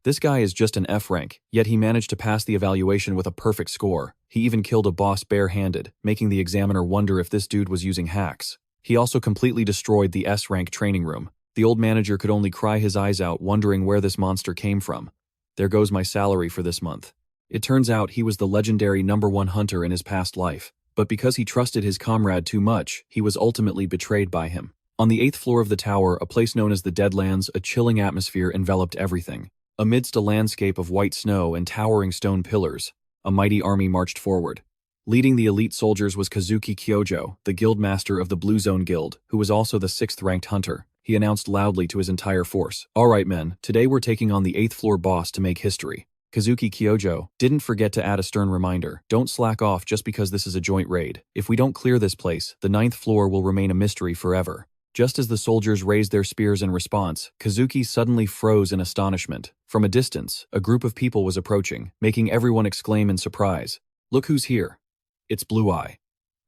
This guy is just an F rank, yet he managed to pass the evaluation with a perfect score. He even killed a boss bare-handed, making the examiner wonder if this dude was using hacks. He also completely destroyed the S rank training room. The old manager could only cry his eyes out, wondering where this monster came from. There goes my salary for this month. It turns out he was the legendary #1 hunter in his past life, but because he trusted his comrade too much, he was ultimately betrayed by him. On the 8th floor of the tower, a place known as the Deadlands, a chilling atmosphere enveloped everything. Amidst a landscape of white snow and towering stone pillars, a mighty army marched forward. Leading the elite soldiers was Kazuki Kyojo, the guildmaster of the Blue Zone Guild, who was also the 6th-ranked hunter. He announced loudly to his entire force, "All right, men, today we're taking on the 8th floor boss to make history." Kazuki Kyojo didn't forget to add a stern reminder, "Don't slack off just because this is a joint raid. If we don't clear this place, the 9th floor will remain a mystery forever." Just as the soldiers raised their spears in response, Kazuki suddenly froze in astonishment. From a distance, a group of people was approaching, making everyone exclaim in surprise, "Look who's here. It's Blue Eye."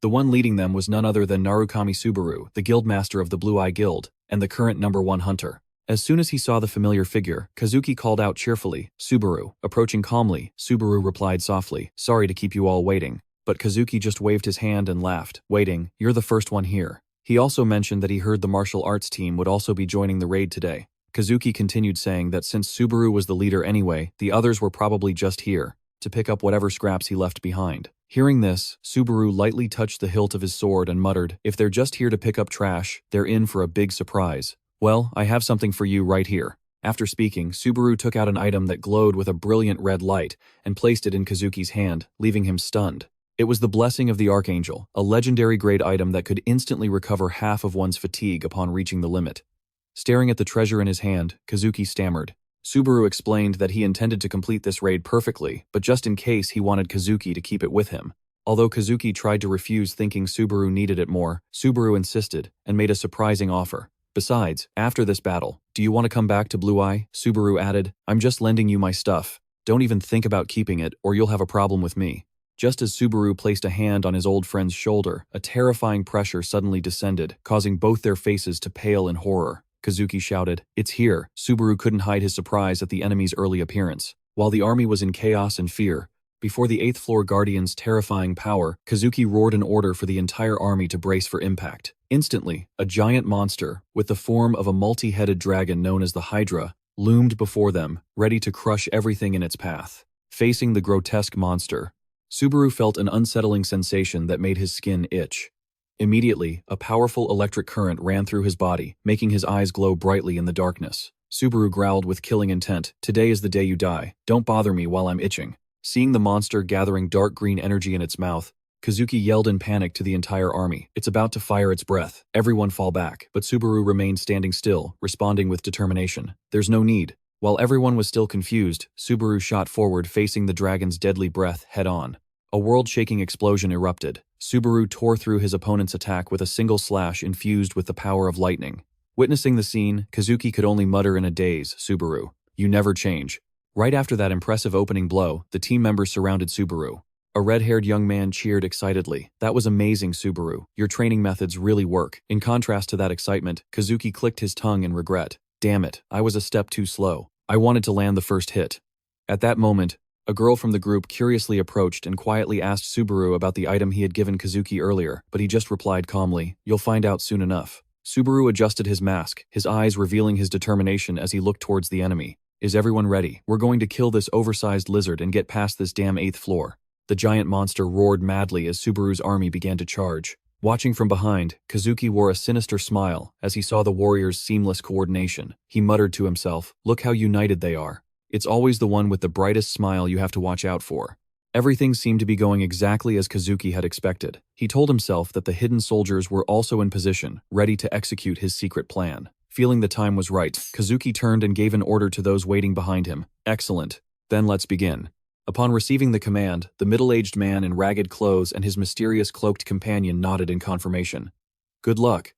The one leading them was none other than Narukami Subaru, the guildmaster of the Blue Eye Guild, and the current #1 hunter. As soon as he saw the familiar figure, Kazuki called out cheerfully, "Subaru." Approaching calmly, Subaru replied softly, "Sorry to keep you all waiting." But Kazuki just waved his hand and laughed, "Waiting, you're the first one here." He also mentioned that he heard the martial arts team would also be joining the raid today. Kazuki continued saying that since Subaru was the leader anyway, the others were probably just here to pick up whatever scraps he left behind. Hearing this, Subaru lightly touched the hilt of his sword and muttered, "If they're just here to pick up trash, they're in for a big surprise. Well, I have something for you right here." After speaking, Subaru took out an item that glowed with a brilliant red light and placed it in Kazuki's hand, leaving him stunned. It was the Blessing of the Archangel, a legendary grade item that could instantly recover half of one's fatigue upon reaching the limit. Staring at the treasure in his hand, Kazuki stammered. Subaru explained that he intended to complete this raid perfectly, but just in case he wanted Kazuki to keep it with him. Although Kazuki tried to refuse thinking Subaru needed it more, Subaru insisted and made a surprising offer. "Besides, after this battle, do you want to come back to Blue Eye?" Subaru added, "I'm just lending you my stuff. Don't even think about keeping it, or you'll have a problem with me." Just as Subaru placed a hand on his old friend's shoulder, a terrifying pressure suddenly descended, causing both their faces to pale in horror. Kazuki shouted, "It's here." Subaru couldn't hide his surprise at the enemy's early appearance. While the army was in chaos and fear, before the 8th floor Guardian's terrifying power, Kazuki roared an order for the entire army to brace for impact. Instantly, a giant monster, with the form of a multi-headed dragon known as the Hydra, loomed before them, ready to crush everything in its path. Facing the grotesque monster, Subaru felt an unsettling sensation that made his skin itch. Immediately, a powerful electric current ran through his body, making his eyes glow brightly in the darkness. Subaru growled with killing intent, "Today is the day you die. Don't bother me while I'm itching." Seeing the monster gathering dark green energy in its mouth, Kazuki yelled in panic to the entire army. "It's about to fire its breath. Everyone fall back." But Subaru remained standing still, responding with determination. "There's no need." While everyone was still confused, Subaru shot forward, facing the dragon's deadly breath head-on. A world-shaking explosion erupted. Subaru tore through his opponent's attack with a single slash infused with the power of lightning. Witnessing the scene, Kazuki could only mutter in a daze, "Subaru, you never change." Right after that impressive opening blow, the team members surrounded Subaru. A red-haired young man cheered excitedly. "That was amazing, Subaru. Your training methods really work." In contrast to that excitement, Kazuki clicked his tongue in regret. "Damn it, I was a step too slow. I wanted to land the first hit." At that moment, a girl from the group curiously approached and quietly asked Subaru about the item he had given Kazuki earlier, but he just replied calmly, "You'll find out soon enough." Subaru adjusted his mask, his eyes revealing his determination as he looked towards the enemy. "Is everyone ready? We're going to kill this oversized lizard and get past this damn 8th floor." The giant monster roared madly as Subaru's army began to charge. Watching from behind, Kazuki wore a sinister smile as he saw the warriors' seamless coordination. He muttered to himself, "Look how united they are. It's always the one with the brightest smile you have to watch out for." Everything seemed to be going exactly as Kazuki had expected. He told himself that the hidden soldiers were also in position, ready to execute his secret plan. Feeling the time was right, Kazuki turned and gave an order to those waiting behind him. "Excellent. Then let's begin." Upon receiving the command, the middle-aged man in ragged clothes and his mysterious cloaked companion nodded in confirmation. "Good luck.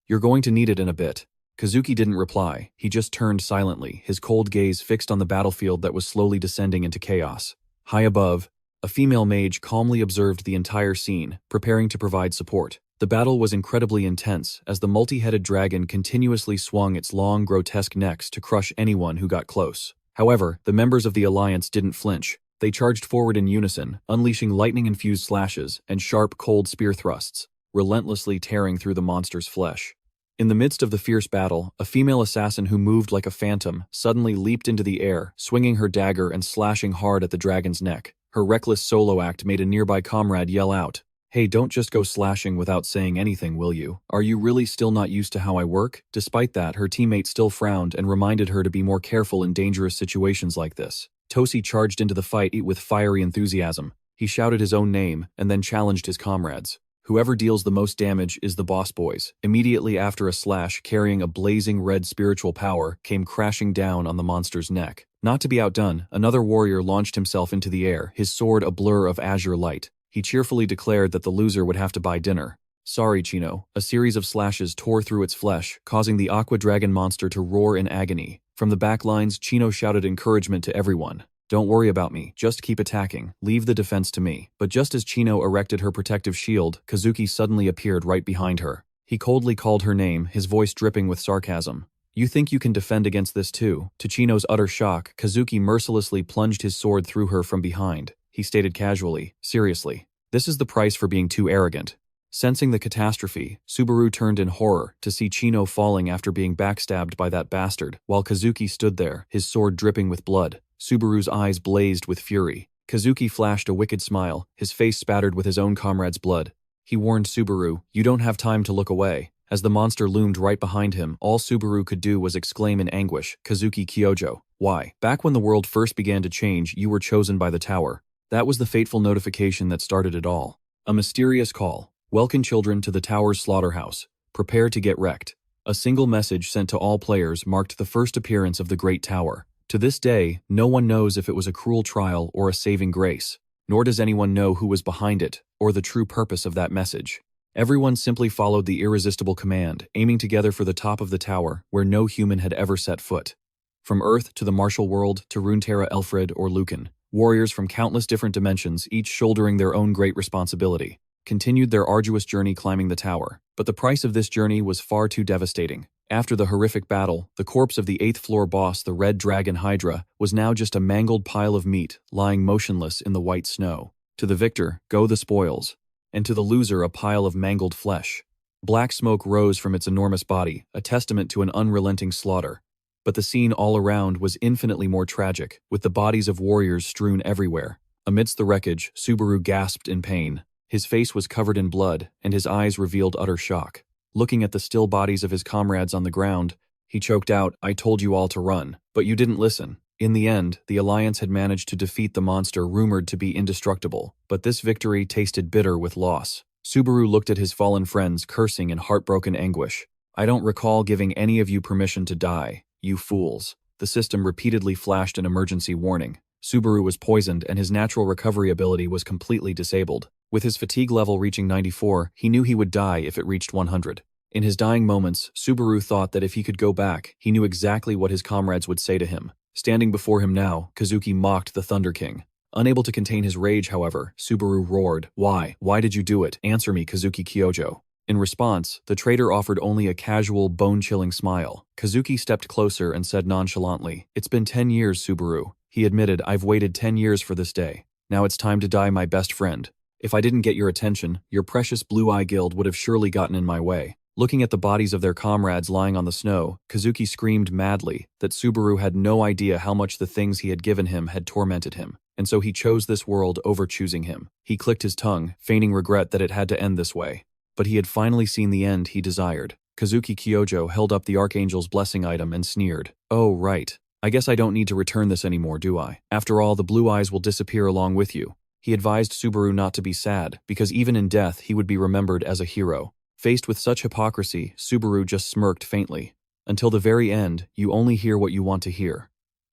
You're going to need it in a bit." Kazuki didn't reply. He just turned silently, his cold gaze fixed on the battlefield that was slowly descending into chaos. High above, a female mage calmly observed the entire scene, preparing to provide support. The battle was incredibly intense as the multi-headed dragon continuously swung its long, grotesque necks to crush anyone who got close. However, the members of the Alliance didn't flinch. They charged forward in unison, unleashing lightning-infused slashes and sharp, cold spear thrusts, relentlessly tearing through the monster's flesh. In the midst of the fierce battle, a female assassin who moved like a phantom suddenly leaped into the air, swinging her dagger and slashing hard at the dragon's neck. Her reckless solo act made a nearby comrade yell out, "Hey, don't just go slashing without saying anything, will you? Are you really still not used to how I work?" Despite that, her teammate still frowned and reminded her to be more careful in dangerous situations like this. Tosi charged into the fight with fiery enthusiasm. He shouted his own name and then challenged his comrades. Whoever deals the most damage is the boss boys. Immediately after, a slash carrying a blazing red spiritual power came crashing down on the monster's neck. Not to be outdone, another warrior launched himself into the air, his sword a blur of azure light. He cheerfully declared that the loser would have to buy dinner. "Sorry, Chino." A series of slashes tore through its flesh, causing the aqua dragon monster to roar in agony. From the back lines, Chino shouted encouragement to everyone. "Don't worry about me, just keep attacking, leave the defense to me." But just as Chino erected her protective shield, Kazuki suddenly appeared right behind her. He coldly called her name, his voice dripping with sarcasm. "You think you can defend against this too?" To Chino's utter shock, Kazuki mercilessly plunged his sword through her from behind. He stated casually, "Seriously, this is the price for being too arrogant." Sensing the catastrophe, Subaru turned in horror to see Chino falling after being backstabbed by that bastard, while Kazuki stood there, his sword dripping with blood. Subaru's eyes blazed with fury. Kazuki flashed a wicked smile, his face spattered with his own comrade's blood. He warned Subaru, "You don't have time to look away." As the monster loomed right behind him, all Subaru could do was exclaim in anguish, "Kazuki Kyojo, why? Back when the world first began to change, you were chosen by the tower." That was the fateful notification that started it all. A mysterious call. "Welcome children to the tower's slaughterhouse. Prepare to get wrecked." A single message sent to all players marked the first appearance of the Great Tower. To this day, no one knows if it was a cruel trial or a saving grace, nor does anyone know who was behind it, or the true purpose of that message. Everyone simply followed the irresistible command, aiming together for the top of the tower, where no human had ever set foot. From Earth to the martial world to Runeterra, Elfred, or Lucan, warriors from countless different dimensions, each shouldering their own great responsibility, continued their arduous journey climbing the tower. But the price of this journey was far too devastating. After the horrific battle, the corpse of the 8th floor boss, the Red Dragon Hydra, was now just a mangled pile of meat, lying motionless in the white snow. To the victor, go the spoils, and to the loser a pile of mangled flesh. Black smoke rose from its enormous body, a testament to an unrelenting slaughter. But the scene all around was infinitely more tragic, with the bodies of warriors strewn everywhere. Amidst the wreckage, Subaru gasped in pain. His face was covered in blood, and his eyes revealed utter shock. Looking at the still bodies of his comrades on the ground, he choked out, "I told you all to run, but you didn't listen." In the end, the Alliance had managed to defeat the monster rumored to be indestructible, but this victory tasted bitter with loss. Subaru looked at his fallen friends, cursing in heartbroken anguish. "I don't recall giving any of you permission to die, you fools." The system repeatedly flashed an emergency warning. Subaru was poisoned and his natural recovery ability was completely disabled. With his fatigue level reaching 94, he knew he would die if it reached 100. In his dying moments, Subaru thought that if he could go back, he knew exactly what his comrades would say to him. Standing before him now, Kazuki mocked the Thunder King. Unable to contain his rage, however, Subaru roared, "Why? Why did you do it? Answer me, Kazuki Kyojo." In response, the traitor offered only a casual, bone-chilling smile. Kazuki stepped closer and said nonchalantly, "It's been 10 years, Subaru." He admitted, "I've waited 10 years for this day. Now it's time to die, my best friend. If I didn't get your attention, your precious Blue Eye Guild would have surely gotten in my way." Looking at the bodies of their comrades lying on the snow, Kazuki screamed madly that Subaru had no idea how much the things he had given him had tormented him, and so he chose this world over choosing him. He clicked his tongue, feigning regret that it had to end this way. But he had finally seen the end he desired. Kazuki Kyojo held up the Archangel's blessing item and sneered, "Oh, right. I guess I don't need to return this anymore, do I? After all, the blue eyes will disappear along with you." He advised Subaru not to be sad, because even in death he would be remembered as a hero. Faced with such hypocrisy, Subaru just smirked faintly. Until the very end, you only hear what you want to hear.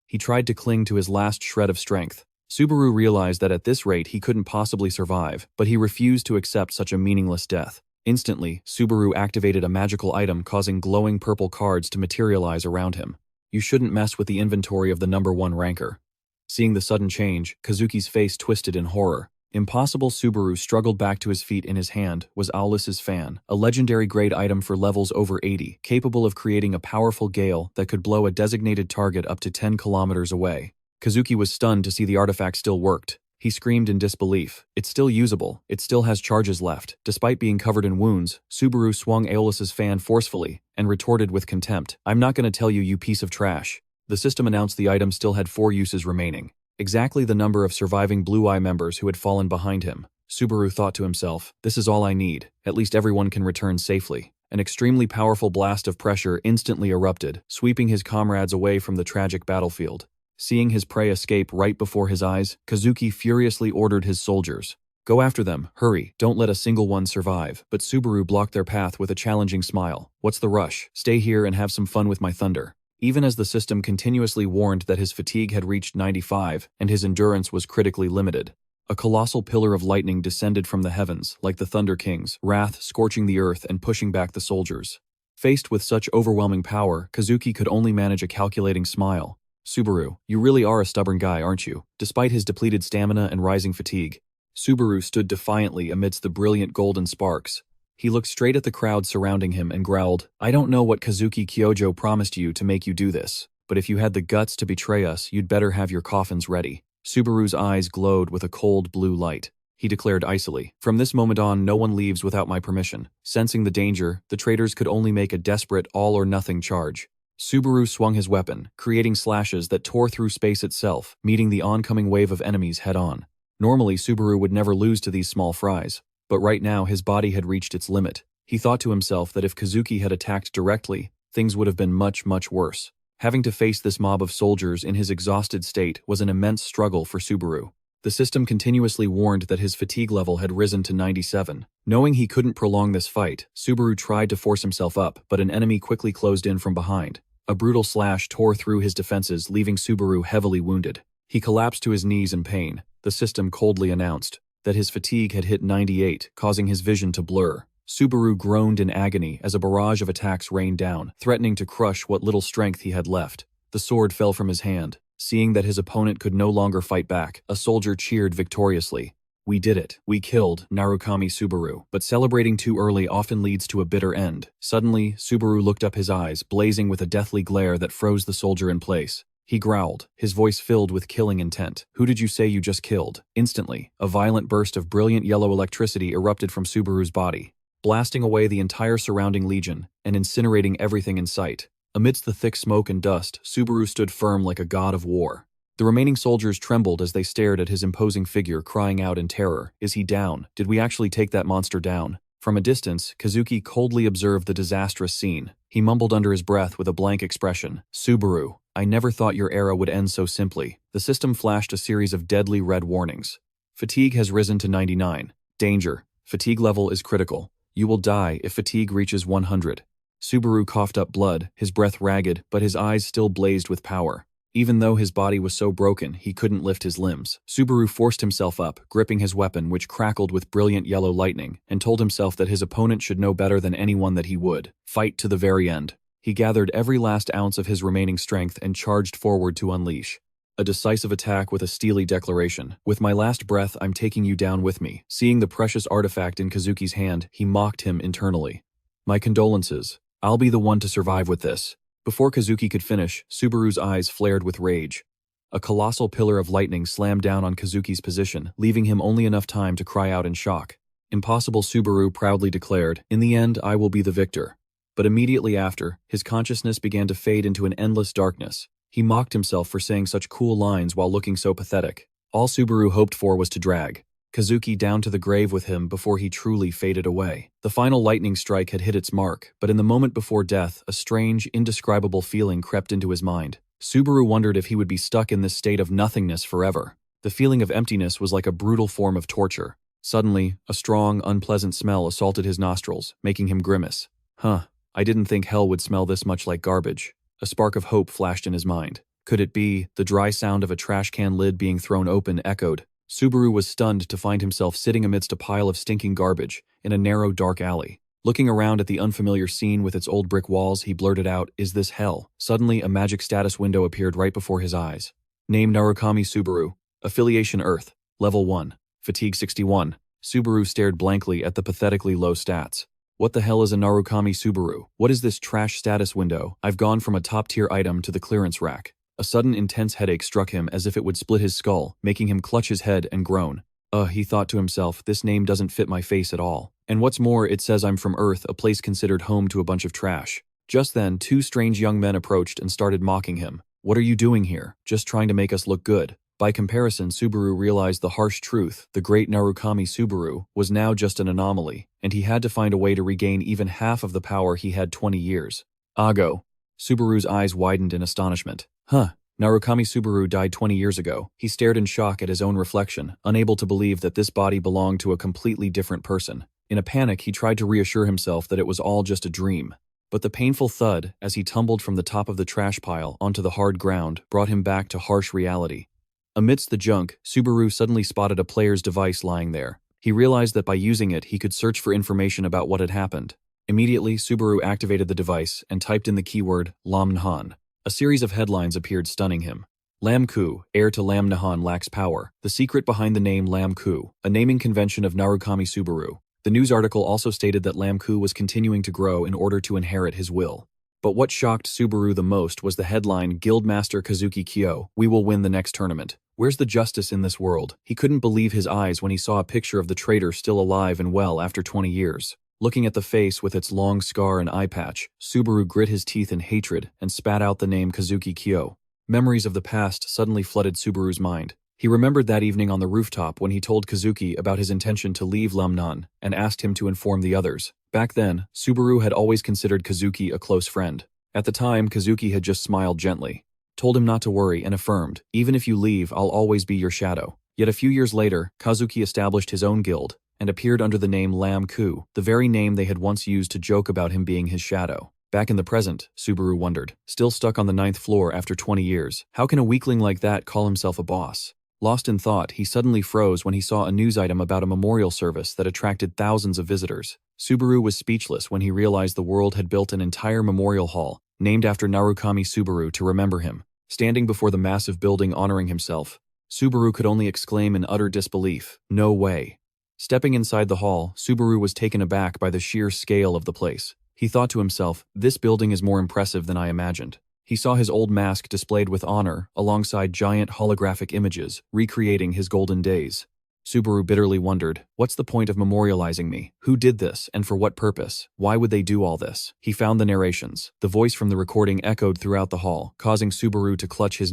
He tried to cling to his last shred of strength. Subaru realized that at this rate he couldn't possibly survive, but he refused to accept such a meaningless death. Instantly, Subaru activated a magical item causing glowing purple cards to materialize around him. You shouldn't mess with the inventory of the #1 ranker. Seeing the sudden change, Kazuki's face twisted in horror. Impossible Subaru struggled back to his feet. In his hand was Aulus's fan, a legendary grade item for levels over 80, capable of creating a powerful gale that could blow a designated target up to 10 kilometers away. Kazuki was stunned to see the artifact still worked. He screamed in disbelief. It's still usable. It still has charges left. Despite being covered in wounds, Subaru swung Aulus's fan forcefully and retorted with contempt. I'm not going to tell you, you piece of trash. The system announced the item still had 4 uses remaining. Exactly the number of surviving Blue Eye members who had fallen behind him. Subaru thought to himself, this is all I need. At least everyone can return safely. An extremely powerful blast of pressure instantly erupted, sweeping his comrades away from the tragic battlefield. Seeing his prey escape right before his eyes, Kazuki furiously ordered his soldiers. Go after them, hurry, don't let a single one survive. But Subaru blocked their path with a challenging smile. What's the rush? Stay here and have some fun with my thunder. Even as the system continuously warned that his fatigue had reached 95 and his endurance was critically limited. A colossal pillar of lightning descended from the heavens, like the Thunder King's wrath, scorching the earth and pushing back the soldiers. Faced with such overwhelming power, Kazuki could only manage a calculating smile. Subaru, you really are a stubborn guy, aren't you? Despite his depleted stamina and rising fatigue, Subaru stood defiantly amidst the brilliant golden sparks. He looked straight at the crowd surrounding him and growled, I don't know what Kazuki Kyojo promised you to make you do this, but if you had the guts to betray us, you'd better have your coffins ready. Subaru's eyes glowed with a cold blue light. He declared icily, from this moment on, no one leaves without my permission. Sensing the danger, the traitors could only make a desperate all-or-nothing charge. Subaru swung his weapon, creating slashes that tore through space itself, meeting the oncoming wave of enemies head-on. Normally, Subaru would never lose to these small fries. But right now his body had reached its limit. He thought to himself that if Kazuki had attacked directly, things would have been much, much worse. Having to face this mob of soldiers in his exhausted state was an immense struggle for Subaru. The system continuously warned that his fatigue level had risen to 97. Knowing he couldn't prolong this fight, Subaru tried to force himself up, but an enemy quickly closed in from behind. A brutal slash tore through his defenses, leaving Subaru heavily wounded. He collapsed to his knees in pain. The system coldly announced that his fatigue had hit 98, causing his vision to blur. Subaru groaned in agony as a barrage of attacks rained down, threatening to crush what little strength he had left. The sword fell from his hand. Seeing that his opponent could no longer fight back, a soldier cheered victoriously. We did it. We killed Narukami Subaru. But celebrating too early often leads to a bitter end. Suddenly, Subaru looked up, his eyes blazing with a deathly glare that froze the soldier in place. He growled, his voice filled with killing intent. Who did you say you just killed? Instantly, a violent burst of brilliant yellow electricity erupted from Subaru's body, blasting away the entire surrounding legion and incinerating everything in sight. Amidst the thick smoke and dust, Subaru stood firm like a god of war. The remaining soldiers trembled as they stared at his imposing figure, crying out in terror, is he down? Did we actually take that monster down? From a distance, Kazuki coldly observed the disastrous scene. He mumbled under his breath with a blank expression, Subaru, I never thought your era would end so simply. The system flashed a series of deadly red warnings. Fatigue has risen to 99. Danger. Fatigue level is critical. You will die if fatigue reaches 100. Subaru coughed up blood, his breath ragged, but his eyes still blazed with power. Even though his body was so broken he couldn't lift his limbs, Subaru forced himself up, gripping his weapon which crackled with brilliant yellow lightning, and told himself that his opponent should know better than anyone that he would fight to the very end. He gathered every last ounce of his remaining strength and charged forward to unleash a decisive attack with a steely declaration. With my last breath, I'm taking you down with me. Seeing the precious artifact in Kazuki's hand, he mocked him internally. My condolences. I'll be the one to survive with this. Before Kazuki could finish, Subaru's eyes flared with rage. A colossal pillar of lightning slammed down on Kazuki's position, leaving him only enough time to cry out in shock. Impossible, Subaru proudly declared, in the end, I will be the victor. But immediately after, his consciousness began to fade into an endless darkness. He mocked himself for saying such cool lines while looking so pathetic. All Subaru hoped for was to drag Kazuki down to the grave with him before he truly faded away. The final lightning strike had hit its mark, but in the moment before death, a strange, indescribable feeling crept into his mind. Subaru wondered if he would be stuck in this state of nothingness forever. The feeling of emptiness was like a brutal form of torture. Suddenly, a strong, unpleasant smell assaulted his nostrils, making him grimace. I didn't think hell would smell this much like garbage. A spark of hope flashed in his mind. Could it be? The dry sound of a trash can lid being thrown open echoed. Subaru was stunned to find himself sitting amidst a pile of stinking garbage in a narrow, dark alley. Looking around at the unfamiliar scene with its old brick walls, he blurted out, "Is this hell?" Suddenly, a magic status window appeared right before his eyes. Name Narukami Subaru. Affiliation Earth. Level 1. Fatigue 61. Subaru stared blankly at the pathetically low stats. What the hell is a Narukami Subaru? What is this trash status window? I've gone from a top-tier item to the clearance rack. A sudden intense headache struck him as if it would split his skull, making him clutch his head and groan. He thought to himself, this name doesn't fit my face at all. And what's more, it says I'm from Earth, a place considered home to a bunch of trash. Just then, two strange young men approached and started mocking him. What are you doing here? Just trying to make us look good. By comparison, Subaru realized the harsh truth. The great Narukami Subaru was now just an anomaly, and he had to find a way to regain even half of the power he had 20 years. Ago. Subaru's eyes widened in astonishment. Narukami Subaru died 20 years ago. He stared in shock at his own reflection, unable to believe that this body belonged to a completely different person. In a panic, he tried to reassure himself that it was all just a dream. But the painful thud, as he tumbled from the top of the trash pile onto the hard ground, brought him back to harsh reality. Amidst the junk, Subaru suddenly spotted a player's device lying there. He realized that by using it, he could search for information about what had happened. Immediately, Subaru activated the device and typed in the keyword Lam Nhan. A series of headlines appeared stunning him. Lam Ku, heir to Lam Nhan, lacks power. The secret behind the name Lam Ku, a naming convention of Narukami Subaru. The news article also stated that Lam Ku was continuing to grow in order to inherit his will. But what shocked Subaru the most was the headline, Guildmaster Kazuki Kyo, we will win the next tournament. Where's the justice in this world? He couldn't believe his eyes when he saw a picture of the traitor still alive and well after 20 years. Looking at the face with its long scar and eye patch, Subaru grit his teeth in hatred and spat out the name Kazuki Kyo. Memories of the past suddenly flooded Subaru's mind. He remembered that evening on the rooftop when he told Kazuki about his intention to leave Lam Nhan and asked him to inform the others. Back then, Subaru had always considered Kazuki a close friend. At the time, Kazuki had just smiled gently, told him not to worry, and affirmed, even if you leave, I'll always be your shadow. Yet a few years later, Kazuki established his own guild and appeared under the name Lam Ku, the very name they had once used to joke about him being his shadow. Back in the present, Subaru wondered, still stuck on the 9th floor after 20 years, how can a weakling like that call himself a boss? Lost in thought, he suddenly froze when he saw a news item about a memorial service that attracted thousands of visitors. Subaru was speechless when he realized the world had built an entire memorial hall, named after Narukami Subaru to remember him. Standing before the massive building honoring himself, Subaru could only exclaim in utter disbelief, no way. Stepping inside the hall, Subaru was taken aback by the sheer scale of the place. He thought to himself, this building is more impressive than I imagined. He saw his old mask displayed with honor, alongside giant holographic images, recreating his golden days. Subaru bitterly wondered, what's the point of memorializing me? Who did this, and for what purpose? Why would they do all this? He found the narrations. The voice from the recording echoed throughout the hall, causing Subaru to clutch his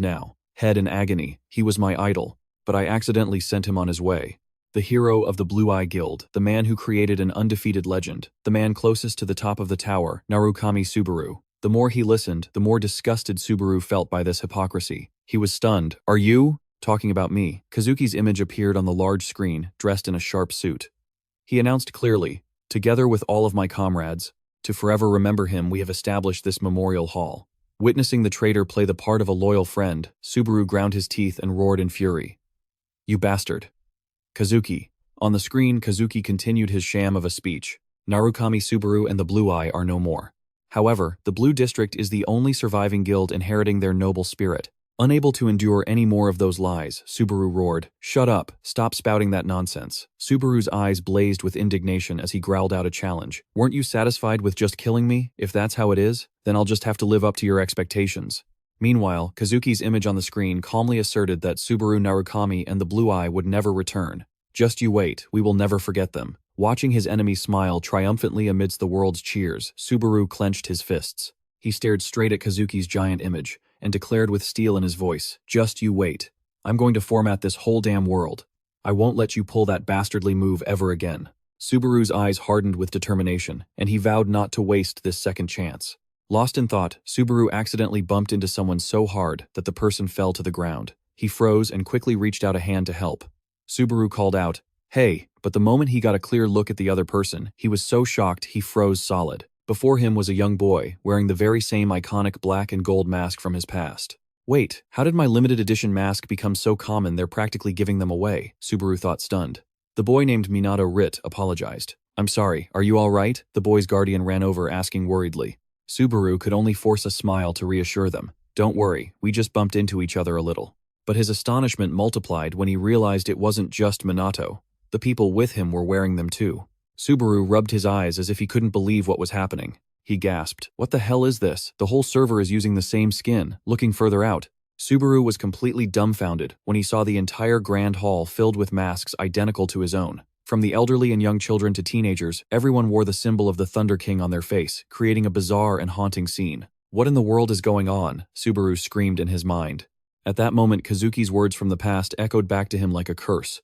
head in agony. He was my idol, but I accidentally sent him on his way. The hero of the Blue Eye Guild, the man who created an undefeated legend, the man closest to the top of the tower, Narukami Subaru. The more he listened, the more disgusted Subaru felt by this hypocrisy. He was stunned. Are you talking about me? Kazuki's image appeared on the large screen, dressed in a sharp suit. He announced clearly, together with all of my comrades, to forever remember him, we have established this memorial hall. Witnessing the traitor play the part of a loyal friend, Subaru ground his teeth and roared in fury. You bastard. Kazuki. On the screen, Kazuki continued his sham of a speech. Narukami Subaru and the Blue Eye are no more. However, the Blue District is the only surviving guild inheriting their noble spirit. Unable to endure any more of those lies, Subaru roared, shut up, stop spouting that nonsense. Subaru's eyes blazed with indignation as he growled out a challenge. Weren't you satisfied with just killing me? If that's how it is, then I'll just have to live up to your expectations. Meanwhile, Kazuki's image on the screen calmly asserted that Subaru Narukami and the Blue Eye would never return. Just you wait, we will never forget them. Watching his enemy smile triumphantly amidst the world's cheers, Subaru clenched his fists. He stared straight at Kazuki's giant image and declared with steel in his voice, just you wait. I'm going to format this whole damn world. I won't let you pull that bastardly move ever again. Subaru's eyes hardened with determination, and he vowed not to waste this second chance. Lost in thought, Subaru accidentally bumped into someone so hard that the person fell to the ground. He froze and quickly reached out a hand to help. Subaru called out, hey, but the moment he got a clear look at the other person, he was so shocked he froze solid. Before him was a young boy, wearing the very same iconic black and gold mask from his past. Wait, how did my limited edition mask become so common they're practically giving them away? Subaru thought, stunned. The boy named Minato Rit apologized. I'm sorry, are you all right? The boy's guardian ran over asking worriedly. Subaru could only force a smile to reassure them. Don't worry, we just bumped into each other a little. But his astonishment multiplied when he realized it wasn't just Minato. The people with him were wearing them too. Subaru rubbed his eyes as if he couldn't believe what was happening. He gasped, "What the hell is this? The whole server is using the same skin." Looking further out, Subaru was completely dumbfounded when he saw the entire grand hall filled with masks identical to his own. From the elderly and young children to teenagers, everyone wore the symbol of the Thunder King on their face, creating a bizarre and haunting scene. "What in the world is going on?" Subaru screamed in his mind. At that moment, Kazuki's words from the past echoed back to him like a curse.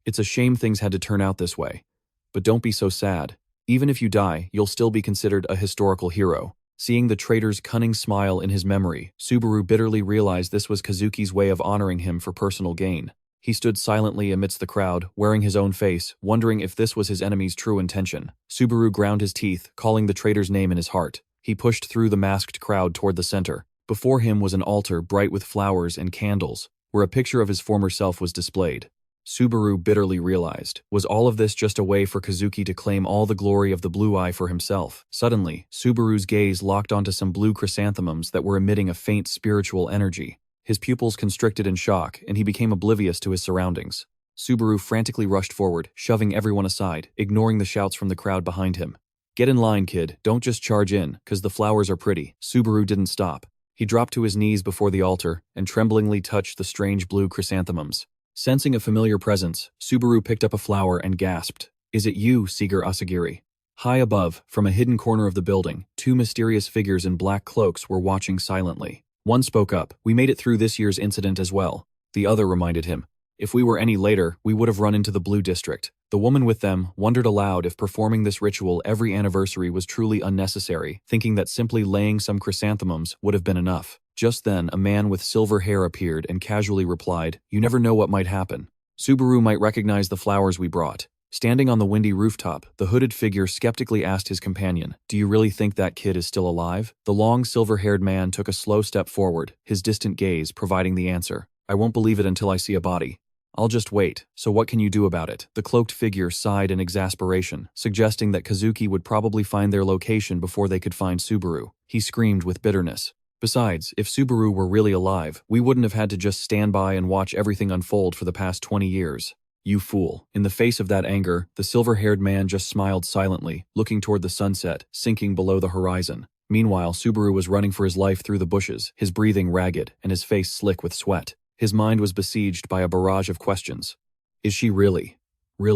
"It's a shame things had to turn out this way. But don't be so sad. Even if you die, you'll still be considered a historical hero." Seeing the traitor's cunning smile in his memory, Subaru bitterly realized this was Kazuki's way of honoring him for personal gain. He stood silently amidst the crowd, wearing his own face, wondering if this was his enemy's true intention. Subaru ground his teeth, calling the traitor's name in his heart. He pushed through the masked crowd toward the center. Before him was an altar bright with flowers and candles, where a picture of his former self was displayed. Subaru bitterly realized, was all of this just a way for Kazuki to claim all the glory of the blue eye for himself? Suddenly, Subaru's gaze locked onto some blue chrysanthemums that were emitting a faint spiritual energy. His pupils constricted in shock, and he became oblivious to his surroundings. Subaru frantically rushed forward, shoving everyone aside, ignoring the shouts from the crowd behind him. "Get in line, kid. Don't just charge in, 'cause the flowers are pretty." Subaru didn't stop. He dropped to his knees before the altar and tremblingly touched the strange blue chrysanthemums. Sensing a familiar presence, Subaru picked up a flower and gasped, "Is it you, Seeger Asagiri?" High above, from a hidden corner of the building, two mysterious figures in black cloaks were watching silently. One spoke up, "We made it through this year's incident as well." The other reminded him, "If we were any later, we would have run into the Blue District." The woman with them wondered aloud if performing this ritual every anniversary was truly unnecessary, thinking that simply laying some chrysanthemums would have been enough. Just then, a man with silver hair appeared and casually replied, "You never know what might happen. Subaru might recognize the flowers we brought." Standing on the windy rooftop, the hooded figure skeptically asked his companion, "Do you really think that kid is still alive?" The long, silver-haired man took a slow step forward, his distant gaze providing the answer. "I won't believe it until I see a body. I'll just wait. So what can you do about it?" The cloaked figure sighed in exasperation, suggesting that Kazuki would probably find their location before they could find Subaru. He screamed with bitterness. "Besides, if Subaru were really alive, we wouldn't have had to just stand by and watch everything unfold for the past 20 years. You fool." In the face of that anger, the silver-haired man just smiled silently, looking toward the sunset, sinking below the horizon. Meanwhile, Subaru was running for his life through the bushes, his breathing ragged and his face slick with sweat. His mind was besieged by a barrage of questions. Is she really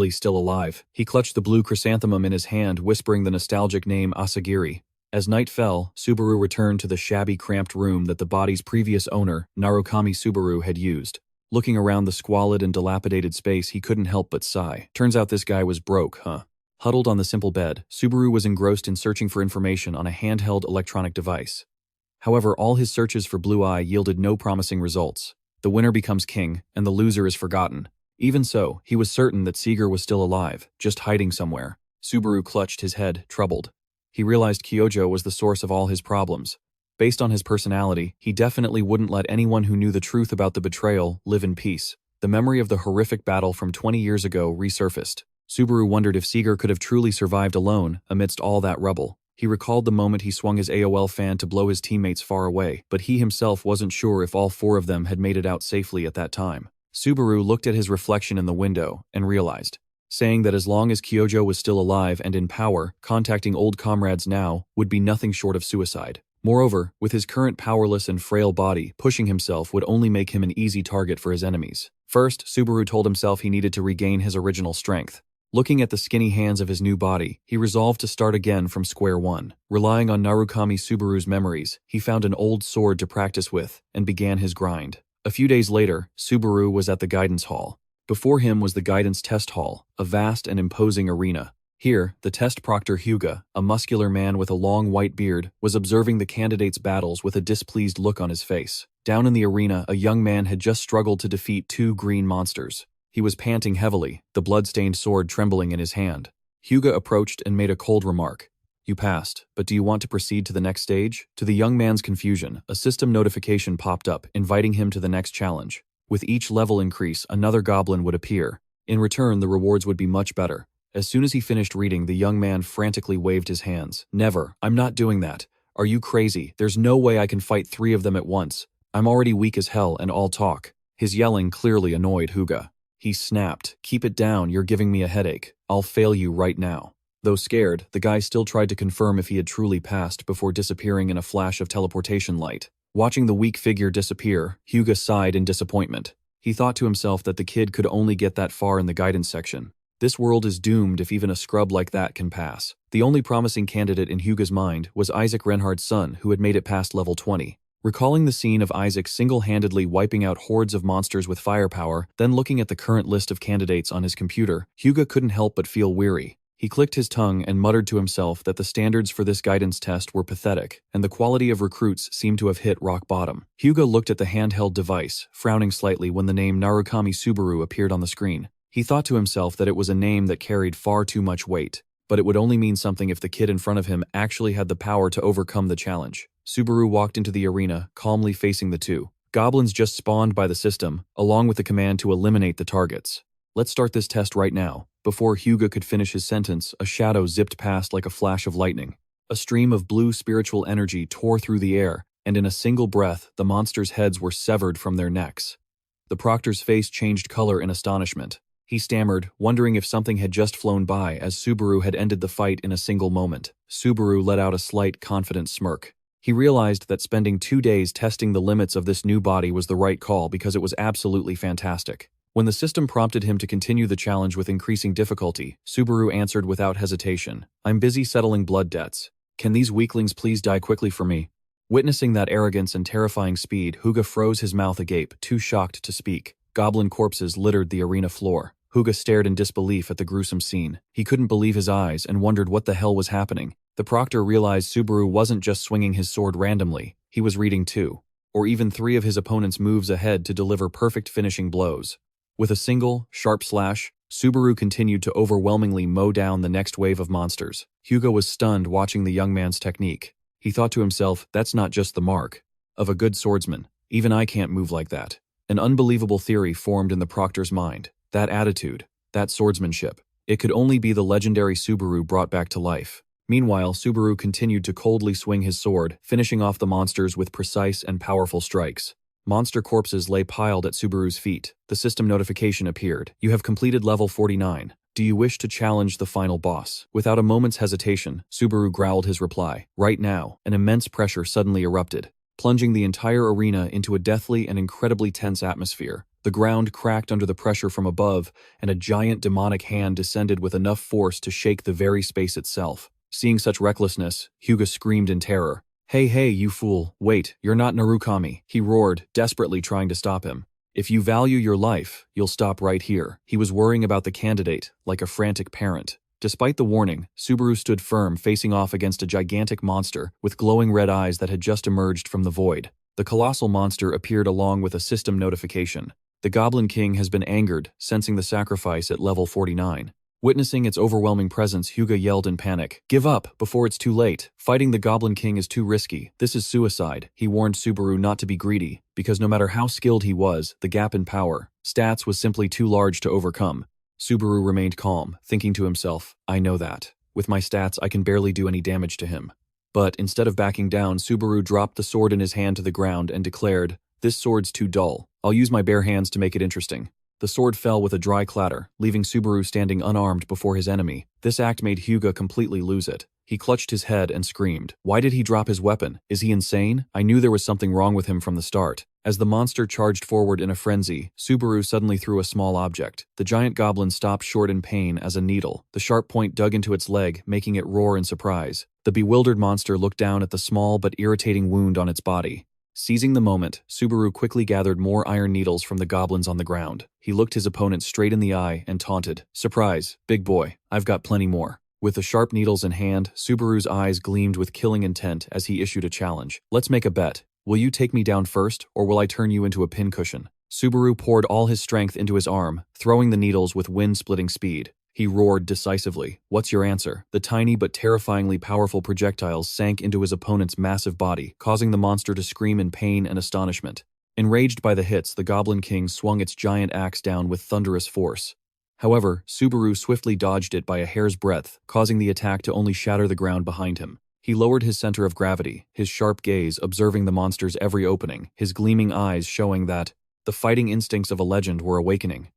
still alive? He clutched the blue chrysanthemum in his hand, whispering the nostalgic name Asagiri. As night fell, Subaru returned to the shabby, cramped room that the body's previous owner, Narukami Subaru, had used. Looking around the squalid and dilapidated space, he couldn't help but sigh. Turns out this guy was broke, huh? Huddled on the simple bed, Subaru was engrossed in searching for information on a handheld electronic device. However, all his searches for Blue Eye yielded no promising results. The winner becomes king, and the loser is forgotten. Even so, he was certain that Seeger was still alive, just hiding somewhere. Subaru clutched his head, troubled. He realized Kyojo was the source of all his problems. Based on his personality, he definitely wouldn't let anyone who knew the truth about the betrayal live in peace. The memory of the horrific battle from 20 years ago resurfaced. Subaru wondered if Seeger could have truly survived alone amidst all that rubble. He recalled the moment he swung his AOL fan to blow his teammates far away, but he himself wasn't sure if all four of them had made it out safely at that time. Subaru looked at his reflection in the window and realized, saying that as long as Kyojo was still alive and in power, contacting old comrades now would be nothing short of suicide. Moreover, with his current powerless and frail body, pushing himself would only make him an easy target for his enemies. First, Subaru told himself he needed to regain his original strength. Looking at the skinny hands of his new body, he resolved to start again from square one. Relying on Narukami Subaru's memories, he found an old sword to practice with and began his grind. A few days later, Subaru was at the guidance hall. Before him was the guidance test hall, a vast and imposing arena. Here, the test proctor Hyuga, a muscular man with a long white beard, was observing the candidates' battles with a displeased look on his face. Down in the arena, a young man had just struggled to defeat two green monsters. He was panting heavily, the blood-stained sword trembling in his hand. Hyuga approached and made a cold remark. "You passed, but do you want to proceed to the next stage?" To the young man's confusion, a system notification popped up, inviting him to the next challenge. With each level increase, another goblin would appear. In return, the rewards would be much better. As soon as he finished reading, the young man frantically waved his hands. "Never. I'm not doing that. Are you crazy? There's no way I can fight 3 of them at once. I'm already weak as hell and all talk." His yelling clearly annoyed Hyuga. He snapped, "Keep it down, you're giving me a headache. I'll fail you right now." Though scared, the guy still tried to confirm if he had truly passed before disappearing in a flash of teleportation light. Watching the weak figure disappear, Hyuga sighed in disappointment. He thought to himself that the kid could only get that far in the guidance section. This world is doomed if even a scrub like that can pass. The only promising candidate in Hyuga's mind was Isaac Reinhardt's son, who had made it past level 20. Recalling the scene of Isaac single-handedly wiping out hordes of monsters with firepower, then looking at the current list of candidates on his computer, Hyuga couldn't help but feel weary. He clicked his tongue and muttered to himself that the standards for this guidance test were pathetic, and the quality of recruits seemed to have hit rock bottom. Hyuga looked at the handheld device, frowning slightly when the name Narukami Subaru appeared on the screen. He thought to himself that it was a name that carried far too much weight, but it would only mean something if the kid in front of him actually had the power to overcome the challenge. Subaru walked into the arena, calmly facing the two. Goblins just spawned by the system, along with the command to eliminate the targets. "Let's start this test right now." Before Hyuga could finish his sentence, a shadow zipped past like a flash of lightning. A stream of blue spiritual energy tore through the air, and in a single breath, the monsters' heads were severed from their necks. The proctor's face changed color in astonishment. He stammered, wondering if something had just flown by as Subaru had ended the fight in a single moment. Subaru let out a slight, confident smirk. He realized that spending 2 days testing the limits of this new body was the right call because it was absolutely fantastic. When the system prompted him to continue the challenge with increasing difficulty, Subaru answered without hesitation, "I'm busy settling blood debts. Can these weaklings please die quickly for me?" Witnessing that arrogance and terrifying speed, Hyuga froze his mouth agape, too shocked to speak. Goblin corpses littered the arena floor. Hyuga stared in disbelief at the gruesome scene. He couldn't believe his eyes and wondered what the hell was happening. The proctor realized Subaru wasn't just swinging his sword randomly, he was reading 2, or even 3 of his opponent's moves ahead to deliver perfect finishing blows. With a single, sharp slash, Subaru continued to overwhelmingly mow down the next wave of monsters. Hyuga was stunned watching the young man's technique. He thought to himself, that's not just the mark of a good swordsman. Even I can't move like that. An unbelievable theory formed in the proctor's mind. That attitude, that swordsmanship, it could only be the legendary Subaru brought back to life. Meanwhile, Subaru continued to coldly swing his sword, finishing off the monsters with precise and powerful strikes. Monster corpses lay piled at Subaru's feet. The system notification appeared. "You have completed level 49. Do you wish to challenge the final boss?" Without a moment's hesitation, Subaru growled his reply. Right now, an immense pressure suddenly erupted, plunging the entire arena into a deathly and incredibly tense atmosphere. The ground cracked under the pressure from above, and a giant demonic hand descended with enough force to shake the very space itself. Seeing such recklessness, Hyuga screamed in terror. Hey, you fool, wait, you're not Narukami," he roared, desperately trying to stop him. "If you value your life, you'll stop right here." He was worrying about the candidate, like a frantic parent. Despite the warning, Subaru stood firm, facing off against a gigantic monster with glowing red eyes that had just emerged from the void. The colossal monster appeared along with a system notification. The Goblin King has been angered, sensing the sacrifice at level 49. Witnessing its overwhelming presence, Hyuga yelled in panic, "Give up, before it's too late. Fighting the Goblin King is too risky. This is suicide." He warned Subaru not to be greedy, because no matter how skilled he was, the gap in power, stats was simply too large to overcome. Subaru remained calm, thinking to himself, "I know that. With my stats, I can barely do any damage to him." But instead of backing down, Subaru dropped the sword in his hand to the ground and declared, "This sword's too dull. I'll use my bare hands to make it interesting." The sword fell with a dry clatter, leaving Subaru standing unarmed before his enemy. This act made Hyuga completely lose it. He clutched his head and screamed, "Why did he drop his weapon? Is he insane? I knew there was something wrong with him from the start." As the monster charged forward in a frenzy, Subaru suddenly threw a small object. The giant goblin stopped short in pain as a needle. The sharp point dug into its leg, making it roar in surprise. The bewildered monster looked down at the small but irritating wound on its body. Seizing the moment, Subaru quickly gathered more iron needles from the goblins on the ground. He looked his opponent straight in the eye and taunted, "Surprise, big boy, I've got plenty more." With the sharp needles in hand, Subaru's eyes gleamed with killing intent as he issued a challenge. "Let's make a bet. Will you take me down first, or will I turn you into a pincushion?" Subaru poured all his strength into his arm, throwing the needles with wind-splitting speed. He roared decisively, "What's your answer?" The tiny but terrifyingly powerful projectiles sank into his opponent's massive body, causing the monster to scream in pain and astonishment. Enraged by the hits, the Goblin King swung its giant axe down with thunderous force. However, Subaru swiftly dodged it by a hair's breadth, causing the attack to only shatter the ground behind him. He lowered his center of gravity, his sharp gaze observing the monster's every opening, his gleaming eyes showing that The fighting instincts of a legend were awakening.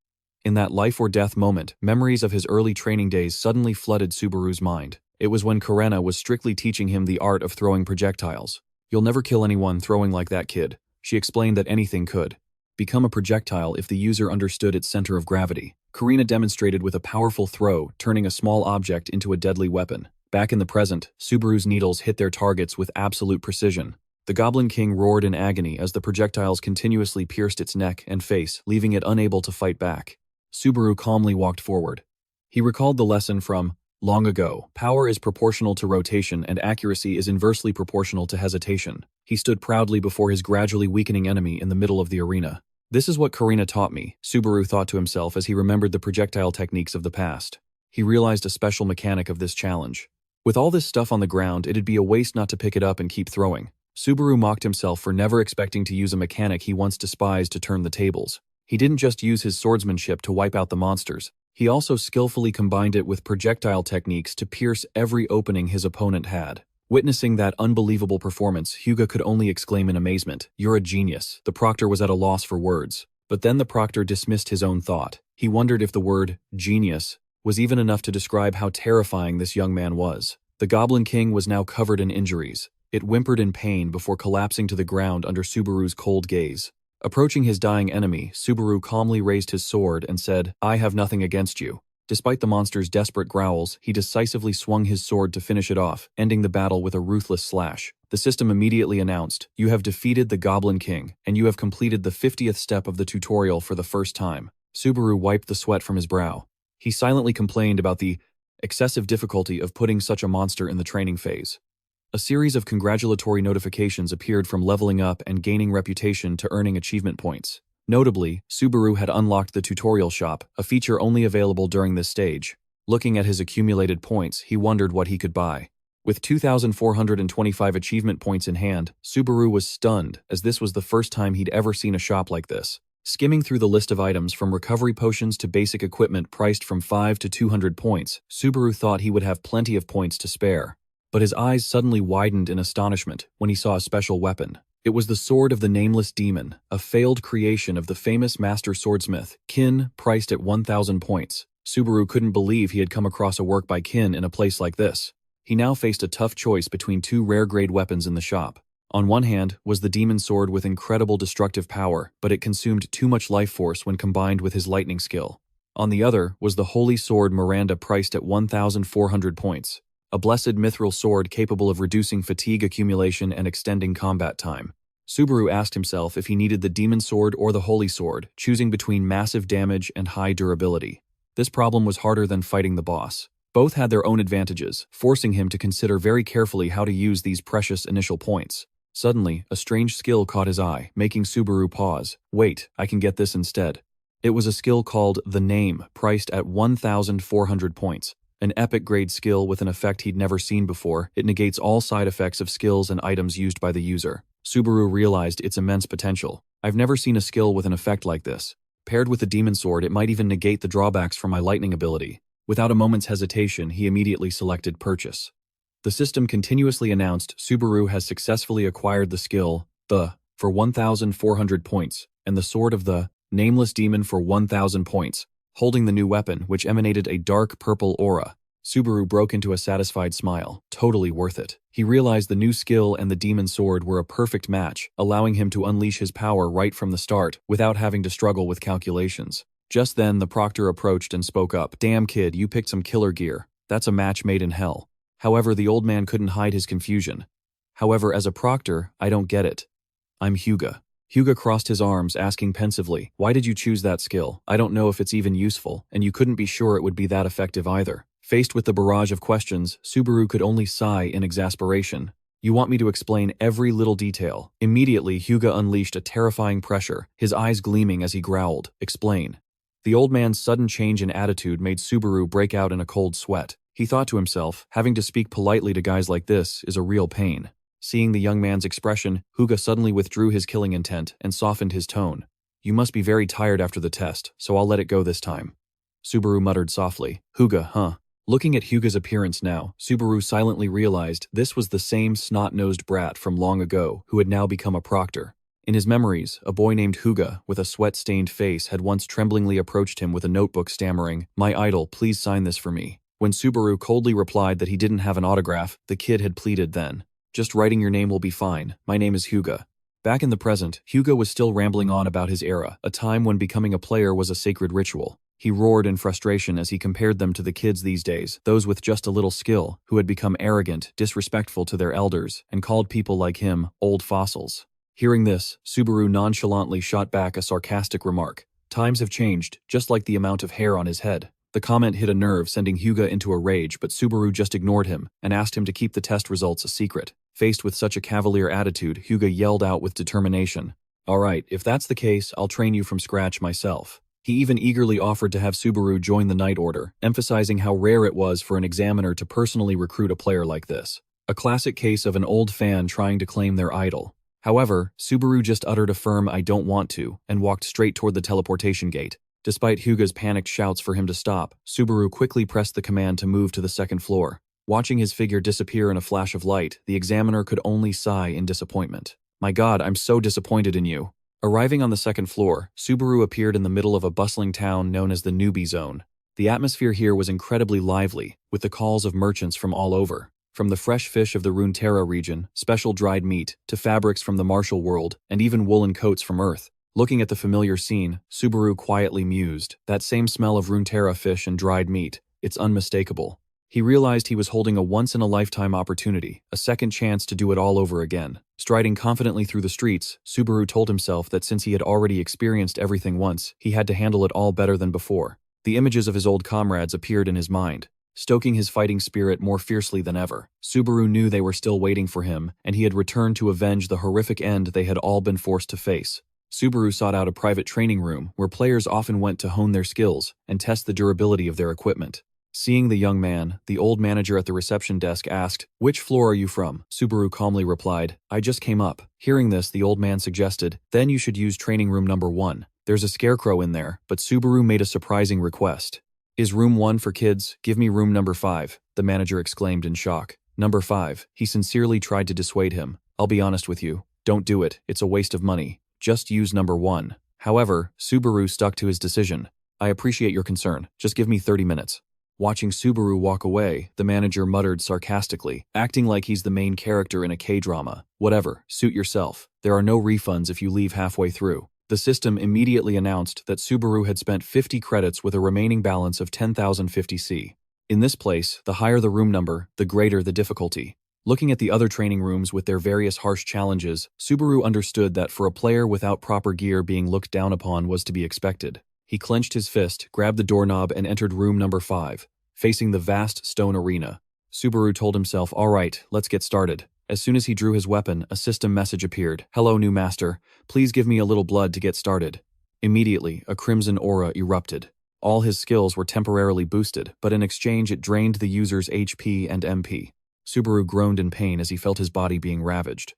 In that life-or-death moment, memories of his early training days suddenly flooded Subaru's mind. It was when Karena was strictly teaching him the art of throwing projectiles. "You'll never kill anyone throwing like that, kid." She explained that anything could become a projectile if the user understood its center of gravity. Karena demonstrated with a powerful throw, turning a small object into a deadly weapon. Back in the present, Subaru's needles hit their targets with absolute precision. The Goblin King roared in agony as the projectiles continuously pierced its neck and face, leaving it unable to fight back. Subaru calmly walked forward. He recalled the lesson from long ago. Power is proportional to rotation and accuracy is inversely proportional to hesitation. He stood proudly before his gradually weakening enemy in the middle of the arena. "This is what Karena taught me," Subaru thought to himself as he remembered the projectile techniques of the past. He realized a special mechanic of this challenge. With all this stuff on the ground, it'd be a waste not to pick it up and keep throwing. Subaru mocked himself for never expecting to use a mechanic he once despised to turn the tables. He didn't just use his swordsmanship to wipe out the monsters. He also skillfully combined it with projectile techniques to pierce every opening his opponent had. Witnessing that unbelievable performance, Hyuga could only exclaim in amazement, "You're a genius." The proctor was at a loss for words. But then the proctor dismissed his own thought. He wondered if the word genius was even enough to describe how terrifying this young man was. The Goblin King was now covered in injuries. It whimpered in pain before collapsing to the ground under Subaru's cold gaze. Approaching his dying enemy, Subaru calmly raised his sword and said, "I have nothing against you." Despite the monster's desperate growls, he decisively swung his sword to finish it off, ending the battle with a ruthless slash. The system immediately announced, "You have defeated the Goblin King, and you have completed the 50th step of the tutorial for the first time." Subaru wiped the sweat from his brow. He silently complained about the excessive difficulty of putting such a monster in the training phase. A series of congratulatory notifications appeared from leveling up and gaining reputation to earning achievement points. Notably, Subaru had unlocked the tutorial shop, a feature only available during this stage. Looking at his accumulated points, he wondered what he could buy. With 2,425 achievement points in hand, Subaru was stunned, as this was the first time he'd ever seen a shop like this. Skimming through the list of items from recovery potions to basic equipment priced from 5 to 200 points, Subaru thought he would have plenty of points to spare. But his eyes suddenly widened in astonishment when he saw a special weapon. It was the Sword of the Nameless Demon, a failed creation of the famous master swordsmith, Kin, priced at 1,000 points. Subaru couldn't believe he had come across a work by Kin in a place like this. He now faced a tough choice between two rare-grade weapons in the shop. On one hand was the demon sword with incredible destructive power, but it consumed too much life force when combined with his lightning skill. On the other was the Holy Sword Miranda, priced at 1,400 points. A blessed mithril sword capable of reducing fatigue accumulation and extending combat time. Subaru asked himself if he needed the demon sword or the holy sword, choosing between massive damage and high durability. This problem was harder than fighting the boss. Both had their own advantages, forcing him to consider very carefully how to use these precious initial points. Suddenly, a strange skill caught his eye, making Subaru pause. "Wait, I can get this instead." It was a skill called The Name, priced at 1,400 points. An epic-grade skill with an effect he'd never seen before. It negates all side effects of skills and items used by the user. Subaru realized its immense potential. "I've never seen a skill with an effect like this. Paired with the demon sword, it might even negate the drawbacks from my lightning ability." Without a moment's hesitation, he immediately selected Purchase. The system continuously announced Subaru has successfully acquired the skill, The, for 1,400 points, and the Sword of the Nameless Demon for 1,000 points. Holding the new weapon, which emanated a dark purple aura, Subaru broke into a satisfied smile. Totally worth it. He realized the new skill and the demon sword were a perfect match, allowing him to unleash his power right from the start, without having to struggle with calculations. Just then, the proctor approached and spoke up. "Damn kid, you picked some killer gear. That's a match made in hell." However, the old man couldn't hide his confusion. "However, as a proctor, I don't get it. I'm Hyuga." Hyuga crossed his arms, asking pensively, "Why did you choose that skill? I don't know if it's even useful, and you couldn't be sure it would be that effective either." Faced with the barrage of questions, Subaru could only sigh in exasperation. "You want me to explain every little detail?" Immediately, Hyuga unleashed a terrifying pressure, his eyes gleaming as he growled, "Explain." The old man's sudden change in attitude made Subaru break out in a cold sweat. He thought to himself, having to speak politely to guys like this is a real pain. Seeing the young man's expression, Hyuga suddenly withdrew his killing intent and softened his tone. "You must be very tired after the test, so I'll let it go this time." Subaru muttered softly. "Hyuga, huh?" Looking at Hyuga's appearance now, Subaru silently realized this was the same snot-nosed brat from long ago who had now become a proctor. In his memories, a boy named Hyuga, with a sweat-stained face, had once tremblingly approached him with a notebook stammering, "My idol, please sign this for me." When Subaru coldly replied that he didn't have an autograph, the kid had pleaded then, "Just writing your name will be fine. My name is Hyuga." Back in the present, Hyuga was still rambling on about his era, a time when becoming a player was a sacred ritual. He roared in frustration as he compared them to the kids these days, those with just a little skill, who had become arrogant, disrespectful to their elders, and called people like him old fossils. Hearing this, Subaru nonchalantly shot back a sarcastic remark. Times have changed, just like the amount of hair on his head. The comment hit a nerve, sending Hyuga into a rage, but Subaru just ignored him and asked him to keep the test results a secret. Faced with such a cavalier attitude, Hyuga yelled out with determination, "Alright, if that's the case, I'll train you from scratch myself." He even eagerly offered to have Subaru join the Night Order, emphasizing how rare it was for an examiner to personally recruit a player like this. A classic case of an old fan trying to claim their idol. However, Subaru just uttered a firm "I don't want to" and walked straight toward the teleportation gate. Despite Hyuga's panicked shouts for him to stop, Subaru quickly pressed the command to move to the second floor. Watching his figure disappear in a flash of light, the examiner could only sigh in disappointment. "My God, I'm so disappointed in you." Arriving on the second floor, Subaru appeared in the middle of a bustling town known as the Newbie Zone. The atmosphere here was incredibly lively, with the calls of merchants from all over. From the fresh fish of the Runeterra region, special dried meat, to fabrics from the martial world, and even woolen coats from Earth. Looking at the familiar scene, Subaru quietly mused, "That same smell of Runeterra fish and dried meat, it's unmistakable." He realized he was holding a once-in-a-lifetime opportunity, a second chance to do it all over again. Striding confidently through the streets, Subaru told himself that since he had already experienced everything once, he had to handle it all better than before. The images of his old comrades appeared in his mind, stoking his fighting spirit more fiercely than ever. Subaru knew they were still waiting for him, and he had returned to avenge the horrific end they had all been forced to face. Subaru sought out a private training room where players often went to hone their skills and test the durability of their equipment. Seeing the young man, the old manager at the reception desk asked, "Which floor are you from?" Subaru calmly replied, "I just came up." Hearing this, the old man suggested, "Then you should use training room number 1. There's a scarecrow in there," but Subaru made a surprising request. "Is room 1 for kids? Give me room number 5, the manager exclaimed in shock. "Number 5, he sincerely tried to dissuade him. "I'll be honest with you. Don't do it, it's a waste of money. Just use number 1. However, Subaru stuck to his decision. "I appreciate your concern. Just give me 30 minutes. Watching Subaru walk away, the manager muttered sarcastically, acting like he's the main character in a K-drama. "Whatever, suit yourself. There are no refunds if you leave halfway through." The system immediately announced that Subaru had spent 50 credits with a remaining balance of 10,050 C. In this place, the higher the room number, the greater the difficulty. Looking at the other training rooms with their various harsh challenges, Subaru understood that for a player without proper gear, being looked down upon was to be expected. He clenched his fist, grabbed the doorknob, and entered room number 5, facing the vast stone arena. Subaru told himself, "Alright, let's get started." As soon as he drew his weapon, a system message appeared. "Hello, new master. Please give me a little blood to get started." Immediately, a crimson aura erupted. All his skills were temporarily boosted, but in exchange it drained the user's HP and MP. Subaru groaned in pain as he felt his body being ravaged.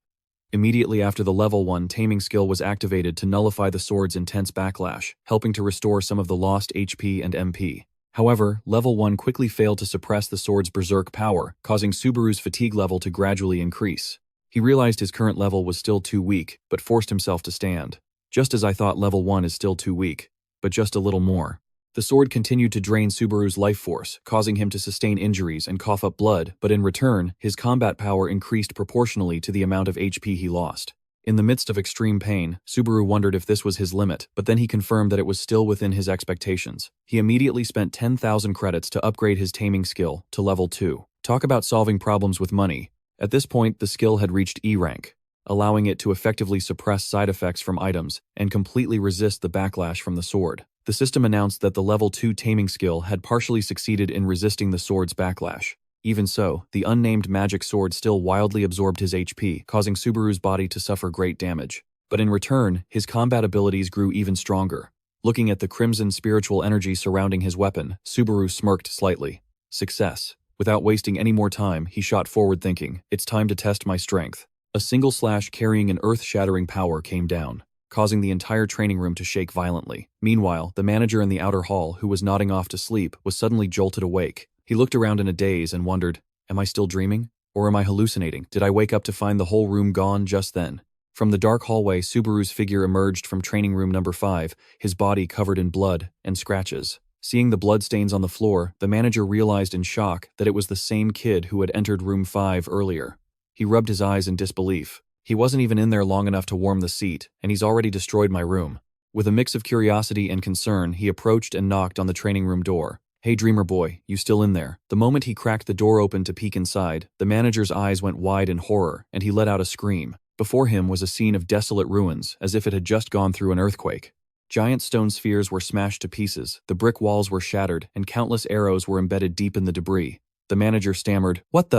Immediately after the level 1 taming skill was activated to nullify the sword's intense backlash, helping to restore some of the lost HP and MP. However, level 1 quickly failed to suppress the sword's berserk power, causing Subaru's fatigue level to gradually increase. He realized his current level was still too weak, but forced himself to stand. "Just as I thought, level 1 is still too weak, but just a little more." The sword continued to drain Subaru's life force, causing him to sustain injuries and cough up blood, but in return, his combat power increased proportionally to the amount of HP he lost. In the midst of extreme pain, Subaru wondered if this was his limit, but then he confirmed that it was still within his expectations. He immediately spent 10,000 credits to upgrade his taming skill to level 2. Talk about solving problems with money. At this point, the skill had reached E rank, allowing it to effectively suppress side effects from items and completely resist the backlash from the sword. The system announced that the level 2 taming skill had partially succeeded in resisting the sword's backlash. Even so, the unnamed magic sword still wildly absorbed his HP, causing Subaru's body to suffer great damage. But in return, his combat abilities grew even stronger. Looking at the crimson spiritual energy surrounding his weapon, Subaru smirked slightly. Success. Without wasting any more time, he shot forward thinking, "It's time to test my strength." A single slash carrying an earth-shattering power came down, causing the entire training room to shake violently. Meanwhile, the manager in the outer hall, who was nodding off to sleep, was suddenly jolted awake. He looked around in a daze and wondered, "Am I still dreaming? Or am I hallucinating? Did I wake up to find the whole room gone just then?" From the dark hallway, Subaru's figure emerged from training room number 5, his body covered in blood and scratches. Seeing the bloodstains on the floor, the manager realized in shock that it was the same kid who had entered room 5 earlier. He rubbed his eyes in disbelief. He wasn't even in there long enough to warm the seat, and he's already destroyed my room. With a mix of curiosity and concern, he approached and knocked on the training room door. "Hey dreamer boy, you still in there?" The moment he cracked the door open to peek inside, the manager's eyes went wide in horror, and he let out a scream. Before him was a scene of desolate ruins, as if it had just gone through an earthquake. Giant stone spheres were smashed to pieces, the brick walls were shattered, and countless arrows were embedded deep in the debris. The manager stammered, What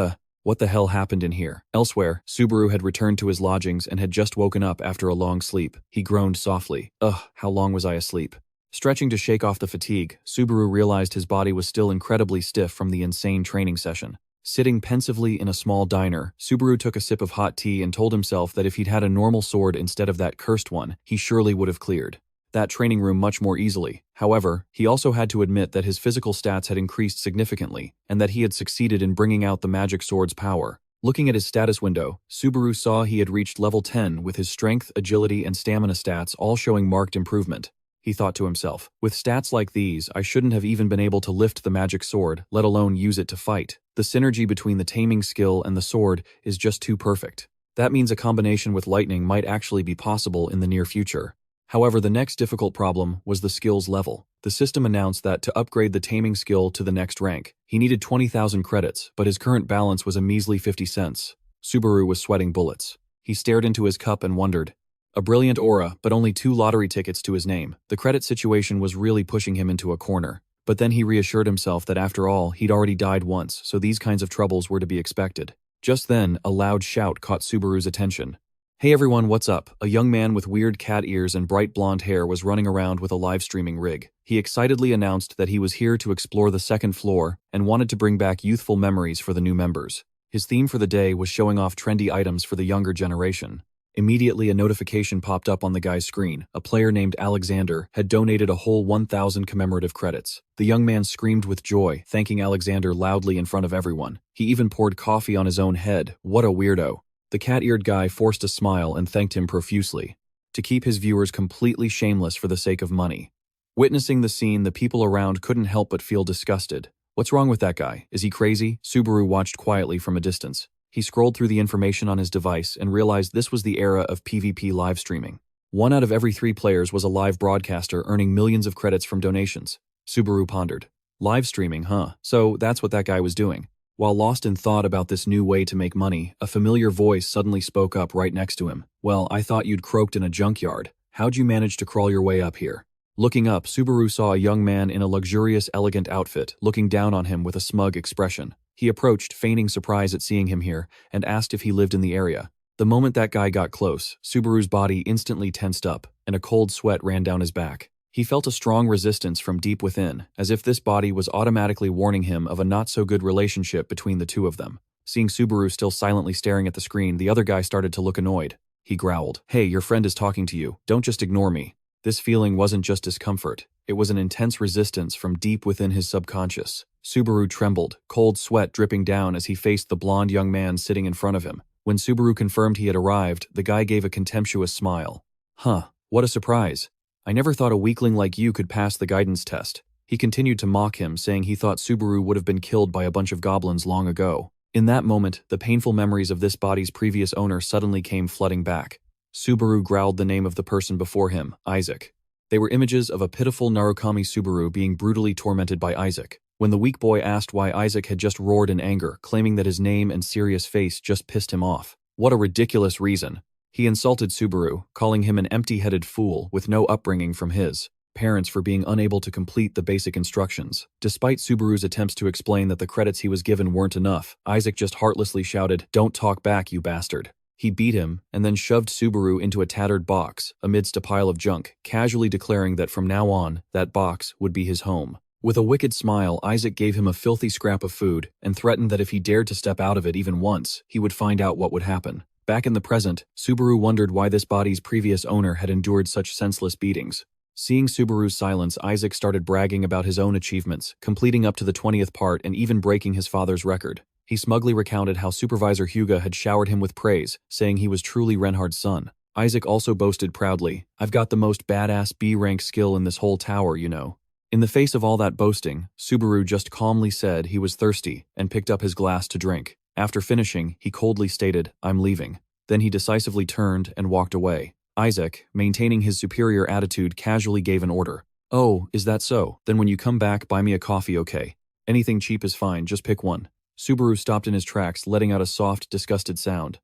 the hell happened in here?" Elsewhere, Subaru had returned to his lodgings and had just woken up after a long sleep. He groaned softly. "Ugh, how long was I asleep?" Stretching to shake off the fatigue, Subaru realized his body was still incredibly stiff from the insane training session. Sitting pensively in a small diner, Subaru took a sip of hot tea and told himself that if he'd had a normal sword instead of that cursed one, he surely would have cleared that training room much more easily. However, he also had to admit that his physical stats had increased significantly, and that he had succeeded in bringing out the magic sword's power. Looking at his status window, Subaru saw he had reached level 10 with his strength, agility, and stamina stats all showing marked improvement. He thought to himself, with stats like these, I shouldn't have even been able to lift the magic sword, let alone use it to fight. The synergy between the taming skill and the sword is just too perfect. That means a combination with lightning might actually be possible in the near future. However, the next difficult problem was the skills level. The system announced that to upgrade the taming skill to the next rank, he needed 20,000 credits, but his current balance was a measly 50 cents. Subaru was sweating bullets. He stared into his cup and wondered. A brilliant aura, but only 2 lottery tickets to his name. The credit situation was really pushing him into a corner. But then he reassured himself that after all, he'd already died once, so these kinds of troubles were to be expected. Just then, a loud shout caught Subaru's attention. "Hey everyone, what's up?" A young man with weird cat ears and bright blonde hair was running around with a live streaming rig. He excitedly announced that he was here to explore the second floor and wanted to bring back youthful memories for the new members. His theme for the day was showing off trendy items for the younger generation. Immediately, a notification popped up on the guy's screen. A player named Alexander had donated a whole 1,000 commemorative credits. The young man screamed with joy, thanking Alexander loudly in front of everyone. He even poured coffee on his own head. What a weirdo. The cat-eared guy forced a smile and thanked him profusely, to keep his viewers completely shameless for the sake of money. Witnessing the scene, the people around couldn't help but feel disgusted. What's wrong with that guy? Is he crazy? Subaru watched quietly from a distance. He scrolled through the information on his device and realized this was the era of PvP live streaming. 1 out of every 3 players was a live broadcaster earning millions of credits from donations. Subaru pondered. Live streaming, huh? So that's what that guy was doing. While lost in thought about this new way to make money, a familiar voice suddenly spoke up right next to him. "Well, I thought you'd croaked in a junkyard. How'd you manage to crawl your way up here?" Looking up, Subaru saw a young man in a luxurious, elegant outfit, looking down on him with a smug expression. He approached, feigning surprise at seeing him here, and asked if he lived in the area. The moment that guy got close, Subaru's body instantly tensed up, and a cold sweat ran down his back. He felt a strong resistance from deep within, as if this body was automatically warning him of a not-so-good relationship between the two of them. Seeing Subaru still silently staring at the screen, the other guy started to look annoyed. He growled, "Hey, your friend is talking to you. Don't just ignore me." This feeling wasn't just discomfort. It was an intense resistance from deep within his subconscious. Subaru trembled, cold sweat dripping down as he faced the blonde young man sitting in front of him. When Subaru confirmed he had arrived, the guy gave a contemptuous smile. "Huh, what a surprise. I never thought a weakling like you could pass the guidance test." He continued to mock him, saying he thought Subaru would have been killed by a bunch of goblins long ago. In that moment, the painful memories of this body's previous owner suddenly came flooding back. Subaru growled the name of the person before him, Isaac. They were images of a pitiful Narukami Subaru being brutally tormented by Isaac. When the weak boy asked why Isaac had just roared in anger, claiming that his name and serious face just pissed him off. What a ridiculous reason. He insulted Subaru, calling him an empty-headed fool with no upbringing from his parents for being unable to complete the basic instructions. Despite Subaru's attempts to explain that the credits he was given weren't enough, Isaac just heartlessly shouted, "Don't talk back, you bastard." He beat him, and then shoved Subaru into a tattered box amidst a pile of junk, casually declaring that from now on, that box would be his home. With a wicked smile, Isaac gave him a filthy scrap of food, and threatened that if he dared to step out of it even once, he would find out what would happen. Back in the present, Subaru wondered why this body's previous owner had endured such senseless beatings. Seeing Subaru's silence, Isaac started bragging about his own achievements, completing up to the 20th part and even breaking his father's record. He smugly recounted how Supervisor Hyuga had showered him with praise, saying he was truly Reinhard's son. Isaac also boasted proudly, "I've got the most badass B-rank skill in this whole tower, you know." In the face of all that boasting, Subaru just calmly said he was thirsty and picked up his glass to drink. After finishing, he coldly stated, "I'm leaving." Then he decisively turned and walked away. Isaac, maintaining his superior attitude, casually gave an order. "Oh, is that so? Then when you come back, buy me a coffee, okay? Anything cheap is fine, just pick one." Subaru stopped in his tracks, letting out a soft, disgusted sound.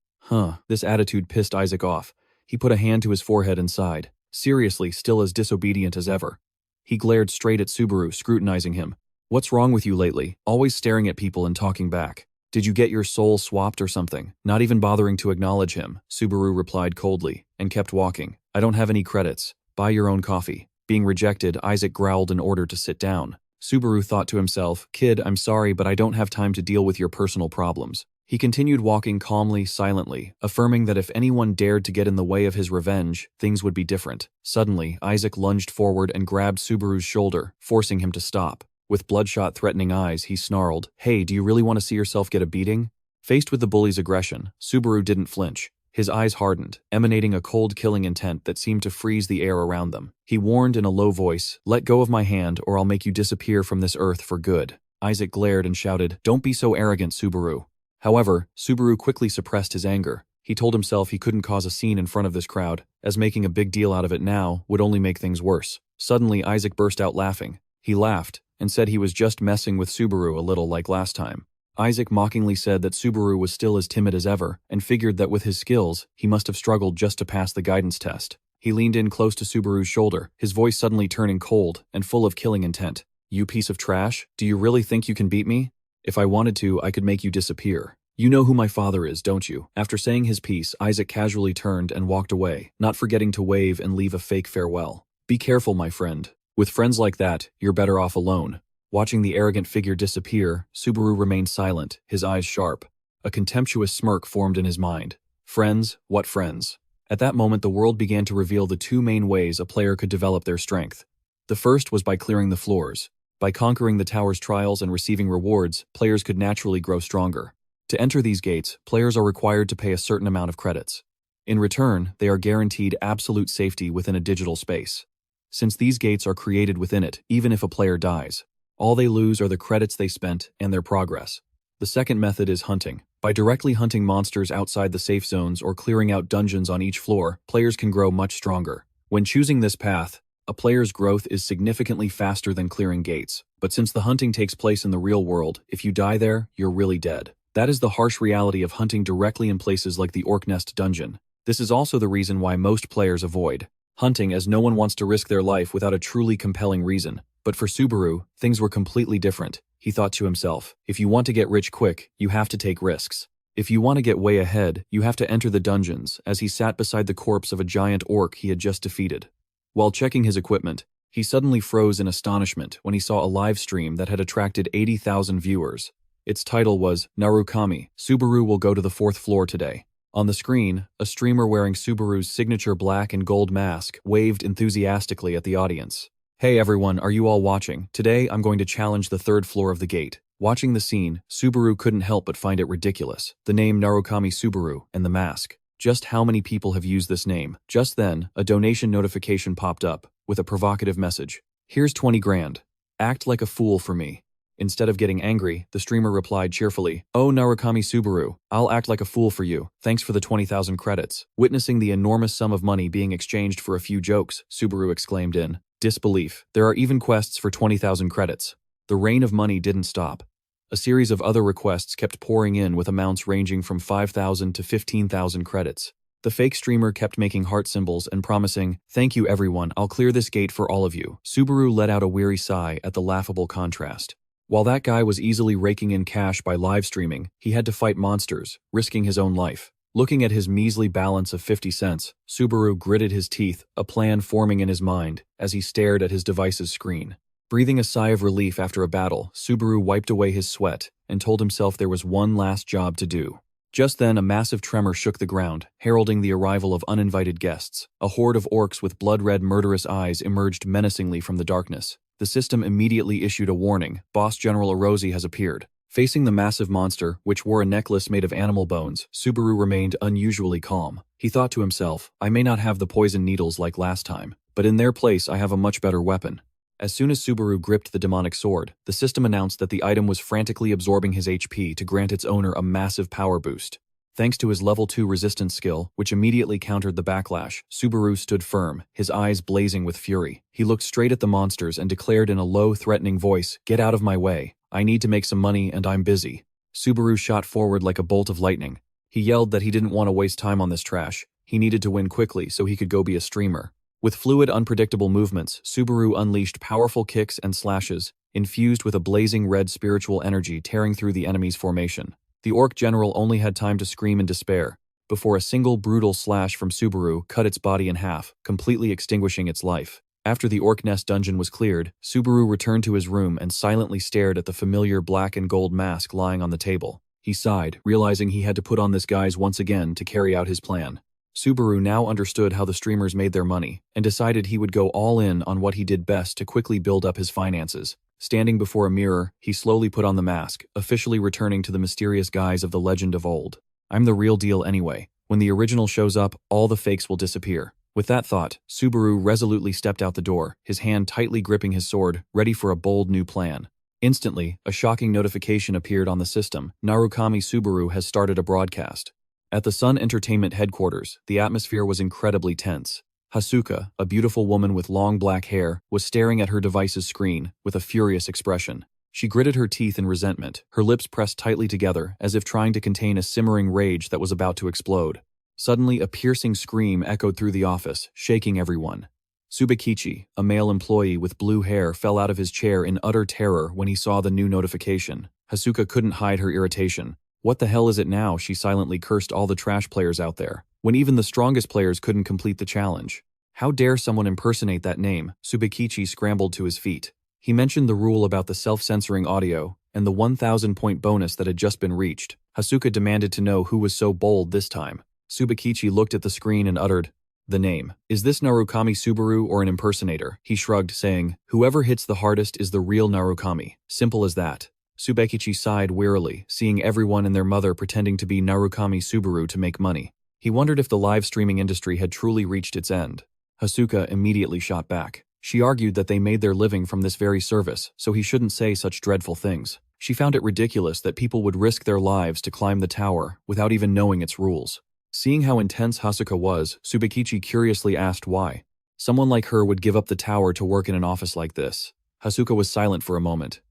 This attitude pissed Isaac off. He put a hand to his forehead and sighed. Seriously, still as disobedient as ever. He glared straight at Subaru, scrutinizing him. "What's wrong with you lately? Always staring at people and talking back. Did you get your soul swapped or something?" Not even bothering to acknowledge him, Subaru replied coldly, and kept walking. "I don't have any credits. Buy your own coffee." Being rejected, Isaac growled in order to sit down. Subaru thought to himself, "Kid, I'm sorry, but I don't have time to deal with your personal problems." He continued walking calmly, silently, affirming that if anyone dared to get in the way of his revenge, things would be different. Suddenly, Isaac lunged forward and grabbed Subaru's shoulder, forcing him to stop. With bloodshot, threatening eyes, he snarled, "Hey, do you really want to see yourself get a beating?" Faced with the bully's aggression, Subaru didn't flinch. His eyes hardened, emanating a cold, killing intent that seemed to freeze the air around them. He warned in a low voice, "Let go of my hand or I'll make you disappear from this earth for good." Isaac glared and shouted, "Don't be so arrogant, Subaru." However, Subaru quickly suppressed his anger. He told himself he couldn't cause a scene in front of this crowd, as making a big deal out of it now would only make things worse. Suddenly, Isaac burst out laughing. He laughed and said he was just messing with Subaru a little like last time. Isaac mockingly said that Subaru was still as timid as ever and figured that with his skills, he must have struggled just to pass the guidance test. He leaned in close to Subaru's shoulder, his voice suddenly turning cold and full of killing intent. "You piece of trash, do you really think you can beat me? If I wanted to, I could make you disappear. You know who my father is, don't you?" After saying his piece, Isaac casually turned and walked away, not forgetting to wave and leave a fake farewell. "Be careful, my friend. With friends like that, you're better off alone." Watching the arrogant figure disappear, Subaru remained silent, his eyes sharp. A contemptuous smirk formed in his mind. Friends? What friends? At that moment, the world began to reveal the two main ways a player could develop their strength. The first was by clearing the floors. By conquering the tower's trials and receiving rewards, players could naturally grow stronger. To enter these gates, players are required to pay a certain amount of credits. In return, they are guaranteed absolute safety within a digital space. Since these gates are created within it, even if a player dies, all they lose are the credits they spent and their progress. The second method is hunting. By directly hunting monsters outside the safe zones or clearing out dungeons on each floor, players can grow much stronger. When choosing this path, a player's growth is significantly faster than clearing gates. But since the hunting takes place in the real world, if you die there, you're really dead. That is the harsh reality of hunting directly in places like the Orc Nest dungeon. This is also the reason why most players avoid hunting, as no one wants to risk their life without a truly compelling reason. But for Subaru, things were completely different. He thought to himself, if you want to get rich quick, you have to take risks. If you want to get way ahead, you have to enter the dungeons, as he sat beside the corpse of a giant orc he had just defeated. While checking his equipment, he suddenly froze in astonishment when he saw a live stream that had attracted 80,000 viewers. Its title was, "Narukami, Subaru will go to the 4th floor today." On the screen, a streamer wearing Subaru's signature black and gold mask waved enthusiastically at the audience. "Hey everyone, are you all watching? Today I'm going to challenge the 3rd floor of the gate." Watching the scene, Subaru couldn't help but find it ridiculous. The name Narukami Subaru and the mask. Just how many people have used this name? Just then, a donation notification popped up with a provocative message. "Here's 20 grand. Act like a fool for me." Instead of getting angry, the streamer replied cheerfully, "Oh Narukami Subaru, I'll act like a fool for you. Thanks for the 20,000 credits." Witnessing the enormous sum of money being exchanged for a few jokes, Subaru exclaimed in disbelief. There are even quests for 20,000 credits. The rain of money didn't stop. A series of other requests kept pouring in with amounts ranging from 5,000 to 15,000 credits. The fake streamer kept making heart symbols and promising, "Thank you everyone, I'll clear this gate for all of you." Subaru let out a weary sigh at the laughable contrast. While that guy was easily raking in cash by live streaming, he had to fight monsters, risking his own life. Looking at his measly balance of 50 cents, Subaru gritted his teeth, a plan forming in his mind as he stared at his device's screen. Breathing a sigh of relief after a battle, Subaru wiped away his sweat and told himself there was one last job to do. Just then, a massive tremor shook the ground, heralding the arrival of uninvited guests. A horde of orcs with blood-red murderous eyes emerged menacingly from the darkness. The system immediately issued a warning. Boss General Erosi has appeared. Facing the massive monster, which wore a necklace made of animal bones, Subaru remained unusually calm. He thought to himself, I may not have the poison needles like last time, but in their place I have a much better weapon. As soon as Subaru gripped the demonic sword, the system announced that the item was frantically absorbing his HP to grant its owner a massive power boost. Thanks to his level 2 resistance skill, which immediately countered the backlash, Subaru stood firm, his eyes blazing with fury. He looked straight at the monsters and declared in a low, threatening voice, "Get out of my way. I need to make some money and I'm busy." Subaru shot forward like a bolt of lightning. He yelled that he didn't want to waste time on this trash. He needed to win quickly so he could go be a streamer. With fluid, unpredictable movements, Subaru unleashed powerful kicks and slashes, infused with a blazing red spiritual energy tearing through the enemy's formation. The orc general only had time to scream in despair, before a single brutal slash from Subaru cut its body in half, completely extinguishing its life. After the orc nest dungeon was cleared, Subaru returned to his room and silently stared at the familiar black and gold mask lying on the table. He sighed, realizing he had to put on this guise once again to carry out his plan. Subaru now understood how the streamers made their money, and decided he would go all in on what he did best to quickly build up his finances. Standing before a mirror, he slowly put on the mask, officially returning to the mysterious guise of the legend of old. I'm the real deal anyway. When the original shows up, all the fakes will disappear. With that thought, Subaru resolutely stepped out the door, his hand tightly gripping his sword, ready for a bold new plan. Instantly, a shocking notification appeared on the system. Narukami Subaru has started a broadcast. At the Sun Entertainment headquarters, the atmosphere was incredibly tense. Hasuka, a beautiful woman with long black hair, was staring at her device's screen with a furious expression. She gritted her teeth in resentment, her lips pressed tightly together as if trying to contain a simmering rage that was about to explode. Suddenly, a piercing scream echoed through the office, shaking everyone. Subakichi, a male employee with blue hair, fell out of his chair in utter terror when he saw the new notification. Hasuka couldn't hide her irritation. What the hell is it now? She silently cursed all the trash players out there, when even the strongest players couldn't complete the challenge. How dare someone impersonate that name? Subakichi scrambled to his feet. He mentioned the rule about the self-censoring audio, and the 1,000-point bonus that had just been reached. Hasuka demanded to know who was so bold this time. Subakichi looked at the screen and uttered, "The name. Is this Narukami Subaru or an impersonator?" He shrugged, saying, "Whoever hits the hardest is the real Narukami. Simple as that." Subakichi sighed wearily, seeing everyone and their mother pretending to be Narukami Subaru to make money. He wondered if the live streaming industry had truly reached its end. Hasuka immediately shot back. She argued that they made their living from this very service, so he shouldn't say such dreadful things. She found it ridiculous that people would risk their lives to climb the tower without even knowing its rules. Seeing how intense Hasuka was, Subakichi curiously asked why. Someone like her would give up the tower to work in an office like this. Hasuka was silent for a moment.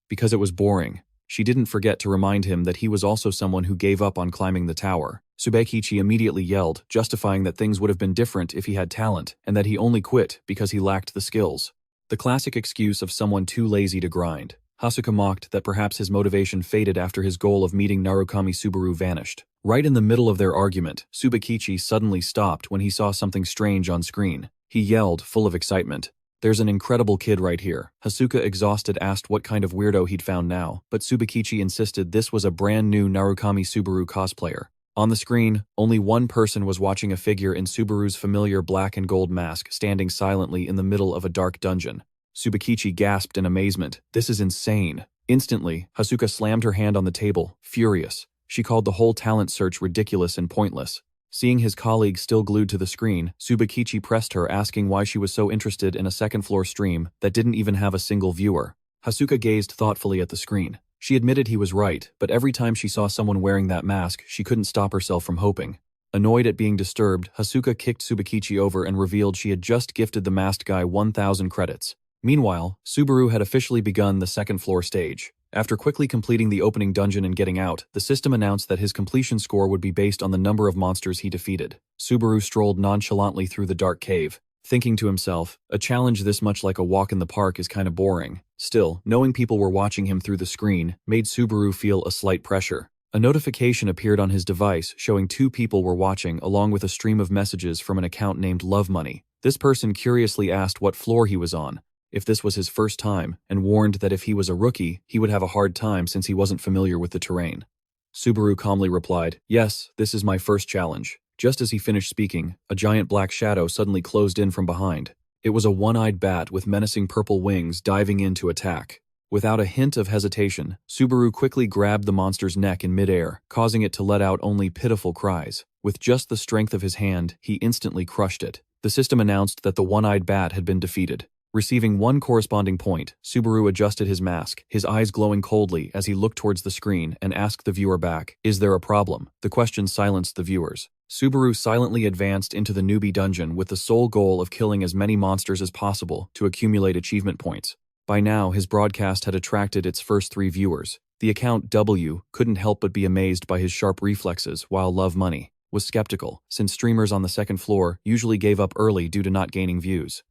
Because it was boring. She didn't forget to remind him that he was also someone who gave up on climbing the tower. Subakichi immediately yelled, justifying that things would have been different if he had talent, and that he only quit because he lacked the skills. The classic excuse of someone too lazy to grind. Hasuka mocked that perhaps his motivation faded after his goal of meeting Narukami Subaru vanished. Right in the middle of their argument, Subakichi suddenly stopped when he saw something strange on screen. He yelled, full of excitement, "There's an incredible kid right here." Hasuka, exhausted, asked what kind of weirdo he'd found now, but Subakichi insisted this was a brand new Narukami Subaru cosplayer. On the screen, only one person was watching, a figure in Subaru's familiar black and gold mask standing silently in the middle of a dark dungeon. Subakichi gasped in amazement. "This is insane." Instantly, Hasuka slammed her hand on the table, furious. She called the whole talent search ridiculous and pointless. Seeing his colleague still glued to the screen, Subakichi pressed her, asking why she was so interested in a second-floor stream that didn't even have a single viewer. Hasuka gazed thoughtfully at the screen. She admitted he was right, but every time she saw someone wearing that mask, she couldn't stop herself from hoping. Annoyed at being disturbed, Hasuka kicked Subakichi over and revealed she had just gifted the masked guy 1,000 credits. Meanwhile, Subaru had officially begun the second-floor stage. After quickly completing the opening dungeon and getting out, the system announced that his completion score would be based on the number of monsters he defeated. Subaru strolled nonchalantly through the dark cave, thinking to himself, a challenge this much like a walk in the park is kinda boring. Still, knowing people were watching him through the screen made Subaru feel a slight pressure. A notification appeared on his device showing 2 people were watching, along with a stream of messages from an account named Love Money. This person curiously asked what floor he was on, if this was his first time, and warned that if he was a rookie, he would have a hard time since he wasn't familiar with the terrain. Subaru calmly replied, "Yes, this is my first challenge." Just as he finished speaking, a giant black shadow suddenly closed in from behind. It was a one-eyed bat with menacing purple wings diving in to attack. Without a hint of hesitation, Subaru quickly grabbed the monster's neck in midair, causing it to let out only pitiful cries. With just the strength of his hand, he instantly crushed it. The system announced that the one-eyed bat had been defeated. Receiving one corresponding point, Subaru adjusted his mask, his eyes glowing coldly as he looked towards the screen and asked the viewer back, "Is there a problem?" The question silenced the viewers. Subaru silently advanced into the newbie dungeon with the sole goal of killing as many monsters as possible to accumulate achievement points. By now, his broadcast had attracted its first 3 viewers. The account W couldn't help but be amazed by his sharp reflexes, while Love Money was skeptical, since streamers on the second floor usually gave up early due to not gaining views.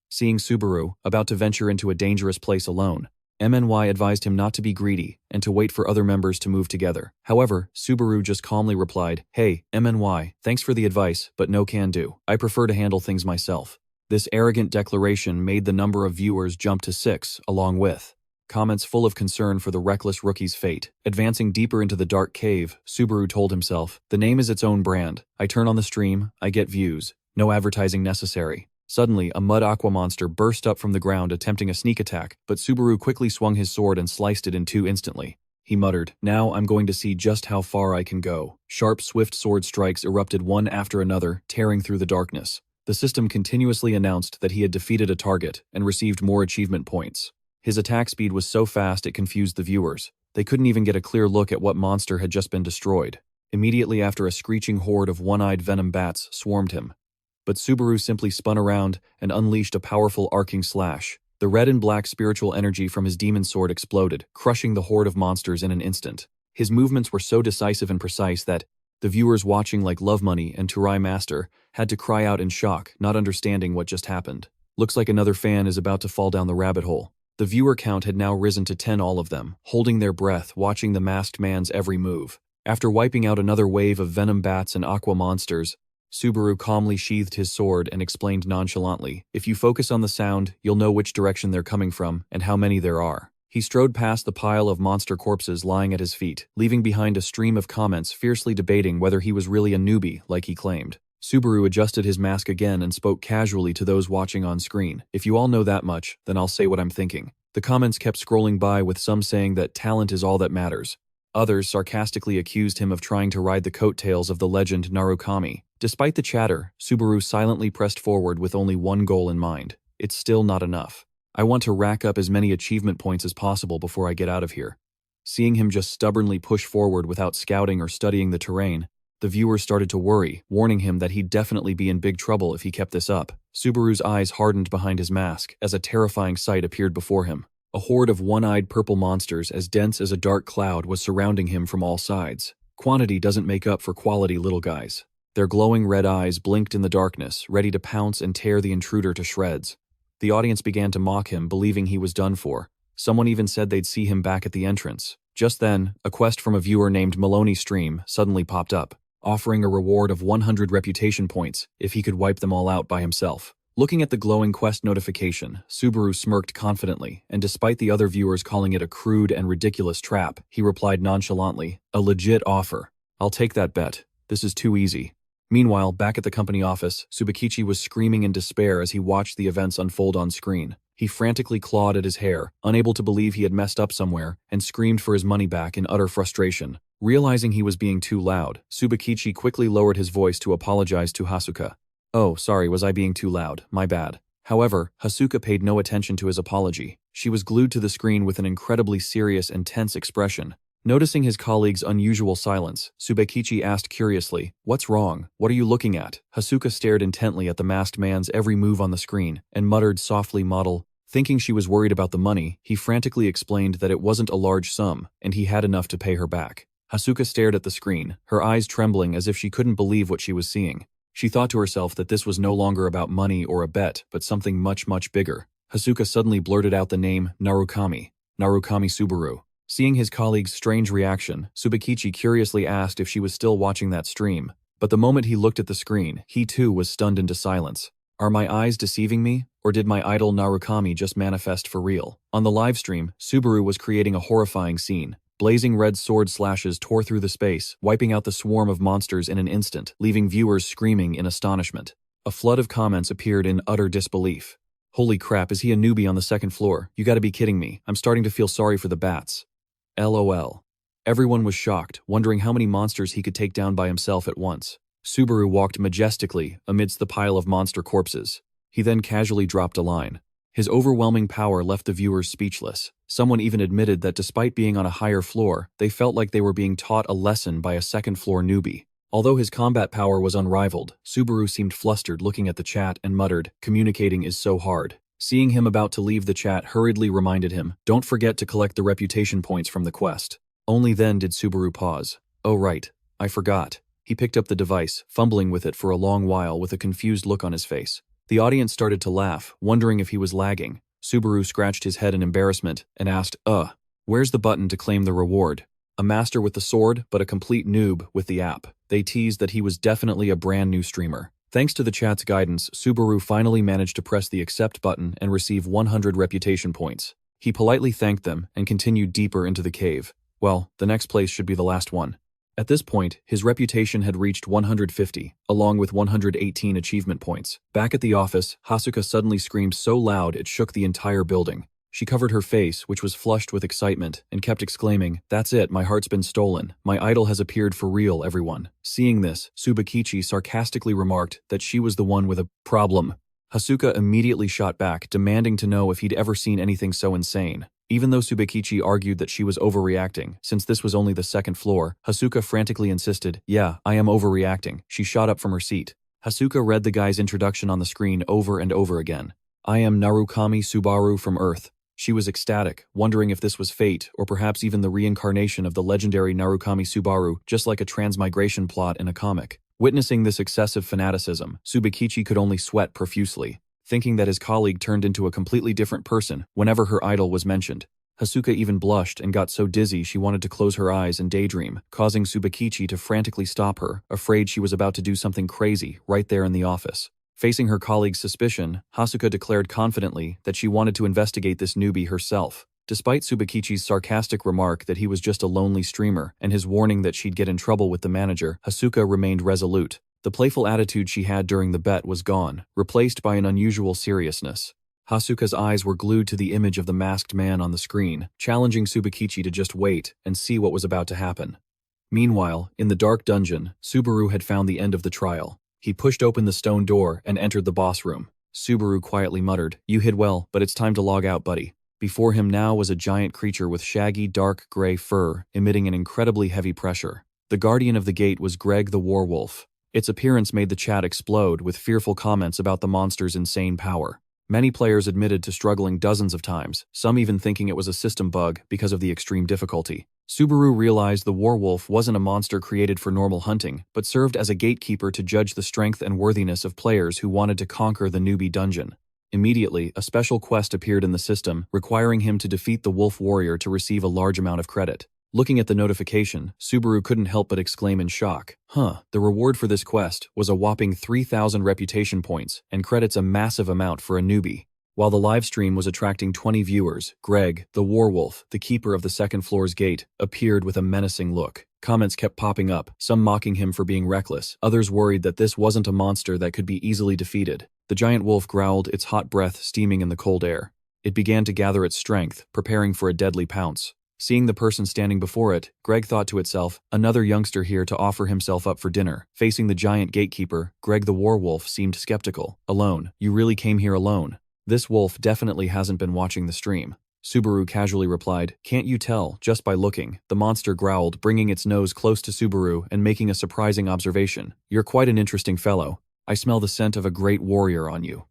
Seeing Subaru about to venture into a dangerous place alone, MNY advised him not to be greedy and to wait for other members to move together. However, Subaru just calmly replied, "Hey, MNY, thanks for the advice, but no can do. I prefer to handle things myself." This arrogant declaration made the number of viewers jump to 6, along with comments full of concern for the reckless rookie's fate. Advancing deeper into the dark cave, Subaru told himself, "The name is its own brand. I turn on the stream, I get views. No advertising necessary." Suddenly, a mud aqua monster burst up from the ground attempting a sneak attack, but Subaru quickly swung his sword and sliced it in 2 instantly. He muttered, "Now I'm going to see just how far I can go." Sharp, swift sword strikes erupted one after another, tearing through the darkness. The system continuously announced that he had defeated a target and received more achievement points. His attack speed was so fast it confused the viewers. They couldn't even get a clear look at what monster had just been destroyed. Immediately after, a screeching horde of one-eyed venom bats swarmed him. But Subaru simply spun around and unleashed a powerful arcing slash. The red and black spiritual energy from his demon sword exploded, crushing the horde of monsters in an instant. His movements were so decisive and precise that the viewers watching like Love Money and Turai Master had to cry out in shock, not understanding what just happened. Looks like another fan is about to fall down the rabbit hole. The viewer count had now risen to 10, all of them, holding their breath, watching the masked man's every move. After wiping out another wave of venom bats and aqua monsters, Subaru calmly sheathed his sword and explained nonchalantly, "If you focus on the sound, you'll know which direction they're coming from and how many there are." He strode past the pile of monster corpses lying at his feet, leaving behind a stream of comments fiercely debating whether he was really a newbie like he claimed. Subaru adjusted his mask again and spoke casually to those watching on screen. "If you all know that much, then I'll say what I'm thinking." The comments kept scrolling by, with some saying that talent is all that matters. Others sarcastically accused him of trying to ride the coattails of the legend Narukami. Despite the chatter, Subaru silently pressed forward with only one goal in mind. It's still not enough. "I want to rack up as many achievement points as possible before I get out of here." Seeing him just stubbornly push forward without scouting or studying the terrain, the viewers started to worry, warning him that he'd definitely be in big trouble if he kept this up. Subaru's eyes hardened behind his mask as a terrifying sight appeared before him. A horde of one-eyed purple monsters as dense as a dark cloud was surrounding him from all sides. Quantity doesn't make up for quality, little guys. Their glowing red eyes blinked in the darkness, ready to pounce and tear the intruder to shreds. The audience began to mock him, believing he was done for. Someone even said they'd see him back at the entrance. Just then, a quest from a viewer named Maloney Stream suddenly popped up, offering a reward of 100 reputation points if he could wipe them all out by himself. Looking at the glowing quest notification, Subaru smirked confidently, and despite the other viewers calling it a crude and ridiculous trap, he replied nonchalantly, "A legit offer. I'll take that bet. This is too easy." Meanwhile, back at the company office, Subakichi was screaming in despair as he watched the events unfold on screen. He frantically clawed at his hair, unable to believe he had messed up somewhere, and screamed for his money back in utter frustration. Realizing he was being too loud, Subakichi quickly lowered his voice to apologize to Hasuka. "Oh, sorry, was I being too loud? My bad." However, Hasuka paid no attention to his apology. She was glued to the screen with an incredibly serious and tense expression. Noticing his colleague's unusual silence, Subakichi asked curiously, "What's wrong? What are you looking at?" Hasuka stared intently at the masked man's every move on the screen and muttered softly, "Model." Thinking she was worried about the money, he frantically explained that it wasn't a large sum and he had enough to pay her back. Hasuka stared at the screen, her eyes trembling as if she couldn't believe what she was seeing. She thought to herself that this was no longer about money or a bet, but something much, much bigger. Hasuka suddenly blurted out the name Narukami Subaru. Seeing his colleague's strange reaction, Subakichi curiously asked if she was still watching that stream. But the moment he looked at the screen, he too was stunned into silence. Are my eyes deceiving me, or did my idol Narukami just manifest for real? On the livestream, Subaru was creating a horrifying scene. Blazing red sword slashes tore through the space, wiping out the swarm of monsters in an instant, leaving viewers screaming in astonishment. A flood of comments appeared in utter disbelief. Holy crap, is he a newbie on the second floor? You gotta be kidding me. I'm starting to feel sorry for the bats. LOL. Everyone was shocked, wondering how many monsters he could take down by himself at once. Subaru walked majestically amidst the pile of monster corpses. He then casually dropped a line. His overwhelming power left the viewers speechless. Someone even admitted that despite being on a higher floor, they felt like they were being taught a lesson by a second-floor newbie. Although his combat power was unrivaled, Subaru seemed flustered looking at the chat and muttered, "Communicating is so hard." Seeing him about to leave, the chat hurriedly reminded him, "Don't forget to collect the reputation points from the quest." Only then did Subaru pause. "Oh right, I forgot." He picked up the device, fumbling with it for a long while with a confused look on his face. The audience started to laugh, wondering if he was lagging. Subaru scratched his head in embarrassment and asked, where's the button to claim the reward?" A master with the sword, but a complete noob with the app. They teased that he was definitely a brand new streamer. Thanks to the chat's guidance, Subaru finally managed to press the accept button and receive 100 reputation points. He politely thanked them and continued deeper into the cave. Well, the next place should be the last one. At this point, his reputation had reached 150, along with 118 achievement points. Back at the office, Hasuka suddenly screamed so loud it shook the entire building. She covered her face, which was flushed with excitement, and kept exclaiming, "That's it, my heart's been stolen. My idol has appeared for real, everyone." Seeing this, Tsubakichi sarcastically remarked that she was the one with a problem. Hasuka immediately shot back, demanding to know if he'd ever seen anything so insane. Even though Tsubakichi argued that she was overreacting, since this was only the second floor, Hasuka frantically insisted, "Yeah, I am overreacting." She shot up from her seat. Hasuka read the guy's introduction on the screen over and over again. "I am Narukami Subaru from Earth." She was ecstatic, wondering if this was fate, or perhaps even the reincarnation of the legendary Narukami Subaru, just like a transmigration plot in a comic. Witnessing this excessive fanaticism, Tsubakichi could only sweat profusely, thinking that his colleague turned into a completely different person whenever her idol was mentioned. Hasuka even blushed and got so dizzy she wanted to close her eyes and daydream, causing Tsubakichi to frantically stop her, afraid she was about to do something crazy right there in the office. Facing her colleague's suspicion, Hasuka declared confidently that she wanted to investigate this newbie herself. Despite Tsubakichi's sarcastic remark that he was just a lonely streamer and his warning that she'd get in trouble with the manager, Hasuka remained resolute. The playful attitude she had during the bet was gone, replaced by an unusual seriousness. Hasuka's eyes were glued to the image of the masked man on the screen, challenging Tsubakichi to just wait and see what was about to happen. Meanwhile, in the dark dungeon, Subaru had found the end of the trial. He pushed open the stone door and entered the boss room. Subaru quietly muttered, "You hid well, but it's time to log out, buddy." Before him now was a giant creature with shaggy, dark gray fur, emitting an incredibly heavy pressure. The guardian of the gate was Greg the Warwolf. Its appearance made the chat explode with fearful comments about the monster's insane power. Many players admitted to struggling dozens of times, some even thinking it was a system bug because of the extreme difficulty. Subaru realized the Warwolf wasn't a monster created for normal hunting, but served as a gatekeeper to judge the strength and worthiness of players who wanted to conquer the newbie dungeon. Immediately, a special quest appeared in the system, requiring him to defeat the Wolf Warrior to receive a large amount of credit. Looking at the notification, Subaru couldn't help but exclaim in shock. The reward for this quest was a whopping 3,000 reputation points, and credits a massive amount for a newbie. While the livestream was attracting 20 viewers, Greg, the Warwolf, the keeper of the second floor's gate, appeared with a menacing look. Comments kept popping up, some mocking him for being reckless, others worried that this wasn't a monster that could be easily defeated. The giant wolf growled, its hot breath steaming in the cold air. It began to gather its strength, preparing for a deadly pounce. Seeing the person standing before it, Greg thought to itself, another youngster here to offer himself up for dinner. Facing the giant gatekeeper, Greg the Warwolf seemed skeptical. "Alone? You really came here alone? This wolf definitely hasn't been watching the stream." Subaru casually replied, "Can't you tell, just by looking?" The monster growled, bringing its nose close to Subaru and making a surprising observation. "You're quite an interesting fellow. I smell the scent of a great warrior on you."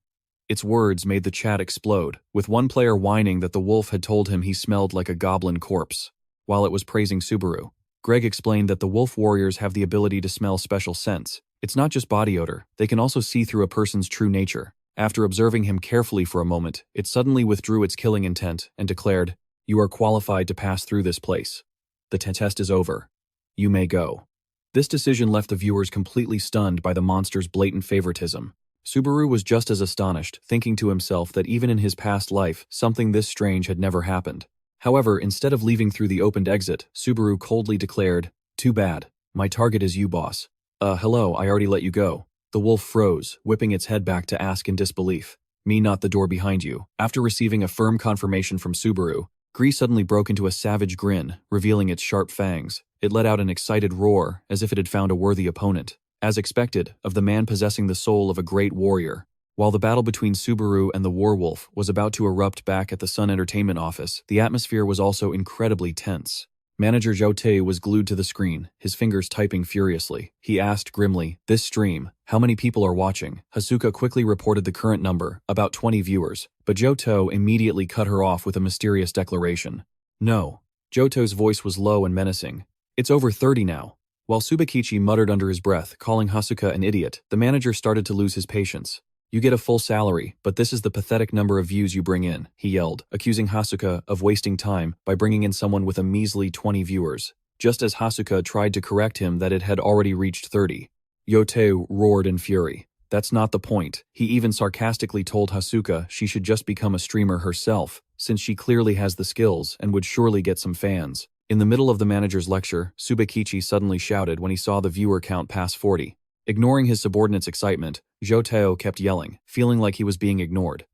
Its words made the chat explode, with one player whining that the wolf had told him he smelled like a goblin corpse. While it was praising Subaru, Greg explained that the wolf warriors have the ability to smell special scents. It's not just body odor, they can also see through a person's true nature. After observing him carefully for a moment, it suddenly withdrew its killing intent and declared, "You are qualified to pass through this place. The test is over. You may go." This decision left the viewers completely stunned by the monster's blatant favoritism. Subaru was just as astonished, thinking to himself that even in his past life, something this strange had never happened. However, instead of leaving through the opened exit, Subaru coldly declared, "Too bad. My target is you, boss." Hello, I already let you go." The wolf froze, whipping its head back to ask in disbelief. Me, not the door behind you. After receiving a firm confirmation from Subaru, Gree suddenly broke into a savage grin, revealing its sharp fangs. It let out an excited roar, as if it had found a worthy opponent. As expected, of the man possessing the soul of a great warrior. While the battle between Subaru and the werewolf was about to erupt back at the Sun Entertainment office, the atmosphere was also incredibly tense. Manager Zhou Te was glued to the screen, his fingers typing furiously. He asked grimly, "This stream, how many people are watching?" Hasuka quickly reported the current number, about 20 viewers, but Johto immediately cut her off with a mysterious declaration. "No." Johto's voice was low and menacing. "It's over 30 now." While Subakichi muttered under his breath, calling Hasuka an idiot, the manager started to lose his patience. "You get a full salary, but this is the pathetic number of views you bring in," he yelled, accusing Hasuka of wasting time by bringing in someone with a measly 20 viewers, just as Hasuka tried to correct him that it had already reached 30. Yotei roared in fury. "That's not the point." He even sarcastically told Hasuka she should just become a streamer herself, since she clearly has the skills and would surely get some fans. In the middle of the manager's lecture, Subakichi suddenly shouted when he saw the viewer count pass 40. Ignoring his subordinate's excitement, Joteo kept yelling, feeling like he was being ignored.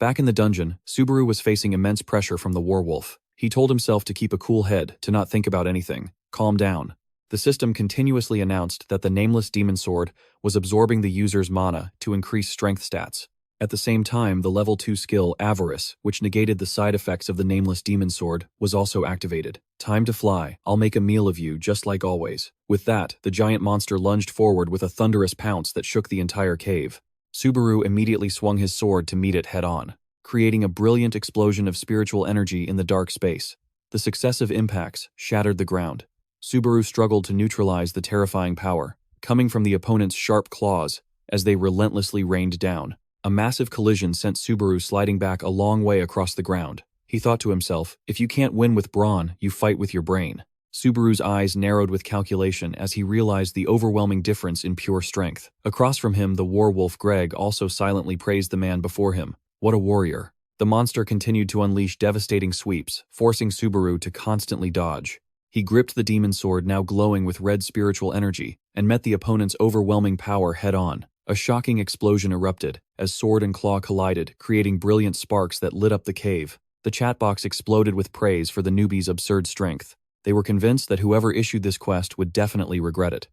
Back in the dungeon, Subaru was facing immense pressure from the werewolf. He told himself to keep a cool head, to not think about anything. Calm down. The system continuously announced that the nameless demon sword was absorbing the user's mana to increase strength stats. At the same time, the level 2 skill, Avarice, which negated the side effects of the nameless demon sword, was also activated. "Time to fly. I'll make a meal of you, just like always." With that, the giant monster lunged forward with a thunderous pounce that shook the entire cave. Subaru immediately swung his sword to meet it head-on, creating a brilliant explosion of spiritual energy in the dark space. The successive impacts shattered the ground. Subaru struggled to neutralize the terrifying power, coming from the opponent's sharp claws, as they relentlessly rained down. A massive collision sent Subaru sliding back a long way across the ground. He thought to himself, if you can't win with brawn, you fight with your brain. Subaru's eyes narrowed with calculation as he realized the overwhelming difference in pure strength. Across from him, the werewolf Greg also silently praised the man before him. What a warrior. The monster continued to unleash devastating sweeps, forcing Subaru to constantly dodge. He gripped the demon sword, now glowing with red spiritual energy, and met the opponent's overwhelming power head-on. A shocking explosion erupted, as sword and claw collided, creating brilliant sparks that lit up the cave. The chat box exploded with praise for the newbie's absurd strength. They were convinced that whoever issued this quest would definitely regret it.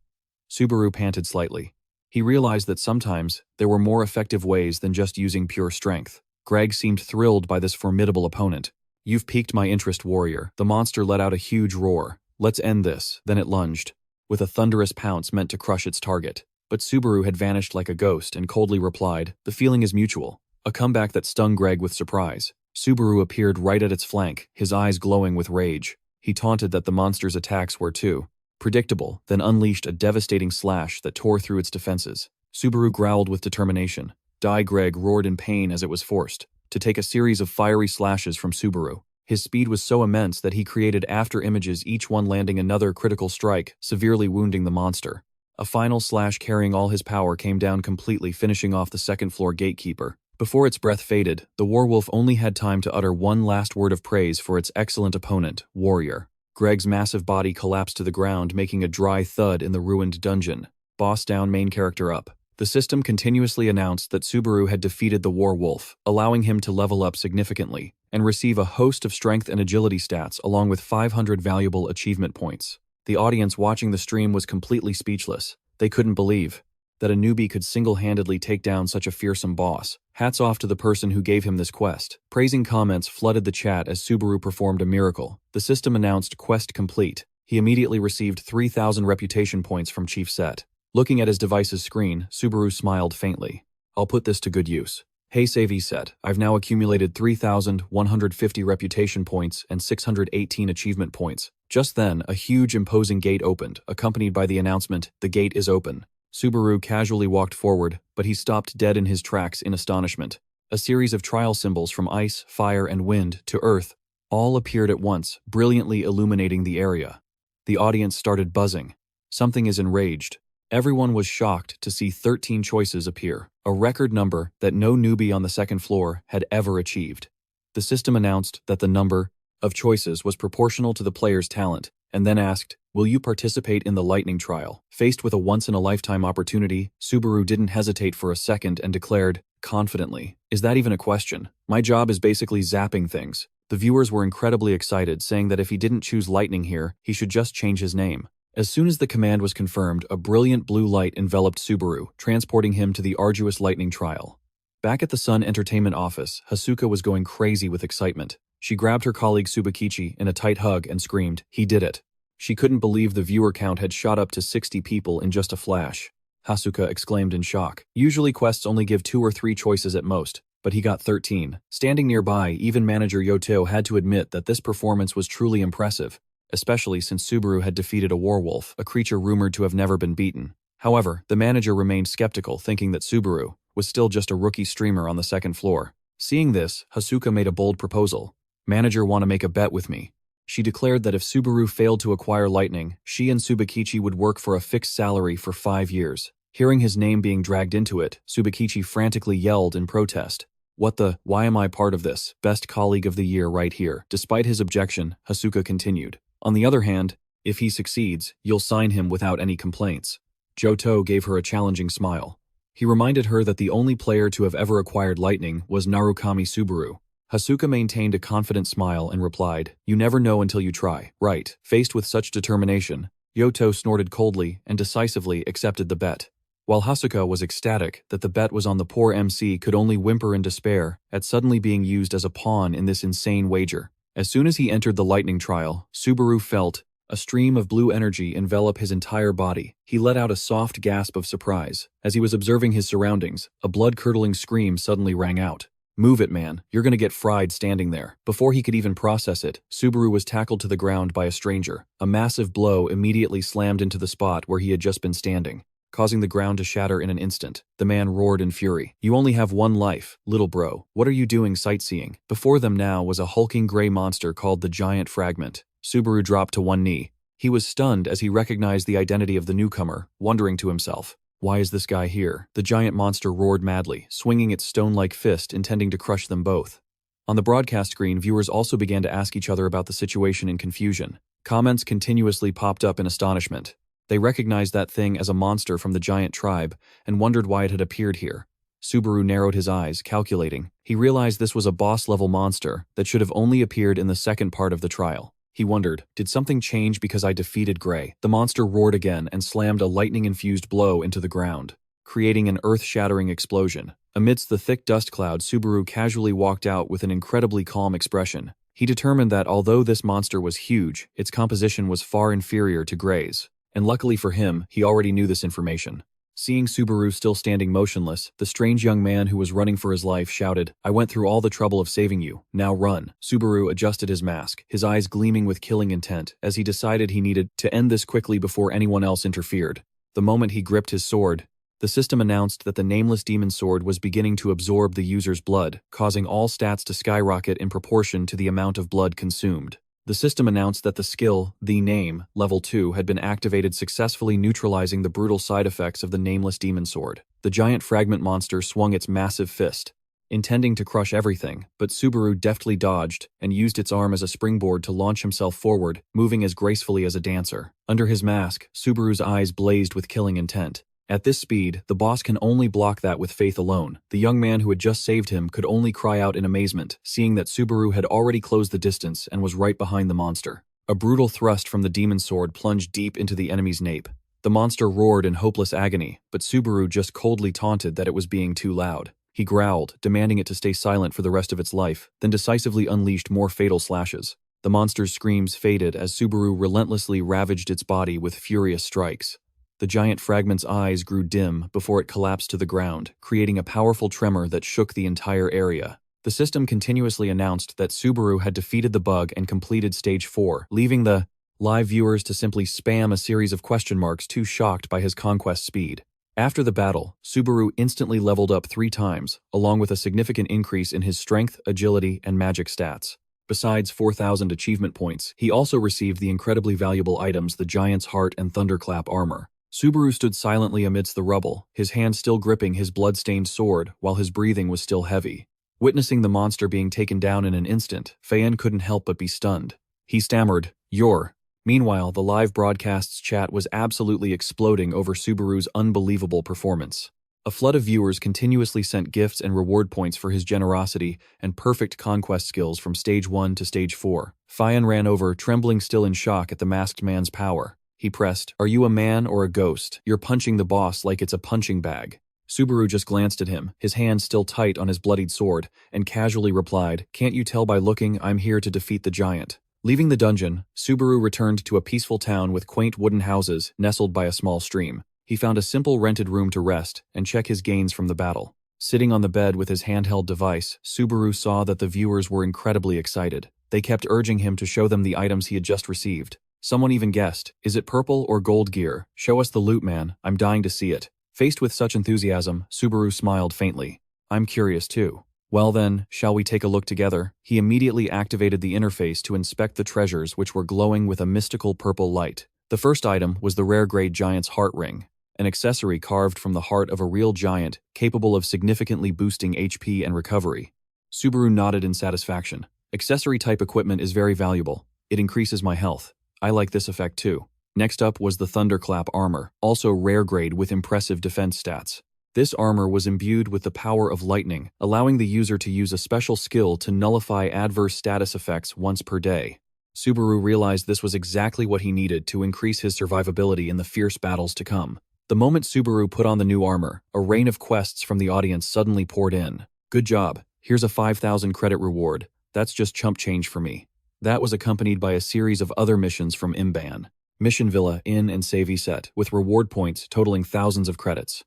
Subaru panted slightly. He realized that sometimes there were more effective ways than just using pure strength. Greg seemed thrilled by this formidable opponent. "You've piqued my interest, warrior." The monster let out a huge roar. "Let's end this." Then it lunged, with a thunderous pounce meant to crush its target. But Subaru had vanished like a ghost and coldly replied, "The feeling is mutual." A comeback that stung Greg with surprise. Subaru appeared right at its flank, his eyes glowing with rage. He taunted that the monster's attacks were too predictable, then unleashed a devastating slash that tore through its defenses. Subaru growled with determination. Greg roared in pain as it was forced to take a series of fiery slashes from Subaru. His speed was so immense that he created after images, each one landing another critical strike, severely wounding the monster. A final slash carrying all his power came down completely, finishing off the second-floor gatekeeper. Before its breath faded, the werewolf only had time to utter one last word of praise for its excellent opponent, warrior. Greg's massive body collapsed to the ground, making a dry thud in the ruined dungeon. Boss down, main character up. The system continuously announced that Subaru had defeated the werewolf, allowing him to level up significantly and receive a host of strength and agility stats along with 500 valuable achievement points. The audience watching the stream was completely speechless. They couldn't believe that a newbie could single-handedly take down such a fearsome boss. Hats off to the person who gave him this quest. Praising comments flooded the chat as Subaru performed a miracle. The system announced quest complete. He immediately received 3,000 reputation points from Chief Set. Looking at his device's screen, Subaru smiled faintly. "I'll put this to good use." "Hey Savvy Set, I've now accumulated 3,150 reputation points and 618 achievement points." Just then, a huge imposing gate opened, accompanied by the announcement, "The gate is open." Subaru casually walked forward, but he stopped dead in his tracks in astonishment. A series of trial symbols from ice, fire, and wind to earth all appeared at once, brilliantly illuminating the area. The audience started buzzing. Something is enraged. Everyone was shocked to see 13 choices appear, a record number that no newbie on the second floor had ever achieved. The system announced that the number of choices was proportional to the player's talent, and then asked, "Will you participate in the lightning trial?" Faced with a once-in-a-lifetime opportunity, Subaru didn't hesitate for a second and declared, confidently, Is that even a question? My job is basically zapping things. The viewers were incredibly excited, saying that if he didn't choose lightning here, he should just change his name. As soon as the command was confirmed, a brilliant blue light enveloped Subaru, transporting him to the arduous lightning trial. Back at the Sun Entertainment office, Hasuka was going crazy with excitement. She grabbed her colleague Subakichi in a tight hug and screamed, "He did it." She couldn't believe the viewer count had shot up to 60 people in just a flash. Hasuka exclaimed in shock. Usually quests only give 2 or 3 choices at most, but he got 13. Standing nearby, even manager Yoto had to admit that this performance was truly impressive, especially since Subaru had defeated a werewolf, a creature rumored to have never been beaten. However, the manager remained skeptical, thinking that Subaru was still just a rookie streamer on the second floor. Seeing this, Hasuka made a bold proposal. "Manager, want to make a bet with me?" She declared that if Subaru failed to acquire lightning, she and Subakichi would work for a fixed salary for 5 years. Hearing his name being dragged into it, Subakichi frantically yelled in protest. Why am I part of this? Best colleague of the year right here." Despite his objection, Hasuka continued. "On the other hand, if he succeeds, you'll sign him without any complaints." Johto gave her a challenging smile. He reminded her that the only player to have ever acquired lightning was Narukami Subaru. Hasuka maintained a confident smile and replied, "You never know until you try." Right. Faced with such determination, Yoto snorted coldly and decisively accepted the bet. While Hasuka was ecstatic that the bet was on, the poor MC could only whimper in despair at suddenly being used as a pawn in this insane wager. As soon as he entered the lightning trial, Subaru felt a stream of blue energy envelop his entire body. He let out a soft gasp of surprise. As he was observing his surroundings, a blood-curdling scream suddenly rang out. "Move it, man. You're gonna get fried standing there." Before he could even process it, Subaru was tackled to the ground by a stranger. A massive blow immediately slammed into the spot where he had just been standing, causing the ground to shatter in an instant. The man roared in fury. "You only have 1 life, little bro. What are you doing sightseeing?" Before them now was a hulking gray monster called the Giant Fragment. Subaru dropped to one knee. He was stunned as he recognized the identity of the newcomer, wondering to himself, "Why is this guy here?" The giant monster roared madly, swinging its stone-like fist, intending to crush them both. On the broadcast screen, viewers also began to ask each other about the situation in confusion. Comments continuously popped up in astonishment. They recognized that thing as a monster from the giant tribe and wondered why it had appeared here. Subaru narrowed his eyes, calculating. He realized this was a boss-level monster that should have only appeared in the second part of the trial. He wondered, did something change because I defeated Gray? The monster roared again and slammed a lightning-infused blow into the ground, creating an earth-shattering explosion. Amidst the thick dust cloud, Subaru casually walked out with an incredibly calm expression. He determined that although this monster was huge, its composition was far inferior to Gray's. And luckily for him, he already knew this information. Seeing Subaru still standing motionless, the strange young man who was running for his life shouted, "I went through all the trouble of saving you, now run." Subaru adjusted his mask, his eyes gleaming with killing intent, as he decided he needed to end this quickly before anyone else interfered. The moment he gripped his sword, the system announced that the nameless demon sword was beginning to absorb the user's blood, causing all stats to skyrocket in proportion to the amount of blood consumed. The system announced that the skill, the name, level 2 had been activated, successfully neutralizing the brutal side effects of the nameless demon sword. The giant fragment monster swung its massive fist, intending to crush everything, but Subaru deftly dodged and used its arm as a springboard to launch himself forward, moving as gracefully as a dancer. Under his mask, Subaru's eyes blazed with killing intent. At this speed, the boss can only block that with faith alone. The young man who had just saved him could only cry out in amazement, seeing that Subaru had already closed the distance and was right behind the monster. A brutal thrust from the demon sword plunged deep into the enemy's nape. The monster roared in hopeless agony, but Subaru just coldly taunted that it was being too loud. He growled, demanding it to stay silent for the rest of its life, then decisively unleashed more fatal slashes. The monster's screams faded as Subaru relentlessly ravaged its body with furious strikes. The giant fragment's eyes grew dim before it collapsed to the ground, creating a powerful tremor that shook the entire area. The system continuously announced that Subaru had defeated the bug and completed Stage 4, leaving the live viewers to simply spam a series of question marks, too shocked by his conquest speed. After the battle, Subaru instantly leveled up 3 times, along with a significant increase in his strength, agility, and magic stats. Besides 4,000 achievement points, he also received the incredibly valuable items the Giant's Heart and Thunderclap armor. Subaru stood silently amidst the rubble, his hand still gripping his blood-stained sword while his breathing was still heavy. Witnessing the monster being taken down in an instant, Feiyan couldn't help but be stunned. He stammered, "You're..." Meanwhile, the live broadcast's chat was absolutely exploding over Subaru's unbelievable performance. A flood of viewers continuously sent gifts and reward points for his generosity and perfect conquest skills from Stage 1 to Stage 4. Fian ran over, trembling still in shock at the masked man's power. He pressed, "Are you a man or a ghost? You're punching the boss like it's a punching bag." Subaru just glanced at him, his hand still tight on his bloodied sword, and casually replied, "Can't you tell by looking? I'm here to defeat the giant." Leaving the dungeon, Subaru returned to a peaceful town with quaint wooden houses nestled by a small stream. He found a simple rented room to rest and check his gains from the battle. Sitting on the bed with his handheld device, Subaru saw that the viewers were incredibly excited. They kept urging him to show them the items he had just received. Someone even guessed, "Is it purple or gold gear? Show us the loot, man. I'm dying to see it." Faced with such enthusiasm, Subaru smiled faintly. "I'm curious too." "Well then, shall we take a look together?" He immediately activated the interface to inspect the treasures, which were glowing with a mystical purple light. The first item was the rare-grade giant's heart ring, an accessory carved from the heart of a real giant, capable of significantly boosting HP and recovery. Subaru nodded in satisfaction. "Accessory-type equipment is very valuable. It increases my health. I like this effect too." Next up was the Thunderclap armor, also rare-grade with impressive defense stats. This armor was imbued with the power of lightning, allowing the user to use a special skill to nullify adverse status effects once per day. Subaru realized this was exactly what he needed to increase his survivability in the fierce battles to come. The moment Subaru put on the new armor, a rain of quests from the audience suddenly poured in. "Good job. Here's a 5,000 credit reward. That's just chump change for me." That was accompanied by a series of other missions from Imban. Mission Villa, Inn, and Savvy Set, with reward points totaling thousands of credits.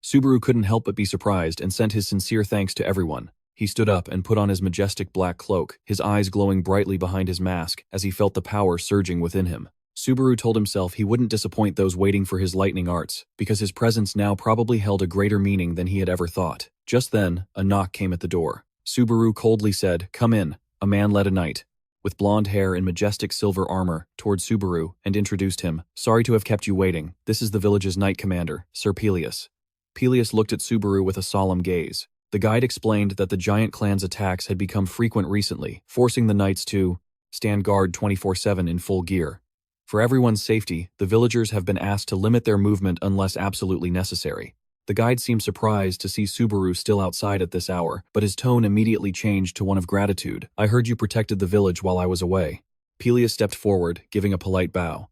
Subaru couldn't help but be surprised and sent his sincere thanks to everyone. He stood up and put on his majestic black cloak, his eyes glowing brightly behind his mask as he felt the power surging within him. Subaru told himself he wouldn't disappoint those waiting for his lightning arts, because his presence now probably held a greater meaning than he had ever thought. Just then, a knock came at the door. Subaru coldly said, "Come in." A man led a knight, with blonde hair and majestic silver armor, toward Subaru and introduced him. "Sorry to have kept you waiting. This is the village's knight commander, Sir Peleus." Peleus looked at Subaru with a solemn gaze. The guide explained that the giant clan's attacks had become frequent recently, forcing the knights to stand guard 24/7 in full gear. For everyone's safety, the villagers have been asked to limit their movement unless absolutely necessary. The guide seemed surprised to see Subaru still outside at this hour, but his tone immediately changed to one of gratitude. "I heard you protected the village while I was away." Peleus stepped forward, giving a polite bow.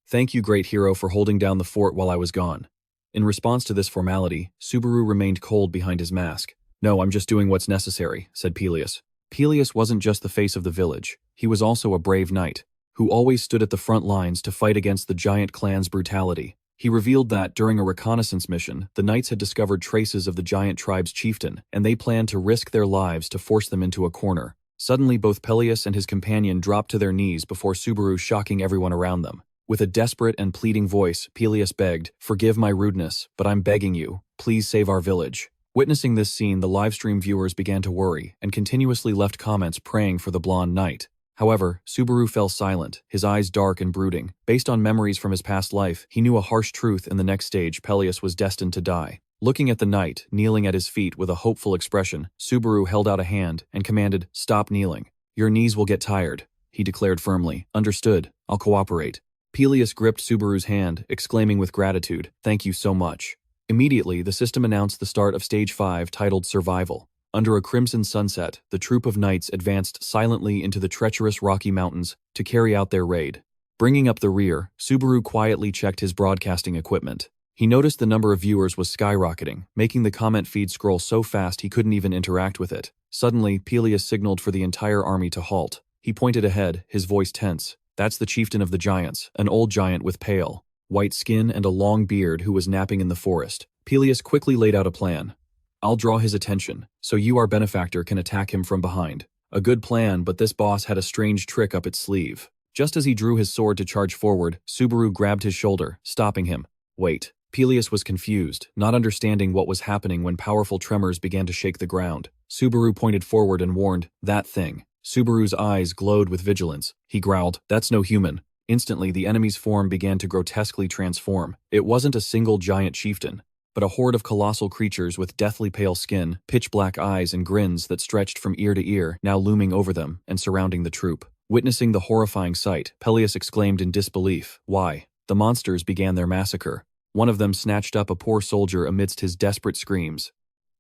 "Thank you, great hero, for holding down the fort while I was gone." In response to this formality, Subaru remained cold behind his mask. "No, I'm just doing what's necessary," said Peleus. Peleus wasn't just the face of the village. He was also a brave knight, who always stood at the front lines to fight against the giant clan's brutality. He revealed that, during a reconnaissance mission, the knights had discovered traces of the giant tribe's chieftain, and they planned to risk their lives to force them into a corner. Suddenly, both Peleus and his companion dropped to their knees before Subaru, shocking everyone around them. With a desperate and pleading voice, Peleus begged, "Forgive my rudeness, but I'm begging you, please save our village." Witnessing this scene, the livestream viewers began to worry and continuously left comments praying for the blonde knight. However, Subaru fell silent, his eyes dark and brooding. Based on memories from his past life, he knew a harsh truth: in the next stage, Peleus was destined to die. Looking at the knight, kneeling at his feet with a hopeful expression, Subaru held out a hand and commanded, "Stop kneeling. Your knees will get tired," he declared firmly. "Understood. I'll cooperate." Peleus gripped Subaru's hand, exclaiming with gratitude, "Thank you so much." Immediately, the system announced the start of Stage 5, titled Survival. Under a crimson sunset, the troop of knights advanced silently into the treacherous Rocky Mountains to carry out their raid. Bringing up the rear, Subaru quietly checked his broadcasting equipment. He noticed the number of viewers was skyrocketing, making the comment feed scroll so fast he couldn't even interact with it. Suddenly, Peleus signaled for the entire army to halt. He pointed ahead, his voice tense. "That's the chieftain of the giants, an old giant with pale, white skin and a long beard who was napping in the forest." Peleus quickly laid out a plan. "I'll draw his attention, so you, our benefactor, can attack him from behind." A good plan, but this boss had a strange trick up its sleeve. Just as he drew his sword to charge forward, Subaru grabbed his shoulder, stopping him. "Wait." Peleus was confused, not understanding what was happening when powerful tremors began to shake the ground. Subaru pointed forward and warned, "That thing." Subaru's eyes glowed with vigilance. He growled, "That's no human." Instantly, the enemy's form began to grotesquely transform. It wasn't a single giant chieftain, but a horde of colossal creatures with deathly pale skin, pitch-black eyes, and grins that stretched from ear to ear, now looming over them and surrounding the troop. Witnessing the horrifying sight, Peleus exclaimed in disbelief, "Why?" The monsters began their massacre. One of them snatched up a poor soldier amidst his desperate screams.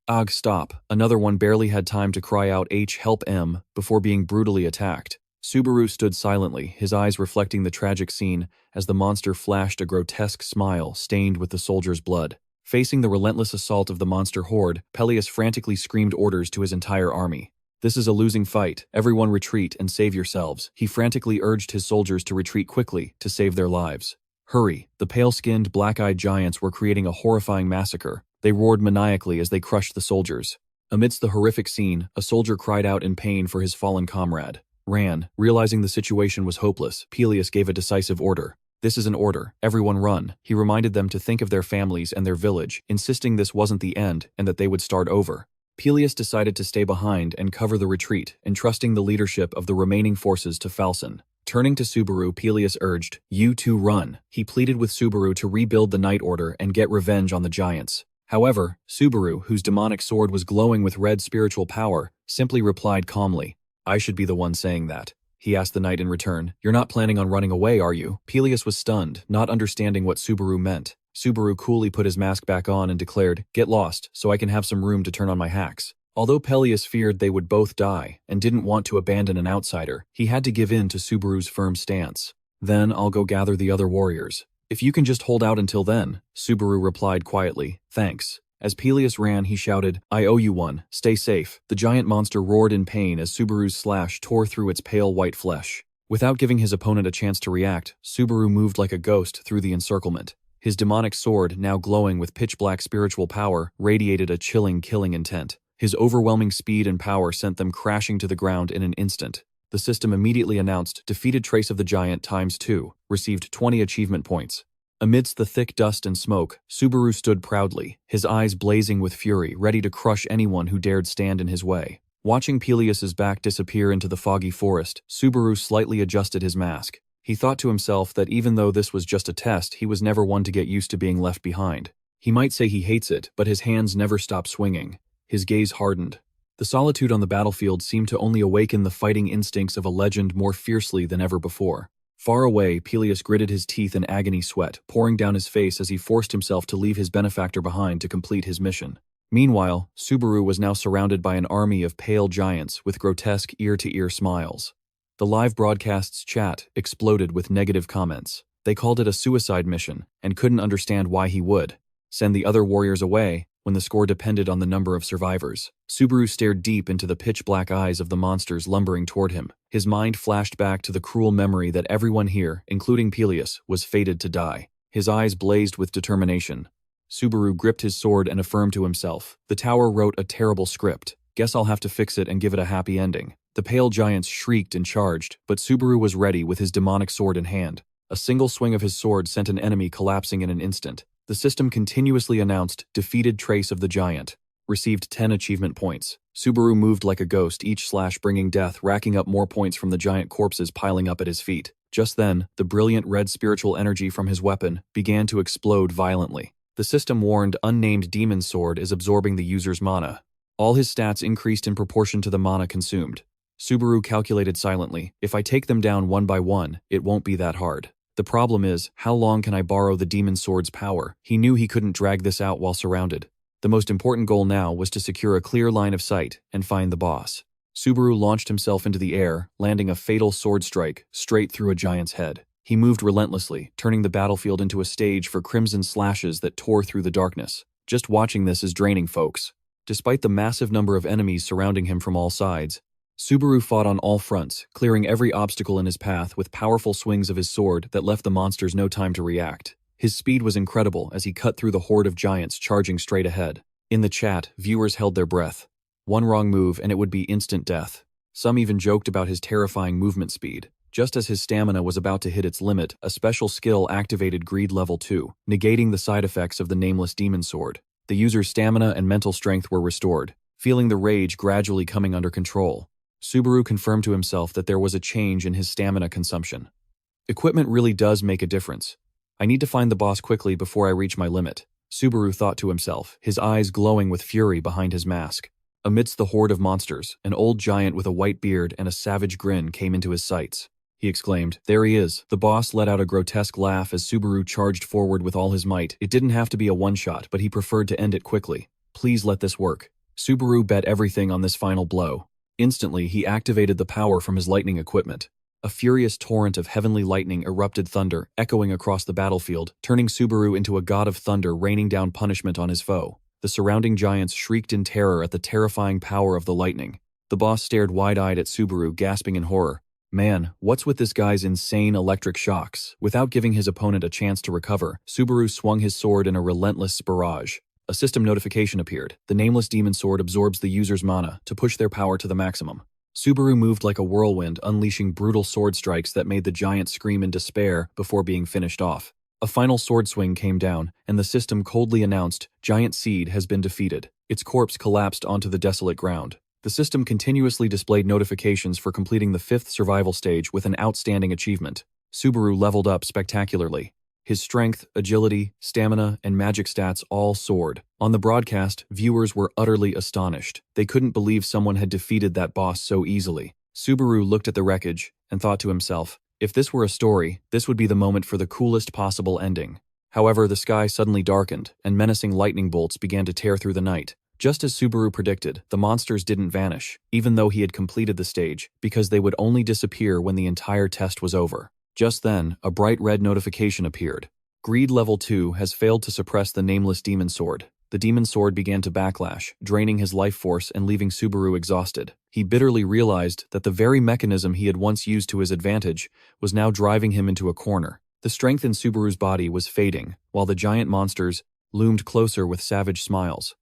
"Ugh, stop." Another one barely had time to cry out help M before being brutally attacked. Subaru stood silently, his eyes reflecting the tragic scene as the monster flashed a grotesque smile stained with the soldier's blood. Facing the relentless assault of the monster horde, Peleus frantically screamed orders to his entire army. "This is a losing fight. Everyone retreat and save yourselves." He frantically urged his soldiers to retreat quickly to save their lives. "Hurry." The pale-skinned, black-eyed giants were creating a horrifying massacre. They roared maniacally as they crushed the soldiers. Amidst the horrific scene, a soldier cried out in pain for his fallen comrade. Ran. Realizing the situation was hopeless, Peleus gave a decisive order. "This is an order. Everyone run." He reminded them to think of their families and their village, insisting this wasn't the end and that they would start over. Peleus decided to stay behind and cover the retreat, entrusting the leadership of the remaining forces to Falcon. Turning to Subaru, Peleus urged, "You two run." He pleaded with Subaru to rebuild the Night Order and get revenge on the giants. However, Subaru, whose demonic sword was glowing with red spiritual power, simply replied calmly, "I should be the one saying that." He asked the knight in return, "You're not planning on running away, are you?" Peleus was stunned, not understanding what Subaru meant. Subaru coolly put his mask back on and declared, "Get lost, so I can have some room to turn on my hacks." Although Peleus feared they would both die and didn't want to abandon an outsider, he had to give in to Subaru's firm stance. "Then I'll go gather the other warriors. If you can just hold out until then," Subaru replied quietly, "Thanks." As Peleus ran, he shouted, "I owe you one. Stay safe." The giant monster roared in pain as Subaru's slash tore through its pale white flesh. Without giving his opponent a chance to react, Subaru moved like a ghost through the encirclement. His demonic sword, now glowing with pitch-black spiritual power, radiated a chilling, killing intent. His overwhelming speed and power sent them crashing to the ground in an instant. The system immediately announced, "Defeated Trace of the Giant ×2, received 20 achievement points." Amidst the thick dust and smoke, Subaru stood proudly, his eyes blazing with fury, ready to crush anyone who dared stand in his way. Watching Peleus's back disappear into the foggy forest, Subaru slightly adjusted his mask. He thought to himself that even though this was just a test, he was never one to get used to being left behind. He might say he hates it, but his hands never stopped swinging. His gaze hardened. The solitude on the battlefield seemed to only awaken the fighting instincts of a legend more fiercely than ever before. Far away, Peleus gritted his teeth in agony, sweat pouring down his face as he forced himself to leave his benefactor behind to complete his mission. Meanwhile, Subaru was now surrounded by an army of pale giants with grotesque ear-to-ear smiles. The live broadcast's chat exploded with negative comments. They called it a suicide mission and couldn't understand why he would send the other warriors away when the score depended on the number of survivors. Subaru stared deep into the pitch-black eyes of the monsters lumbering toward him. His mind flashed back to the cruel memory that everyone here, including Peleus, was fated to die. His eyes blazed with determination. Subaru gripped his sword and affirmed to himself, "The tower wrote a terrible script. Guess I'll have to fix it and give it a happy ending." The pale giants shrieked and charged, but Subaru was ready with his demonic sword in hand. A single swing of his sword sent an enemy collapsing in an instant. The system continuously announced, "Defeated Trace of the Giant. Received 10 achievement points." Subaru moved like a ghost, each slash bringing death, racking up more points from the giant corpses piling up at his feet. Just then, the brilliant red spiritual energy from his weapon began to explode violently. The system warned, "Unnamed Demon Sword is absorbing the user's mana." All his stats increased in proportion to the mana consumed. Subaru calculated silently, "If I take them down one by one, it won't be that hard. The problem is, how long can I borrow the demon sword's power?" He knew he couldn't drag this out while surrounded. The most important goal now was to secure a clear line of sight and find the boss. Subaru launched himself into the air, landing a fatal sword strike straight through a giant's head. He moved relentlessly, turning the battlefield into a stage for crimson slashes that tore through the darkness. Just watching this is draining, folks. Despite the massive number of enemies surrounding him from all sides, Subaru fought on all fronts, clearing every obstacle in his path with powerful swings of his sword that left the monsters no time to react. His speed was incredible as he cut through the horde of giants charging straight ahead. In the chat, viewers held their breath. One wrong move and it would be instant death. Some even joked about his terrifying movement speed. Just as his stamina was about to hit its limit, a special skill activated Greed Level 2, negating the side effects of the nameless demon sword. The user's stamina and mental strength were restored, feeling the rage gradually coming under control. Subaru confirmed to himself that there was a change in his stamina consumption. Equipment really does make a difference. I need to find the boss quickly before I reach my limit, Subaru thought to himself, his eyes glowing with fury behind his mask. Amidst the horde of monsters, an old giant with a white beard and a savage grin came into his sights. he exclaimed. There he is. The boss let out a grotesque laugh as Subaru charged forward with all his might. It didn't have to be a one-shot, but he preferred to end it quickly. Please let this work. Subaru bet everything on this final blow. Instantly, he activated the power from his lightning equipment. A furious torrent of heavenly lightning erupted thunder, echoing across the battlefield, turning Subaru into a god of thunder raining down punishment on his foe. The surrounding giants shrieked in terror at the terrifying power of the lightning. The boss stared wide-eyed at Subaru, gasping in horror. Man, what's with this guy's insane electric shocks? Without giving his opponent a chance to recover, Subaru swung his sword in a relentless barrage. A system notification appeared. The nameless demon sword absorbs the user's mana to push their power to the maximum. Subaru moved like a whirlwind, unleashing brutal sword strikes that made the giant scream in despair before being finished off. A final sword swing came down, and the system coldly announced, Giant Seed has been defeated. Its corpse collapsed onto the desolate ground. The system continuously displayed notifications for completing the 5th survival stage with an outstanding achievement. Subaru leveled up spectacularly. His strength, agility, stamina, and magic stats all soared. On the broadcast, viewers were utterly astonished. They couldn't believe someone had defeated that boss so easily. Subaru looked at the wreckage and thought to himself, if this were a story, this would be the moment for the coolest possible ending. However, the sky suddenly darkened, and menacing lightning bolts began to tear through the night. Just as Subaru predicted, the monsters didn't vanish, even though he had completed the stage, because they would only disappear when the entire test was over. Just then, a bright red notification appeared. Greed Level 2 has failed to suppress the nameless demon sword. The demon sword began to backlash, draining his life force and leaving Subaru exhausted. He bitterly realized that the very mechanism he had once used to his advantage was now driving him into a corner. The strength in Subaru's body was fading, while the giant monsters loomed closer with savage smiles.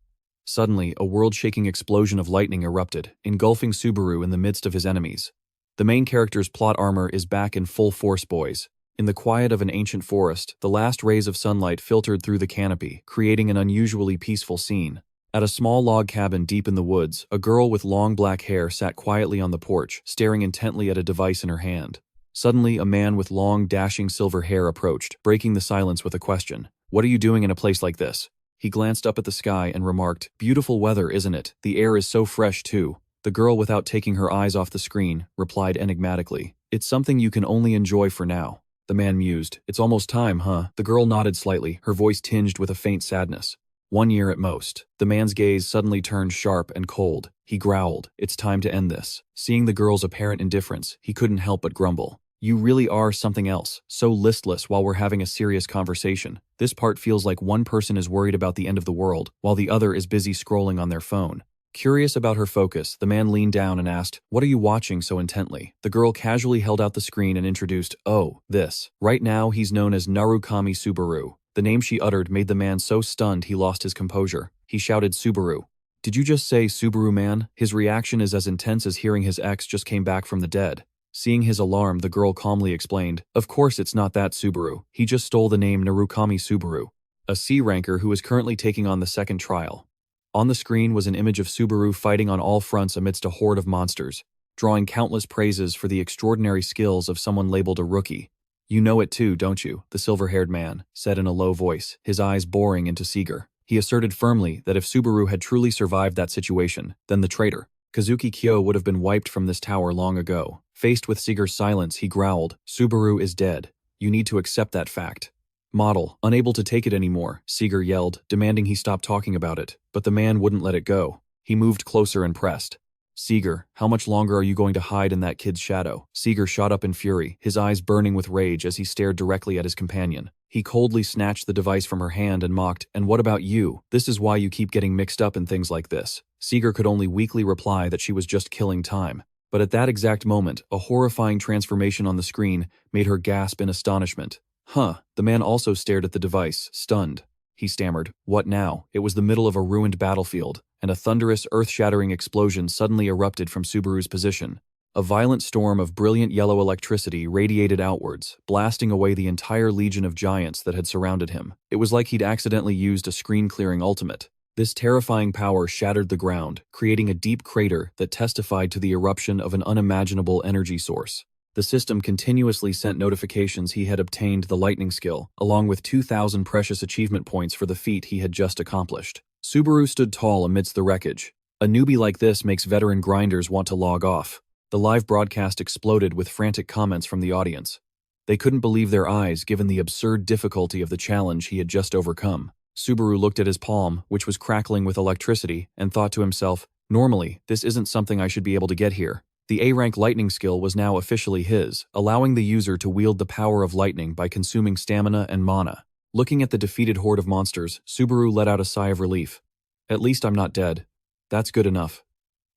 Suddenly, a world-shaking explosion of lightning erupted, engulfing Subaru in the midst of his enemies. The main character's plot armor is back in full force, boys. In the quiet of an ancient forest, the last rays of sunlight filtered through the canopy, creating an unusually peaceful scene. At a small log cabin deep in the woods, a girl with long black hair sat quietly on the porch, staring intently at a device in her hand. Suddenly, a man with long, dashing silver hair approached, breaking the silence with a question. What are you doing in a place like this? He glanced up at the sky and remarked, Beautiful weather, isn't it? The air is so fresh, too. The girl, without taking her eyes off the screen, replied enigmatically, It's something you can only enjoy for now. The man mused. It's almost time, huh? The girl nodded slightly, her voice tinged with a faint sadness. 1 year at most. The man's gaze suddenly turned sharp and cold. He growled, It's time to end this. Seeing the girl's apparent indifference, he couldn't help but grumble. You really are something else, so listless while we're having a serious conversation. This part feels like one person is worried about the end of the world, while the other is busy scrolling on their phone. Curious about her focus, the man leaned down and asked, What are you watching so intently? The girl casually held out the screen and introduced, Oh, this. Right now he's known as Narukami Subaru. The name she uttered made the man so stunned he lost his composure. He shouted, Subaru. Did you just say Subaru, man? His reaction is as intense as hearing his ex just came back from the dead. Seeing his alarm, the girl calmly explained, Of course it's not that Subaru. He just stole the name Narukami Subaru, a C ranker who is currently taking on the second trial. On the screen was an image of Subaru fighting on all fronts amidst a horde of monsters, drawing countless praises for the extraordinary skills of someone labeled a rookie. You know it too, don't you? The silver-haired man said in a low voice, his eyes boring into Seeger. He asserted firmly that if Subaru had truly survived that situation, then the traitor, Kazuki Kyo, would have been wiped from this tower long ago. Faced with Seeger's silence, he growled, Subaru is dead. You need to accept that fact. Model, unable to take it anymore, Seeger yelled, demanding he stop talking about it, but the man wouldn't let it go. He moved closer and pressed. Seeger, how much longer are you going to hide in that kid's shadow? Seeger shot up in fury, his eyes burning with rage as he stared directly at his companion. He coldly snatched the device from her hand and mocked, And what about you? This is why you keep getting mixed up in things like this. Seeger could only weakly reply that she was just killing time. But at that exact moment, a horrifying transformation on the screen made her gasp in astonishment. Huh, the man also stared at the device, stunned. He stammered, What now? It was the middle of a ruined battlefield, and a thunderous, earth-shattering explosion suddenly erupted from Subaru's position. A violent storm of brilliant yellow electricity radiated outwards, blasting away the entire legion of giants that had surrounded him. It was like he'd accidentally used a screen-clearing ultimate. This terrifying power shattered the ground, creating a deep crater that testified to the eruption of an unimaginable energy source. The system continuously sent notifications he had obtained the lightning skill, along with 2,000 precious achievement points for the feat he had just accomplished. Subaru stood tall amidst the wreckage. A newbie like this makes veteran grinders want to log off. The live broadcast exploded with frantic comments from the audience. They couldn't believe their eyes given the absurd difficulty of the challenge he had just overcome. Subaru looked at his palm, which was crackling with electricity, and thought to himself, normally, this isn't something I should be able to get here. The A-rank lightning skill was now officially his, allowing the user to wield the power of lightning by consuming stamina and mana. Looking at the defeated horde of monsters, Subaru let out a sigh of relief. At least I'm not dead. That's good enough.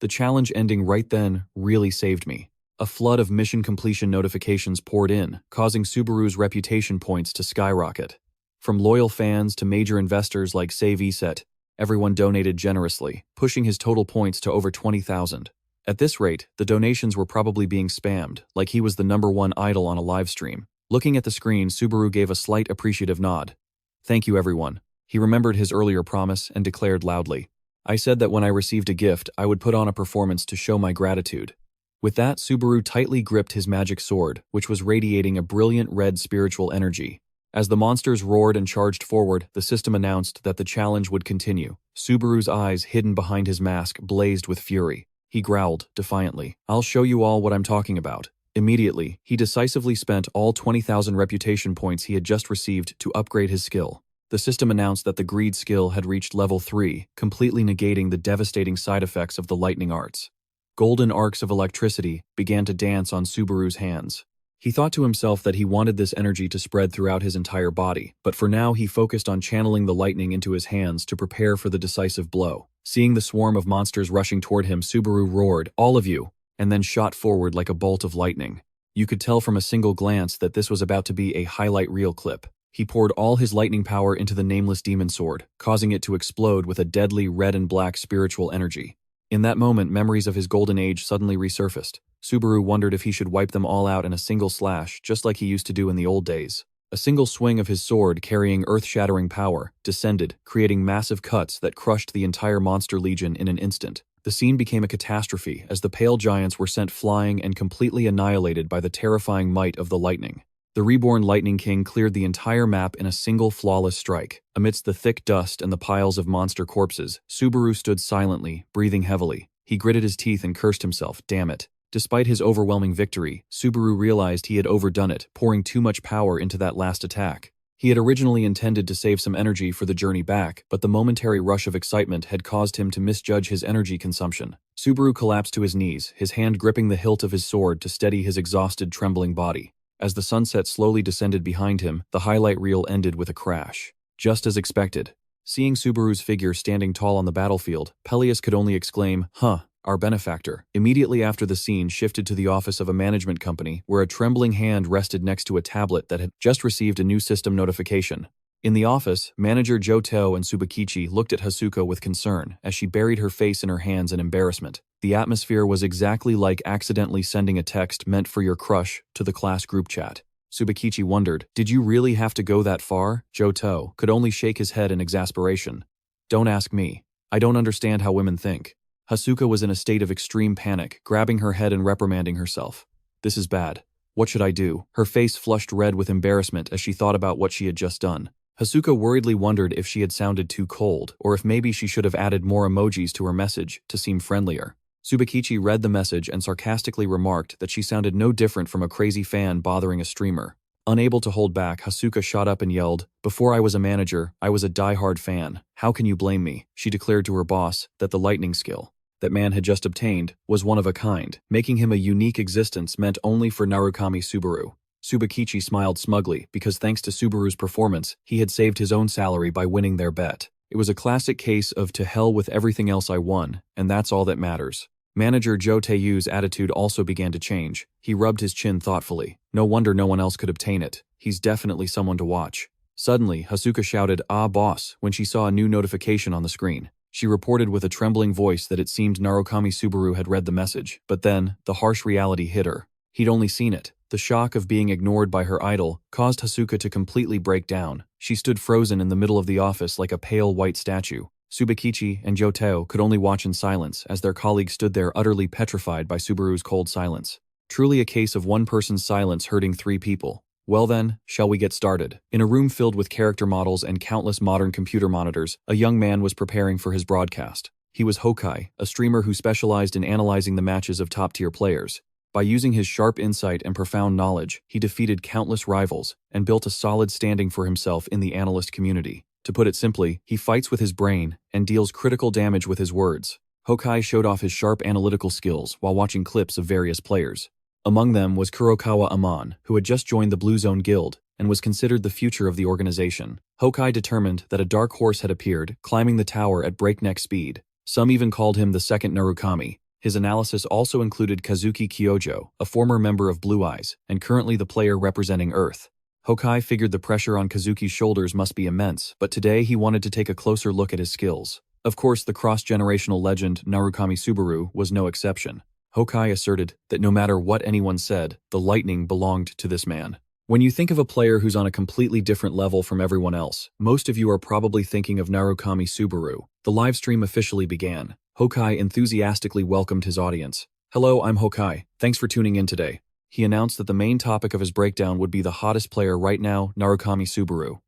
The challenge ending right then really saved me. A flood of mission completion notifications poured in, causing Subaru's reputation points to skyrocket. From loyal fans to major investors like Save ESET, everyone donated generously, pushing his total points to over 20,000. At this rate, the donations were probably being spammed, like he was the #1 idol on a live stream. Looking at the screen, Subaru gave a slight appreciative nod. Thank you, everyone. He remembered his earlier promise and declared loudly. I said that when I received a gift, I would put on a performance to show my gratitude. With that, Subaru tightly gripped his magic sword, which was radiating a brilliant red spiritual energy. As the monsters roared and charged forward, the system announced that the challenge would continue. Subaru's eyes, hidden behind his mask, blazed with fury. He growled, defiantly, I'll show you all what I'm talking about. Immediately, he decisively spent all 20,000 reputation points he had just received to upgrade his skill. The system announced that the greed skill had reached level 3, completely negating the devastating side effects of the lightning arts. Golden arcs of electricity began to dance on Subaru's hands. He thought to himself that he wanted this energy to spread throughout his entire body, but for now he focused on channeling the lightning into his hands to prepare for the decisive blow. Seeing the swarm of monsters rushing toward him, Subaru roared, "All of you!" and then shot forward like a bolt of lightning. You could tell from a single glance that this was about to be a highlight reel clip. He poured all his lightning power into the nameless demon sword, causing it to explode with a deadly red and black spiritual energy. In that moment, memories of his golden age suddenly resurfaced. Subaru wondered if he should wipe them all out in a single slash, just like he used to do in the old days. A single swing of his sword, carrying earth-shattering power, descended, creating massive cuts that crushed the entire monster legion in an instant. The scene became a catastrophe as the pale giants were sent flying and completely annihilated by the terrifying might of the lightning. The reborn Lightning King cleared the entire map in a single flawless strike. Amidst the thick dust and the piles of monster corpses, Subaru stood silently, breathing heavily. He gritted his teeth and cursed himself, damn it. Despite his overwhelming victory, Subaru realized he had overdone it, pouring too much power into that last attack. He had originally intended to save some energy for the journey back, but the momentary rush of excitement had caused him to misjudge his energy consumption. Subaru collapsed to his knees, his hand gripping the hilt of his sword to steady his exhausted, trembling body. As the sunset slowly descended behind him, the highlight reel ended with a crash. Just as expected. Seeing Subaru's figure standing tall on the battlefield, Peleus could only exclaim, "Huh, our benefactor." Immediately after, the scene shifted to the office of a management company, where a trembling hand rested next to a tablet that had just received a new system notification. In the office, manager Johto and Tsubakichi looked at Hasuka with concern as she buried her face in her hands in embarrassment. The atmosphere was exactly like accidentally sending a text meant for your crush to the class group chat. Tsubakichi wondered, "Did you really have to go that far?" Johto could only shake his head in exasperation. "Don't ask me. I don't understand how women think." Hasuka was in a state of extreme panic, grabbing her head and reprimanding herself. "This is bad. What should I do?" Her face flushed red with embarrassment as she thought about what she had just done. Hasuka worriedly wondered if she had sounded too cold, or if maybe she should have added more emojis to her message to seem friendlier. Tsubakichi read the message and sarcastically remarked that she sounded no different from a crazy fan bothering a streamer. Unable to hold back, Hasuka shot up and yelled, "Before I was a manager, I was a die-hard fan. How can you blame me?" She declared to her boss that the lightning skill that man had just obtained was one of a kind, making him a unique existence meant only for Narukami Subaru. Tsubakichi smiled smugly because thanks to Subaru's performance, he had saved his own salary by winning their bet. It was a classic case of to hell with everything else I won, and that's all that matters. Manager Joteyu's attitude also began to change. He rubbed his chin thoughtfully. No wonder no one else could obtain it. He's definitely someone to watch. Suddenly, Hasuka shouted, "Ah, boss," when she saw a new notification on the screen. She reported with a trembling voice that it seemed Narukami Subaru had read the message, but then, the harsh reality hit her. He'd only seen it. The shock of being ignored by her idol caused Hasuka to completely break down. She stood frozen in the middle of the office like a pale white statue. Tsubakichi and Johto could only watch in silence as their colleagues stood there utterly petrified by Subaru's cold silence. Truly a case of one person's silence hurting three people. Well then, shall we get started? In a room filled with character models and countless modern computer monitors, a young man was preparing for his broadcast. He was Hokai, a streamer who specialized in analyzing the matches of top-tier players. By using his sharp insight and profound knowledge, he defeated countless rivals and built a solid standing for himself in the analyst community. To put it simply, he fights with his brain and deals critical damage with his words. Hokai showed off his sharp analytical skills while watching clips of various players. Among them was Kurokawa Amon, who had just joined the Blue Zone Guild and was considered the future of the organization. Hokai determined that a dark horse had appeared, climbing the tower at breakneck speed. Some even called him the second Narukami. His analysis also included Kazuki Kyojo, a former member of Blue Eyes, and currently the player representing Earth. Hokai figured the pressure on Kazuki's shoulders must be immense, but today he wanted to take a closer look at his skills. Of course, the cross-generational legend Narukami Subaru was no exception. Hokai asserted that no matter what anyone said, the lightning belonged to this man. When you think of a player who's on a completely different level from everyone else, most of you are probably thinking of Narukami Subaru. The livestream officially began. Hokai enthusiastically welcomed his audience. "Hello, I'm Hokai. Thanks for tuning in today." He announced that the main topic of his breakdown would be the hottest player right now, Narukami Subaru.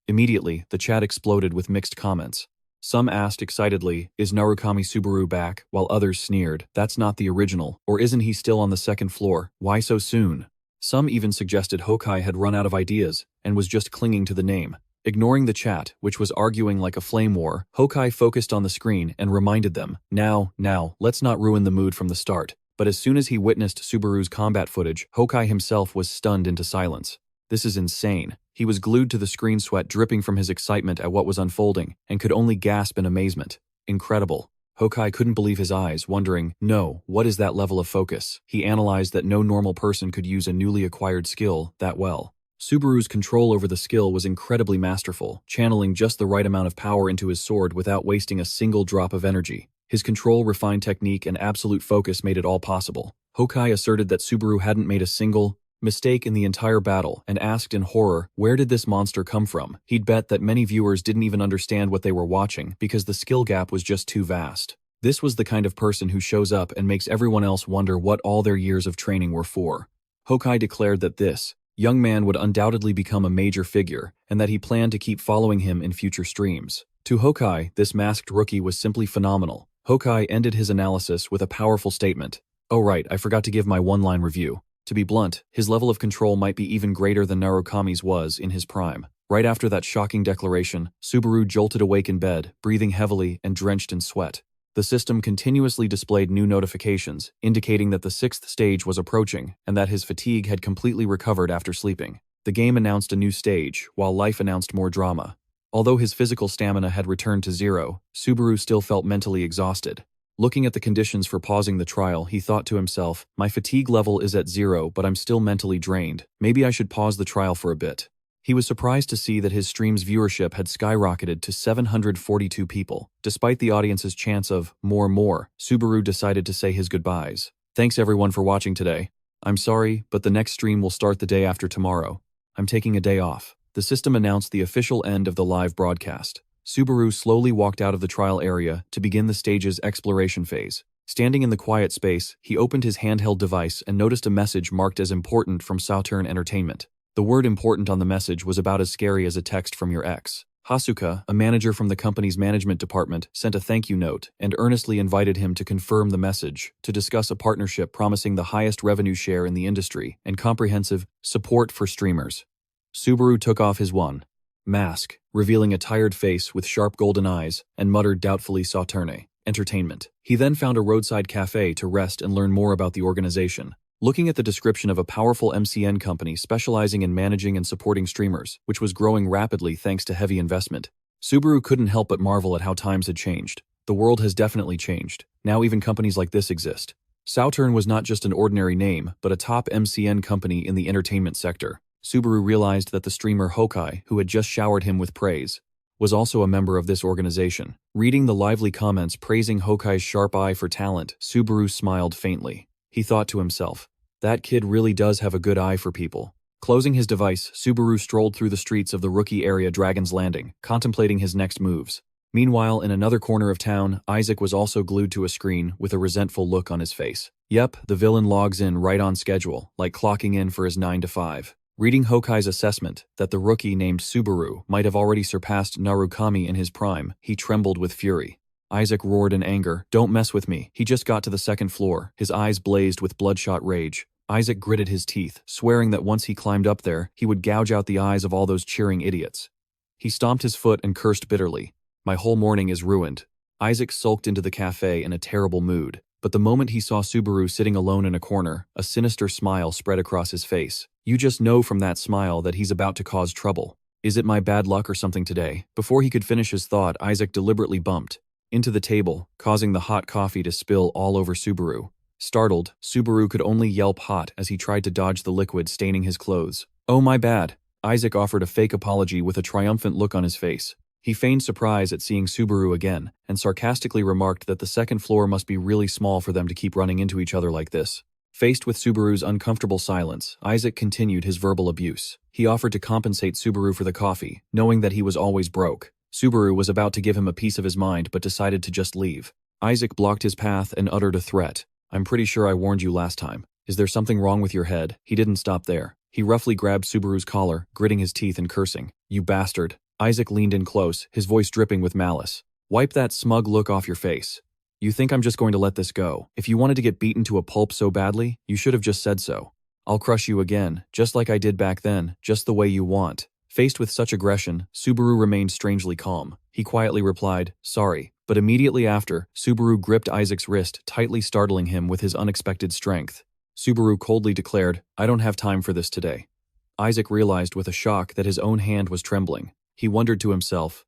Immediately, the chat exploded with mixed comments. Some asked excitedly, "Is Narukami Subaru back?" while others sneered, "That's not the original, or isn't he still on the second floor? Why so soon?" Some even suggested Hokai had run out of ideas and was just clinging to the name. Ignoring the chat, which was arguing like a flame war, Hokai focused on the screen and reminded them, Now, let's not ruin the mood from the start." But as soon as he witnessed Subaru's combat footage, Hokai himself was stunned into silence. This is insane. He was glued to the screen, sweat dripping from his excitement at what was unfolding, and could only gasp in amazement. Incredible. Hokai couldn't believe his eyes, wondering, no, what is that level of focus? He analyzed that no normal person could use a newly acquired skill that well. Subaru's control over the skill was incredibly masterful, channeling just the right amount of power into his sword without wasting a single drop of energy. His control, refined technique, and absolute focus made it all possible. Hokai asserted that Subaru hadn't made a single mistake in the entire battle and asked in horror, where did this monster come from? He'd bet that many viewers didn't even understand what they were watching because the skill gap was just too vast. This was the kind of person who shows up and makes everyone else wonder what all their years of training were for. Hokai declared that this young man would undoubtedly become a major figure and that he planned to keep following him in future streams. To Hokai, this masked rookie was simply phenomenal. Hokai ended his analysis with a powerful statement. "Oh right, I forgot to give my one-line review." To be blunt, his level of control might be even greater than Narukami's was in his prime. Right after that shocking declaration, Subaru jolted awake in bed, breathing heavily and drenched in sweat. The system continuously displayed new notifications, indicating that the 6th stage was approaching and that his fatigue had completely recovered after sleeping. The game announced a new stage, while life announced more drama. Although his physical stamina had returned to zero, Subaru still felt mentally exhausted. Looking at the conditions for pausing the trial, he thought to himself, my fatigue level is at 0, but I'm still mentally drained. Maybe I should pause the trial for a bit. He was surprised to see that his stream's viewership had skyrocketed to 742 people. Despite the audience's chants of more, Subaru decided to say his goodbyes. Thanks everyone for watching today. I'm sorry, but the next stream will start the day after tomorrow. I'm taking a day off. The system announced the official end of the live broadcast. Subaru slowly walked out of the trial area to begin the stage's exploration phase. Standing in the quiet space, he opened his handheld device and noticed a message marked as important from Saturn Entertainment. The word important on the message was about as scary as a text from your ex. Hasuka, a manager from the company's management department, sent a thank you note and earnestly invited him to confirm the message, to discuss a partnership promising the highest revenue share in the industry and comprehensive support for streamers. Subaru took off his mask, revealing a tired face with sharp golden eyes, and muttered doubtfully Saturn Entertainment. He then found a roadside cafe to rest and learn more about the organization. Looking at the description of a powerful MCN company specializing in managing and supporting streamers, which was growing rapidly thanks to heavy investment, Subaru couldn't help but marvel at how times had changed. The world has definitely changed. Now even companies like this exist. Saturn was not just an ordinary name, but a top MCN company in the entertainment sector. Subaru realized that the streamer Hokai, who had just showered him with praise, was also a member of this organization. Reading the lively comments praising Hokai's sharp eye for talent, Subaru smiled faintly. He thought to himself, that kid really does have a good eye for people. Closing his device, Subaru strolled through the streets of the rookie area Dragon's Landing, contemplating his next moves. Meanwhile, in another corner of town, Isaac was also glued to a screen with a resentful look on his face. Yep, the villain logs in right on schedule, like clocking in for his 9 to 5. Reading Hokai's assessment that the rookie named Subaru might have already surpassed Narukami in his prime, he trembled with fury. Isaac roared in anger. Don't mess with me. He just got to the second floor. His eyes blazed with bloodshot rage. Isaac gritted his teeth, swearing that once he climbed up there, he would gouge out the eyes of all those cheering idiots. He stomped his foot and cursed bitterly. My whole morning is ruined. Isaac sulked into the cafe in a terrible mood. But the moment he saw Subaru sitting alone in a corner, a sinister smile spread across his face. You just know from that smile that he's about to cause trouble. Is it my bad luck or something today? Before he could finish his thought, Isaac deliberately bumped into the table, causing the hot coffee to spill all over Subaru. Startled, Subaru could only yelp hot as he tried to dodge the liquid staining his clothes. Oh, my bad. Isaac offered a fake apology with a triumphant look on his face. He feigned surprise at seeing Subaru again, and sarcastically remarked that the second floor must be really small for them to keep running into each other like this. Faced with Subaru's uncomfortable silence, Isaac continued his verbal abuse. He offered to compensate Subaru for the coffee, knowing that he was always broke. Subaru was about to give him a piece of his mind but decided to just leave. Isaac blocked his path and uttered a threat. I'm pretty sure I warned you last time. Is there something wrong with your head? He didn't stop there. He roughly grabbed Subaru's collar, gritting his teeth and cursing. You bastard. Isaac leaned in close, his voice dripping with malice. Wipe that smug look off your face. You think I'm just going to let this go? If you wanted to get beaten to a pulp so badly, you should have just said so. I'll crush you again, just like I did back then, just the way you want. Faced with such aggression, Subaru remained strangely calm. He quietly replied, sorry. But immediately after, Subaru gripped Isaac's wrist, tightly startling him with his unexpected strength. Subaru coldly declared, I don't have time for this today. Isaac realized with a shock that his own hand was trembling. He wondered to himself,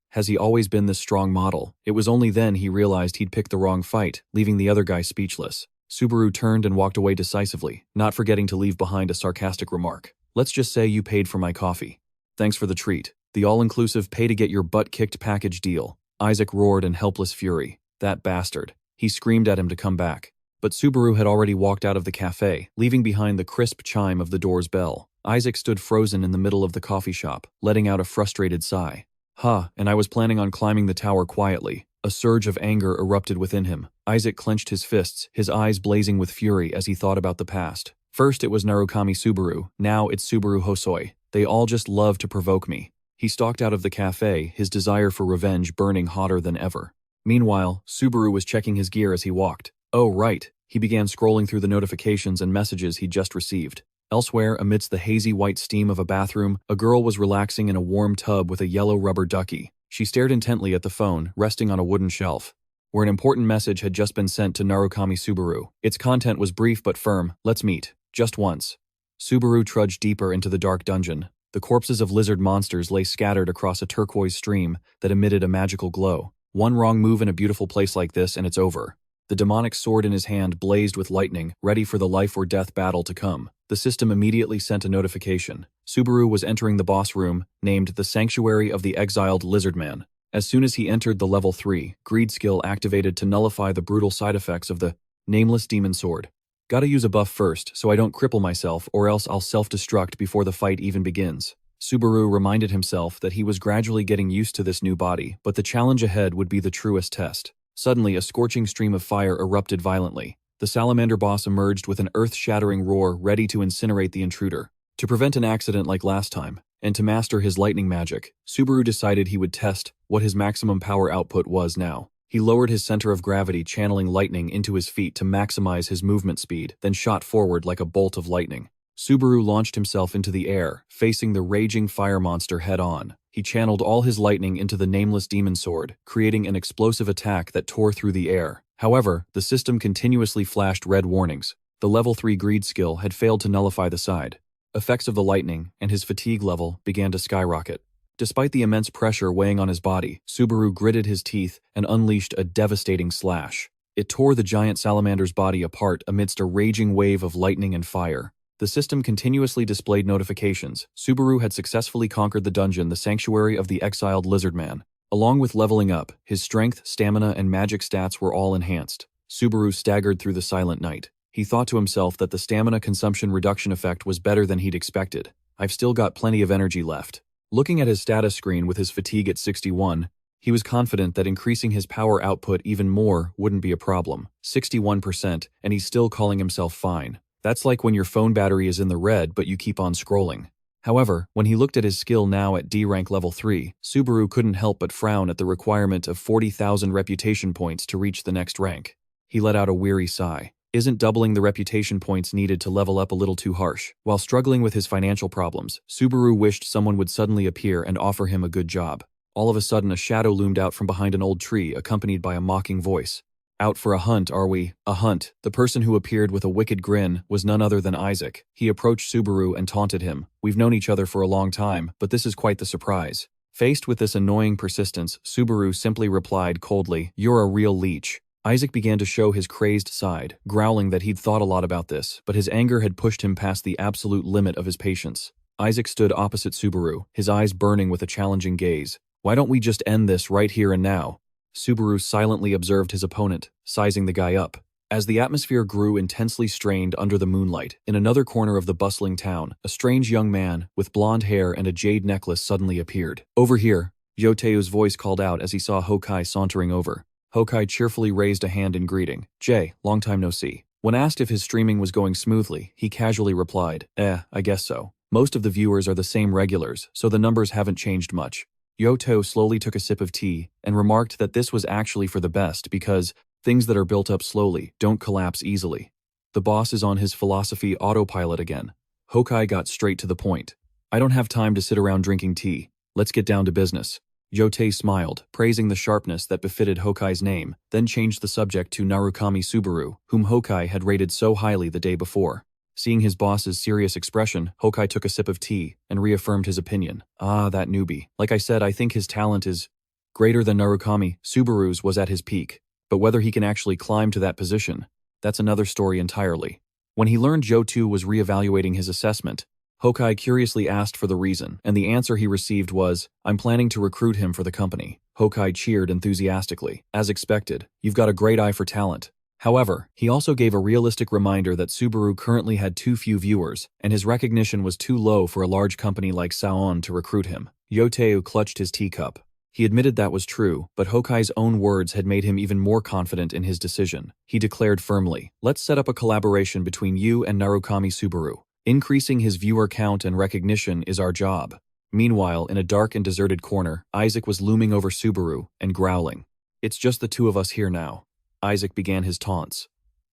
has he always been this strong model? It was only then he realized he'd picked the wrong fight, leaving the other guy speechless. Subaru turned and walked away decisively, not forgetting to leave behind a sarcastic remark. Let's just say you paid for my coffee. Thanks for the treat. The all-inclusive pay-to-get-your-butt-kicked package deal. Isaac roared in helpless fury. That bastard. He screamed at him to come back. But Subaru had already walked out of the cafe, leaving behind the crisp chime of the door's bell. Isaac stood frozen in the middle of the coffee shop, letting out a frustrated sigh. And I was planning on climbing the tower quietly. A surge of anger erupted within him. Isaac clenched his fists, his eyes blazing with fury as he thought about the past. First it was Narukami Subaru, now it's Subaru Hosoi. They all just love to provoke me. He stalked out of the cafe, his desire for revenge burning hotter than ever. Meanwhile, Subaru was checking his gear as he walked. Oh right, he began scrolling through the notifications and messages he'd just received. Elsewhere, amidst the hazy white steam of a bathroom, a girl was relaxing in a warm tub with a yellow rubber ducky. She stared intently at the phone, resting on a wooden shelf, where an important message had just been sent to Narukami Subaru. Its content was brief but firm. Let's meet. Just once. Subaru trudged deeper into the dark dungeon. The corpses of lizard monsters lay scattered across a turquoise stream that emitted a magical glow. One wrong move in a beautiful place like this and it's over. The demonic sword in his hand blazed with lightning, ready for the life or death battle to come. The system immediately sent a notification. Subaru was entering the boss room, named the Sanctuary of the Exiled Lizardman. As soon as he entered the level 3, greed skill activated to nullify the brutal side effects of the nameless demon sword. Gotta use a buff first, so I don't cripple myself or else I'll self-destruct before the fight even begins. Subaru reminded himself that he was gradually getting used to this new body, but the challenge ahead would be the truest test. Suddenly, a scorching stream of fire erupted violently. The salamander boss emerged with an earth-shattering roar ready to incinerate the intruder. To prevent an accident like last time, and to master his lightning magic, Subaru decided he would test what his maximum power output was now. He lowered his center of gravity, channeling lightning into his feet to maximize his movement speed, then shot forward like a bolt of lightning. Subaru launched himself into the air, facing the raging fire monster head-on. He channeled all his lightning into the nameless demon sword, creating an explosive attack that tore through the air. However, the system continuously flashed red warnings. The level 3 greed skill had failed to nullify the side effects of the lightning, and his fatigue level began to skyrocket. Despite the immense pressure weighing on his body, Subaru gritted his teeth and unleashed a devastating slash. It tore the giant salamander's body apart amidst a raging wave of lightning and fire. The system continuously displayed notifications. Subaru had successfully conquered the dungeon, the Sanctuary of the Exiled Lizardman. Along with leveling up, his strength, stamina, and magic stats were all enhanced. Subaru staggered through the silent night. He thought to himself that the stamina consumption reduction effect was better than he'd expected. I've still got plenty of energy left. Looking at his status screen with his fatigue at 61, he was confident that increasing his power output even more wouldn't be a problem. 61%, and he's still calling himself fine. That's like when your phone battery is in the red but you keep on scrolling. However, when he looked at his skill now at D rank level 3, Subaru couldn't help but frown at the requirement of 40,000 reputation points to reach the next rank. He let out a weary sigh. Isn't doubling the reputation points needed to level up a little too harsh? While struggling with his financial problems, Subaru wished someone would suddenly appear and offer him a good job. All of a sudden, a shadow loomed out from behind an old tree, accompanied by a mocking voice. "Out for a hunt, are we?" A hunt. The person who appeared with a wicked grin was none other than Isaac. He approached Subaru and taunted him. "We've known each other for a long time, but this is quite the surprise." Faced with this annoying persistence, Subaru simply replied coldly, "You're a real leech." Isaac began to show his crazed side, growling that he'd thought a lot about this, but his anger had pushed him past the absolute limit of his patience. Isaac stood opposite Subaru, his eyes burning with a challenging gaze. "Why don't we just end this right here and now?" Subaru silently observed his opponent, sizing the guy up. As the atmosphere grew intensely strained under the moonlight, in another corner of the bustling town, a strange young man, with blonde hair and a jade necklace suddenly appeared. "Over here," Yoteu's voice called out as he saw Hokai sauntering over. Hokai cheerfully raised a hand in greeting. "Jay, long time no see." When asked if his streaming was going smoothly, he casually replied, I guess so. Most of the viewers are the same regulars, so the numbers haven't changed much." Yoteu slowly took a sip of tea and remarked that this was actually for the best because things that are built up slowly don't collapse easily. The boss is on his philosophy autopilot again. Hokai got straight to the point. "I don't have time to sit around drinking tea. Let's get down to business." Yotei smiled, praising the sharpness that befitted Hokai's name, then changed the subject to Narukami Subaru, whom Hokai had rated so highly the day before. Seeing his boss's serious expression, Hokai took a sip of tea and reaffirmed his opinion. "Ah, that newbie. Like I said, I think his talent is greater than Narukami Subaru's was at his peak. But whether he can actually climb to that position, that's another story entirely." When he learned Yoteu was reevaluating his assessment, Hokai curiously asked for the reason, and the answer he received was, "I'm planning to recruit him for the company." Hokai cheered enthusiastically. "As expected, you've got a great eye for talent." However, he also gave a realistic reminder that Subaru currently had too few viewers, and his recognition was too low for a large company like Saon to recruit him. Yoteu clutched his teacup. He admitted that was true, but Hokai's own words had made him even more confident in his decision. He declared firmly, "Let's set up a collaboration between you and Narukami Subaru. Increasing his viewer count and recognition is our job." Meanwhile, in a dark and deserted corner, Isaac was looming over Subaru and growling. "It's just the two of us here now." Isaac began his taunts.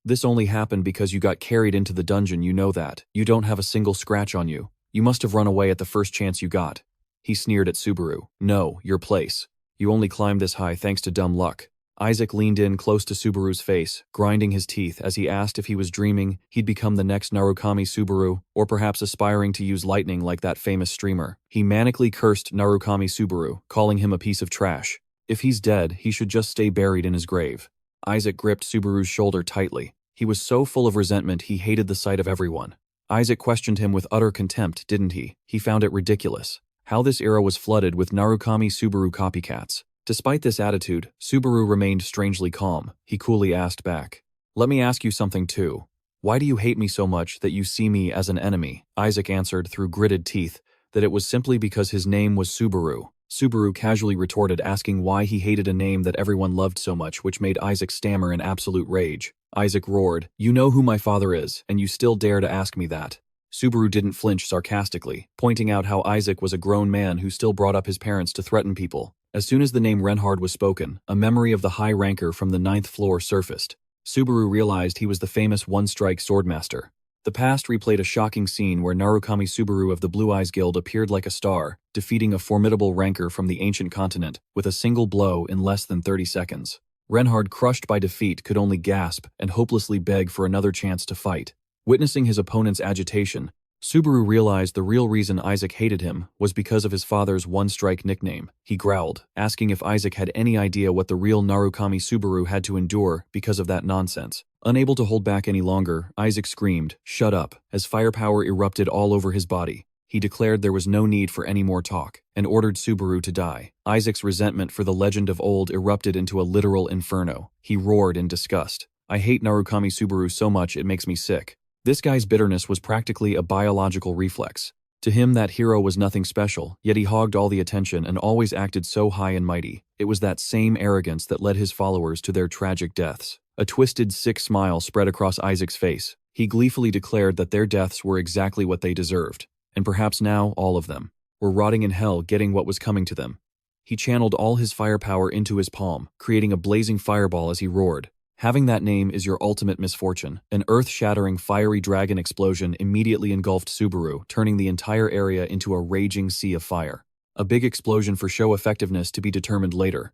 "This only happened because you got carried into the dungeon, you know that. You don't have a single scratch on you. You must have run away at the first chance you got." He sneered at Subaru. "No, your place. You only climbed this high thanks to dumb luck." Isaac leaned in close to Subaru's face, grinding his teeth as he asked if he was dreaming he'd become the next Narukami Subaru, or perhaps aspiring to use lightning like that famous streamer. He manically cursed Narukami Subaru, calling him a piece of trash. If he's dead, he should just stay buried in his grave. Isaac gripped Subaru's shoulder tightly. He was so full of resentment he hated the sight of everyone. Isaac questioned him with utter contempt, didn't he? He found it ridiculous. How this era was flooded with Narukami Subaru copycats. Despite this attitude, Subaru remained strangely calm. He coolly asked back, "Let me ask you something too. Why do you hate me so much that you see me as an enemy?" Isaac answered through gritted teeth that it was simply because his name was Subaru. Subaru casually retorted, asking why he hated a name that everyone loved so much, which made Isaac stammer in absolute rage. Isaac roared, "You know who my father is, and you still dare to ask me that." Subaru didn't flinch sarcastically, pointing out how Isaac was a grown man who still brought up his parents to threaten people. As soon as the name Reinhard was spoken, a memory of the high ranker from the 9th floor surfaced. Subaru realized he was the famous one-strike swordmaster. The past replayed a shocking scene where Narukami Subaru of the Blue Eyes Guild appeared like a star, defeating a formidable ranker from the ancient continent with a single blow in less than 30 seconds. Reinhard, crushed by defeat, could only gasp and hopelessly beg for another chance to fight. Witnessing his opponent's agitation, Subaru realized the real reason Isaac hated him was because of his father's one-strike nickname. He growled, asking if Isaac had any idea what the real Narukami Subaru had to endure because of that nonsense. Unable to hold back any longer, Isaac screamed, "Shut up," as firepower erupted all over his body. He declared there was no need for any more talk, and ordered Subaru to die. Isaac's resentment for the legend of old erupted into a literal inferno. He roared in disgust. "I hate Narukami Subaru so much it makes me sick." This guy's bitterness was practically a biological reflex. To him, that hero was nothing special, yet he hogged all the attention and always acted so high and mighty. It was that same arrogance that led his followers to their tragic deaths. A twisted, sick smile spread across Isaac's face. He gleefully declared that their deaths were exactly what they deserved. and perhaps now all of them, were rotting in hell getting what was coming to them. He channeled all his firepower into his palm, creating a blazing fireball as he roared. Having that name is your ultimate misfortune. An earth-shattering fiery dragon explosion immediately engulfed Subaru, turning the entire area into a raging sea of fire. A big explosion for show effectiveness to be determined later.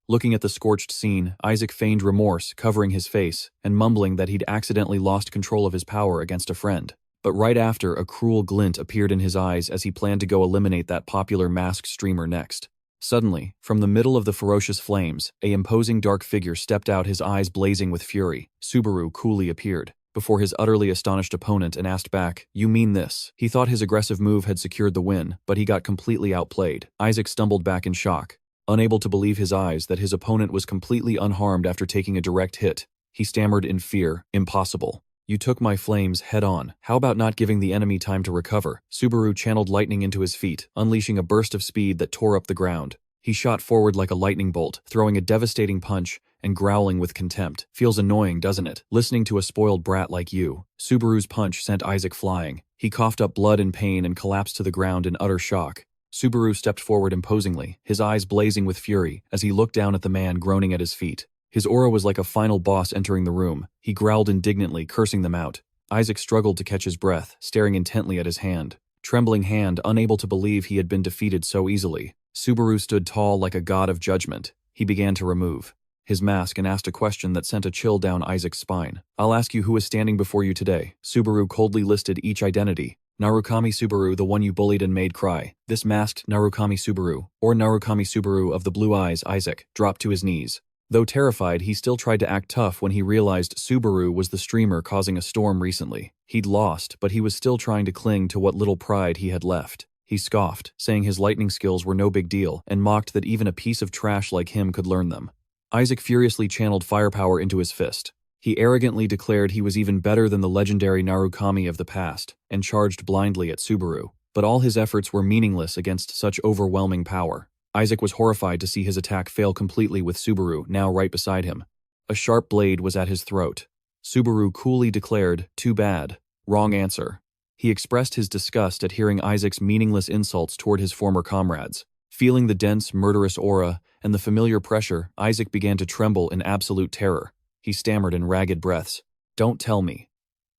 Looking at the scorched scene, Isaac feigned remorse, covering his face, and mumbling that he'd accidentally lost control of his power against a friend. But right after, a cruel glint appeared in his eyes as he planned to go eliminate that popular masked streamer next. Suddenly, from the middle of the ferocious flames, an imposing dark figure stepped out, his eyes blazing with fury. Subaru coolly appeared before his utterly astonished opponent and asked back, "You mean this?" He thought his aggressive move had secured the win, but he got completely outplayed. Isaac stumbled back in shock, unable to believe his eyes that his opponent was completely unharmed after taking a direct hit. He stammered in fear, "Impossible. You took my flames head on. How about not giving the enemy time to recover?" Subaru channeled lightning into his feet, unleashing a burst of speed that tore up the ground. He shot forward like a lightning bolt, throwing a devastating punch and growling with contempt. "Feels annoying, doesn't it? Listening to a spoiled brat like you." Subaru's punch sent Isaac flying. He coughed up blood in pain and collapsed to the ground in utter shock. Subaru stepped forward imposingly, his eyes blazing with fury as he looked down at the man groaning at his feet. His aura was like a final boss entering the room. He growled indignantly, cursing them out. Isaac struggled to catch his breath, staring intently at his hand. Trembling hand, unable to believe he had been defeated so easily. Subaru stood tall like a god of judgment. He began to remove his mask and asked a question that sent a chill down Isaac's spine. "I'll ask you who is standing before you today." Subaru coldly listed each identity. "Narukami Subaru, the one you bullied and made cry." This masked Narukami Subaru, or Narukami Subaru of the blue eyes. Isaac dropped to his knees. Though terrified, he still tried to act tough when he realized Subaru was the streamer causing a storm recently. He'd lost, but he was still trying to cling to what little pride he had left. He scoffed, saying his lightning skills were no big deal, and mocked that even a piece of trash like him could learn them. Isaac furiously channeled firepower into his fist. He arrogantly declared he was even better than the legendary Narukami of the past, and charged blindly at Subaru. But all his efforts were meaningless against such overwhelming power. Isaac was horrified to see his attack fail completely with Subaru now right beside him. A sharp blade was at his throat. Subaru coolly declared, "Too bad. Wrong answer." He expressed his disgust at hearing Isaac's meaningless insults toward his former comrades. Feeling the dense, murderous aura and the familiar pressure, Isaac began to tremble in absolute terror. He stammered in ragged breaths, "Don't tell me.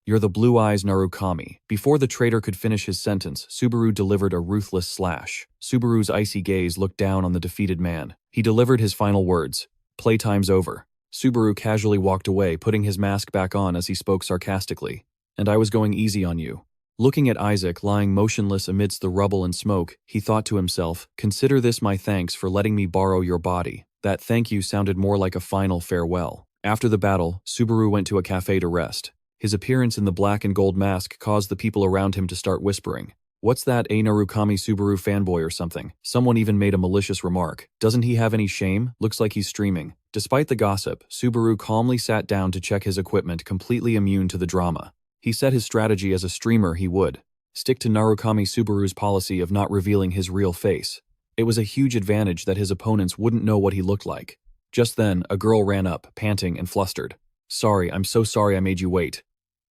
You're the Blue Eyes Narukami." Before the traitor could finish his sentence, Subaru delivered a ruthless slash. Subaru's icy gaze looked down on the defeated man. He delivered his final words, "Playtime's over." Subaru casually walked away, putting his mask back on as he spoke sarcastically. "And I was going easy on you." Looking at Isaac lying motionless amidst the rubble and smoke, he thought to himself, "Consider this my thanks for letting me borrow your body." That thank you sounded more like a final farewell. After the battle, Subaru went to a cafe to rest. His appearance in the black and gold mask caused the people around him to start whispering, "What's that, a Narukami Subaru fanboy or something?" Someone even made a malicious remark. "Doesn't he have any shame? Looks like he's streaming." Despite the gossip, Subaru calmly sat down to check his equipment, completely immune to the drama. He set his strategy as a streamer he would stick to Narukami Subaru's policy of not revealing his real face. It was a huge advantage that his opponents wouldn't know what he looked like. Just then, a girl ran up, panting and flustered. "Sorry, I'm so sorry I made you wait."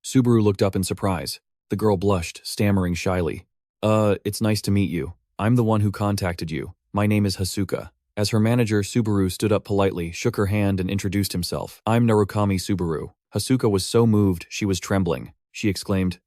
Subaru looked up in surprise. The girl blushed, stammering shyly. It's nice to meet you. I'm the one who contacted you. My name is Hasuka." As her manager, Subaru stood up politely, shook her hand and introduced himself. "I'm Narukami Subaru." Hasuka was so moved, she was trembling. She exclaimed,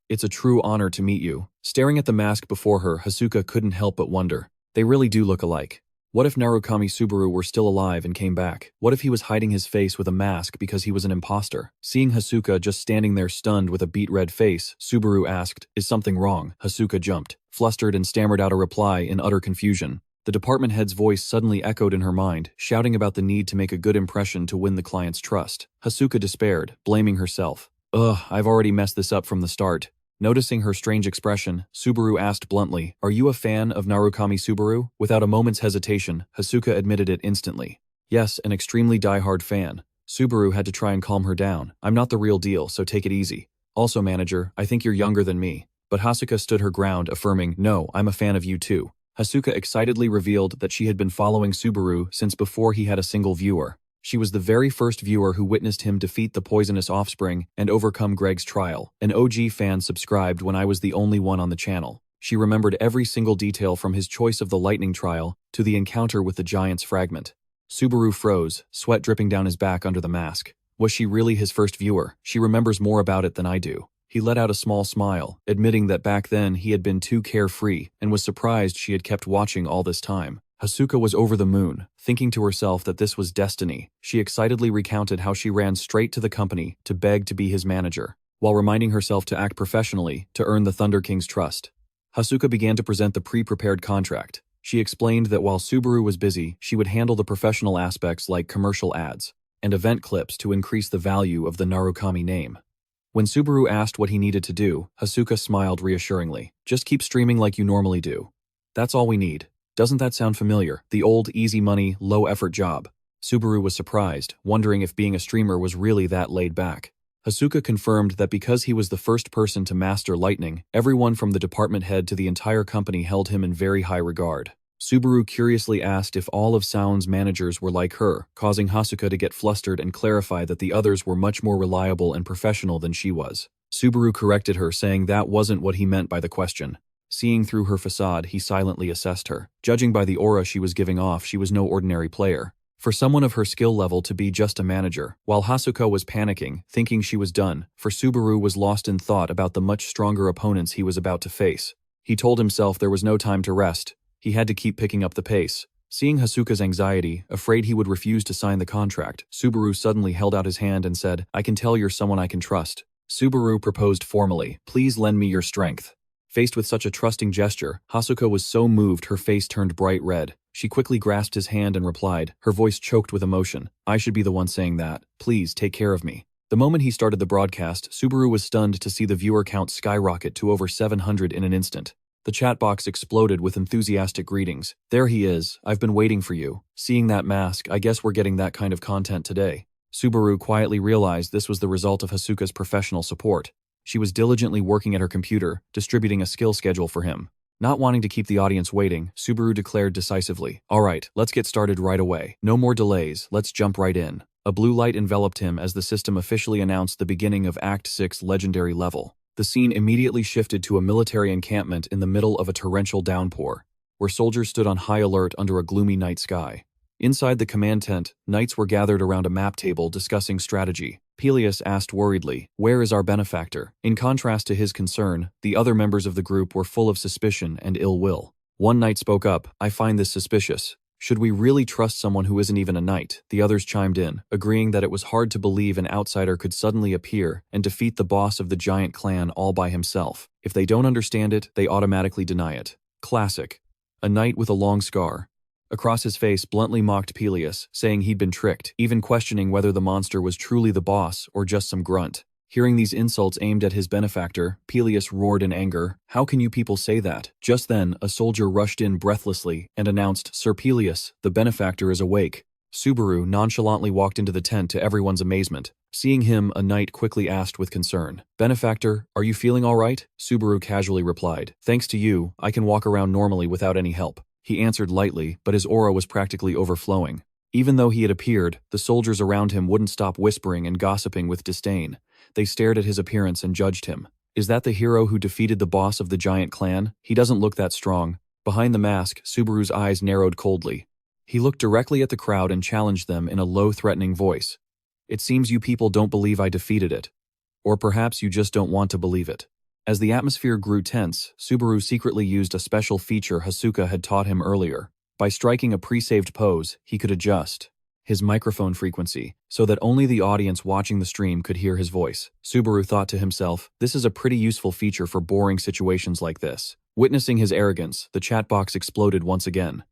It's a true honor to meet you." Staring at the mask before her, Hasuka couldn't help but wonder. They really do look alike. What if Narukami Subaru were still alive and came back? What if he was hiding his face with a mask because he was an imposter? Seeing Hasuka just standing there stunned with a beet-red face, Subaru asked, "Is something wrong?" Hasuka jumped, flustered and stammered out a reply in utter confusion. The department head's voice suddenly echoed in her mind, shouting about the need to make a good impression to win the client's trust. Hasuka despaired, blaming herself. I've already messed this up from the start." Noticing her strange expression, Subaru asked bluntly, "Are you a fan of Narukami Subaru?" Without a moment's hesitation, Hasuka admitted it instantly. "Yes, an extremely die-hard fan." Subaru had to try and calm her down. "I'm not the real deal, so take it easy. Also, manager, I think you're younger than me." But Hasuka stood her ground, affirming, "No, I'm a fan of you too." Hasuka excitedly revealed that she had been following Subaru since before he had a single viewer. She was the very first viewer who witnessed him defeat the poisonous offspring and overcome Greg's trial. An OG fan subscribed when I was the only one on the channel. She remembered every single detail from his choice of the lightning trial to the encounter with the giant's fragment. Subaru froze, sweat dripping down his back under the mask. Was she really his first viewer? She remembers more about it than I do. He let out a small smile, admitting that back then he had been too carefree and was surprised she had kept watching all this time. Hasuka was over the moon, thinking to herself that this was destiny. She excitedly recounted how she ran straight to the company to beg to be his manager, while reminding herself to act professionally to earn the Thunder King's trust. Hasuka began to present the pre-prepared contract. She explained that while Subaru was busy, she would handle the professional aspects like commercial ads and event clips to increase the value of the Narukami name. When Subaru asked what he needed to do, Hasuka smiled reassuringly. Just keep streaming like you normally do. That's all we need. Doesn't that sound familiar? The old easy money, low effort job. Subaru was surprised, wondering if being a streamer was really that laid back. Hasuka confirmed that because he was the first person to master lightning, everyone from the department head to the entire company held him in very high regard. Subaru curiously asked if all of Sound's managers were like her, causing Hasuka to get flustered and clarify that the others were much more reliable and professional than she was. Subaru corrected her, saying that wasn't what he meant by the question. Seeing through her facade, he silently assessed her. Judging by the aura she was giving off, she was no ordinary player. For someone of her skill level to be just a manager, while Hasuka was panicking, thinking she was done, for Subaru was lost in thought about the much stronger opponents he was about to face. He told himself there was no time to rest. He had to keep picking up the pace. Seeing Hasuka's anxiety, afraid he would refuse to sign the contract, Subaru suddenly held out his hand and said, "I can tell you're someone I can trust." Subaru proposed formally, "Please lend me your strength." Faced with such a trusting gesture, Hasuka was so moved her face turned bright red. She quickly grasped his hand and replied, her voice choked with emotion, "I should be the one saying that. Please take care of me." The moment he started the broadcast, Subaru was stunned to see the viewer count skyrocket to over 700 in an instant. The chat box exploded with enthusiastic greetings. "There he is. I've been waiting for you. Seeing that mask, I guess we're getting that kind of content today." Subaru quietly realized this was the result of Hasuka's professional support. She was diligently working at her computer, distributing a skill schedule for him. Not wanting to keep the audience waiting, Subaru declared decisively, "All right, let's get started right away. No more delays, let's jump right in." A blue light enveloped him as the system officially announced the beginning of Act 6 Legendary Level. The scene immediately shifted to a military encampment in the middle of a torrential downpour, where soldiers stood on high alert under a gloomy night sky. Inside the command tent, knights were gathered around a map table discussing strategy. Peleus asked worriedly, "Where is our benefactor?" In contrast to his concern, the other members of the group were full of suspicion and ill will. One knight spoke up, "I find this suspicious. Should we really trust someone who isn't even a knight?" The others chimed in, agreeing that it was hard to believe an outsider could suddenly appear and defeat the boss of the giant clan all by himself. If they don't understand it, they automatically deny it. Classic. A knight with a long scar. Across his face bluntly mocked Peleus, saying he'd been tricked, even questioning whether the monster was truly the boss or just some grunt. Hearing these insults aimed at his benefactor, Peleus roared in anger, "How can you people say that?" Just then, a soldier rushed in breathlessly and announced, "Sir Peleus, the benefactor is awake." Subaru nonchalantly walked into the tent to everyone's amazement. Seeing him, a knight quickly asked with concern, "Benefactor, are you feeling all right?" Subaru casually replied, "Thanks to you, I can walk around normally without any help." He answered lightly, but his aura was practically overflowing. Even though he had appeared, the soldiers around him wouldn't stop whispering and gossiping with disdain. They stared at his appearance and judged him. Is that the hero who defeated the boss of the giant clan? He doesn't look that strong. Behind the mask, Subaru's eyes narrowed coldly. He looked directly at the crowd and challenged them in a low, threatening voice. "It seems you people don't believe I defeated it. Or perhaps you just don't want to believe it." As the atmosphere grew tense, Subaru secretly used a special feature Hasuka had taught him earlier. By striking a pre-saved pose, he could adjust his microphone frequency so that only the audience watching the stream could hear his voice. Subaru thought to himself, this is a pretty useful feature for boring situations like this. Witnessing his arrogance, the chat box exploded once again.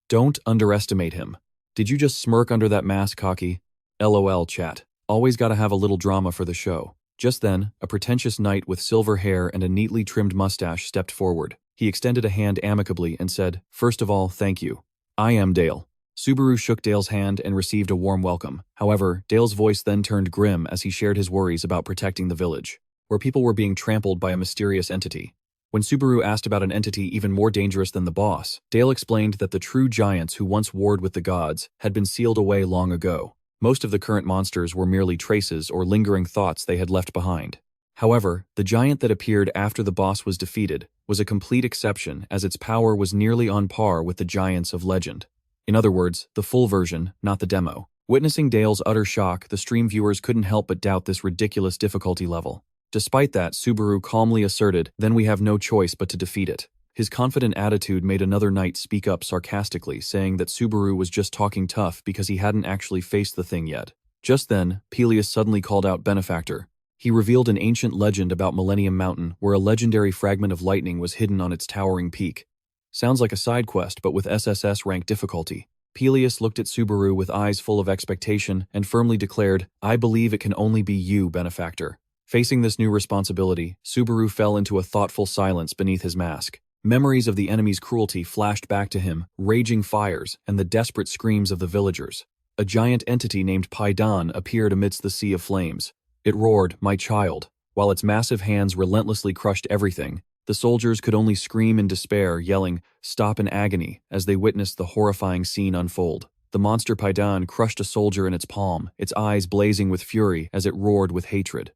"Don't underestimate him. Did you just smirk under that mask, Cocky? LOL chat. Always gotta have a little drama for the show." Just then, a pretentious knight with silver hair and a neatly trimmed mustache stepped forward. He extended a hand amicably and said, "First of all, thank you. I am Dale." Subaru shook Dale's hand and received a warm welcome. However, Dale's voice then turned grim as he shared his worries about protecting the village, where people were being trampled by a mysterious entity. When Subaru asked about an entity even more dangerous than the boss, Dale explained that the true giants who once warred with the gods had been sealed away long ago. Most of the current monsters were merely traces or lingering thoughts they had left behind. However, the giant that appeared after the boss was defeated was a complete exception, as its power was nearly on par with the giants of legend. In other words, the full version, not the demo. Witnessing Dale's utter shock, the stream viewers couldn't help but doubt this ridiculous difficulty level. Despite that, Subaru calmly asserted, "Then we have no choice but to defeat it." His confident attitude made another knight speak up sarcastically, saying that Subaru was just talking tough because he hadn't actually faced the thing yet. Just then, Peleus suddenly called out Benefactor. He revealed an ancient legend about Millennium Mountain, where a legendary fragment of lightning was hidden on its towering peak. Sounds like a side quest, but with SSS rank difficulty. Peleus looked at Subaru with eyes full of expectation and firmly declared, "I believe it can only be you, Benefactor." Facing this new responsibility, Subaru fell into a thoughtful silence beneath his mask. Memories of the enemy's cruelty flashed back to him, raging fires, and the desperate screams of the villagers. A giant entity named Paidan appeared amidst the sea of flames. It roared, "My child." While its massive hands relentlessly crushed everything, the soldiers could only scream in despair, yelling, "Stop," in agony, as they witnessed the horrifying scene unfold. The monster Paidan crushed a soldier in its palm, its eyes blazing with fury as it roared with hatred.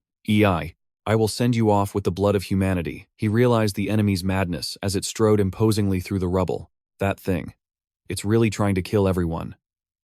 I will send you off with the blood of humanity." He realized the enemy's madness as it strode imposingly through the rubble. That thing. It's really trying to kill everyone.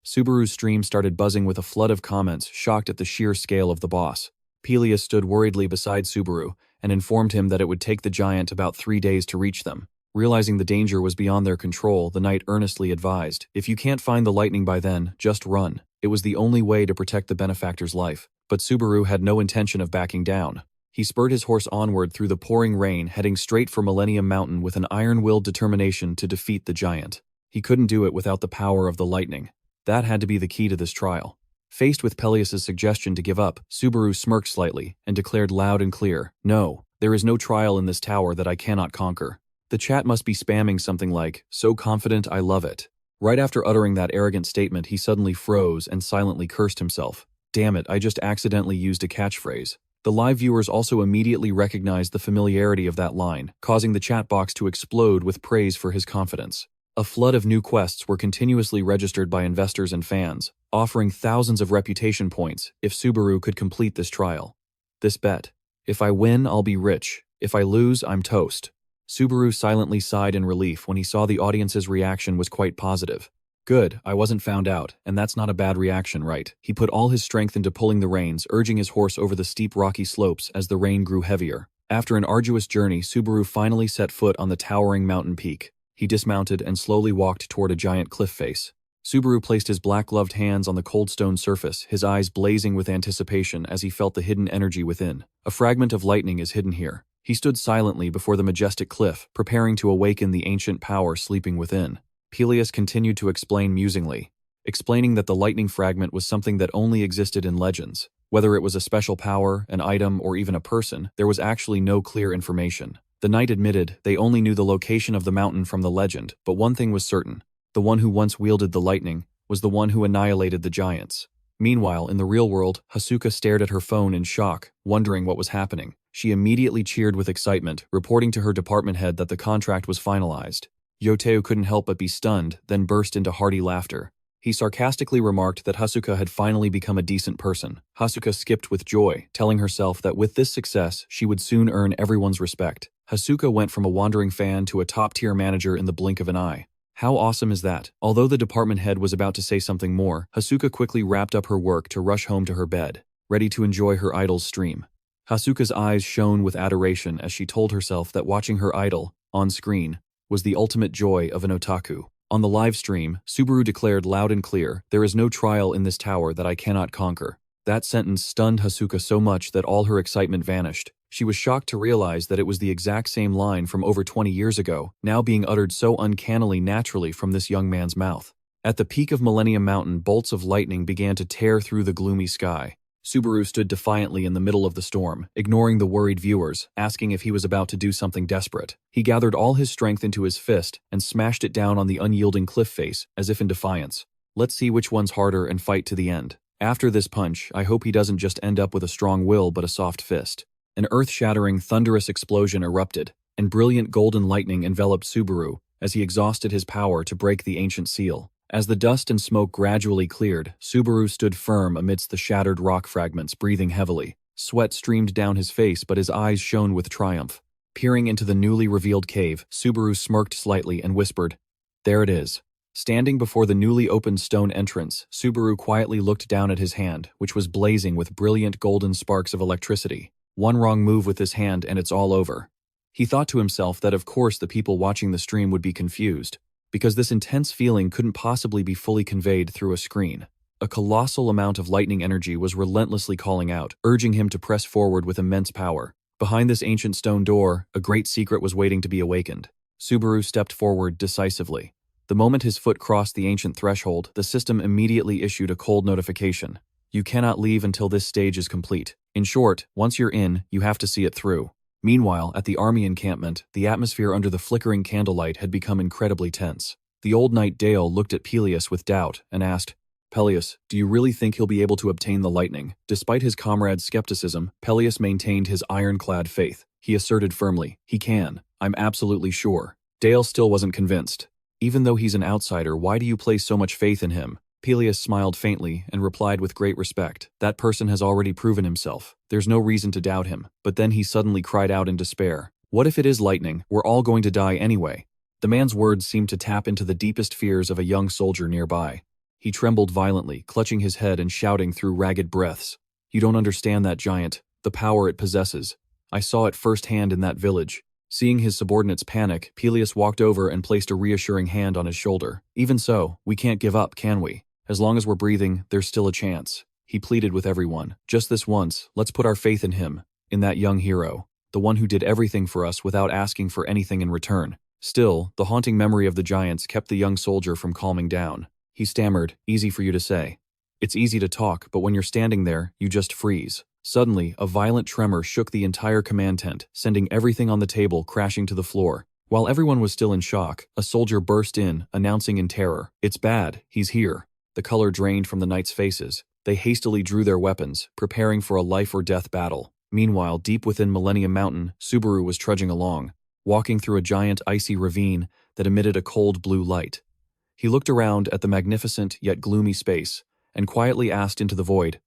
Subaru's stream started buzzing with a flood of comments, shocked at the sheer scale of the boss. Peleus stood worriedly beside Subaru and informed him that it would take the giant about 3 days to reach them. Realizing the danger was beyond their control, the knight earnestly advised, "If you can't find the lightning by then, just run." It was the only way to protect the benefactor's life. But Subaru had no intention of backing down. He spurred his horse onward through the pouring rain, heading straight for Millennium Mountain with an iron-willed determination to defeat the giant. He couldn't do it without the power of the lightning. That had to be the key to this trial. Faced with Peleus' suggestion to give up, Subaru smirked slightly and declared loud and clear, "No, there is no trial in this tower that I cannot conquer." The chat must be spamming something like, "So confident, I love it." Right after uttering that arrogant statement, he suddenly froze and silently cursed himself. Damn it, I just accidentally used a catchphrase. The live viewers also immediately recognized the familiarity of that line, causing the chat box to explode with praise for his confidence. A flood of new quests were continuously registered by investors and fans, offering thousands of reputation points if Subaru could complete this trial. This bet. If I win, I'll be rich. If I lose, I'm toast. Subaru silently sighed in relief when he saw the audience's reaction was quite positive. Good, I wasn't found out, and that's not a bad reaction, right? He put all his strength into pulling the reins, urging his horse over the steep rocky slopes as the rain grew heavier. After an arduous journey, Subaru finally set foot on the towering mountain peak. He dismounted and slowly walked toward a giant cliff face. Subaru placed his black-gloved hands on the cold stone surface, his eyes blazing with anticipation as he felt the hidden energy within. A fragment of lightning is hidden here. He stood silently before the majestic cliff, preparing to awaken the ancient power sleeping within. Peleus continued to explain musingly, explaining that the lightning fragment was something that only existed in legends. Whether it was a special power, an item, or even a person, there was actually no clear information. The knight admitted they only knew the location of the mountain from the legend, but one thing was certain. The one who once wielded the lightning was the one who annihilated the giants. Meanwhile, in the real world, Hasuka stared at her phone in shock, wondering what was happening. She immediately cheered with excitement, reporting to her department head that the contract was finalized. Yoteo couldn't help but be stunned, then burst into hearty laughter. He sarcastically remarked that Hasuka had finally become a decent person. Hasuka skipped with joy, telling herself that with this success, she would soon earn everyone's respect. Hasuka went from a wandering fan to a top-tier manager in the blink of an eye. How awesome is that? Although the department head was about to say something more, Hasuka quickly wrapped up her work to rush home to her bed, ready to enjoy her idol's stream. Hasuka's eyes shone with adoration as she told herself that watching her idol, on screen, was the ultimate joy of an otaku. On the live stream, Subaru declared loud and clear, "There is no trial in this tower that I cannot conquer." That sentence stunned Hasuka so much that all her excitement vanished. She was shocked to realize that it was the exact same line from over 20 years ago, now being uttered so uncannily naturally from this young man's mouth. At the peak of Millennium Mountain, bolts of lightning began to tear through the gloomy sky. Subaru stood defiantly in the middle of the storm, ignoring the worried viewers, asking if he was about to do something desperate. He gathered all his strength into his fist and smashed it down on the unyielding cliff face, as if in defiance. Let's see which one's harder and fight to the end. After this punch, I hope he doesn't just end up with a strong will but a soft fist. An earth-shattering, thunderous explosion erupted, and brilliant golden lightning enveloped Subaru as he exhausted his power to break the ancient seal. As the dust and smoke gradually cleared, Subaru stood firm amidst the shattered rock fragments, breathing heavily. Sweat streamed down his face, but his eyes shone with triumph. Peering into the newly revealed cave, Subaru smirked slightly and whispered, "There it is." Standing before the newly opened stone entrance, Subaru quietly looked down at his hand, which was blazing with brilliant golden sparks of electricity. One wrong move with his hand and it's all over. He thought to himself that of course the people watching the stream would be confused, because this intense feeling couldn't possibly be fully conveyed through a screen. A colossal amount of lightning energy was relentlessly calling out, urging him to press forward with immense power. Behind this ancient stone door, a great secret was waiting to be awakened. Subaru stepped forward decisively. The moment his foot crossed the ancient threshold, the system immediately issued a cold notification. You cannot leave until this stage is complete. In short, once you're in, you have to see it through. Meanwhile, at the army encampment, the atmosphere under the flickering candlelight had become incredibly tense. The old knight Dale looked at Peleus with doubt and asked, "Peleus, do you really think he'll be able to obtain the lightning?" Despite his comrade's skepticism, Peleus maintained his ironclad faith. He asserted firmly, "He can. I'm absolutely sure." Dale still wasn't convinced. "Even though he's an outsider, why do you place so much faith in him?" Peleus smiled faintly and replied with great respect, "That person has already proven himself. There's no reason to doubt him." But then he suddenly cried out in despair, "What if it is lightning? We're all going to die anyway." The man's words seemed to tap into the deepest fears of a young soldier nearby. He trembled violently, clutching his head and shouting through ragged breaths, "You don't understand that giant, the power it possesses. I saw it firsthand in that village." Seeing his subordinates panic, Peleus walked over and placed a reassuring hand on his shoulder. "Even so, we can't give up, can we? As long as we're breathing, there's still a chance." He pleaded with everyone. "Just this once, let's put our faith in him, in that young hero, the one who did everything for us without asking for anything in return." Still, the haunting memory of the giants kept the young soldier from calming down. He stammered, "Easy for you to say. It's easy to talk, but when you're standing there, you just freeze." Suddenly, a violent tremor shook the entire command tent, sending everything on the table crashing to the floor. While everyone was still in shock, a soldier burst in, announcing in terror, "It's bad, he's here." The color drained from the knights' faces. They hastily drew their weapons, preparing for a life-or-death battle. Meanwhile, deep within Millennium Mountain, Subaru was trudging along, walking through a giant icy ravine that emitted a cold blue light. He looked around at the magnificent yet gloomy space, and quietly asked into the void,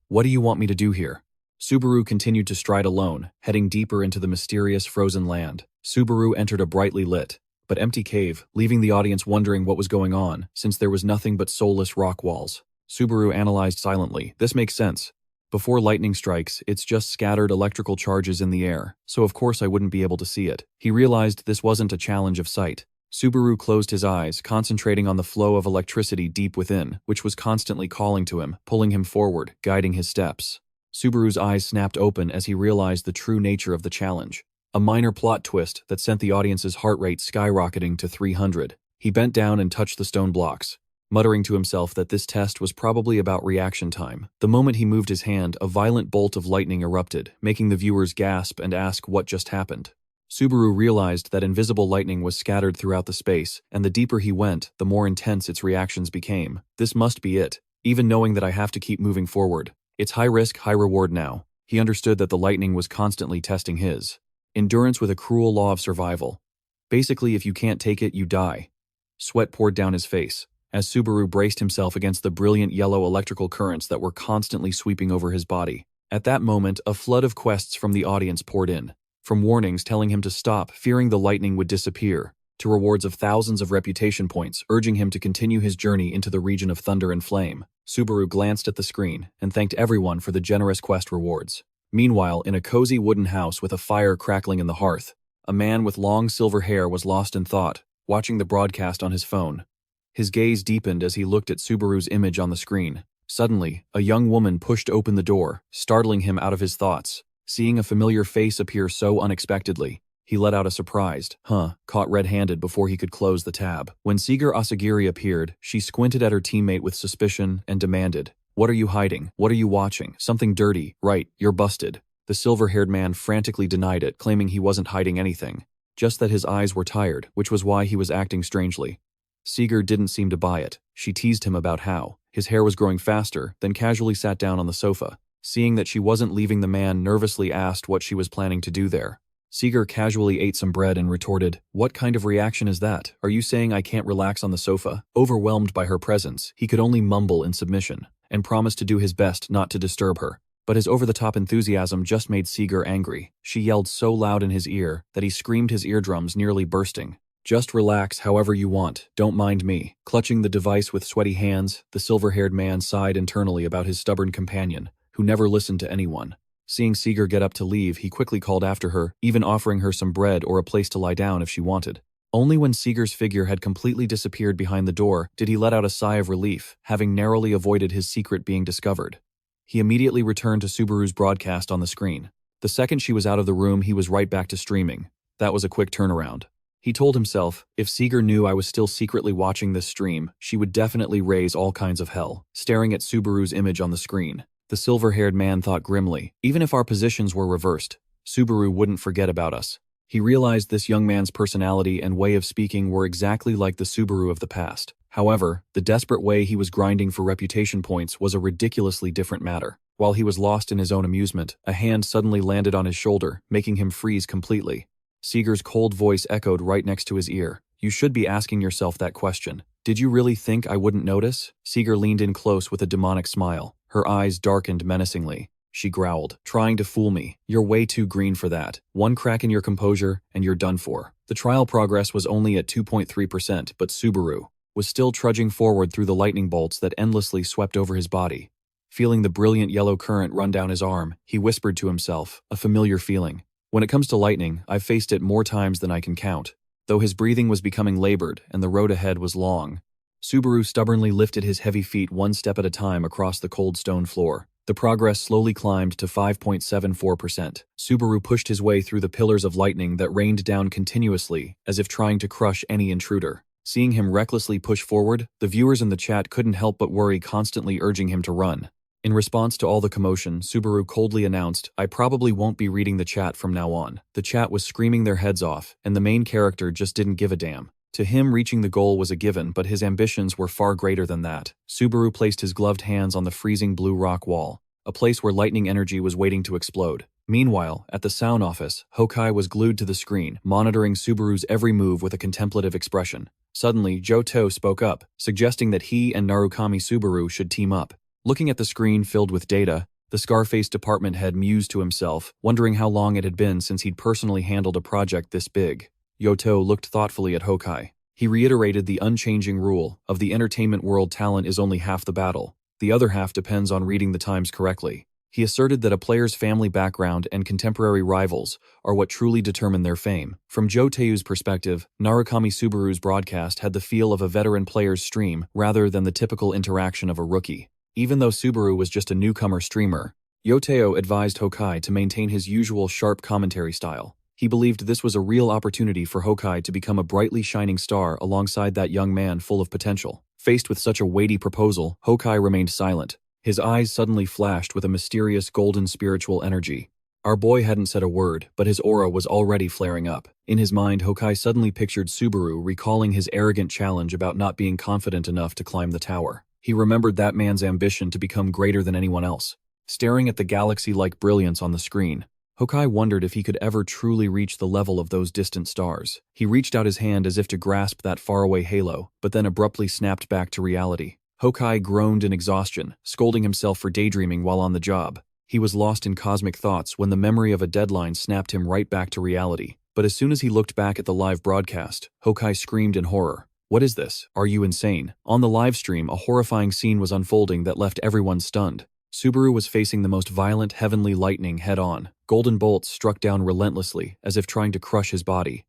"What do you want me to do here?" Subaru continued to stride alone, heading deeper into the mysterious frozen land. Subaru entered a brightly lit, but empty cave, leaving the audience wondering what was going on, since there was nothing but soulless rock walls. Subaru analyzed silently. "This makes sense. Before lightning strikes, it's just scattered electrical charges in the air, so of course I wouldn't be able to see it." He realized this wasn't a challenge of sight. Subaru closed his eyes, concentrating on the flow of electricity deep within, which was constantly calling to him, pulling him forward, guiding his steps. Subaru's eyes snapped open as he realized the true nature of the challenge. A minor plot twist that sent the audience's heart rate skyrocketing to 300. He bent down and touched the stone blocks, muttering to himself that this test was probably about reaction time. The moment he moved his hand, a violent bolt of lightning erupted, making the viewers gasp and ask what just happened. Subaru realized that invisible lightning was scattered throughout the space, and the deeper he went, the more intense its reactions became. "This must be it, even knowing that I have to keep moving forward. It's high risk, high reward now." He understood that the lightning was constantly testing his endurance with a cruel law of survival. Basically, if you can't take it, you die. Sweat poured down his face, as Subaru braced himself against the brilliant yellow electrical currents that were constantly sweeping over his body. At that moment, a flood of quests from the audience poured in. From warnings telling him to stop, fearing the lightning would disappear, to rewards of thousands of reputation points, urging him to continue his journey into the region of thunder and flame. Subaru glanced at the screen and thanked everyone for the generous quest rewards. Meanwhile, in a cozy wooden house with a fire crackling in the hearth, a man with long silver hair was lost in thought, watching the broadcast on his phone. His gaze deepened as he looked at Subaru's image on the screen. Suddenly, a young woman pushed open the door, startling him out of his thoughts. Seeing a familiar face appear so unexpectedly, he let out a surprised, caught red-handed before he could close the tab. When Seeger Asagiri appeared, she squinted at her teammate with suspicion and demanded, "What are you hiding? What are you watching? Something dirty, right? You're busted." The silver-haired man frantically denied it, claiming he wasn't hiding anything, just that his eyes were tired, which was why he was acting strangely. Seeger didn't seem to buy it. She teased him about how his hair was growing faster, then casually sat down on the sofa. Seeing that she wasn't leaving, the man nervously asked what she was planning to do there. Seeger casually ate some bread and retorted, "What kind of reaction is that? Are you saying I can't relax on the sofa?" Overwhelmed by her presence, he could only mumble in submission, and promised to do his best not to disturb her. But his over-the-top enthusiasm just made Seeger angry. She yelled so loud in his ear that he screamed, his eardrums nearly bursting. "Just relax however you want, don't mind me." Clutching the device with sweaty hands, the silver-haired man sighed internally about his stubborn companion, who never listened to anyone. Seeing Seeger get up to leave, he quickly called after her, even offering her some bread or a place to lie down if she wanted. Only when Seeger's figure had completely disappeared behind the door did he let out a sigh of relief, having narrowly avoided his secret being discovered. He immediately returned to Subaru's broadcast on the screen. The second she was out of the room, he was right back to streaming. That was a quick turnaround. He told himself, if Seeger knew I was still secretly watching this stream, she would definitely raise all kinds of hell. Staring at Subaru's image on the screen, the silver-haired man thought grimly, even if our positions were reversed, Subaru wouldn't forget about us. He realized this young man's personality and way of speaking were exactly like the Subaru of the past. However, the desperate way he was grinding for reputation points was a ridiculously different matter. While he was lost in his own amusement, a hand suddenly landed on his shoulder, making him freeze completely. Seeger's cold voice echoed right next to his ear. "You should be asking yourself that question. Did you really think I wouldn't notice?" Seeger leaned in close with a demonic smile. Her eyes darkened menacingly. She growled, "Trying to fool me. You're way too green for that. One crack in your composure, and you're done for." The trial progress was only at 2.3%, but Subaru was still trudging forward through the lightning bolts that endlessly swept over his body. Feeling the brilliant yellow current run down his arm, he whispered to himself, a familiar feeling. "When it comes to lightning, I've faced it more times than I can count." Though his breathing was becoming labored and the road ahead was long, Subaru stubbornly lifted his heavy feet one step at a time across the cold stone floor. The progress slowly climbed to 5.74%. Subaru pushed his way through the pillars of lightning that rained down continuously, as if trying to crush any intruder. Seeing him recklessly push forward, the viewers in the chat couldn't help but worry, constantly urging him to run. In response to all the commotion, Subaru coldly announced, "I probably won't be reading the chat from now on." The chat was screaming their heads off, and the main character just didn't give a damn. To him, reaching the goal was a given, but his ambitions were far greater than that. Subaru placed his gloved hands on the freezing blue rock wall, a place where lightning energy was waiting to explode. Meanwhile, at the sound office, Hokai was glued to the screen, monitoring Subaru's every move with a contemplative expression. Suddenly, Johto spoke up, suggesting that he and Narukami Subaru should team up. Looking at the screen filled with data, the Scarface department head mused to himself, wondering how long it had been since he'd personally handled a project this big. Johto looked thoughtfully at Hokai. He reiterated the unchanging rule of the entertainment world: talent is only half the battle. The other half depends on reading the times correctly. He asserted that a player's family background and contemporary rivals are what truly determine their fame. From Joteu's perspective, Narukami Subaru's broadcast had the feel of a veteran player's stream rather than the typical interaction of a rookie. Even though Subaru was just a newcomer streamer, Johto advised Hokai to maintain his usual sharp commentary style. He believed this was a real opportunity for Hokai to become a brightly shining star alongside that young man full of potential. Faced with such a weighty proposal, Hokai remained silent. His eyes suddenly flashed with a mysterious golden spiritual energy. Our boy hadn't said a word, but his aura was already flaring up. In his mind, Hokai suddenly pictured Subaru recalling his arrogant challenge about not being confident enough to climb the tower. He remembered that man's ambition to become greater than anyone else. Staring at the galaxy-like brilliance on the screen, Hokai wondered if he could ever truly reach the level of those distant stars. He reached out his hand as if to grasp that faraway halo, but then abruptly snapped back to reality. Hokai groaned in exhaustion, scolding himself for daydreaming while on the job. He was lost in cosmic thoughts when the memory of a deadline snapped him right back to reality. But as soon as he looked back at the live broadcast, Hokai screamed in horror. "What is this? Are you insane?" On the live stream, a horrifying scene was unfolding that left everyone stunned. Subaru was facing the most violent heavenly lightning head-on. Golden bolts struck down relentlessly, as if trying to crush his body.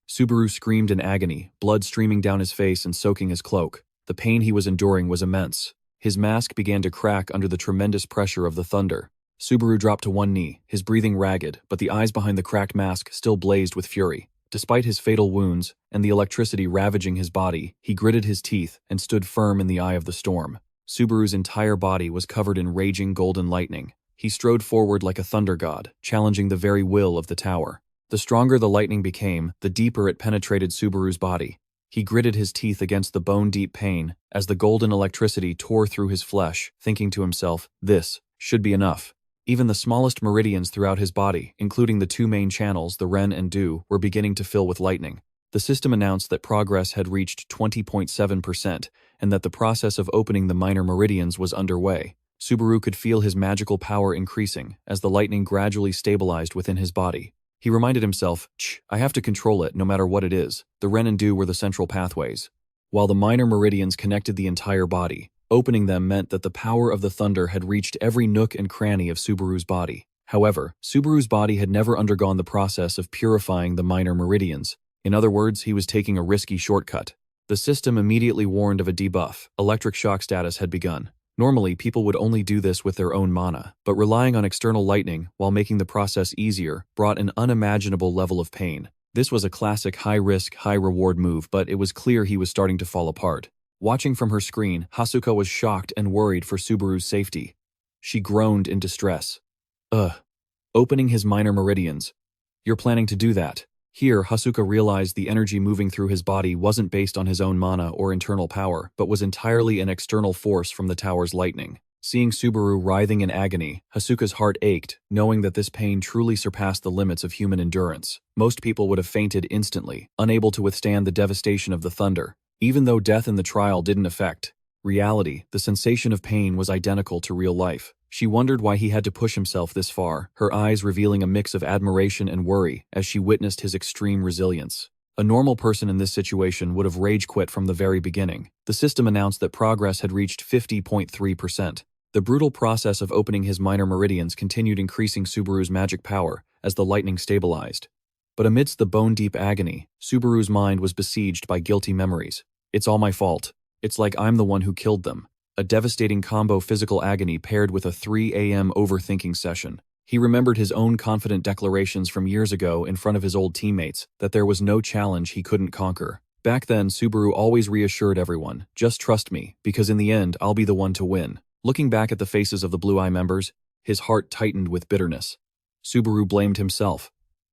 Subaru screamed in agony, blood streaming down his face and soaking his cloak. The pain he was enduring was immense. His mask began to crack under the tremendous pressure of the thunder. Subaru dropped to one knee, his breathing ragged, but the eyes behind the cracked mask still blazed with fury. Despite his fatal wounds and the electricity ravaging his body, he gritted his teeth and stood firm in the eye of the storm. Subaru's entire body was covered in raging golden lightning. He strode forward like a thunder god, challenging the very will of the tower. The stronger the lightning became, the deeper it penetrated Subaru's body. He gritted his teeth against the bone-deep pain as the golden electricity tore through his flesh, thinking to himself, "This should be enough." Even the smallest meridians throughout his body, including the two main channels, the Ren and Du, were beginning to fill with lightning. The system announced that progress had reached 20.7% and that the process of opening the minor meridians was underway. Subaru could feel his magical power increasing as the lightning gradually stabilized within his body. He reminded himself, I have to control it no matter what it is. The Ren and Du were the central pathways, while the minor meridians connected the entire body. Opening them meant that the power of the thunder had reached every nook and cranny of Subaru's body. However, Subaru's body had never undergone the process of purifying the minor meridians. In other words, he was taking a risky shortcut. The system immediately warned of a debuff. Electric shock status had begun. Normally, people would only do this with their own mana, but relying on external lightning while making the process easier brought an unimaginable level of pain. This was a classic high-risk, high-reward move, but it was clear he was starting to fall apart. Watching from her screen, Hasuka was shocked and worried for Subaru's safety. She groaned in distress. Opening his minor meridians. You're planning to do that. Here, Hasuka realized the energy moving through his body wasn't based on his own mana or internal power, but was entirely an external force from the tower's lightning. Seeing Subaru writhing in agony, Hasuka's heart ached, knowing that this pain truly surpassed the limits of human endurance. Most people would have fainted instantly, unable to withstand the devastation of the thunder. Even though death in the trial didn't affect reality, the sensation of pain was identical to real life. She wondered why he had to push himself this far, her eyes revealing a mix of admiration and worry as she witnessed his extreme resilience. A normal person in this situation would have rage quit from the very beginning. The system announced that progress had reached 50.3%. The brutal process of opening his minor meridians continued increasing Subaru's magic power as the lightning stabilized. But amidst the bone-deep agony, Subaru's mind was besieged by guilty memories. It's all my fault. It's like I'm the one who killed them. A devastating combo physical agony paired with a 3 a.m. overthinking session. He remembered his own confident declarations from years ago in front of his old teammates that there was no challenge he couldn't conquer. Back then, Subaru always reassured everyone, just trust me, because in the end, I'll be the one to win. Looking back at the faces of the Blue Eye members, his heart tightened with bitterness. Subaru blamed himself.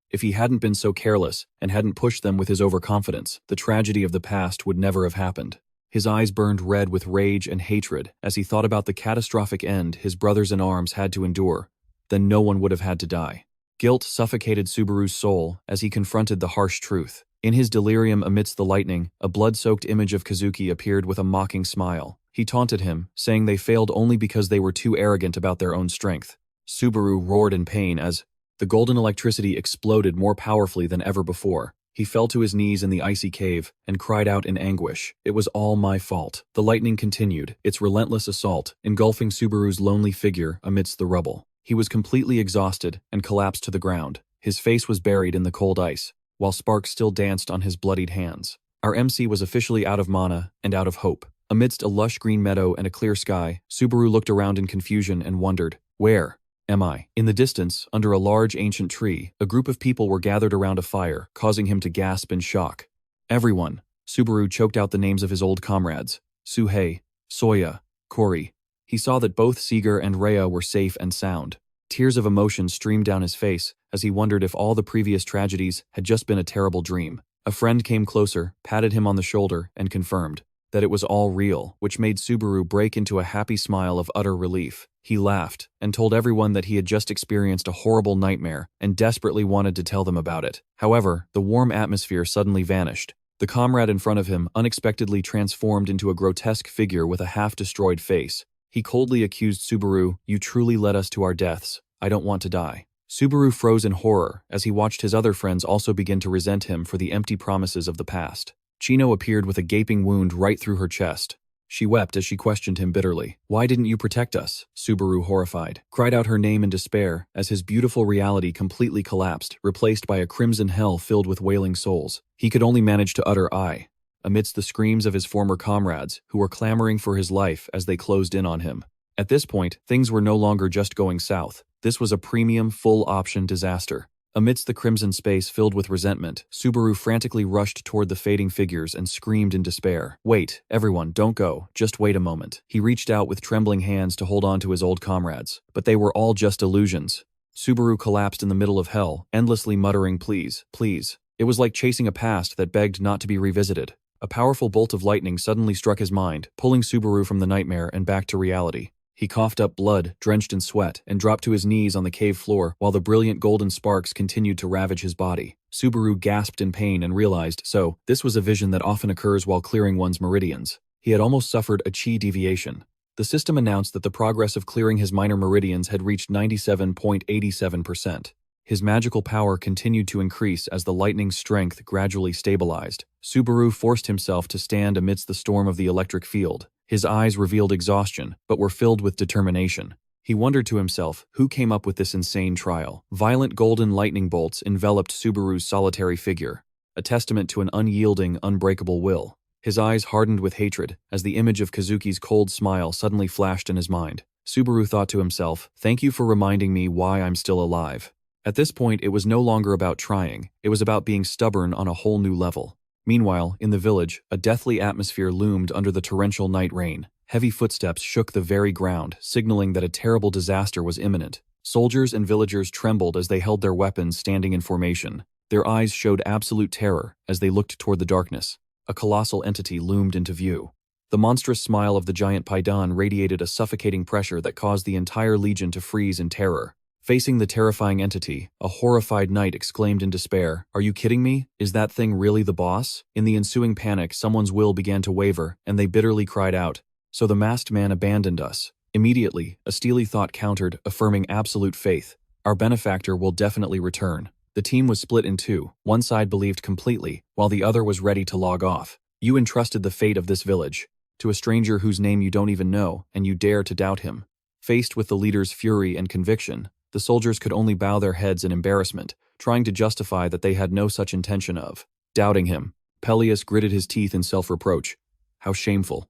If he hadn't been so careless and hadn't pushed them with his overconfidence, the tragedy of the past would never have happened. His eyes burned red with rage and hatred as he thought about the catastrophic end his brothers-in-arms had to endure. Then no one would have had to die. Guilt suffocated Subaru's soul as he confronted the harsh truth. In his delirium amidst the lightning, a blood-soaked image of Kazuki appeared with a mocking smile. He taunted him, saying they failed only because they were too arrogant about their own strength. Subaru roared in pain as the golden electricity exploded more powerfully than ever before. He fell to his knees in the icy cave and cried out in anguish. It was all my fault. The lightning continued, its relentless assault, engulfing Subaru's lonely figure amidst the rubble. He was completely exhausted and collapsed to the ground. His face was buried in the cold ice, while sparks still danced on his bloodied hands. Our MC was officially out of mana and out of hope. Amidst a lush green meadow and a clear sky, Subaru looked around in confusion and wondered, where am I? In the distance, under a large ancient tree, a group of people were gathered around a fire, causing him to gasp in shock. Everyone. Subaru choked out the names of his old comrades. Suhei, Soya, Kori. He saw that both Seeger and Rhea were safe and sound. Tears of emotion streamed down his face as he wondered if all the previous tragedies had just been a terrible dream. A friend came closer, patted him on the shoulder, and confirmed that it was all real, which made Subaru break into a happy smile of utter relief. He laughed and told everyone that he had just experienced a horrible nightmare and desperately wanted to tell them about it. However, the warm atmosphere suddenly vanished. The comrade in front of him unexpectedly transformed into a grotesque figure with a half-destroyed face. He coldly accused Subaru, "You truly led us to our deaths. I don't want to die." Subaru froze in horror as he watched his other friends also begin to resent him for the empty promises of the past. Chino appeared with a gaping wound right through her chest. She wept as she questioned him bitterly. "Why didn't you protect us?" Subaru, horrified, cried out her name in despair as his beautiful reality completely collapsed, replaced by a crimson hell filled with wailing souls. He could only manage to utter "I" amidst the screams of his former comrades, who were clamoring for his life as they closed in on him. At this point, things were no longer just going south. This was a premium, full-option disaster. Amidst the crimson space filled with resentment, Subaru frantically rushed toward the fading figures and screamed in despair. "Wait, everyone, don't go. Just wait a moment." He reached out with trembling hands to hold on to his old comrades, but they were all just illusions. Subaru collapsed in the middle of hell, endlessly muttering, "Please, please." It was like chasing a past that begged not to be revisited. A powerful bolt of lightning suddenly struck his mind, pulling Subaru from the nightmare and back to reality. He coughed up blood, drenched in sweat, and dropped to his knees on the cave floor while the brilliant golden sparks continued to ravage his body. Subaru gasped in pain and realized, this was a vision that often occurs while clearing one's meridians. He had almost suffered a chi deviation. The system announced that the progress of clearing his minor meridians had reached 97.87%. His magical power continued to increase as the lightning's strength gradually stabilized. Subaru forced himself to stand amidst the storm of the electric field. His eyes revealed exhaustion, but were filled with determination. He wondered to himself, who came up with this insane trial? Violent golden lightning bolts enveloped Subaru's solitary figure, a testament to an unyielding, unbreakable will. His eyes hardened with hatred as the image of Kazuki's cold smile suddenly flashed in his mind. Subaru thought to himself, "Thank you for reminding me why I'm still alive." At this point, it was no longer about trying. It was about being stubborn on a whole new level. Meanwhile, in the village, a deathly atmosphere loomed under the torrential night rain. Heavy footsteps shook the very ground, signaling that a terrible disaster was imminent. Soldiers and villagers trembled as they held their weapons standing in formation. Their eyes showed absolute terror as they looked toward the darkness. A colossal entity loomed into view. The monstrous smile of the giant Paidan radiated a suffocating pressure that caused the entire legion to freeze in terror. Facing the terrifying entity, a horrified knight exclaimed in despair, "Are you kidding me? Is that thing really the boss?" In the ensuing panic, someone's will began to waver, and they bitterly cried out, "So the masked man abandoned us." Immediately, a steely thought countered, affirming absolute faith. "Our benefactor will definitely return." The team was split in two. One side believed completely, while the other was ready to log off. You entrusted the fate of this village to a stranger whose name you don't even know, and you dare to doubt him. Faced with the leader's fury and conviction, the soldiers could only bow their heads in embarrassment, trying to justify that they had no such intention of doubting him. Peleus gritted his teeth in self-reproach. How shameful.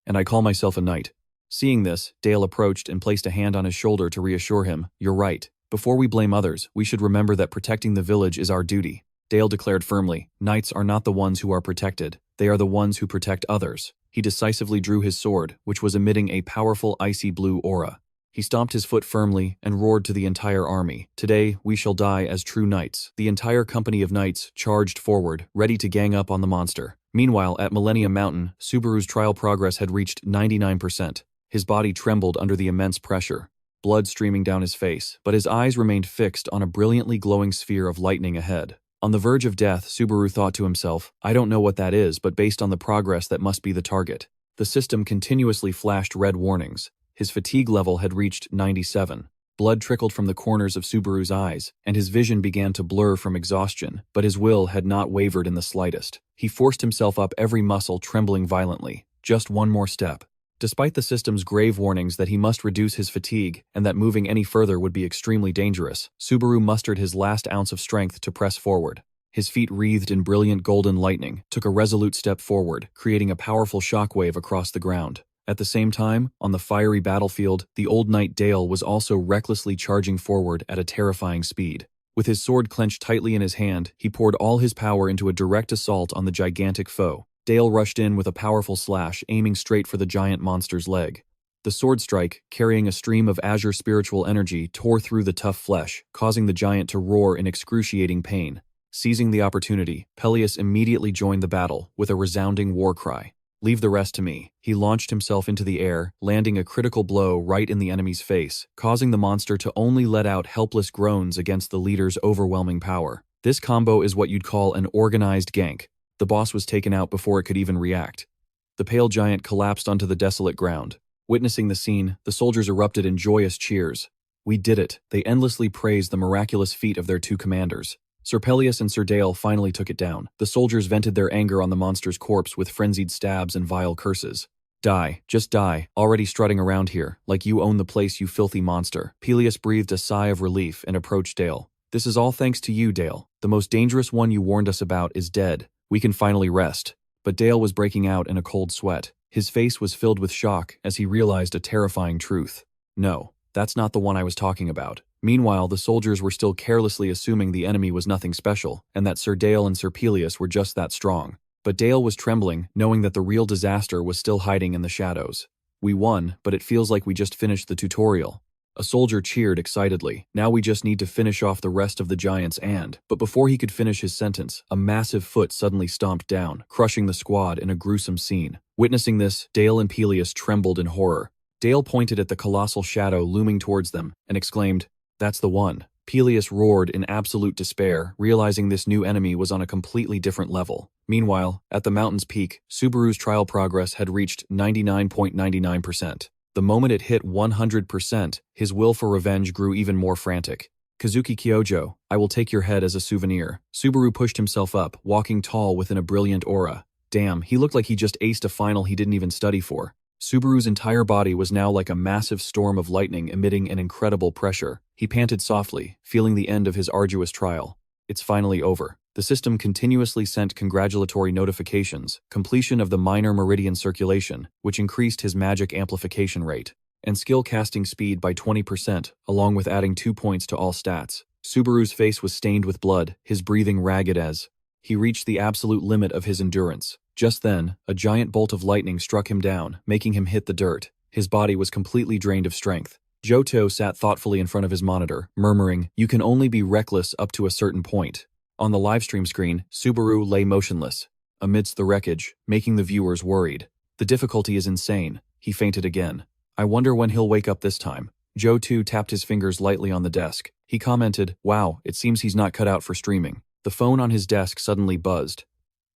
And I call myself a knight. Seeing this, Dale approached and placed a hand on his shoulder to reassure him. You're right. Before we blame others, we should remember that protecting the village is our duty. Dale declared firmly, knights are not the ones who are protected. They are the ones who protect others. He decisively drew his sword, which was emitting a powerful icy blue aura. He stomped his foot firmly and roared to the entire army. Today, we shall die as true knights. The entire company of knights charged forward, ready to gang up on the monster. Meanwhile, at Millennium Mountain, Subaru's trial progress had reached 99%. His body trembled under the immense pressure, blood streaming down his face, but his eyes remained fixed on a brilliantly glowing sphere of lightning ahead. On the verge of death, Subaru thought to himself, I don't know what that is, but based on the progress, that must be the target. The system continuously flashed red warnings. His fatigue level had reached 97. Blood trickled from the corners of Subaru's eyes, and his vision began to blur from exhaustion, but his will had not wavered in the slightest. He forced himself up, every muscle trembling violently. Just one more step. Despite the system's grave warnings that he must reduce his fatigue and that moving any further would be extremely dangerous, Subaru mustered his last ounce of strength to press forward. His feet, wreathed in brilliant golden lightning, took a resolute step forward, creating a powerful shockwave across the ground. At the same time, on the fiery battlefield, the old knight Dale was also recklessly charging forward at a terrifying speed. With his sword clenched tightly in his hand, he poured all his power into a direct assault on the gigantic foe. Dale rushed in with a powerful slash, aiming straight for the giant monster's leg. The sword strike, carrying a stream of azure spiritual energy, tore through the tough flesh, causing the giant to roar in excruciating pain. Seizing the opportunity, Peleus immediately joined the battle with a resounding war cry. Leave the rest to me. He launched himself into the air, landing a critical blow right in the enemy's face, causing the monster to only let out helpless groans against the leader's overwhelming power. This combo is what you'd call an organized gank. The boss was taken out before it could even react. The pale giant collapsed onto the desolate ground. Witnessing the scene, the soldiers erupted in joyous cheers. We did it. They endlessly praised the miraculous feat of their two commanders. Sir Peleus and Sir Dale finally took it down. The soldiers vented their anger on the monster's corpse with frenzied stabs and vile curses. Die, just die, already strutting around here, like you own the place, you filthy monster. Peleus breathed a sigh of relief and approached Dale. This is all thanks to you, Dale. The most dangerous one you warned us about is dead. We can finally rest. But Dale was breaking out in a cold sweat. His face was filled with shock as he realized a terrifying truth. No, that's not the one I was talking about. Meanwhile, the soldiers were still carelessly assuming the enemy was nothing special, and that Sir Dale and Sir Peleus were just that strong. But Dale was trembling, knowing that the real disaster was still hiding in the shadows. We won, but it feels like we just finished the tutorial. A soldier cheered excitedly. Now we just need to finish off the rest of the giants but before he could finish his sentence, a massive foot suddenly stomped down, crushing the squad in a gruesome scene. Witnessing this, Dale and Peleus trembled in horror. Dale pointed at the colossal shadow looming towards them and exclaimed, "That's the one." Peleus roared in absolute despair, realizing this new enemy was on a completely different level. Meanwhile, at the mountain's peak, Subaru's trial progress had reached 99.99%. The moment it hit 100%, his will for revenge grew even more frantic. "Kazuki Kyojo, I will take your head as a souvenir." Subaru pushed himself up, walking tall within a brilliant aura. Damn, he looked like he just aced a final he didn't even study for. Subaru's entire body was now like a massive storm of lightning emitting an incredible pressure. He panted softly, feeling the end of his arduous trial. It's finally over. The system continuously sent congratulatory notifications, completion of the minor meridian circulation, which increased his magic amplification rate, and skill casting speed by 20%, along with adding 2 points to all stats. Subaru's face was stained with blood, his breathing ragged as he reached the absolute limit of his endurance. Just then, a giant bolt of lightning struck him down, making him hit the dirt. His body was completely drained of strength. Johto sat thoughtfully in front of his monitor, murmuring, "You can only be reckless up to a certain point." On the livestream screen, Subaru lay motionless, amidst the wreckage, making the viewers worried. "The difficulty is insane." He fainted again. "I wonder when he'll wake up this time." Johto tapped his fingers lightly on the desk. He commented, "Wow, it seems he's not cut out for streaming." The phone on his desk suddenly buzzed.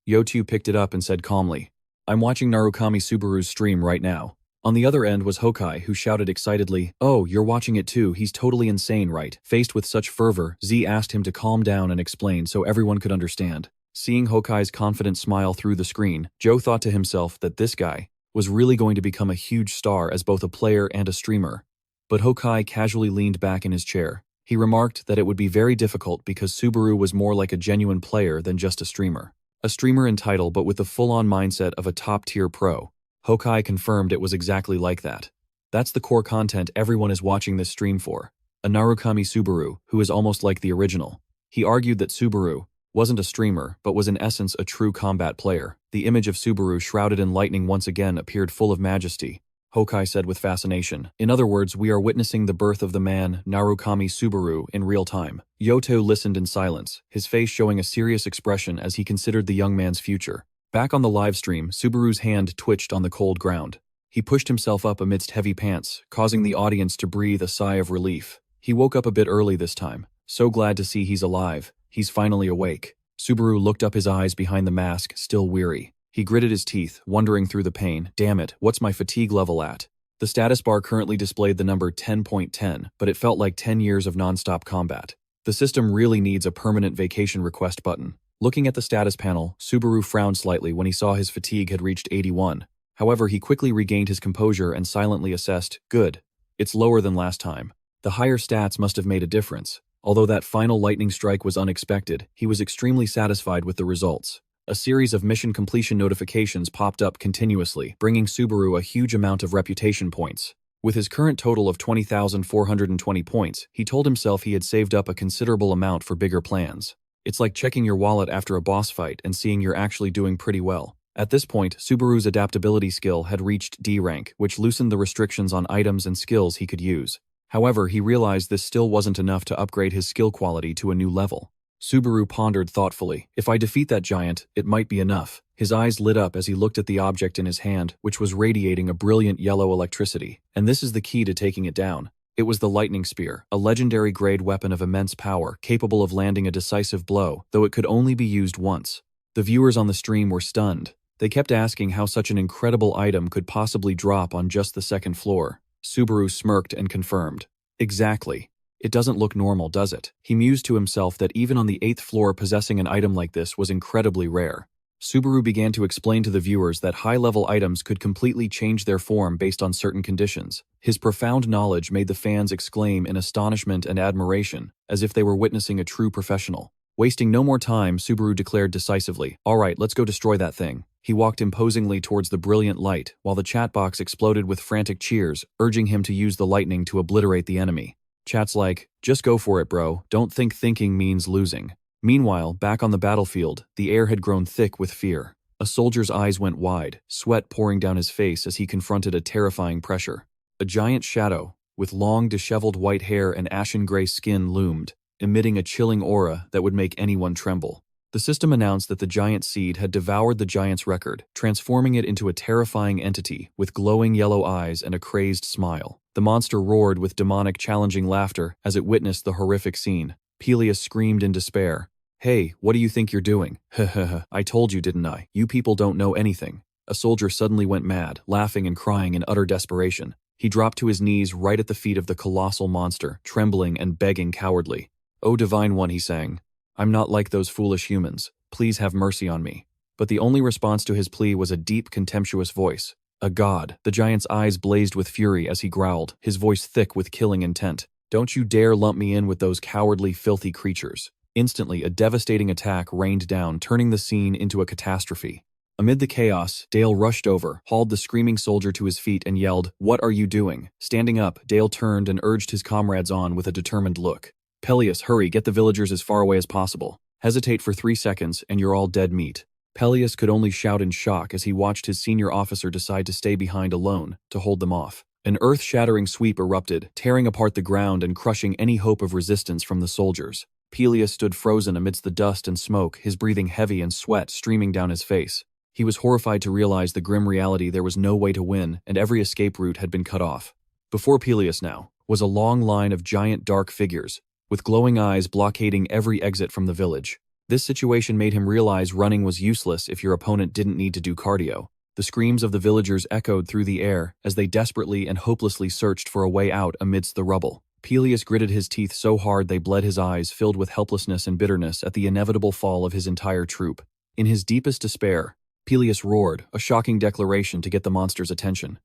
Yotu picked it up and said calmly, "I'm watching Narukami Subaru's stream right now." On the other end was Hokai, who shouted excitedly, "Oh, you're watching it too, he's totally insane, right?" Faced with such fervor, Z asked him to calm down and explain so everyone could understand. Seeing Hokai's confident smile through the screen, Joe thought to himself that this guy was really going to become a huge star as both a player and a streamer. But Hokai casually leaned back in his chair. He remarked that it would be very difficult because Subaru was more like a genuine player than just a streamer. A streamer in title but with the full-on mindset of a top-tier pro. Hokai confirmed it was exactly like that. That's the core content everyone is watching this stream for. A Narukami Subaru, who is almost like the original. He argued that Subaru wasn't a streamer, but was in essence a true combat player. The image of Subaru shrouded in lightning once again appeared full of majesty. Hokai said with fascination. "In other words, we are witnessing the birth of the man, Narukami Subaru, in real time." Yoto listened in silence, his face showing a serious expression as he considered the young man's future. Back on the live stream, Subaru's hand twitched on the cold ground. He pushed himself up amidst heavy pants, causing the audience to breathe a sigh of relief. He woke up a bit early this time. So glad to see he's alive. He's finally awake. Subaru looked up his eyes behind the mask, still weary. He gritted his teeth, wondering through the pain. Damn it, what's my fatigue level at? The status bar currently displayed the number 10.10, but it felt like 10 years of non-stop combat. The system really needs a permanent vacation request button. Looking at the status panel, Subaru frowned slightly when he saw his fatigue had reached 81. However, he quickly regained his composure and silently assessed, "Good. It's lower than last time." The higher stats must have made a difference. Although that final lightning strike was unexpected, he was extremely satisfied with the results. A series of mission completion notifications popped up continuously, bringing Subaru a huge amount of reputation points. With his current total of 20,420 points, he told himself he had saved up a considerable amount for bigger plans. It's like checking your wallet after a boss fight and seeing you're actually doing pretty well. At this point, Subaru's adaptability skill had reached D rank, which loosened the restrictions on items and skills he could use. However, he realized this still wasn't enough to upgrade his skill quality to a new level. Subaru pondered thoughtfully. If I defeat that giant, it might be enough. His eyes lit up as he looked at the object in his hand, which was radiating a brilliant yellow electricity. And this is the key to taking it down. It was the lightning spear, a legendary grade weapon of immense power, capable of landing a decisive blow, though it could only be used once. The viewers on the stream were stunned. They kept asking how such an incredible item could possibly drop on just the second floor. Subaru smirked and confirmed. Exactly. It doesn't look normal, does it? He mused to himself that even on the 8th floor possessing an item like this was incredibly rare. Subaru began to explain to the viewers that high-level items could completely change their form based on certain conditions. His profound knowledge made the fans exclaim in astonishment and admiration, as if they were witnessing a true professional. Wasting no more time, Subaru declared decisively, "All right, let's go destroy that thing." He walked imposingly towards the brilliant light, while the chat box exploded with frantic cheers, urging him to use the lightning to obliterate the enemy. Chats like, "Just go for it, bro. Don't think thinking means losing." Meanwhile, back on the battlefield, the air had grown thick with fear. A soldier's eyes went wide, sweat pouring down his face as he confronted a terrifying pressure. A giant shadow, with long disheveled white hair and ashen gray skin loomed, emitting a chilling aura that would make anyone tremble. The system announced that the giant seed had devoured the giant's record, transforming it into a terrifying entity with glowing yellow eyes and a crazed smile. The monster roared with demonic, challenging laughter as it witnessed the horrific scene. Peleus screamed in despair. "Hey, what do you think you're doing? I told you, didn't I? You people don't know anything." A soldier suddenly went mad, laughing and crying in utter desperation. He dropped to his knees right at the feet of the colossal monster, trembling and begging cowardly. "O Divine One," he sang, "I'm not like those foolish humans. Please have mercy on me." But the only response to his plea was a deep, contemptuous voice. A god. The giant's eyes blazed with fury as he growled, his voice thick with killing intent. "Don't you dare lump me in with those cowardly, filthy creatures." Instantly, a devastating attack rained down, turning the scene into a catastrophe. Amid the chaos, Dale rushed over, hauled the screaming soldier to his feet, and yelled, "What are you doing?" Standing up, Dale turned and urged his comrades on with a determined look. "Peleus, hurry, get the villagers as far away as possible. Hesitate for 3 seconds, and you're all dead meat." Peleus could only shout in shock as he watched his senior officer decide to stay behind alone, to hold them off. An earth-shattering sweep erupted, tearing apart the ground and crushing any hope of resistance from the soldiers. Peleus stood frozen amidst the dust and smoke, his breathing heavy and sweat streaming down his face. He was horrified to realize the grim reality there was no way to win, and every escape route had been cut off. Before Peleus now was a long line of giant dark figures, with glowing eyes blockading every exit from the village. This situation made him realize running was useless if your opponent didn't need to do cardio. The screams of the villagers echoed through the air as they desperately and hopelessly searched for a way out amidst the rubble. Peleus gritted his teeth so hard they bled, his eyes filled with helplessness and bitterness at the inevitable fall of his entire troop. In his deepest despair, Peleus roared, a shocking declaration to get the monster's attention.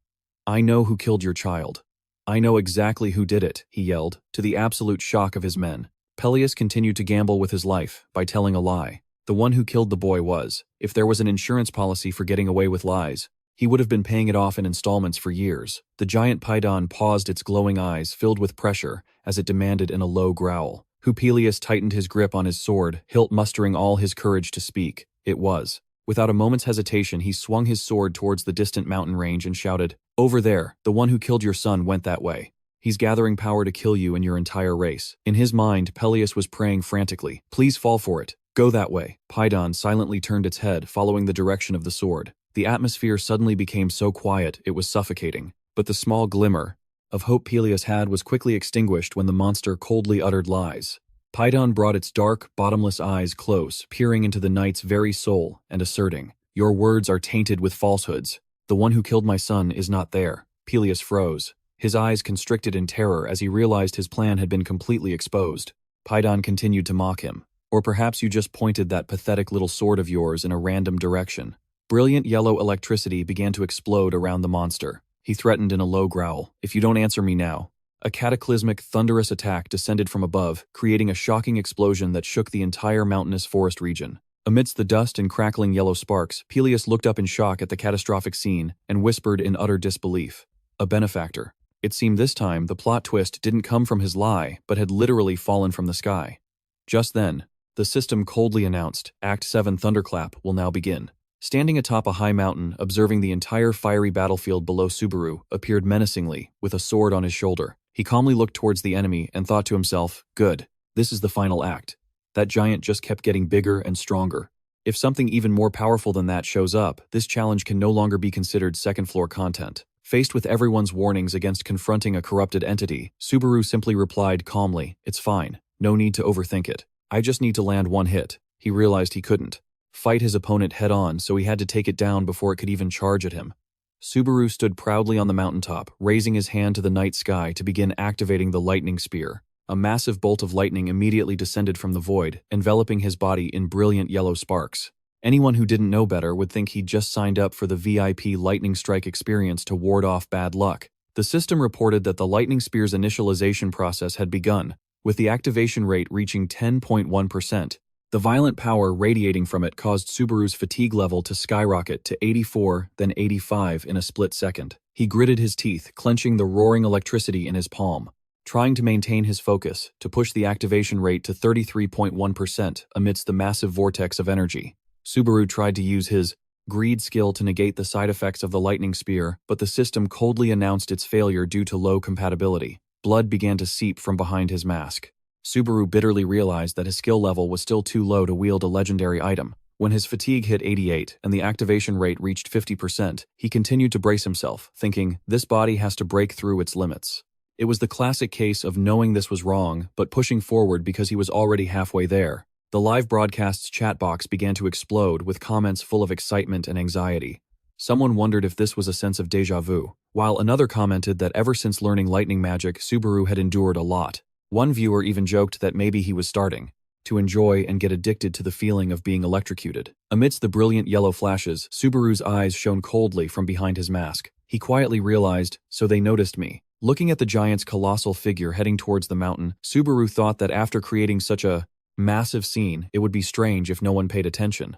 "I know who killed your child. I know exactly who did it," he yelled, to the absolute shock of his men. Peleus continued to gamble with his life by telling a lie. The one who killed the boy was, if there was an insurance policy for getting away with lies, he would have been paying it off in installments for years. The giant python paused, its glowing eyes filled with pressure as it demanded in a low growl. Peleus tightened his grip on his sword, hilt mustering all his courage to speak. It was. Without a moment's hesitation, he swung his sword towards the distant mountain range and shouted, "Over there, the one who killed your son went that way. He's gathering power to kill you and your entire race." In his mind, Peleus was praying frantically, "Please fall for it. Go that way." Python silently turned its head, following the direction of the sword. The atmosphere suddenly became so quiet it was suffocating. But the small glimmer of hope Peleus had was quickly extinguished when the monster coldly uttered lies. Python brought its dark, bottomless eyes close, peering into the knight's very soul and asserting, "Your words are tainted with falsehoods. The one who killed my son is not there." Peleus froze, his eyes constricted in terror as he realized his plan had been completely exposed. Python continued to mock him. "Or perhaps you just pointed that pathetic little sword of yours in a random direction." Brilliant yellow electricity began to explode around the monster. He threatened in a low growl, "If you don't answer me now." A cataclysmic, thunderous attack descended from above, creating a shocking explosion that shook the entire mountainous forest region. Amidst the dust and crackling yellow sparks, Peleus looked up in shock at the catastrophic scene and whispered in utter disbelief, "A benefactor." It seemed this time the plot twist didn't come from his lie, but had literally fallen from the sky. Just then, the system coldly announced, "Act 7 Thunderclap will now begin." Standing atop a high mountain, observing the entire fiery battlefield below, Subaru appeared menacingly, with a sword on his shoulder. He calmly looked towards the enemy and thought to himself, "Good, this is the final act." That giant just kept getting bigger and stronger. If something even more powerful than that shows up, this challenge can no longer be considered second-floor content. Faced with everyone's warnings against confronting a corrupted entity, Subaru simply replied calmly, "It's fine. No need to overthink it. I just need to land one hit." He realized he couldn't fight his opponent head-on, so he had to take it down before it could even charge at him. Subaru stood proudly on the mountaintop, raising his hand to the night sky to begin activating the lightning spear. A massive bolt of lightning immediately descended from the void, enveloping his body in brilliant yellow sparks. Anyone who didn't know better would think he'd just signed up for the VIP lightning strike experience to ward off bad luck. The system reported that the lightning spear's initialization process had begun, with the activation rate reaching 10.1%. The violent power radiating from it caused Subaru's fatigue level to skyrocket to 84, then 85 in a split second. He gritted his teeth, clenching the roaring electricity in his palm, trying to maintain his focus, to push the activation rate to 33.1% amidst the massive vortex of energy. Subaru tried to use his greed skill to negate the side effects of the lightning spear, but the system coldly announced its failure due to low compatibility. Blood began to seep from behind his mask. Subaru bitterly realized that his skill level was still too low to wield a legendary item. When his fatigue hit 88 and the activation rate reached 50%, he continued to brace himself, thinking, this body has to break through its limits. It was the classic case of knowing this was wrong, but pushing forward because he was already halfway there. The live broadcast's chat box began to explode with comments full of excitement and anxiety. Someone wondered if this was a sense of déjà vu, while another commented that ever since learning lightning magic, Subaru had endured a lot. One viewer even joked that maybe he was starting to enjoy and get addicted to the feeling of being electrocuted. Amidst the brilliant yellow flashes, Subaru's eyes shone coldly from behind his mask. He quietly realized, so they noticed me. Looking at the giant's colossal figure heading towards the mountain, Subaru thought that after creating such a massive scene, it would be strange if no one paid attention.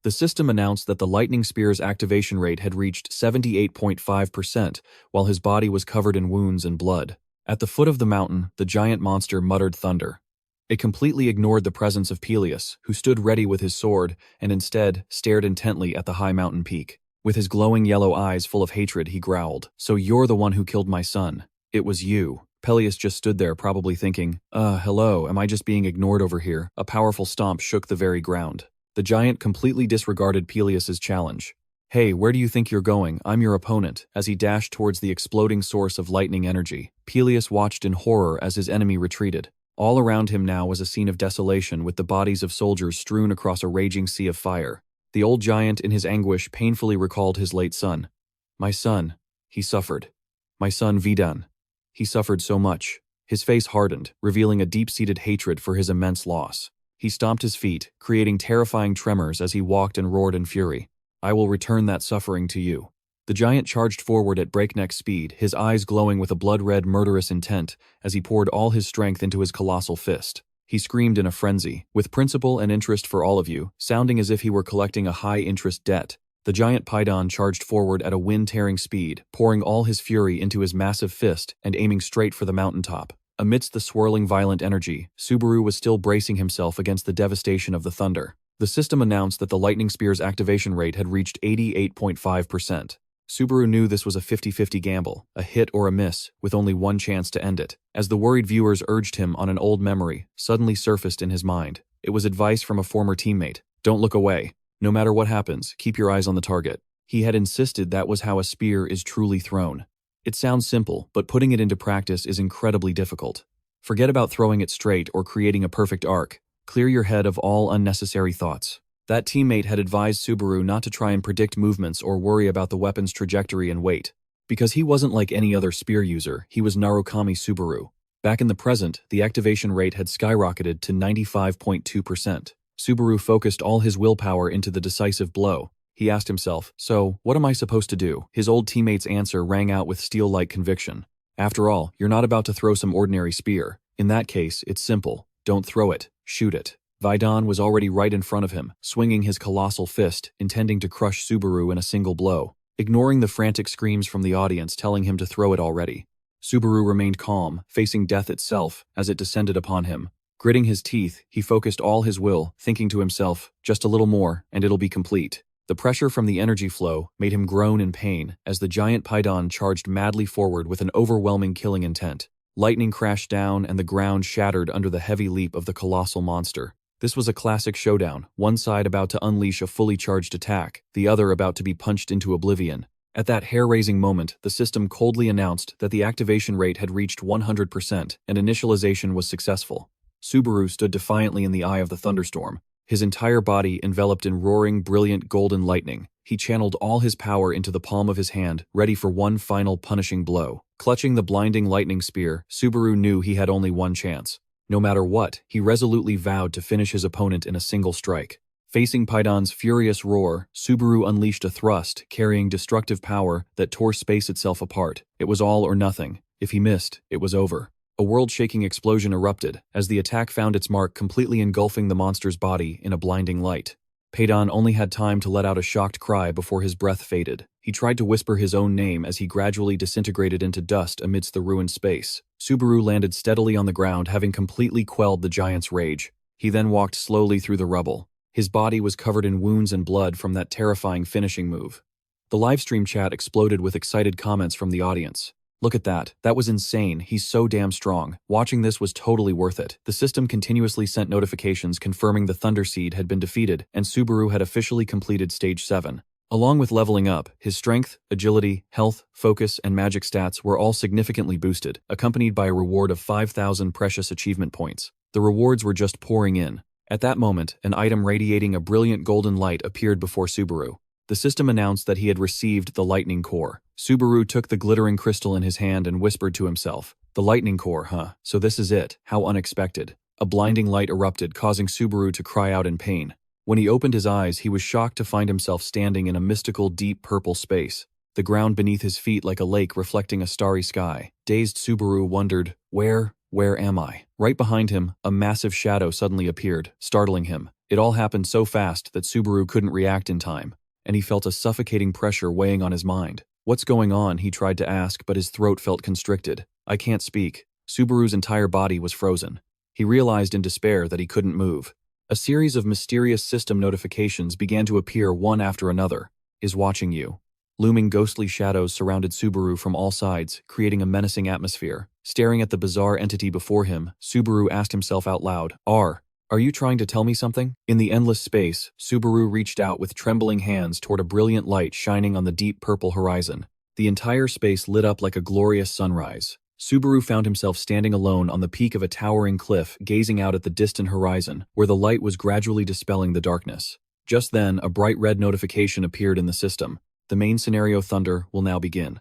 The system announced that the lightning spear's activation rate had reached 78.5%, while his body was covered in wounds and blood. At the foot of the mountain, the giant monster muttered thunder. It completely ignored the presence of Peleus, who stood ready with his sword and instead stared intently at the high mountain peak. With his glowing yellow eyes full of hatred, he growled, "So you're the one who killed my son. It was you." Peleus just stood there, probably thinking, hello, am I just being ignored over here? A powerful stomp shook the very ground. The giant completely disregarded Peleus's challenge. "Hey, where do you think you're going? I'm your opponent." As he dashed towards the exploding source of lightning energy, Peleus watched in horror as his enemy retreated. All around him now was a scene of desolation with the bodies of soldiers strewn across a raging sea of fire. The old giant, in his anguish, painfully recalled his late son. "My son," he suffered. "My son Vidan. He suffered so much." His face hardened, revealing a deep-seated hatred for his immense loss. He stomped his feet, creating terrifying tremors as he walked and roared in fury. "I will return that suffering to you." The giant charged forward at breakneck speed, his eyes glowing with a blood-red, murderous intent as he poured all his strength into his colossal fist. He screamed in a frenzy, "With principle and interest for all of you," sounding as if he were collecting a high-interest debt. The giant Python charged forward at a wind-tearing speed, pouring all his fury into his massive fist and aiming straight for the mountaintop. Amidst the swirling violent energy, Subaru was still bracing himself against the devastation of the thunder. The system announced that the lightning spear's activation rate had reached 88.5%. Subaru knew this was a 50-50 gamble, a hit or a miss, with only one chance to end it. As the worried viewers urged him on, an old memory suddenly surfaced in his mind. It was advice from a former teammate. "Don't look away. No matter what happens, keep your eyes on the target." He had insisted that was how a spear is truly thrown. It sounds simple, but putting it into practice is incredibly difficult. Forget about throwing it straight or creating a perfect arc. Clear your head of all unnecessary thoughts. That teammate had advised Subaru not to try and predict movements or worry about the weapon's trajectory and weight. Because he wasn't like any other spear user, he was Narukami Subaru. Back in the present, the activation rate had skyrocketed to 95.2%. Subaru focused all his willpower into the decisive blow. He asked himself, "So, what am I supposed to do?" His old teammate's answer rang out with steel-like conviction. "After all, you're not about to throw some ordinary spear. In that case, it's simple. Don't throw it, shoot it." Vidan was already right in front of him, swinging his colossal fist, intending to crush Subaru in a single blow. Ignoring the frantic screams from the audience telling him to throw it already, Subaru remained calm, facing death itself as it descended upon him. Gritting his teeth, he focused all his will, thinking to himself, "Just a little more, and it'll be complete." The pressure from the energy flow made him groan in pain as the giant Python charged madly forward with an overwhelming killing intent. Lightning crashed down and the ground shattered under the heavy leap of the colossal monster. This was a classic showdown, one side about to unleash a fully charged attack, the other about to be punched into oblivion. At that hair-raising moment, the system coldly announced that the activation rate had reached 100% and initialization was successful. Subaru stood defiantly in the eye of the thunderstorm, his entire body enveloped in roaring, brilliant golden lightning. He channeled all his power into the palm of his hand, ready for one final punishing blow. Clutching the blinding lightning spear, Subaru knew he had only one chance. No matter what, he resolutely vowed to finish his opponent in a single strike. Facing Python's furious roar, Subaru unleashed a thrust, carrying destructive power that tore space itself apart. It was all or nothing. If he missed, it was over. A world-shaking explosion erupted, as the attack found its mark, completely engulfing the monster's body in a blinding light. Python only had time to let out a shocked cry before his breath faded. He tried to whisper his own name as he gradually disintegrated into dust amidst the ruined space. Subaru landed steadily on the ground, having completely quelled the giant's rage. He then walked slowly through the rubble. His body was covered in wounds and blood from that terrifying finishing move. The livestream chat exploded with excited comments from the audience. Look at that. That was insane. He's so damn strong. Watching this was totally worth it. The system continuously sent notifications confirming the Thunder Seed had been defeated and Subaru had officially completed Stage 7. Along with leveling up, his strength, agility, health, focus, and magic stats were all significantly boosted, accompanied by a reward of 5,000 precious achievement points. The rewards were just pouring in. At that moment, an item radiating a brilliant golden light appeared before Subaru. The system announced that he had received the Lightning Core. Subaru took the glittering crystal in his hand and whispered to himself, "The Lightning Core, huh? So this is it. How unexpected." A blinding light erupted, causing Subaru to cry out in pain. When he opened his eyes, he was shocked to find himself standing in a mystical, deep purple space, the ground beneath his feet like a lake reflecting a starry sky. Dazed Subaru wondered, where am I? Right behind him, a massive shadow suddenly appeared, startling him. It all happened so fast that Subaru couldn't react in time, and he felt a suffocating pressure weighing on his mind. "What's going on?" he tried to ask, but his throat felt constricted. "I can't speak." Subaru's entire body was frozen. He realized in despair that he couldn't move. A series of mysterious system notifications began to appear one after another. "Is watching you." Looming ghostly shadows surrounded Subaru from all sides, creating a menacing atmosphere. Staring at the bizarre entity before him, Subaru asked himself out loud, Are you trying to tell me something?" In the endless space, Subaru reached out with trembling hands toward a brilliant light shining on the deep purple horizon. The entire space lit up like a glorious sunrise. Subaru found himself standing alone on the peak of a towering cliff, gazing out at the distant horizon, where the light was gradually dispelling the darkness. Just then, a bright red notification appeared in the system. "The main scenario Thunder will now begin."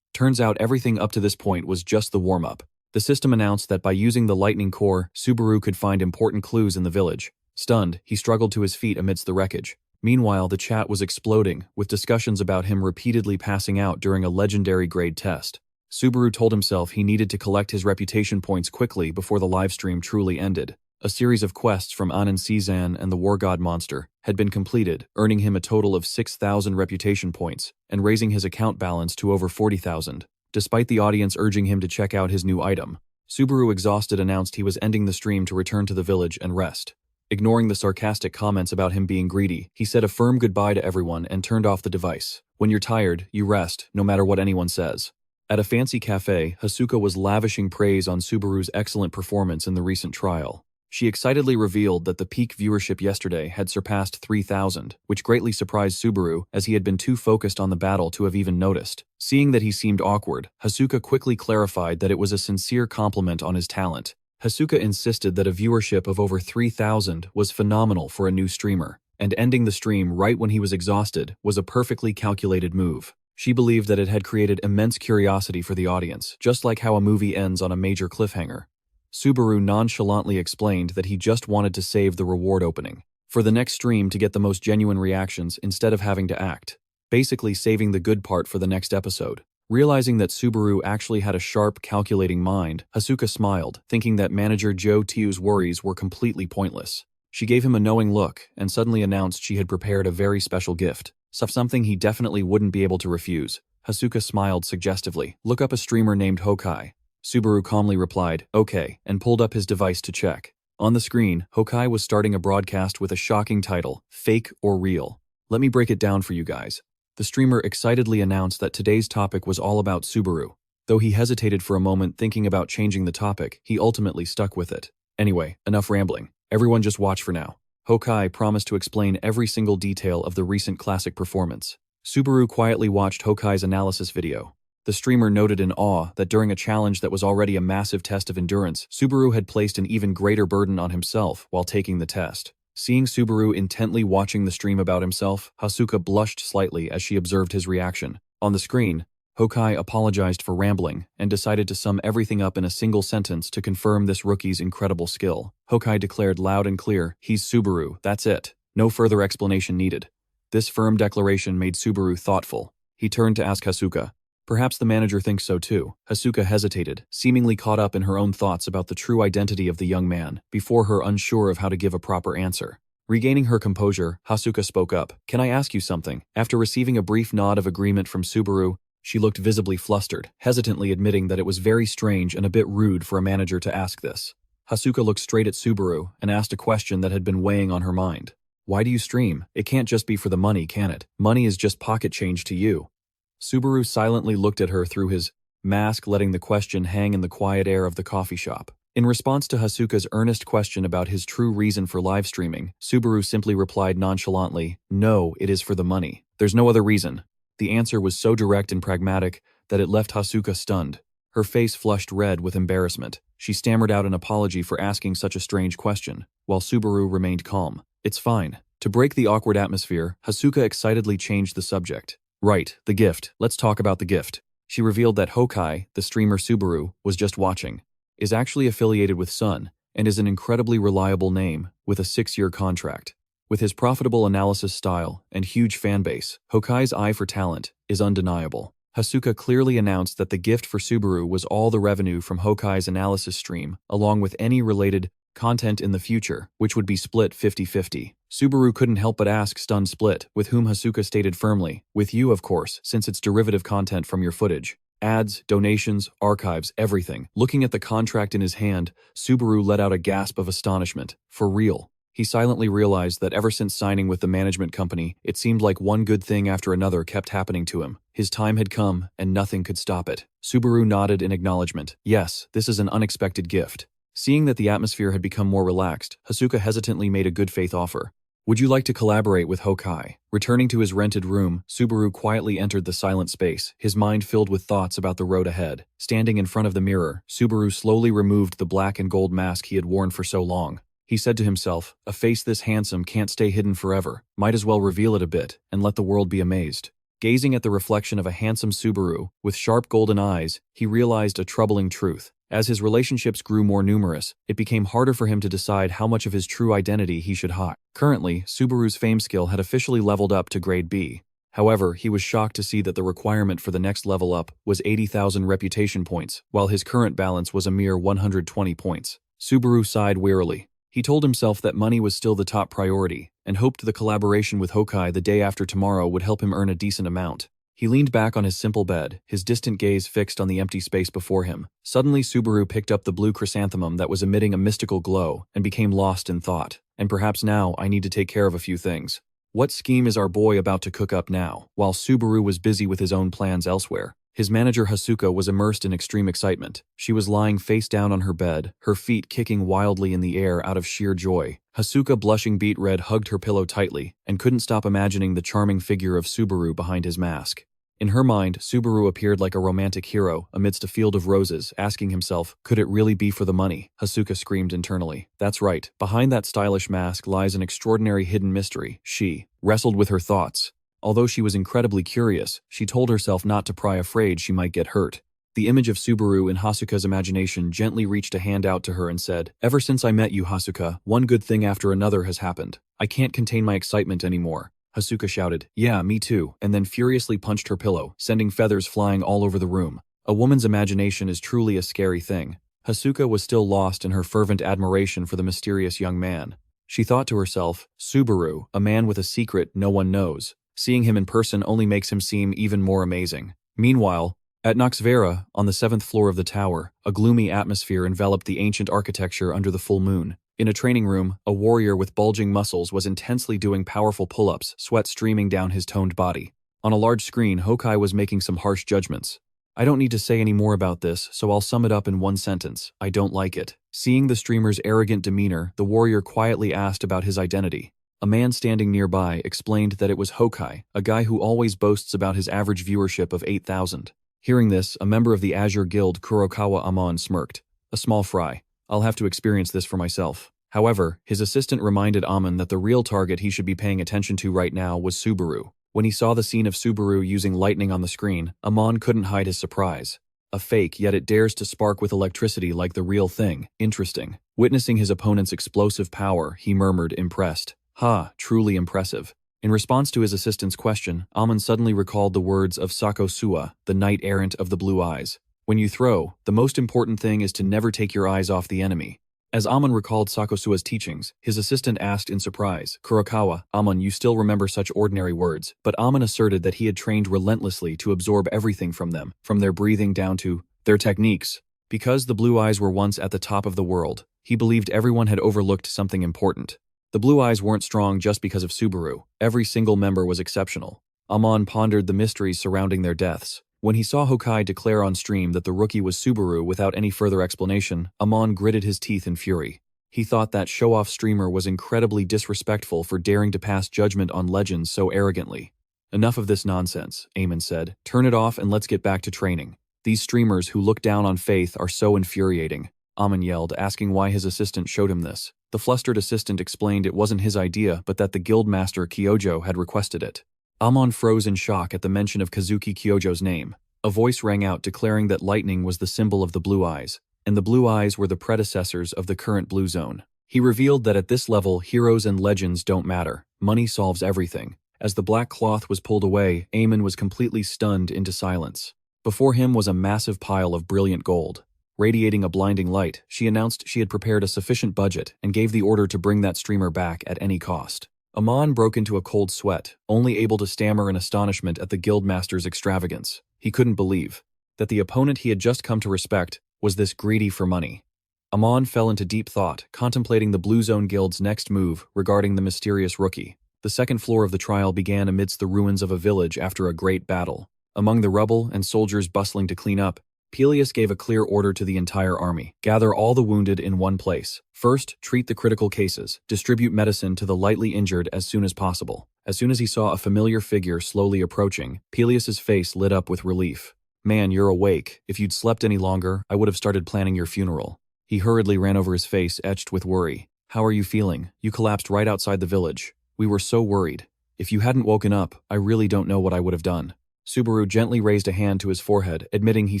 Turns out everything up to this point was just the warm-up. The system announced that by using the Lightning Core, Subaru could find important clues in the village. Stunned, he struggled to his feet amidst the wreckage. Meanwhile, the chat was exploding, with discussions about him repeatedly passing out during a legendary grade test. Subaru told himself he needed to collect his reputation points quickly before the livestream truly ended. A series of quests from Anan Cezanne and the War God monster had been completed, earning him a total of 6,000 reputation points, and raising his account balance to over 40,000. Despite the audience urging him to check out his new item, Subaru, exhausted, announced he was ending the stream to return to the village and rest. Ignoring the sarcastic comments about him being greedy, he said a firm goodbye to everyone and turned off the device. "When you're tired, you rest, no matter what anyone says." At a fancy cafe, Hasuka was lavishing praise on Subaru's excellent performance in the recent trial. She excitedly revealed that the peak viewership yesterday had surpassed 3,000, which greatly surprised Subaru as he had been too focused on the battle to have even noticed. Seeing that he seemed awkward, Hasuka quickly clarified that it was a sincere compliment on his talent. Hasuka insisted that a viewership of over 3,000 was phenomenal for a new streamer, and ending the stream right when he was exhausted was a perfectly calculated move. She believed that it had created immense curiosity for the audience, just like how a movie ends on a major cliffhanger. Subaru nonchalantly explained that he just wanted to save the reward opening for the next stream to get the most genuine reactions instead of having to act, basically saving the good part for the next episode. Realizing that Subaru actually had a sharp, calculating mind, Hasuka smiled, thinking that manager Joe Tiu's worries were completely pointless. She gave him a knowing look and suddenly announced she had prepared a very special gift, something he definitely wouldn't be able to refuse. Hasuka smiled suggestively. "Look up a streamer named Hokai." Subaru calmly replied, "Okay," and pulled up his device to check. On the screen, Hokai was starting a broadcast with a shocking title, Fake or Real. "Let me break it down for you guys." The streamer excitedly announced that today's topic was all about Subaru. Though he hesitated for a moment thinking about changing the topic, he ultimately stuck with it. "Anyway, enough rambling. Everyone just watch for now." Hokai promised to explain every single detail of the recent classic performance. Subaru quietly watched Hokai's analysis video. The streamer noted in awe that during a challenge that was already a massive test of endurance, Subaru had placed an even greater burden on himself while taking the test. Seeing Subaru intently watching the stream about himself, Hasuka blushed slightly as she observed his reaction. On the screen, Hokai apologized for rambling and decided to sum everything up in a single sentence to confirm this rookie's incredible skill. Hokai declared loud and clear, "He's Subaru, that's it. No further explanation needed." This firm declaration made Subaru thoughtful. He turned to ask Hasuka, "Perhaps the manager thinks so too." Hasuka hesitated, seemingly caught up in her own thoughts about the true identity of the young man, before her unsure of how to give a proper answer. Regaining her composure, Hasuka spoke up, "Can I ask you something?" After receiving a brief nod of agreement from Subaru, she looked visibly flustered, hesitantly admitting that it was very strange and a bit rude for a manager to ask this. Hasuka looked straight at Subaru and asked a question that had been weighing on her mind. "Why do you stream? It can't just be for the money, can it? Money is just pocket change to you." Subaru silently looked at her through his mask letting the question hang in the quiet air of the coffee shop. In response to Hasuka's earnest question about his true reason for live streaming, Subaru simply replied nonchalantly, "No, it is for the money. There's no other reason." The answer was so direct and pragmatic that it left Hasuka stunned. Her face flushed red with embarrassment. She stammered out an apology for asking such a strange question, while Subaru remained calm. "It's fine." To break the awkward atmosphere, Hasuka excitedly changed the subject. "Right, the gift. Let's talk about the gift." She revealed that Hokai, the streamer Subaru, was just watching, is actually affiliated with Sun, and is an incredibly reliable name, with a 6-year contract. With his profitable analysis style and huge fanbase, Hokai's eye for talent is undeniable. Hasuka clearly announced that the gift for Subaru was all the revenue from Hokai's analysis stream, along with any related content in the future, which would be split 50-50. Subaru couldn't help but ask, stunned split, with whom Hasuka stated firmly, "With you, of course, since it's derivative content from your footage. Ads, donations, archives, everything." Looking at the contract in his hand, Subaru let out a gasp of astonishment. For real. He silently realized that ever since signing with the management company, it seemed like one good thing after another kept happening to him. His time had come, and nothing could stop it. Subaru nodded in acknowledgement. "Yes, this is an unexpected gift." Seeing that the atmosphere had become more relaxed, Hasuka hesitantly made a good faith offer. "Would you like to collaborate with Hokai?" Returning to his rented room, Subaru quietly entered the silent space, his mind filled with thoughts about the road ahead. Standing in front of the mirror, Subaru slowly removed the black and gold mask he had worn for so long. He said to himself, "A face this handsome can't stay hidden forever. Might as well reveal it a bit, and let the world be amazed." Gazing at the reflection of a handsome Subaru, with sharp golden eyes, he realized a troubling truth. As his relationships grew more numerous, it became harder for him to decide how much of his true identity he should hide. Currently, Subaru's fame skill had officially leveled up to grade B. However, he was shocked to see that the requirement for the next level up was 80,000 reputation points, while his current balance was a mere 120 points. Subaru sighed wearily. He told himself that money was still the top priority, and hoped the collaboration with Hokai the day after tomorrow would help him earn a decent amount. He leaned back on his simple bed, his distant gaze fixed on the empty space before him. Suddenly Subaru picked up the blue chrysanthemum that was emitting a mystical glow, and became lost in thought. "And perhaps now I need to take care of a few things. What scheme is our boy about to cook up now?" While Subaru was busy with his own plans elsewhere, his manager Hasuka was immersed in extreme excitement. She was lying face down on her bed, her feet kicking wildly in the air out of sheer joy. Hasuka, blushing beet red, hugged her pillow tightly, and couldn't stop imagining the charming figure of Subaru behind his mask. In her mind, Subaru appeared like a romantic hero amidst a field of roses, asking himself, could it really be for the money? Hasuka screamed internally. That's right, behind that stylish mask lies an extraordinary hidden mystery. She wrestled with her thoughts. Although she was incredibly curious, she told herself not to pry, afraid she might get hurt. The image of Subaru in Hasuka's imagination gently reached a hand out to her and said, "Ever since I met you, Hasuka, one good thing after another has happened. I can't contain my excitement anymore." Hasuka shouted, "Yeah, me too," and then furiously punched her pillow, sending feathers flying all over the room. A woman's imagination is truly a scary thing. Hasuka was still lost in her fervent admiration for the mysterious young man. She thought to herself, Subaru, a man with a secret no one knows. Seeing him in person only makes him seem even more amazing. Meanwhile, at Noxvera, on the 7th floor of the tower, a gloomy atmosphere enveloped the ancient architecture under the full moon. In a training room, a warrior with bulging muscles was intensely doing powerful pull-ups, sweat streaming down his toned body. On a large screen, Hokai was making some harsh judgments. I don't need to say any more about this, so I'll sum it up in one sentence. I don't like it. Seeing the streamer's arrogant demeanor, the warrior quietly asked about his identity. A man standing nearby explained that it was Hokai, a guy who always boasts about his average viewership of 8,000. Hearing this, a member of the Azure Guild, Kurokawa Amon, smirked. A small fry. I'll have to experience this for myself. However, his assistant reminded Amon that the real target he should be paying attention to right now was Subaru. When he saw the scene of Subaru using lightning on the screen, Amon couldn't hide his surprise. A fake, yet it dares to spark with electricity like the real thing. Interesting. Witnessing his opponent's explosive power, he murmured, impressed. Ha, truly impressive. In response to his assistant's question, Amon suddenly recalled the words of Sako Sua, the knight-errant of the blue eyes. When you throw, the most important thing is to never take your eyes off the enemy. As Amon recalled Sako Sua's teachings, his assistant asked in surprise, Kurokawa, Amon, you still remember such ordinary words? But Amon asserted that he had trained relentlessly to absorb everything from them, from their breathing down to their techniques. Because the blue eyes were once at the top of the world, he believed everyone had overlooked something important. The blue eyes weren't strong just because of Subaru. Every single member was exceptional. Amon pondered the mysteries surrounding their deaths. When he saw Hokai declare on stream that the rookie was Subaru without any further explanation, Amon gritted his teeth in fury. He thought that show-off streamer was incredibly disrespectful for daring to pass judgment on legends so arrogantly. Enough of this nonsense, Eamon said. Turn it off and let's get back to training. These streamers who look down on faith are so infuriating, Amon yelled, asking why his assistant showed him this. The flustered assistant explained it wasn't his idea but that the guildmaster Kyojo had requested it. Amon froze in shock at the mention of Kazuki Kyojo's name. A voice rang out declaring that lightning was the symbol of the blue eyes, and the blue eyes were the predecessors of the current blue zone. He revealed that at this level, heroes and legends don't matter. Money solves everything. As the black cloth was pulled away, Eamon was completely stunned into silence. Before him was a massive pile of brilliant gold. Radiating a blinding light, she announced she had prepared a sufficient budget and gave the order to bring that streamer back at any cost. Amon broke into a cold sweat, only able to stammer in astonishment at the guildmaster's extravagance. He couldn't believe that the opponent he had just come to respect was this greedy for money. Amon fell into deep thought, contemplating the Blue Zone Guild's next move regarding the mysterious rookie. The second floor of the trial began amidst the ruins of a village after a great battle. Among the rubble and soldiers bustling to clean up, Peleus gave a clear order to the entire army. Gather all the wounded in one place. First, treat the critical cases. Distribute medicine to the lightly injured as soon as possible. As soon as he saw a familiar figure slowly approaching, Peleus's face lit up with relief. Man, you're awake. If you'd slept any longer, I would have started planning your funeral. He hurriedly ran over his face, etched with worry. How are you feeling? You collapsed right outside the village. We were so worried. If you hadn't woken up, I really don't know what I would have done. Subaru gently raised a hand to his forehead, admitting he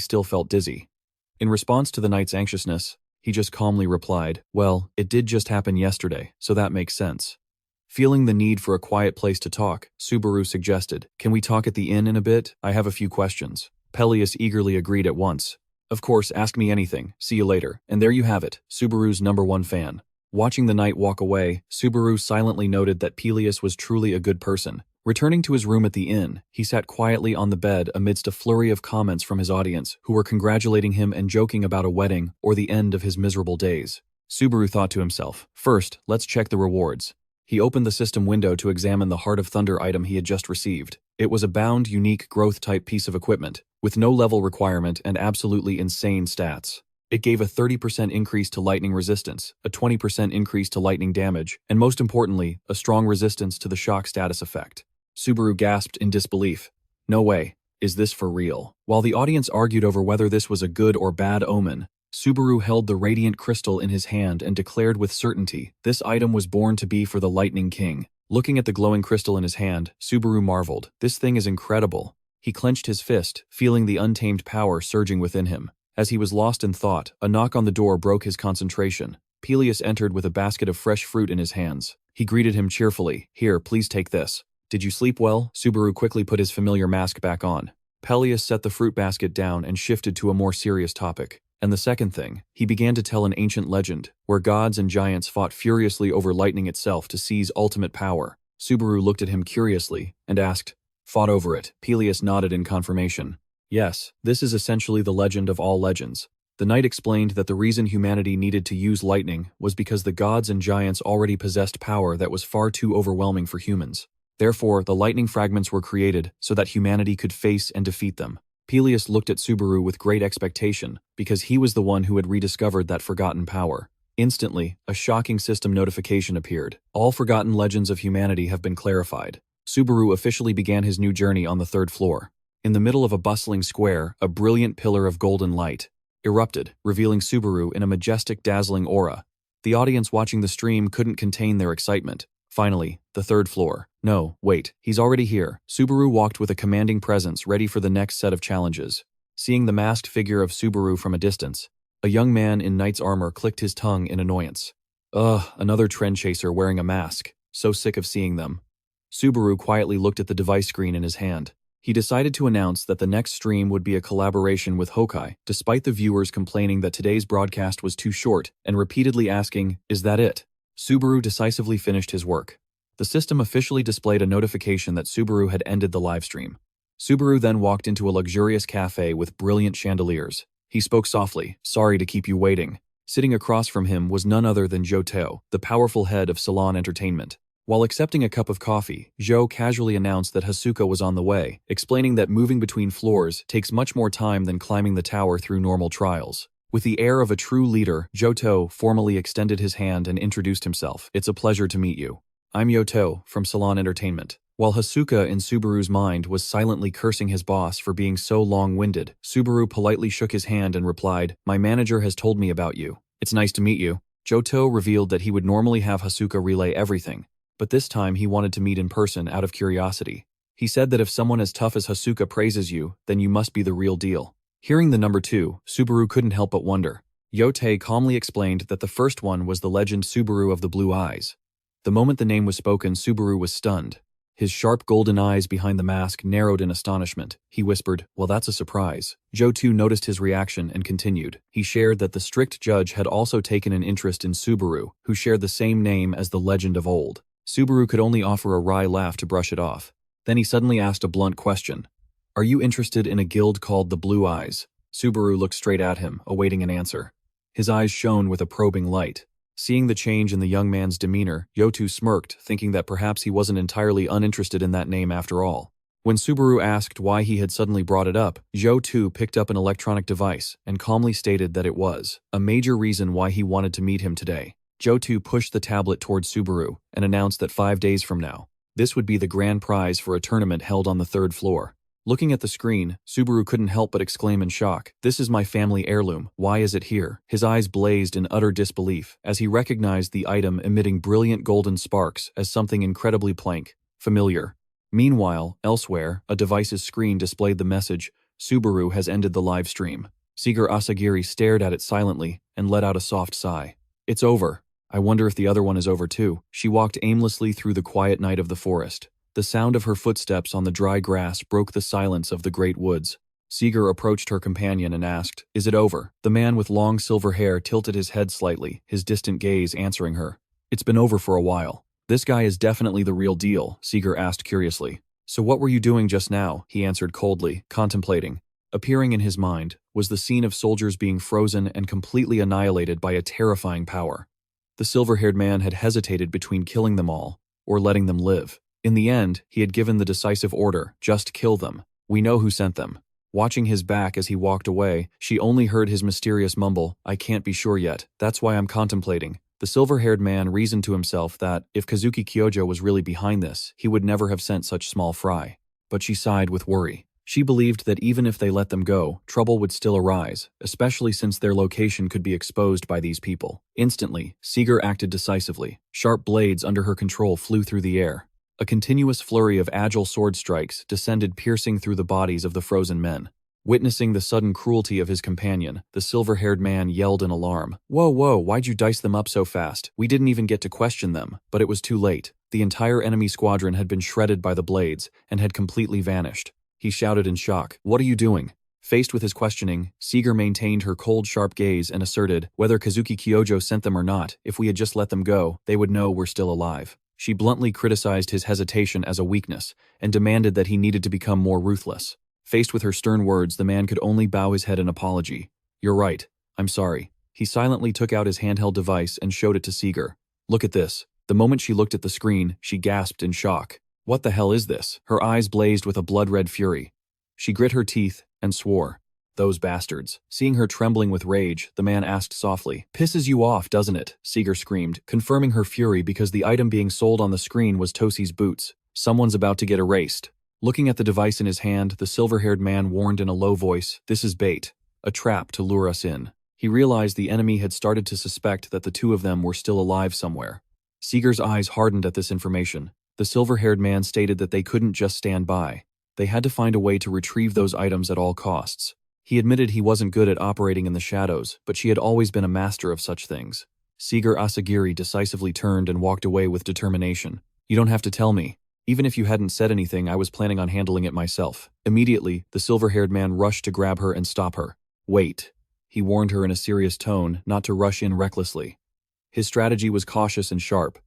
still felt dizzy. In response to the knight's anxiousness, he just calmly replied, well, it did just happen yesterday, so that makes sense. Feeling the need for a quiet place to talk, Subaru suggested, can we talk at the inn in a bit? I have a few questions. Peleus eagerly agreed at once. Of course, ask me anything. See you later. And there you have it, Subaru's #1 fan. Watching the knight walk away, Subaru silently noted that Peleus was truly a good person. Returning to his room at the inn, he sat quietly on the bed amidst a flurry of comments from his audience who were congratulating him and joking about a wedding or the end of his miserable days. Subaru thought to himself, first, let's check the rewards. He opened the system window to examine the Heart of Thunder item he had just received. It was a bound, unique, growth-type piece of equipment, with no level requirement and absolutely insane stats. It gave a 30% increase to lightning resistance, a 20% increase to lightning damage, and most importantly, a strong resistance to the shock status effect. Subaru gasped in disbelief. No way. Is this for real? While the audience argued over whether this was a good or bad omen, Subaru held the radiant crystal in his hand and declared with certainty, this item was born to be for the Lightning King. Looking at the glowing crystal in his hand, Subaru marveled. This thing is incredible. He clenched his fist, feeling the untamed power surging within him. As he was lost in thought, a knock on the door broke his concentration. Peleus entered with a basket of fresh fruit in his hands. He greeted him cheerfully. Here, please take this. Did you sleep well? Subaru quickly put his familiar mask back on. Peleus set the fruit basket down and shifted to a more serious topic. And the second thing, he began to tell an ancient legend, where gods and giants fought furiously over lightning itself to seize ultimate power. Subaru looked at him curiously and asked, fought over it? Peleus nodded in confirmation. Yes, this is essentially the legend of all legends. The knight explained that the reason humanity needed to use lightning was because the gods and giants already possessed power that was far too overwhelming for humans. Therefore, the lightning fragments were created so that humanity could face and defeat them. Peleus looked at Subaru with great expectation, because he was the one who had rediscovered that forgotten power. Instantly, a shocking system notification appeared. All forgotten legends of humanity have been clarified. Subaru officially began his new journey on the 3rd floor. In the middle of a bustling square, a brilliant pillar of golden light erupted, revealing Subaru in a majestic, dazzling aura. The audience watching the stream couldn't contain their excitement. Finally, the 3rd floor. No, wait, he's already here. Subaru walked with a commanding presence, ready for the next set of challenges. Seeing the masked figure of Subaru from a distance, a young man in knight's armor clicked his tongue in annoyance. Ugh, another trend chaser wearing a mask. So sick of seeing them. Subaru quietly looked at the device screen in his hand. He decided to announce that the next stream would be a collaboration with Hokai, despite the viewers complaining that today's broadcast was too short and repeatedly asking, is that it? Subaru decisively finished his work. The system officially displayed a notification that Subaru had ended the livestream. Subaru then walked into a luxurious cafe with brilliant chandeliers. He spoke softly, sorry to keep you waiting. Sitting across from him was none other than Joteo, the powerful head of Salon Entertainment. While accepting a cup of coffee, Zhou casually announced that Hasuka was on the way, explaining that moving between floors takes much more time than climbing the tower through normal trials. With the air of a true leader, Johto formally extended his hand and introduced himself. "It's a pleasure to meet you. I'm Yoto, from Salon Entertainment." While Hasuka, in Subaru's mind, was silently cursing his boss for being so long-winded, Subaru politely shook his hand and replied, "My manager has told me about you. It's nice to meet you." Johto revealed that he would normally have Hasuka relay everything, but this time he wanted to meet in person out of curiosity. He said that if someone as tough as Hasuka praises you, then you must be the real deal. Hearing the number 2, Subaru couldn't help but wonder. Yote calmly explained that the first one was the legend Subaru of the Blue Eyes. The moment the name was spoken, Subaru was stunned. His sharp golden eyes behind the mask narrowed in astonishment. He whispered, "Well, that's a surprise." Johto noticed his reaction and continued. He shared that the strict judge had also taken an interest in Subaru, who shared the same name as the legend of old. Subaru could only offer a wry laugh to brush it off. Then he suddenly asked a blunt question. "Are you interested in a guild called the Blue Eyes?" Subaru looked straight at him, awaiting an answer. His eyes shone with a probing light. Seeing the change in the young man's demeanor, Yotu smirked, thinking that perhaps he wasn't entirely uninterested in that name after all. When Subaru asked why he had suddenly brought it up, Johto picked up an electronic device and calmly stated that it was a major reason why he wanted to meet him today. Johto pushed the tablet towards Subaru and announced that 5 days from now, this would be the grand prize for a tournament held on the 3rd floor. Looking at the screen, Subaru couldn't help but exclaim in shock, "This is my family heirloom, why is it here?" His eyes blazed in utter disbelief as he recognized the item emitting brilliant golden sparks as something incredibly familiar. Meanwhile, elsewhere, a device's screen displayed the message, "Subaru has ended the live stream." Seeger Asagiri stared at it silently and let out a soft sigh. "It's over. I wonder if the other one is over too." She walked aimlessly through the quiet night of the forest. The sound of her footsteps on the dry grass broke the silence of the great woods. Seeger approached her companion and asked, "Is it over?" The man with long silver hair tilted his head slightly, his distant gaze answering her. "It's been over for a while." "This guy is definitely the real deal," Seeger asked curiously. "So what were you doing just now?" he answered coldly, contemplating. Appearing in his mind was the scene of soldiers being frozen and completely annihilated by a terrifying power. The silver-haired man had hesitated between killing them all or letting them live. In the end, he had given the decisive order, "Just kill them. We know who sent them." Watching his back as he walked away, she only heard his mysterious mumble, "I can't be sure yet, that's why I'm contemplating." The silver-haired man reasoned to himself that, if Kazuki Kyojo was really behind this, he would never have sent such small fry. But she sighed with worry. She believed that even if they let them go, trouble would still arise, especially since their location could be exposed by these people. Instantly, Seeger acted decisively. Sharp blades under her control flew through the air. A continuous flurry of agile sword strikes descended, piercing through the bodies of the frozen men. Witnessing the sudden cruelty of his companion, the silver-haired man yelled in alarm. Whoa, why'd you dice them up so fast? We didn't even get to question them." But it was too late. The entire enemy squadron had been shredded by the blades and had completely vanished. He shouted in shock, "What are you doing?" Faced with his questioning, Seeger maintained her cold, sharp gaze and asserted, "Whether Kazuki Kyojo sent them or not, if we had just let them go, they would know we're still alive." She bluntly criticized his hesitation as a weakness and demanded that he needed to become more ruthless. Faced with her stern words, the man could only bow his head in apology. "You're right. I'm sorry." He silently took out his handheld device and showed it to Seeger. "Look at this." The moment she looked at the screen, she gasped in shock. "What the hell is this?" Her eyes blazed with a blood-red fury. She grit her teeth and swore. "Those bastards." Seeing her trembling with rage, the man asked softly, "Pisses you off, doesn't it?" Seeger screamed, confirming her fury because the item being sold on the screen was Tosi's boots. "Someone's about to get erased." Looking at the device in his hand, the silver-haired man warned in a low voice, "This is bait. A trap to lure us in." He realized the enemy had started to suspect that the two of them were still alive somewhere. Seeger's eyes hardened at this information. The silver-haired man stated that they couldn't just stand by. They had to find a way to retrieve those items at all costs. He admitted he wasn't good at operating in the shadows, but she had always been a master of such things. Seeger Asagiri decisively turned and walked away with determination. "You don't have to tell me. Even if you hadn't said anything, I was planning on handling it myself." Immediately, the silver-haired man rushed to grab her and stop her. "Wait." He warned her in a serious tone not to rush in recklessly. His strategy was cautious and sharp.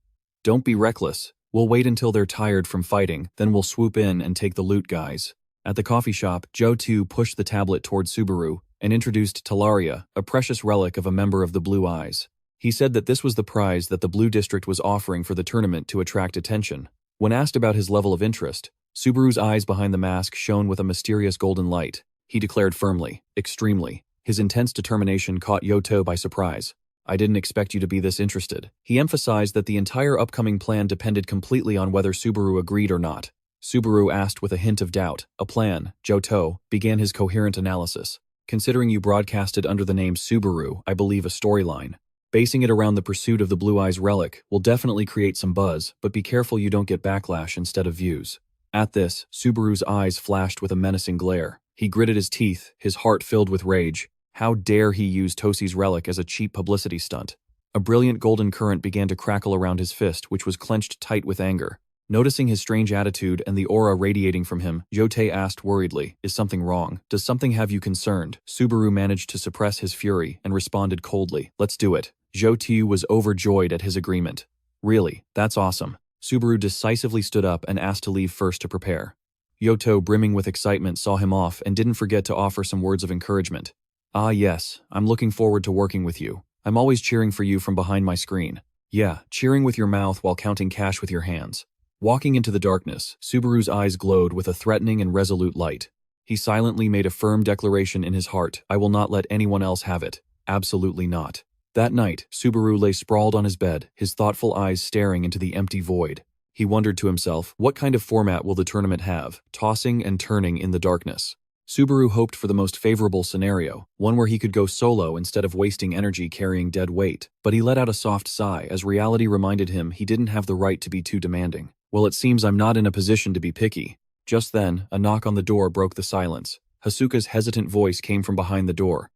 "Don't be reckless. We'll wait until they're tired from fighting, then we'll swoop in and take the loot, guys." At the coffee shop, Johto pushed the tablet towards Subaru and introduced Talaria, a precious relic of a member of the Blue Eyes. He said that this was the prize that the Blue District was offering for the tournament to attract attention. When asked about his level of interest, Subaru's eyes behind the mask shone with a mysterious golden light. He declared firmly, extremely. His intense determination caught Yoto by surprise. I didn't expect you to be this interested. He emphasized that the entire upcoming plan depended completely on whether Subaru agreed or not. Subaru asked with a hint of doubt. A plan, Yoto began his coherent analysis. Considering you broadcasted under the name Subaru, I believe a storyline. Basing it around the pursuit of the Blue Eyes relic will definitely create some buzz, but be careful you don't get backlash instead of views. At this, Subaru's eyes flashed with a menacing glare. He gritted his teeth, his heart filled with rage. How dare he use Tosi's relic as a cheap publicity stunt? A brilliant golden current began to crackle around his fist, which was clenched tight with anger. Noticing his strange attitude and the aura radiating from him, Yote asked worriedly, "Is something wrong? Does something have you concerned?" Subaru managed to suppress his fury and responded coldly, "Let's do it." Yote was overjoyed at his agreement. "Really, that's awesome." Subaru decisively stood up and asked to leave first to prepare. Yoto, brimming with excitement, saw him off and didn't forget to offer some words of encouragement. "Ah yes, I'm looking forward to working with you. I'm always cheering for you from behind my screen." "Yeah, cheering with your mouth while counting cash with your hands." Walking into the darkness, Subaru's eyes glowed with a threatening and resolute light. He silently made a firm declaration in his heart, "I will not let anyone else have it. Absolutely not." That night, Subaru lay sprawled on his bed, his thoughtful eyes staring into the empty void. He wondered to himself, what kind of format will the tournament have, tossing and turning in the darkness? Subaru hoped for the most favorable scenario, one where he could go solo instead of wasting energy carrying dead weight, but he let out a soft sigh as reality reminded him he didn't have the right to be too demanding. "Well, it seems I'm not in a position to be picky." Just then, a knock on the door broke the silence. Hasuka's hesitant voice came from behind the door.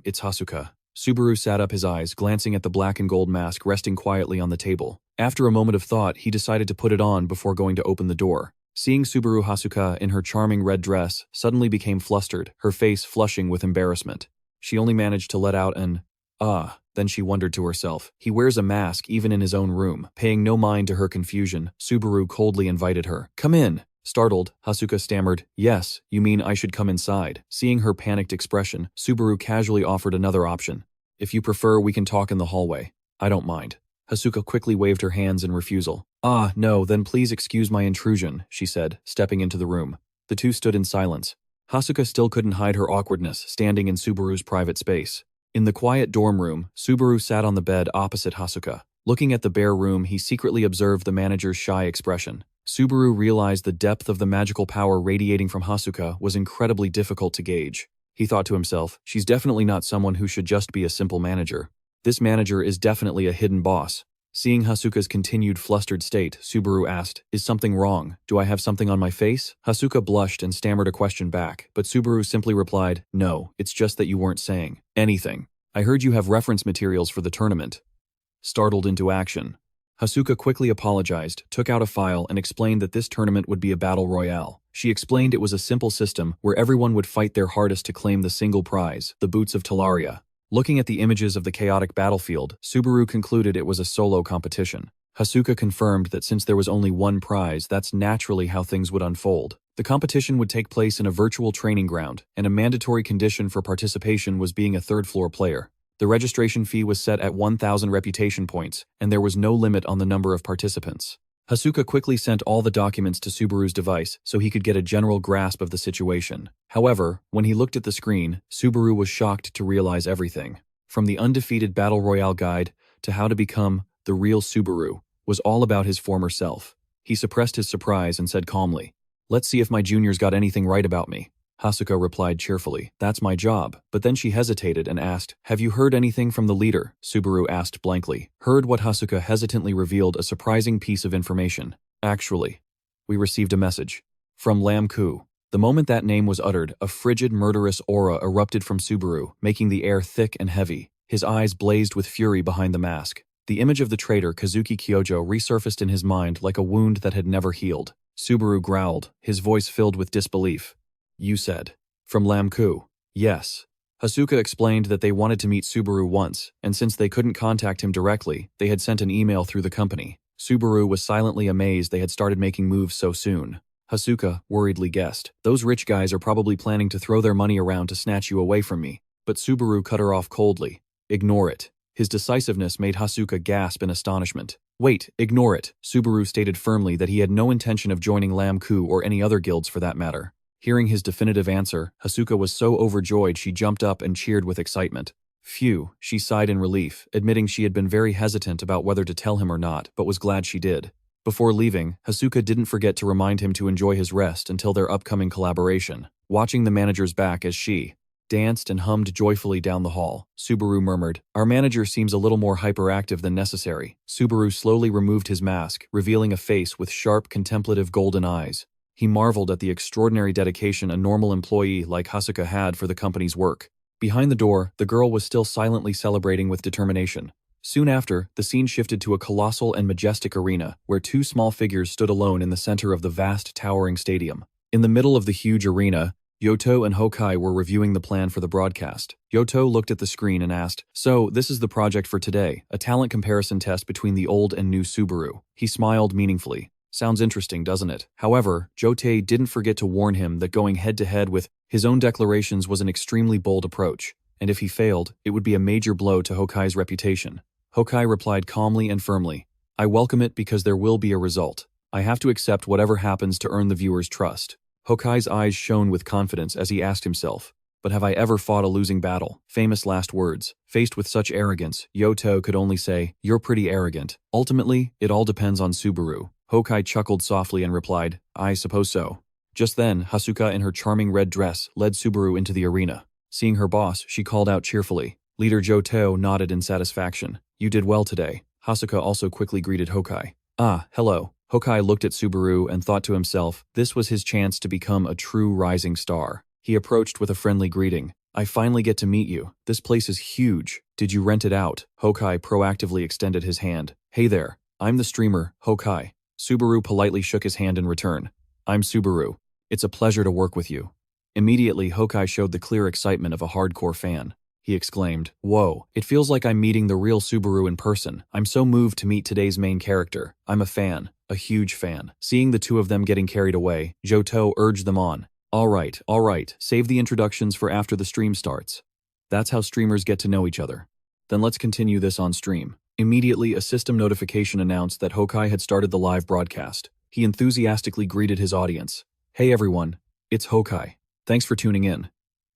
It's Hasuka." Subaru sat up, his eyes glancing at the black and gold mask resting quietly on the table. After a moment of thought, he decided to put it on before going to open the door. Seeing Subaru, Hasuka in her charming red dress suddenly became flustered, her face flushing with embarrassment. She only managed to let out an, "Ah," then she wondered to herself. He wears a mask even in his own room. Paying no mind to her confusion, Subaru coldly invited her. "Come in." Startled, Hasuka stammered, "Yes, you mean I should come inside." Seeing her panicked expression, Subaru casually offered another option. "If you prefer, we can talk in the hallway." "I don't mind." Hasuka quickly waved her hands in refusal. "Ah, no, then please excuse my intrusion," she said, stepping into the room. The two stood in silence. Hasuka still couldn't hide her awkwardness, standing in Subaru's private space. In the quiet dorm room, Subaru sat on the bed opposite Hasuka. Looking at the bare room, he secretly observed the manager's shy expression. Subaru realized the depth of the magical power radiating from Hasuka was incredibly difficult to gauge. He thought to himself, she's definitely not someone who should just be a simple manager. This manager is definitely a hidden boss. Seeing Hasuka's continued flustered state, Subaru asked, "Is something wrong? Do I have something on my face?" Hasuka blushed and stammered a question back, but Subaru simply replied, "No, it's just that you weren't saying anything. I heard you have reference materials for the tournament." Startled into action, Hasuka quickly apologized, took out a file, and explained that this tournament would be a battle royale. She explained it was a simple system where everyone would fight their hardest to claim the single prize, the Boots of Talaria. Looking at the images of the chaotic battlefield, Subaru concluded it was a solo competition. Hasuka confirmed that since there was only one prize, that's naturally how things would unfold. The competition would take place in a virtual training ground, and a mandatory condition for participation was being a third-floor player. The registration fee was set at 1,000 reputation points, and there was no limit on the number of participants. Hasuka quickly sent all the documents to Subaru's device so he could get a general grasp of the situation. However, when he looked at the screen, Subaru was shocked to realize everything. From the undefeated Battle Royale guide to how to become the real Subaru was all about his former self. He suppressed his surprise and said calmly, "Let's see if my juniors got anything right about me." Hasuka replied cheerfully, "That's my job." But then she hesitated and asked, "Have you heard anything from the leader?" Subaru asked blankly. Heard what Hasuka hesitantly revealed, a surprising piece of information. "Actually, we received a message from Lam Ku." The moment that name was uttered, a frigid, murderous aura erupted from Subaru, making the air thick and heavy. His eyes blazed with fury behind the mask. The image of the traitor Kazuki Kyojo resurfaced in his mind like a wound that had never healed. Subaru growled, his voice filled with disbelief. "You said, from Lam Ku?" "Yes." Hasuka explained that they wanted to meet Subaru once, and since they couldn't contact him directly, they had sent an email through the company. Subaru was silently amazed they had started making moves so soon. Hasuka worriedly guessed, "Those rich guys are probably planning to throw their money around to snatch you away from me." But Subaru cut her off coldly. "Ignore it. His decisiveness made Hasuka gasp in astonishment. Wait, ignore it. Subaru stated firmly that he had no intention of joining Lam Ku or any other guilds for that matter. Hearing his definitive answer, Hasuka was so overjoyed she jumped up and cheered with excitement. Phew, she sighed in relief, admitting she had been very hesitant about whether to tell him or not, but was glad she did. Before leaving, Hasuka didn't forget to remind him to enjoy his rest until their upcoming collaboration. Watching the manager's back as she danced and hummed joyfully down the hall, Subaru murmured, "Our manager seems a little more hyperactive than necessary." Subaru slowly removed his mask, revealing a face with sharp, contemplative golden eyes. He marveled at the extraordinary dedication a normal employee like Hasuka had for the company's work. Behind the door, the girl was still silently celebrating with determination. Soon after, the scene shifted to a colossal and majestic arena, where two small figures stood alone in the center of the vast, towering stadium. In the middle of the huge arena, Yoto and Hokai were reviewing the plan for the broadcast. Yoto looked at the screen and asked, "So, this is the project for today, a talent comparison test between the old and new Subaru." He smiled meaningfully. Sounds interesting, doesn't it? However, Jotei didn't forget to warn him that going head-to-head with his own declarations was an extremely bold approach, and if he failed, it would be a major blow to Hokai's reputation. Hokai replied calmly and firmly, "I welcome it because there will be a result. I have to accept whatever happens to earn the viewer's trust." Hokai's eyes shone with confidence as he asked himself, "But have I ever fought a losing battle?" Famous last words. Faced with such arrogance, Yoto could only say, "You're pretty arrogant. Ultimately, it all depends on Subaru." Hokai chuckled softly and replied, "I suppose so." Just then, Hasuka in her charming red dress led Subaru into the arena. Seeing her boss, she called out cheerfully. Leader Jotei nodded in satisfaction. "You did well today." Hasuka also quickly greeted Hokai. "Ah, hello." Hokai looked at Subaru and thought to himself, this was his chance to become a true rising star. He approached with a friendly greeting. "I finally get to meet you. This place is huge. Did you rent it out?" Hokai proactively extended his hand. "Hey there. I'm the streamer, Hokai." Subaru politely shook his hand in return. "I'm Subaru. It's a pleasure to work with you." Immediately, Hokai showed the clear excitement of a hardcore fan. He exclaimed, "Whoa, it feels like I'm meeting the real Subaru in person. I'm so moved to meet today's main character. I'm a fan, a huge fan." Seeing the two of them getting carried away, Jotei urged them on. All right, save the introductions for after the stream starts. That's how streamers get to know each other. Then let's continue this on stream." Immediately, a system notification announced that Hokai had started the live broadcast. He enthusiastically greeted his audience. "Hey everyone, it's Hokai. Thanks for tuning in.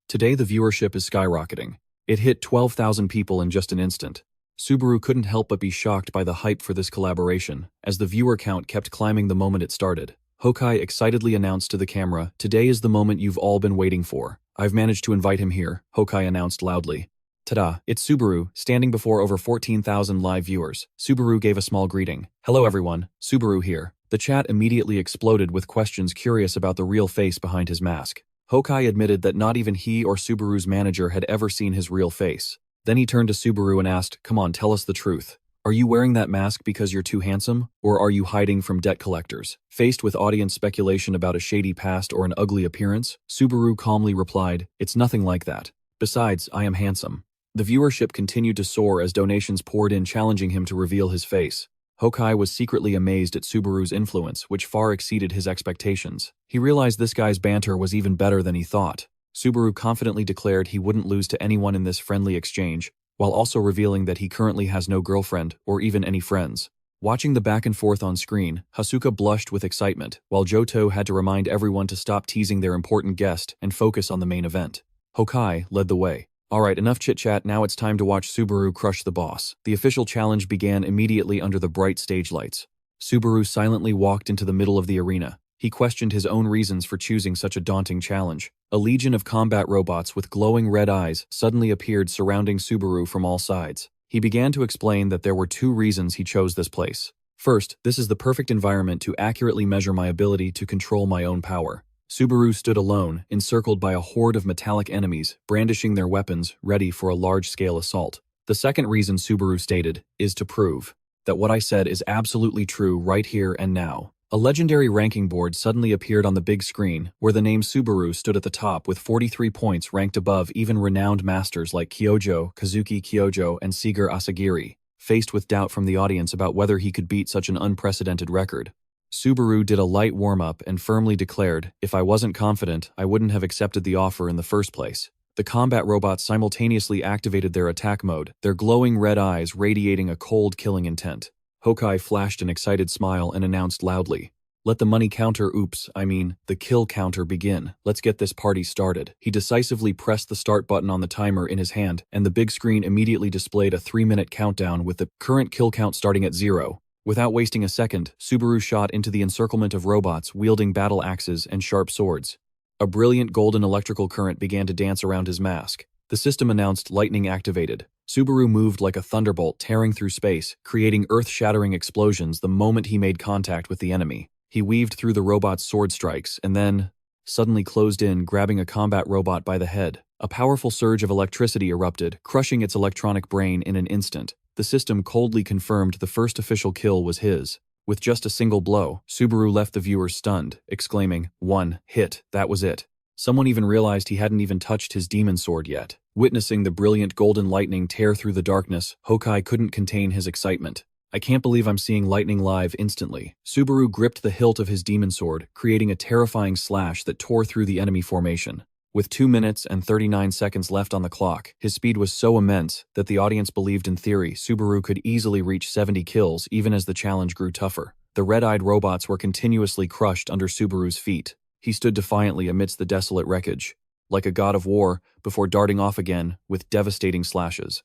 Today the viewership is skyrocketing. It hit 12,000 people in just an instant." Subaru couldn't help but be shocked by the hype for this collaboration, as the viewer count kept climbing the moment it started. Hokai excitedly announced to the camera, "Today is the moment you've all been waiting for. I've managed to invite him here," Hokai announced loudly. "Ta-da, it's Subaru, standing before over 14,000 live viewers." Subaru gave a small greeting. "Hello everyone, Subaru here." The chat immediately exploded with questions curious about the real face behind his mask. Hokai admitted that not even he or Subaru's manager had ever seen his real face. Then he turned to Subaru and asked, "Come on, tell us the truth. Are you wearing that mask because you're too handsome, or are you hiding from debt collectors?" Faced with audience speculation about a shady past or an ugly appearance, Subaru calmly replied, "It's nothing like that. Besides, I am handsome." The viewership continued to soar as donations poured in challenging him to reveal his face. Hokai was secretly amazed at Subaru's influence, which far exceeded his expectations. He realized this guy's banter was even better than he thought. Subaru confidently declared he wouldn't lose to anyone in this friendly exchange, while also revealing that he currently has no girlfriend or even any friends. Watching the back and forth on screen, Hasuka blushed with excitement, while Jotei had to remind everyone to stop teasing their important guest and focus on the main event. Hokai led the way. "Alright, enough chit-chat, now it's time to watch Subaru crush the boss." The official challenge began immediately under the bright stage lights. Subaru silently walked into the middle of the arena. He questioned his own reasons for choosing such a daunting challenge. A legion of combat robots with glowing red eyes suddenly appeared surrounding Subaru from all sides. He began to explain that there were two reasons he chose this place. First, this is the perfect environment to accurately measure my ability to control my own power. Subaru stood alone, encircled by a horde of metallic enemies, brandishing their weapons, ready for a large-scale assault. The second reason, Subaru stated, is to prove that what I said is absolutely true right here and now. A legendary ranking board suddenly appeared on the big screen, where the name Subaru stood at the top with 43 points ranked above even renowned masters like Kyojo, Kazuki Kyojo, and Seeger Asagiri. Faced with doubt from the audience about whether he could beat such an unprecedented record, Subaru did a light warm-up and firmly declared, "If I wasn't confident, I wouldn't have accepted the offer in the first place." The The combat robots simultaneously activated their attack mode, their glowing red eyes radiating a cold killing intent. Hawkeye flashed an excited smile and announced loudly, "Let the money counter the kill counter begin. Let's get this party started." He decisively pressed the start button on the timer in his hand, and the big screen immediately displayed a 3-minute countdown with the current kill count starting at 0. Without wasting a second, Subaru shot into the encirclement of robots wielding battle axes and sharp swords. A brilliant golden electrical current began to dance around his mask. The system announced lightning activated. Subaru moved like a thunderbolt tearing through space, creating earth-shattering explosions the moment he made contact with the enemy. He weaved through the robot's sword strikes and then suddenly closed in, grabbing a combat robot by the head. A powerful surge of electricity erupted, crushing its electronic brain in an instant. The system coldly confirmed the first official kill was his. With just a single blow, Subaru left the viewers stunned, exclaiming, "One hit, that was it." Someone even realized he hadn't even touched his demon sword yet. Witnessing the brilliant golden lightning tear through the darkness, Hawkeye couldn't contain his excitement. "I can't believe I'm seeing lightning live instantly." Subaru gripped the hilt of his demon sword, creating a terrifying slash that tore through the enemy formation. With 2 minutes and 39 seconds left on the clock, his speed was so immense that the audience believed in theory Subaru could easily reach 70 kills even as the challenge grew tougher. The red-eyed robots were continuously crushed under Subaru's feet. He stood defiantly amidst the desolate wreckage, like a god of war, before darting off again with devastating slashes.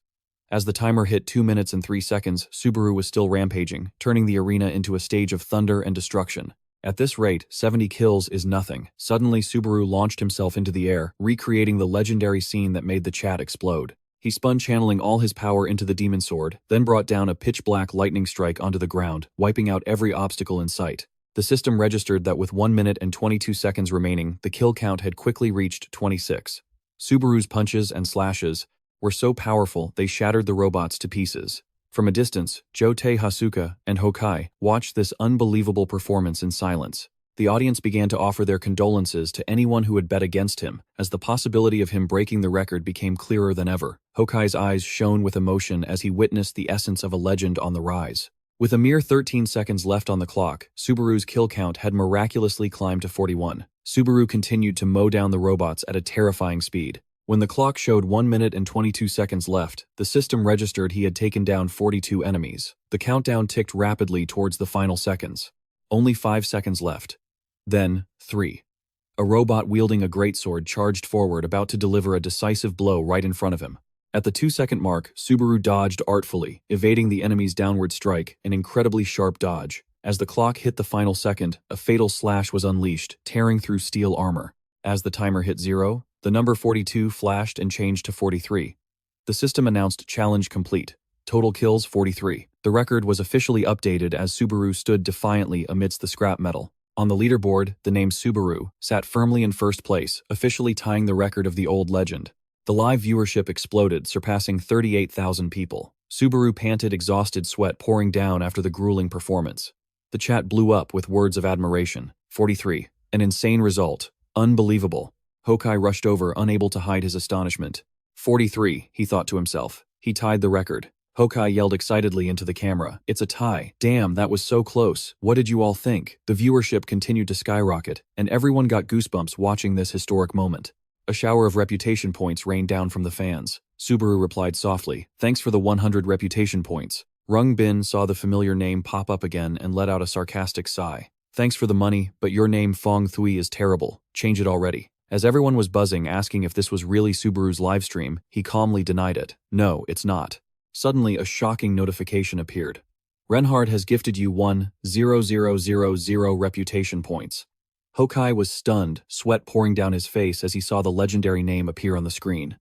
As the timer hit 2 minutes and 3 seconds, Subaru was still rampaging, turning the arena into a stage of thunder and destruction. At this rate, 70 kills is nothing. Suddenly, Subaru launched himself into the air, recreating the legendary scene that made the chat explode. He spun, channeling all his power into the demon sword, then brought down a pitch-black lightning strike onto the ground, wiping out every obstacle in sight. The system registered that with 1 minute and 22 seconds remaining, the kill count had quickly reached 26. Subaru's punches and slashes were so powerful they shattered the robots to pieces. From a distance, Jotei Hasuka and Hawkeye watched this unbelievable performance in silence. The audience began to offer their condolences to anyone who had bet against him, as the possibility of him breaking the record became clearer than ever. Hawkeye's eyes shone with emotion as he witnessed the essence of a legend on the rise. With a mere 13 seconds left on the clock, Subaru's kill count had miraculously climbed to 41. Subaru continued to mow down the robots at a terrifying speed. When the clock showed 1 minute and 22 seconds left, the system registered he had taken down 42 enemies. The countdown ticked rapidly towards the final seconds. Only 5 seconds left. Then, 3. A robot wielding a greatsword charged forward, about to deliver a decisive blow right in front of him. At the 2-second mark, Subaru dodged artfully, evading the enemy's downward strike, an incredibly sharp dodge. As the clock hit the final second, a fatal slash was unleashed, tearing through steel armor. As the timer hit 0, the number 42 flashed and changed to 43. The system announced challenge complete. Total kills 43. The record was officially updated as Subaru stood defiantly amidst the scrap metal. On the leaderboard, the name Subaru sat firmly in first place, officially tying the record of the old legend. The live viewership exploded, surpassing 38,000 people. Subaru panted, exhausted sweat pouring down after the grueling performance. The chat blew up with words of admiration. 43. An insane result. Unbelievable. Hawkeye rushed over, unable to hide his astonishment. 43, he thought to himself. He tied the record. Hawkeye yelled excitedly into the camera. "It's a tie. Damn, that was so close. What did you all think?" The viewership continued to skyrocket, and everyone got goosebumps watching this historic moment. A shower of reputation points rained down from the fans. Subaru replied softly, "Thanks for the 100 reputation points." Rung Bin saw the familiar name pop up again and let out a sarcastic sigh. "Thanks for the money, but your name Fong Thui is terrible. Change it already." As everyone was buzzing, asking if this was really Subaru's livestream, he calmly denied it. "No, it's not." Suddenly, a shocking notification appeared. "Reinhardt has gifted you 1,000 reputation points." Hawkeye was stunned, sweat pouring down his face as he saw the legendary name appear on the screen.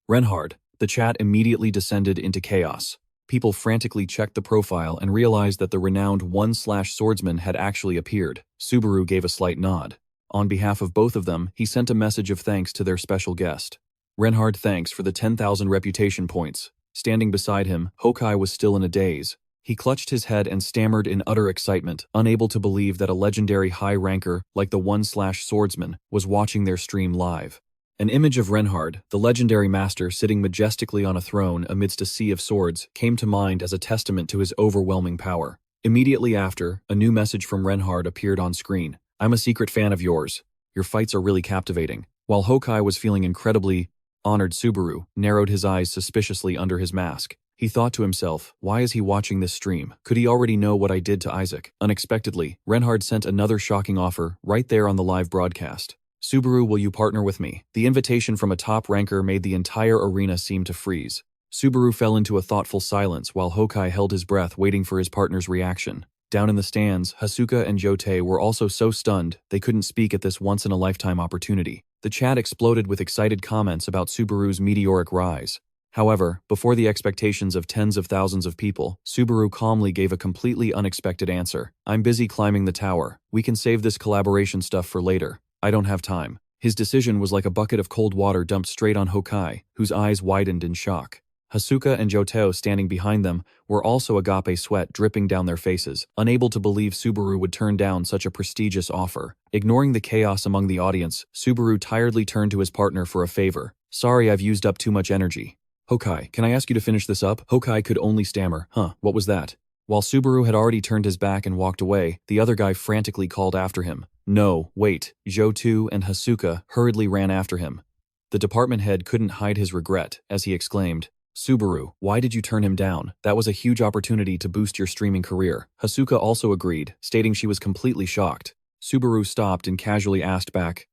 Reinhardt. The chat immediately descended into chaos. People frantically checked the profile and realized that the renowned one-slash-swordsman had actually appeared. Subaru gave a slight nod. On behalf of both of them, he sent a message of thanks to their special guest. "Reinhardt, thanks for the 10,000 reputation points." Standing beside him, Hawkeye was still in a daze. He clutched his head and stammered in utter excitement, unable to believe that a legendary high ranker like the one-slash-swordsman was watching their stream live. An image of Reinhardt, the legendary master sitting majestically on a throne amidst a sea of swords, came to mind as a testament to his overwhelming power. Immediately after, a new message from Reinhardt appeared on screen. "I'm a secret fan of yours. Your fights are really captivating." While Hawkeye was feeling incredibly Honored Subaru narrowed his eyes suspiciously under his mask. He thought to himself, why is he watching this stream? Could he already know what I did to Isaac? Unexpectedly, Reinhard sent another shocking offer right there on the live broadcast. Subaru, will you partner with me? The invitation from a top ranker made the entire arena seem to freeze. Subaru fell into a thoughtful silence while Hokai held his breath waiting for his partner's reaction. Down in the stands, Hasuka and Jotei were also so stunned they couldn't speak at this once-in-a-lifetime opportunity. The chat exploded with excited comments about Subaru's meteoric rise. However, before the expectations of tens of thousands of people, Subaru calmly gave a completely unexpected answer. I'm busy climbing the tower. We can save this collaboration stuff for later. I don't have time. His decision was like a bucket of cold water dumped straight on Hokai, whose eyes widened in shock. Hasuka and Jotei standing behind them were also agape sweat dripping down their faces, unable to believe Subaru would turn down such a prestigious offer. Ignoring the chaos among the audience, Subaru tiredly turned to his partner for a favor. Sorry, I've used up too much energy. Hokai, can I ask you to finish this up? Hokai could only stammer, what was that? While Subaru had already turned his back and walked away, the other guy frantically called after him. No, wait. Jotei and Hasuka hurriedly ran after him. The department head couldn't hide his regret as he exclaimed, Subaru, why did you turn him down? That was a huge opportunity to boost your streaming career. Hasuka also agreed, stating she was completely shocked. Subaru stopped and casually asked back,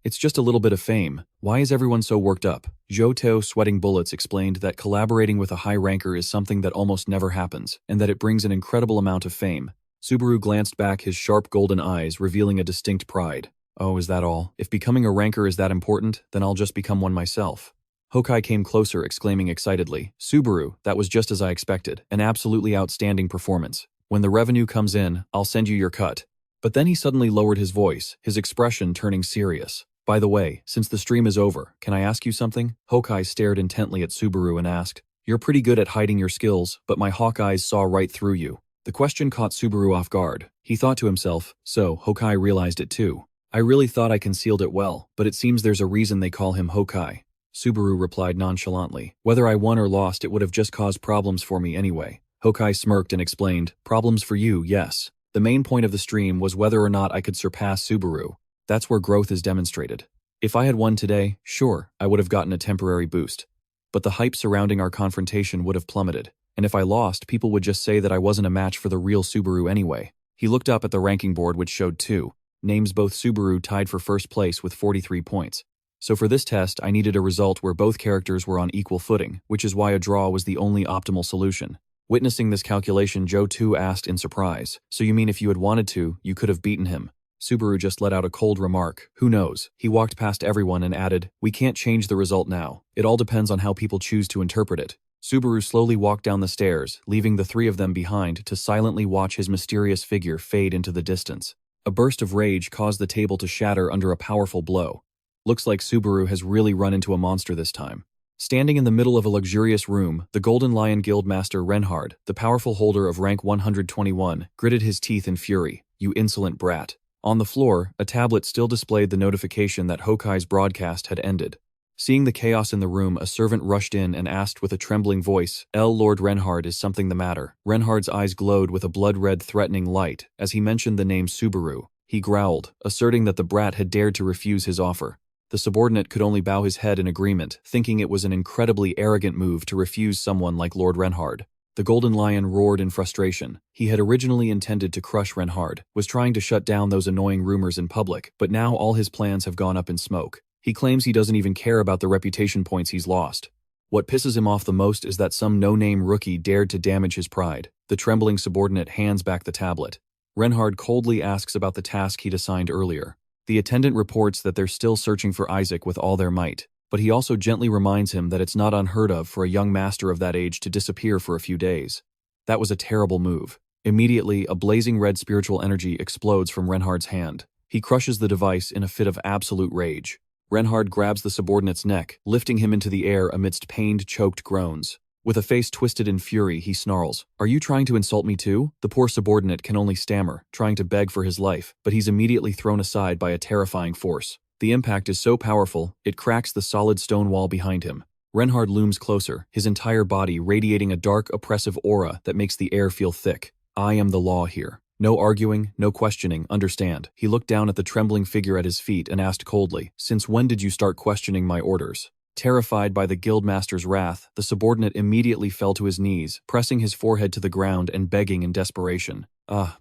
it's just a little bit of fame. Why is everyone so worked up? Jotei, sweating bullets, explained that collaborating with a high ranker is something that almost never happens, and that it brings an incredible amount of fame. Subaru glanced back, his sharp golden eyes revealing a distinct pride. Oh, is that all? If becoming a ranker is that important, then I'll just become one myself. Hokai came closer, exclaiming excitedly, Subaru, that was just as I expected. An absolutely outstanding performance. When the revenue comes in, I'll send you your cut. But then he suddenly lowered his voice, his expression turning serious. By the way, since the stream is over, can I ask you something? Hokai stared intently at Subaru and asked, You're pretty good at hiding your skills, but my hawk eyes saw right through you. The question caught Subaru off guard. He thought to himself, so Hokai realized it too. I really thought I concealed it well, but it seems there's a reason they call him Hokai. Subaru replied nonchalantly. Whether I won or lost, it would have just caused problems for me anyway. Hokai smirked and explained, Problems for you, yes. The main point of the stream was whether or not I could surpass Subaru. That's where growth is demonstrated. If I had won today, sure, I would have gotten a temporary boost. But the hype surrounding our confrontation would have plummeted. And if I lost, people would just say that I wasn't a match for the real Subaru anyway. He looked up at the ranking board, which showed 2 names. Both Subaru tied for first place with 43 points. So for this test, I needed a result where both characters were on equal footing, which is why a draw was the only optimal solution. Witnessing this calculation, Jotei asked in surprise, So you mean if you had wanted to, you could have beaten him? Subaru just let out a cold remark. Who knows? He walked past everyone and added, We can't change the result now. It all depends on how people choose to interpret it. Subaru slowly walked down the stairs, leaving the 3 of them behind to silently watch his mysterious figure fade into the distance. A burst of rage caused the table to shatter under a powerful blow. Looks like Subaru has really run into a monster this time. Standing in the middle of a luxurious room, the Golden Lion Guild Master Reinhard, the powerful holder of rank 121, gritted his teeth in fury. You insolent brat. On the floor, a tablet still displayed the notification that Hokai's broadcast had ended. Seeing the chaos in the room, a servant rushed in and asked with a trembling voice, Lord Reinhard, is something the matter? Reinhard's eyes glowed with a blood-red threatening light as he mentioned the name Subaru. He growled, asserting that the brat had dared to refuse his offer. The subordinate could only bow his head in agreement, thinking it was an incredibly arrogant move to refuse someone like Lord Reinhard. The Golden Lion roared in frustration. He had originally intended to crush Reinhard, was trying to shut down those annoying rumors in public, but now all his plans have gone up in smoke. He claims he doesn't even care about the reputation points he's lost. What pisses him off the most is that some no-name rookie dared to damage his pride. The trembling subordinate hands back the tablet. Reinhard coldly asks about the task he'd assigned earlier. The attendant reports that they're still searching for Isaac with all their might, but he also gently reminds him that it's not unheard of for a young master of that age to disappear for a few days. That was a terrible move. Immediately, a blazing red spiritual energy explodes from Reinhard's hand. He crushes the device in a fit of absolute rage. Reinhard grabs the subordinate's neck, lifting him into the air amidst pained, choked groans. With a face twisted in fury, he snarls, Are you trying to insult me too? The poor subordinate can only stammer, trying to beg for his life, but he's immediately thrown aside by a terrifying force. The impact is so powerful, it cracks the solid stone wall behind him. Reinhard looms closer, his entire body radiating a dark, oppressive aura that makes the air feel thick. I am the law here. No arguing, no questioning, understand. He looked down at the trembling figure at his feet and asked coldly, Since when did you start questioning my orders? Terrified by the guildmaster's wrath, the subordinate immediately fell to his knees, pressing his forehead to the ground and begging in desperation.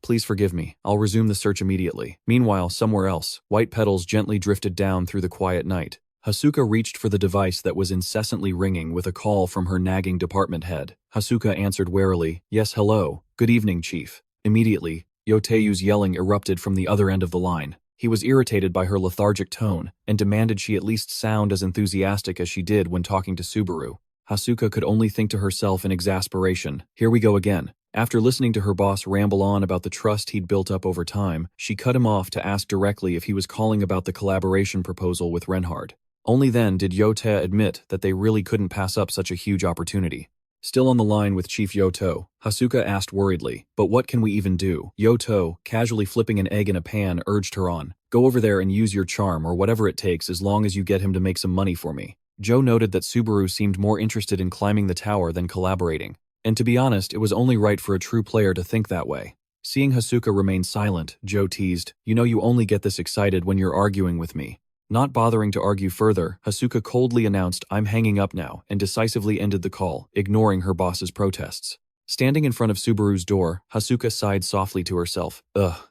Please forgive me. I'll resume the search immediately. Meanwhile, somewhere else, white petals gently drifted down through the quiet night. Hasuka reached for the device that was incessantly ringing with a call from her nagging department head. Hasuka answered warily, "Yes, hello. Good evening, Chief." Immediately, Yotei's yelling erupted from the other end of the line. He was irritated by her lethargic tone and demanded she at least sound as enthusiastic as she did when talking to Subaru. Hasuka could only think to herself in exasperation, "Here we go again." After listening to her boss ramble on about the trust he'd built up over time, she cut him off to ask directly if he was calling about the collaboration proposal with Reinhard. Only then did Yotei admit that they really couldn't pass up such a huge opportunity. Still on the line with Chief Yoto, Hasuka asked worriedly, "But what can we even do?" Yoto, casually flipping an egg in a pan, urged her on. "Go over there and use your charm or whatever it takes as long as you get him to make some money for me." Joe noted that Subaru seemed more interested in climbing the tower than collaborating. And to be honest, it was only right for a true player to think that way. Seeing Hasuka remain silent, Joe teased, "You know you only get this excited when you're arguing with me." Not bothering to argue further, Hasuka coldly announced, "I'm hanging up now," and decisively ended the call, ignoring her boss's protests. Standing in front of Subaru's door, Hasuka sighed softly to herself.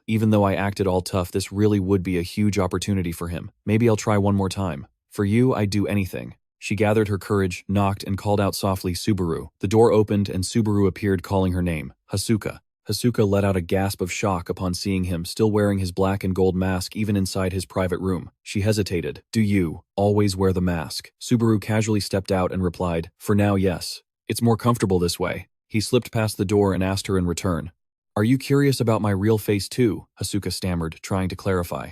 Even though I acted all tough, this really would be a huge opportunity for him. Maybe I'll try one more time. For you, I'd do anything." She gathered her courage, knocked, and called out softly, "Subaru." The door opened and Subaru appeared calling her name, "Hasuka." Hasuka let out a gasp of shock upon seeing him still wearing his black and gold mask even inside his private room. She hesitated. "Do you always wear the mask?" Subaru casually stepped out and replied, "For now, yes. It's more comfortable this way." He slipped past the door and asked her in return, "Are you curious about my real face too?" Hasuka stammered, trying to clarify.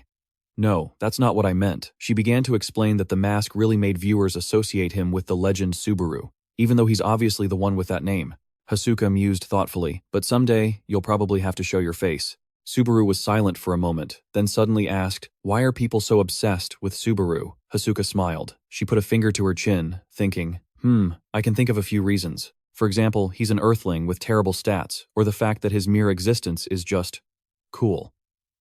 "No, that's not what I meant." She began to explain that the mask really made viewers associate him with the legend Subaru, even though he's obviously the one with that name. Hasuka mused thoughtfully, "But someday, you'll probably have to show your face." Subaru was silent for a moment, then suddenly asked, "Why are people so obsessed with Subaru?" Hasuka smiled. She put a finger to her chin, thinking, I can think of a few reasons. For example, he's an Earthling with terrible stats, or the fact that his mere existence is just cool."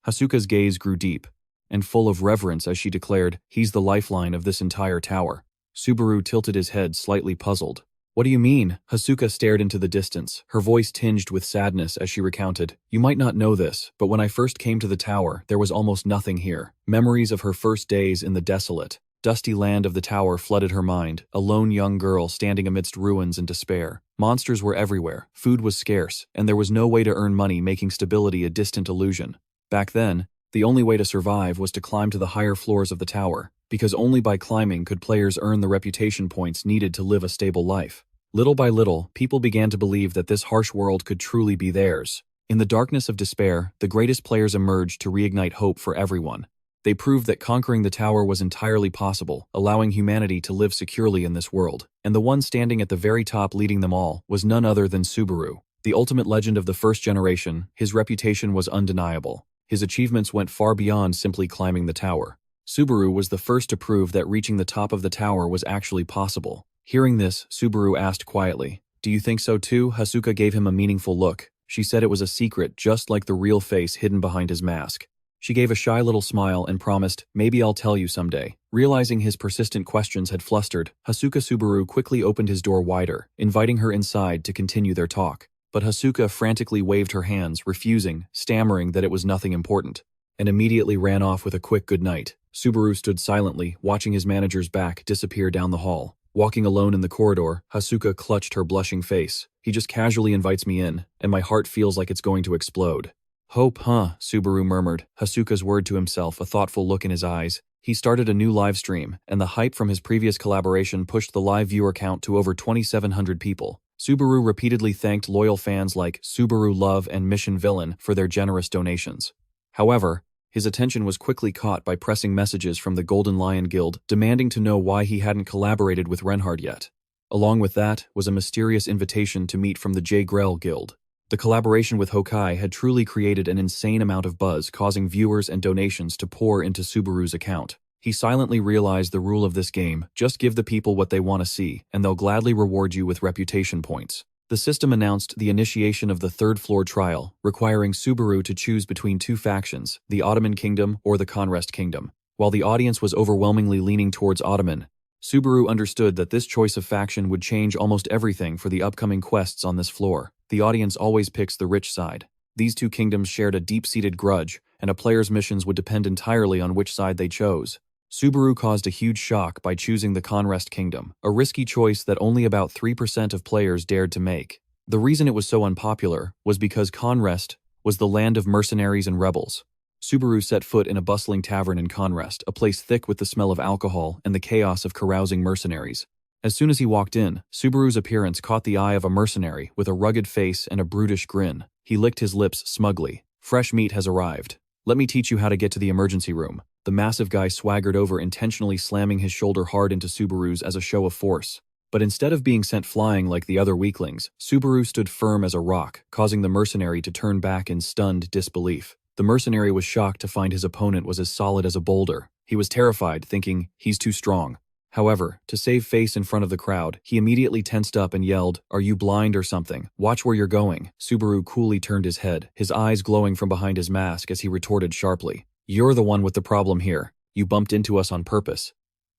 Hasuka's gaze grew deep and full of reverence as she declared, "He's the lifeline of this entire tower." Subaru tilted his head, slightly puzzled. "What do you mean?" Hasuka stared into the distance, her voice tinged with sadness as she recounted, "You might not know this, but when I first came to the tower, there was almost nothing here." Memories of her first days in the desolate, dusty land of the tower flooded her mind, a lone young girl standing amidst ruins and despair. Monsters were everywhere, food was scarce, and there was no way to earn money, making stability a distant illusion. Back then, the only way to survive was to climb to the higher floors of the tower, because only by climbing could players earn the reputation points needed to live a stable life. Little by little, people began to believe that this harsh world could truly be theirs. In the darkness of despair, the greatest players emerged to reignite hope for everyone. They proved that conquering the tower was entirely possible, allowing humanity to live securely in this world. And the one standing at the very top leading them all was none other than Subaru. The ultimate legend of the first generation, his reputation was undeniable. His achievements went far beyond simply climbing the tower. Subaru was the first to prove that reaching the top of the tower was actually possible. Hearing this, Subaru asked quietly, "Do you think so too?" Hasuka gave him a meaningful look. She said it was a secret, just like the real face hidden behind his mask. She gave a shy little smile and promised, "Maybe I'll tell you someday." Realizing his persistent questions had flustered, Hasuka Subaru quickly opened his door wider, inviting her inside to continue their talk. But Hasuka frantically waved her hands, refusing, stammering that it was nothing important, and immediately ran off with a quick goodnight. Subaru stood silently, watching his manager's back disappear down the hall. Walking alone in the corridor, Hasuka clutched her blushing face. "He just casually invites me in, and my heart feels like it's going to explode." "Hope, huh?" Subaru murmured, Hasuka's word to himself, a thoughtful look in his eyes. He started a new live stream, and the hype from his previous collaboration pushed the live viewer count to over 2,700 people. Subaru repeatedly thanked loyal fans like Subaru Love and Mission Villain for their generous donations. However, his attention was quickly caught by pressing messages from the Golden Lion Guild demanding to know why he hadn't collaborated with Reinhard yet. Along with that was a mysterious invitation to meet from the J. Grell Guild. The collaboration with Hokai had truly created an insane amount of buzz, causing viewers and donations to pour into Subaru's account. He silently realized the rule of this game: just give the people what they want to see, and they'll gladly reward you with reputation points. The system announced the initiation of the third-floor trial, requiring Subaru to choose between two factions, the Ottoman Kingdom or the Conrest Kingdom. While the audience was overwhelmingly leaning towards Ottoman, Subaru understood that this choice of faction would change almost everything for the upcoming quests on this floor. The audience always picks the rich side. These two kingdoms shared a deep-seated grudge, and a player's missions would depend entirely on which side they chose. Subaru caused a huge shock by choosing the Conrest Kingdom, a risky choice that only about 3% of players dared to make. The reason it was so unpopular was because Conrest was the land of mercenaries and rebels. Subaru set foot in a bustling tavern in Conrest, a place thick with the smell of alcohol and the chaos of carousing mercenaries. As soon as he walked in, Subaru's appearance caught the eye of a mercenary with a rugged face and a brutish grin. He licked his lips smugly. "Fresh meat has arrived. Let me teach you how to get to the emergency room." The massive guy swaggered over, intentionally slamming his shoulder hard into Subaru's as a show of force. But instead of being sent flying like the other weaklings, Subaru stood firm as a rock, causing the mercenary to turn back in stunned disbelief. The mercenary was shocked to find his opponent was as solid as a boulder. He was terrified, thinking, he's too strong. However, to save face in front of the crowd, he immediately tensed up and yelled, "Are you blind or something? Watch where you're going." Subaru coolly turned his head, his eyes glowing from behind his mask as he retorted sharply, "You're the one with the problem here. You bumped into us on purpose."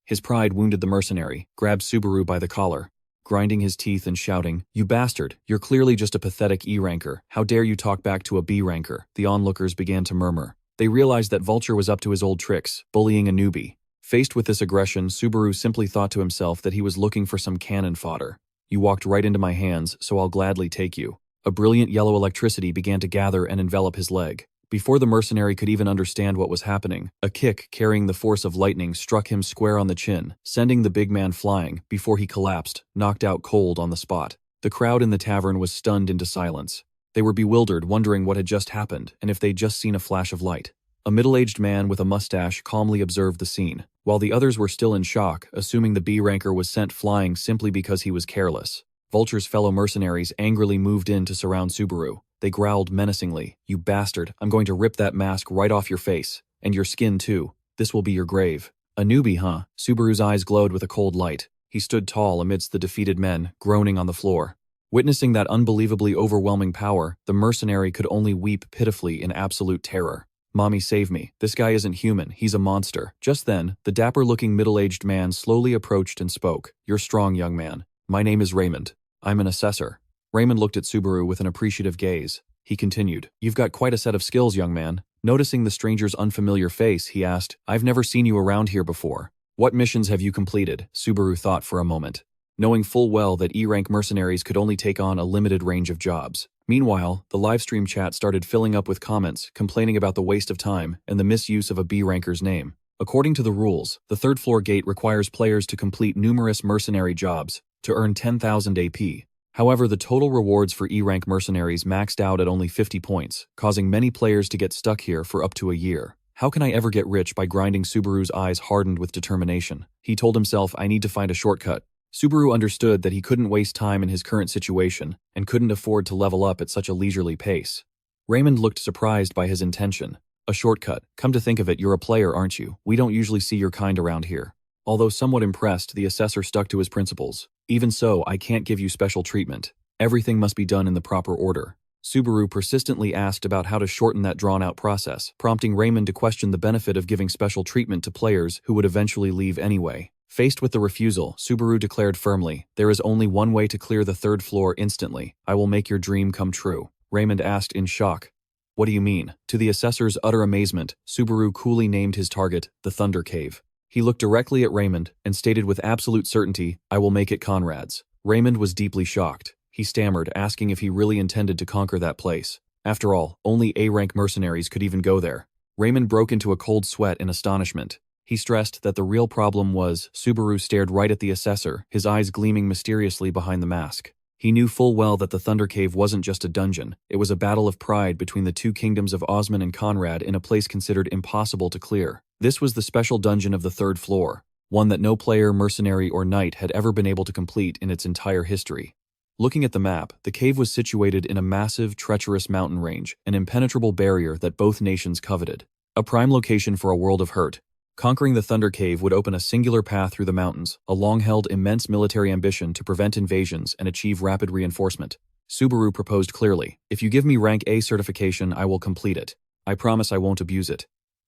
His pride wounded the mercenary, grabbed Subaru by the collar, grinding his teeth and shouting, "You bastard, you're clearly just a pathetic E-ranker. How dare you talk back to a B-ranker?" The onlookers began to murmur. They realized that Vulture was up to his old tricks, bullying a newbie. Faced with this aggression, Subaru simply thought to himself that he was looking for some cannon fodder. "You walked right into my hands, so I'll gladly take you." A brilliant yellow electricity began to gather and envelop his leg. Before the mercenary could even understand what was happening, a kick carrying the force of lightning struck him square on the chin, sending the big man flying before he collapsed, knocked out cold on the spot. The crowd in the tavern was stunned into silence. They were bewildered, wondering what had just happened and if they'd just seen a flash of light. A middle-aged man with a mustache calmly observed the scene, while the others were still in shock, assuming the B-ranker was sent flying simply because he was careless. Vulture's fellow mercenaries angrily moved in to surround Subaru. They growled menacingly, "You bastard, I'm going to rip that mask right off your face. And your skin too. This will be your grave." "A newbie, huh?" Subaru's eyes glowed with a cold light. He stood tall amidst the defeated men, groaning on the floor. Witnessing that unbelievably overwhelming power, the mercenary could only weep pitifully in absolute terror. "Mommy, save me. This guy isn't human, he's a monster." Just then, the dapper-looking middle-aged man slowly approached and spoke. "You're strong, young man. My name is Raymond. I'm an assessor." Raymond looked at Subaru with an appreciative gaze. He continued, "You've got quite a set of skills, young man." Noticing the stranger's unfamiliar face, he asked, "I've never seen you around here before. What missions have you completed?" Subaru thought for a moment, knowing full well that E-rank mercenaries could only take on a limited range of jobs. Meanwhile, the livestream chat started filling up with comments, complaining about the waste of time and the misuse of a B-ranker's name. According to the rules, the third floor gate requires players to complete numerous mercenary jobs to earn 10,000 AP. However, the total rewards for E-rank mercenaries maxed out at only 50 points, causing many players to get stuck here for up to a year. "How can I ever get rich?" By grinding, Subaru's eyes hardened with determination. He told himself, "I need to find a shortcut." Subaru understood that he couldn't waste time in his current situation and couldn't afford to level up at such a leisurely pace. Raymond looked surprised by his intention. "A shortcut? Come to think of it, you're a player, aren't you? We don't usually see your kind around here." Although somewhat impressed, the assessor stuck to his principles. "Even so, I can't give you special treatment. Everything must be done in the proper order." Subaru persistently asked about how to shorten that drawn-out process, prompting Raymond to question the benefit of giving special treatment to players who would eventually leave anyway. Faced with the refusal, Subaru declared firmly, "There is only one way to clear the third floor instantly. I will make your dream come true." Raymond asked in shock, "What do you mean?" To the assessor's utter amazement, Subaru coolly named his target, the Thunder Cave. He looked directly at Raymond and stated with absolute certainty, "I will make it Conrad's." Raymond was deeply shocked. He stammered, asking if he really intended to conquer that place. After all, only A-rank mercenaries could even go there. Raymond broke into a cold sweat in astonishment. He stressed that the real problem was, Subaru stared right at the assessor, his eyes gleaming mysteriously behind the mask. He knew full well that the Thunder Cave wasn't just a dungeon, it was a battle of pride between the two kingdoms of Osman and Conrad in a place considered impossible to clear. This was the special dungeon of the third floor, one that no player, mercenary, or knight had ever been able to complete in its entire history. Looking at the map, the cave was situated in a massive, treacherous mountain range, an impenetrable barrier that both nations coveted. A prime location for a world of hurt. Conquering the Thunder Cave would open a singular path through the mountains, a long-held immense military ambition to prevent invasions and achieve rapid reinforcement. Subaru proposed clearly, "If you give me rank A certification, I will complete it. I promise I won't abuse it."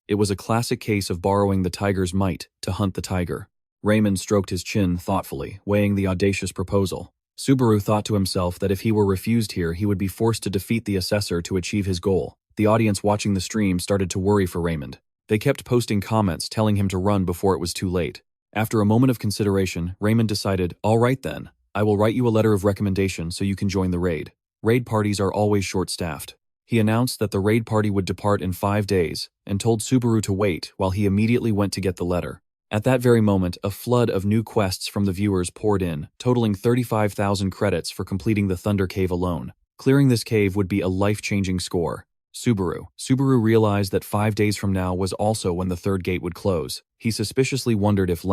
It was a classic case of borrowing the tiger's might to hunt the tiger. Raymond stroked his chin thoughtfully, weighing the audacious proposal. Subaru thought to himself that if he were refused here, he would be forced to defeat the assessor to achieve his goal. The audience watching the stream started to worry for Raymond. They kept posting comments telling him to run before it was too late. After a moment of consideration, Raymond decided, "All right then, I will write you a letter of recommendation so you can join the raid. Raid parties are always short-staffed." He announced that the raid party would depart in 5 days and told Subaru to wait while he immediately went to get the letter. At that very moment, a flood of new quests from the viewers poured in, totaling 35,000 credits for completing the Thunder Cave alone. Clearing this cave would be a life-changing score. Subaru realized that 5 days from now was also when the third gate would close. He suspiciously wondered if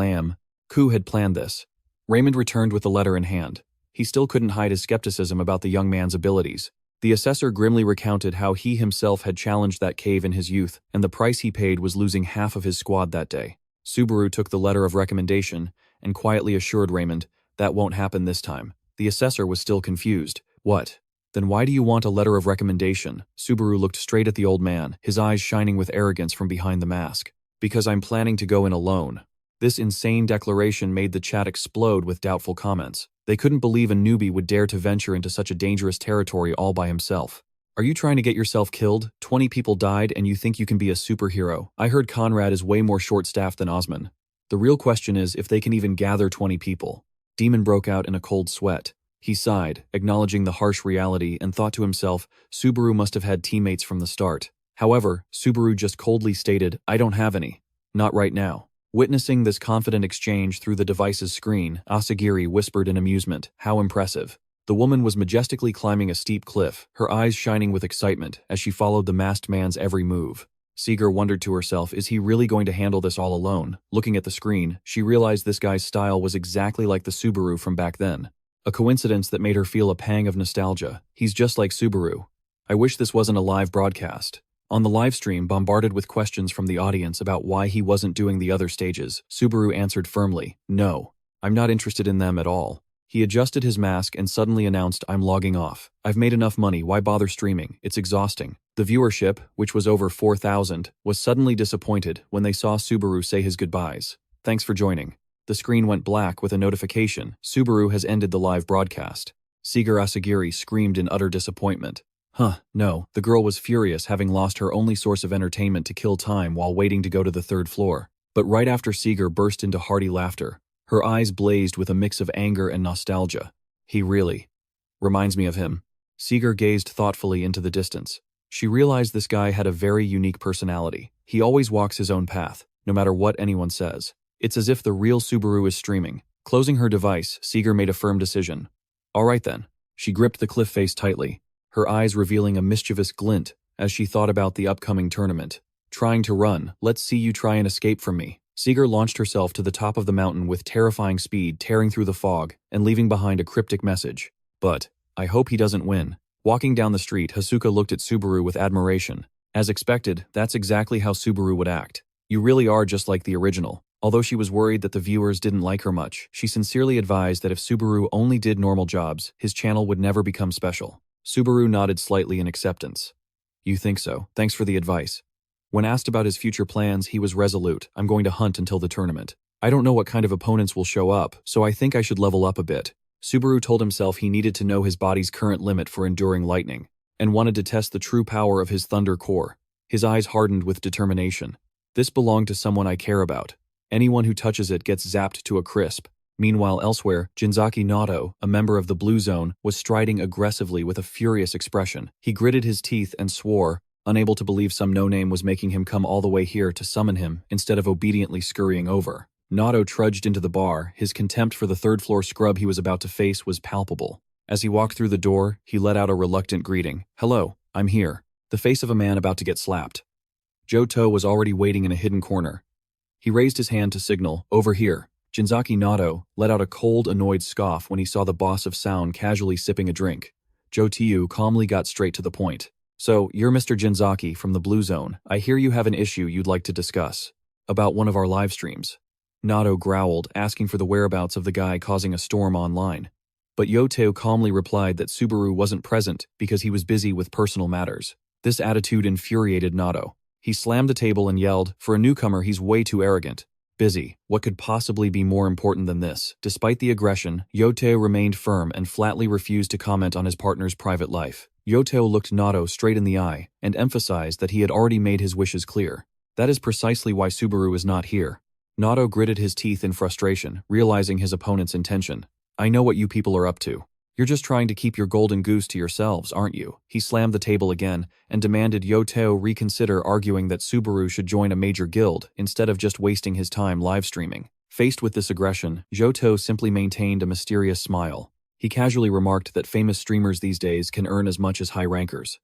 Ku had planned this. Raymond returned with the letter in hand. He still couldn't hide his skepticism about the young man's abilities. The assessor grimly recounted how he himself had challenged that cave in his youth, and the price he paid was losing half of his squad that day. Subaru took the letter of recommendation and quietly assured Raymond, "That won't happen this time." The assessor was still confused. "What? Then why do you want a letter of recommendation?" Subaru looked straight at the old man, his eyes shining with arrogance from behind the mask. "Because I'm planning to go in alone." This insane declaration made the chat explode with doubtful comments. They couldn't believe a newbie would dare to venture into such a dangerous territory all by himself. "Are you trying to get yourself killed? 20 people died and you think you can be a superhero? I heard Conrad is way more short-staffed than Osman. The real question is if they can even gather 20 people." Demon broke out in a cold sweat. He sighed, acknowledging the harsh reality, and thought to himself, Subaru must have had teammates from the start. However, Subaru just coldly stated, "I don't have any. Not right now." Witnessing this confident exchange through the device's screen, Asagiri whispered in amusement, "How impressive." The woman was majestically climbing a steep cliff, her eyes shining with excitement as she followed the masked man's every move. Seeger wondered to herself, is he really going to handle this all alone? Looking at the screen, she realized this guy's style was exactly like the Subaru from back then. A coincidence that made her feel a pang of nostalgia. He's just like Subaru. I wish this wasn't a live broadcast. On the live stream, bombarded with questions from the audience about why he wasn't doing the other stages, Subaru answered firmly, "No, I'm not interested in them at all." He adjusted his mask and suddenly announced, "I'm logging off. I've made enough money, why bother streaming? It's exhausting." The viewership, which was over 4,000, was suddenly disappointed when they saw Subaru say his goodbyes. "Thanks for joining." The screen went black with a notification, "Subaru has ended the live broadcast." Seeger Asagiri screamed in utter disappointment. No, the girl was furious, having lost her only source of entertainment to kill time while waiting to go to the third floor. But right after Seeger burst into hearty laughter, her eyes blazed with a mix of anger and nostalgia. "He really reminds me of him." Seeger gazed thoughtfully into the distance. She realized this guy had a very unique personality. He always walks his own path, no matter what anyone says. It's as if the real Subaru is streaming. Closing her device, Seeger made a firm decision. "All right then." She gripped the cliff face tightly, her eyes revealing a mischievous glint as she thought about the upcoming tournament. "Trying to run, let's see you try and escape from me." Seeger launched herself to the top of the mountain with terrifying speed, tearing through the fog and leaving behind a cryptic message. "But I hope he doesn't win." Walking down the street, Hasuka looked at Subaru with admiration. As expected, that's exactly how Subaru would act. "You really are just like the original." Although she was worried that the viewers didn't like her much, she sincerely advised that if Subaru only did normal jobs, his channel would never become special. Subaru nodded slightly in acceptance. "You think so? Thanks for the advice." When asked about his future plans, he was resolute. "I'm going to hunt until the tournament. I don't know what kind of opponents will show up, so I think I should level up a bit." Subaru told himself he needed to know his body's current limit for enduring lightning, and wanted to test the true power of his thunder core. His eyes hardened with determination. "This belonged to someone I care about. Anyone who touches it gets zapped to a crisp." Meanwhile, elsewhere, Jinzaki Nato, a member of the Blue Zone, was striding aggressively with a furious expression. He gritted his teeth and swore, unable to believe some no-name was making him come all the way here to summon him instead of obediently scurrying over. Nato trudged into the bar. His contempt for the third-floor scrub he was about to face was palpable. As he walked through the door, he let out a reluctant greeting. "Hello, I'm here." The face of a man about to get slapped. Johto was already waiting in a hidden corner. He raised his hand to signal, "Over here." Jinzaki Nato let out a cold, annoyed scoff when he saw the boss of sound casually sipping a drink. Jotiu calmly got straight to the point. "So, you're Mr. Jinzaki from the Blue Zone. I hear you have an issue you'd like to discuss. About one of our live streams." Nato growled, asking for the whereabouts of the guy causing a storm online. But Yoteo calmly replied that Subaru wasn't present because he was busy with personal matters. This attitude infuriated Nato. He slammed the table and yelled, "For a newcomer, he's way too arrogant." Busy. What could possibly be more important than this? Despite the aggression, Yoteo remained firm and flatly refused to comment on his partner's private life. Yoteo looked Nato straight in the eye and emphasized that he had already made his wishes clear. That is precisely why Subaru is not here. Nato gritted his teeth in frustration, realizing his opponent's intention. I know what you people are up to. You're just trying to keep your golden goose to yourselves, aren't you? He slammed the table again and demanded Yoteo reconsider, arguing that Subaru should join a major guild instead of just wasting his time live streaming. Faced with this aggression, Yoteo simply maintained a mysterious smile. He casually remarked that famous streamers these days can earn as much as high rankers.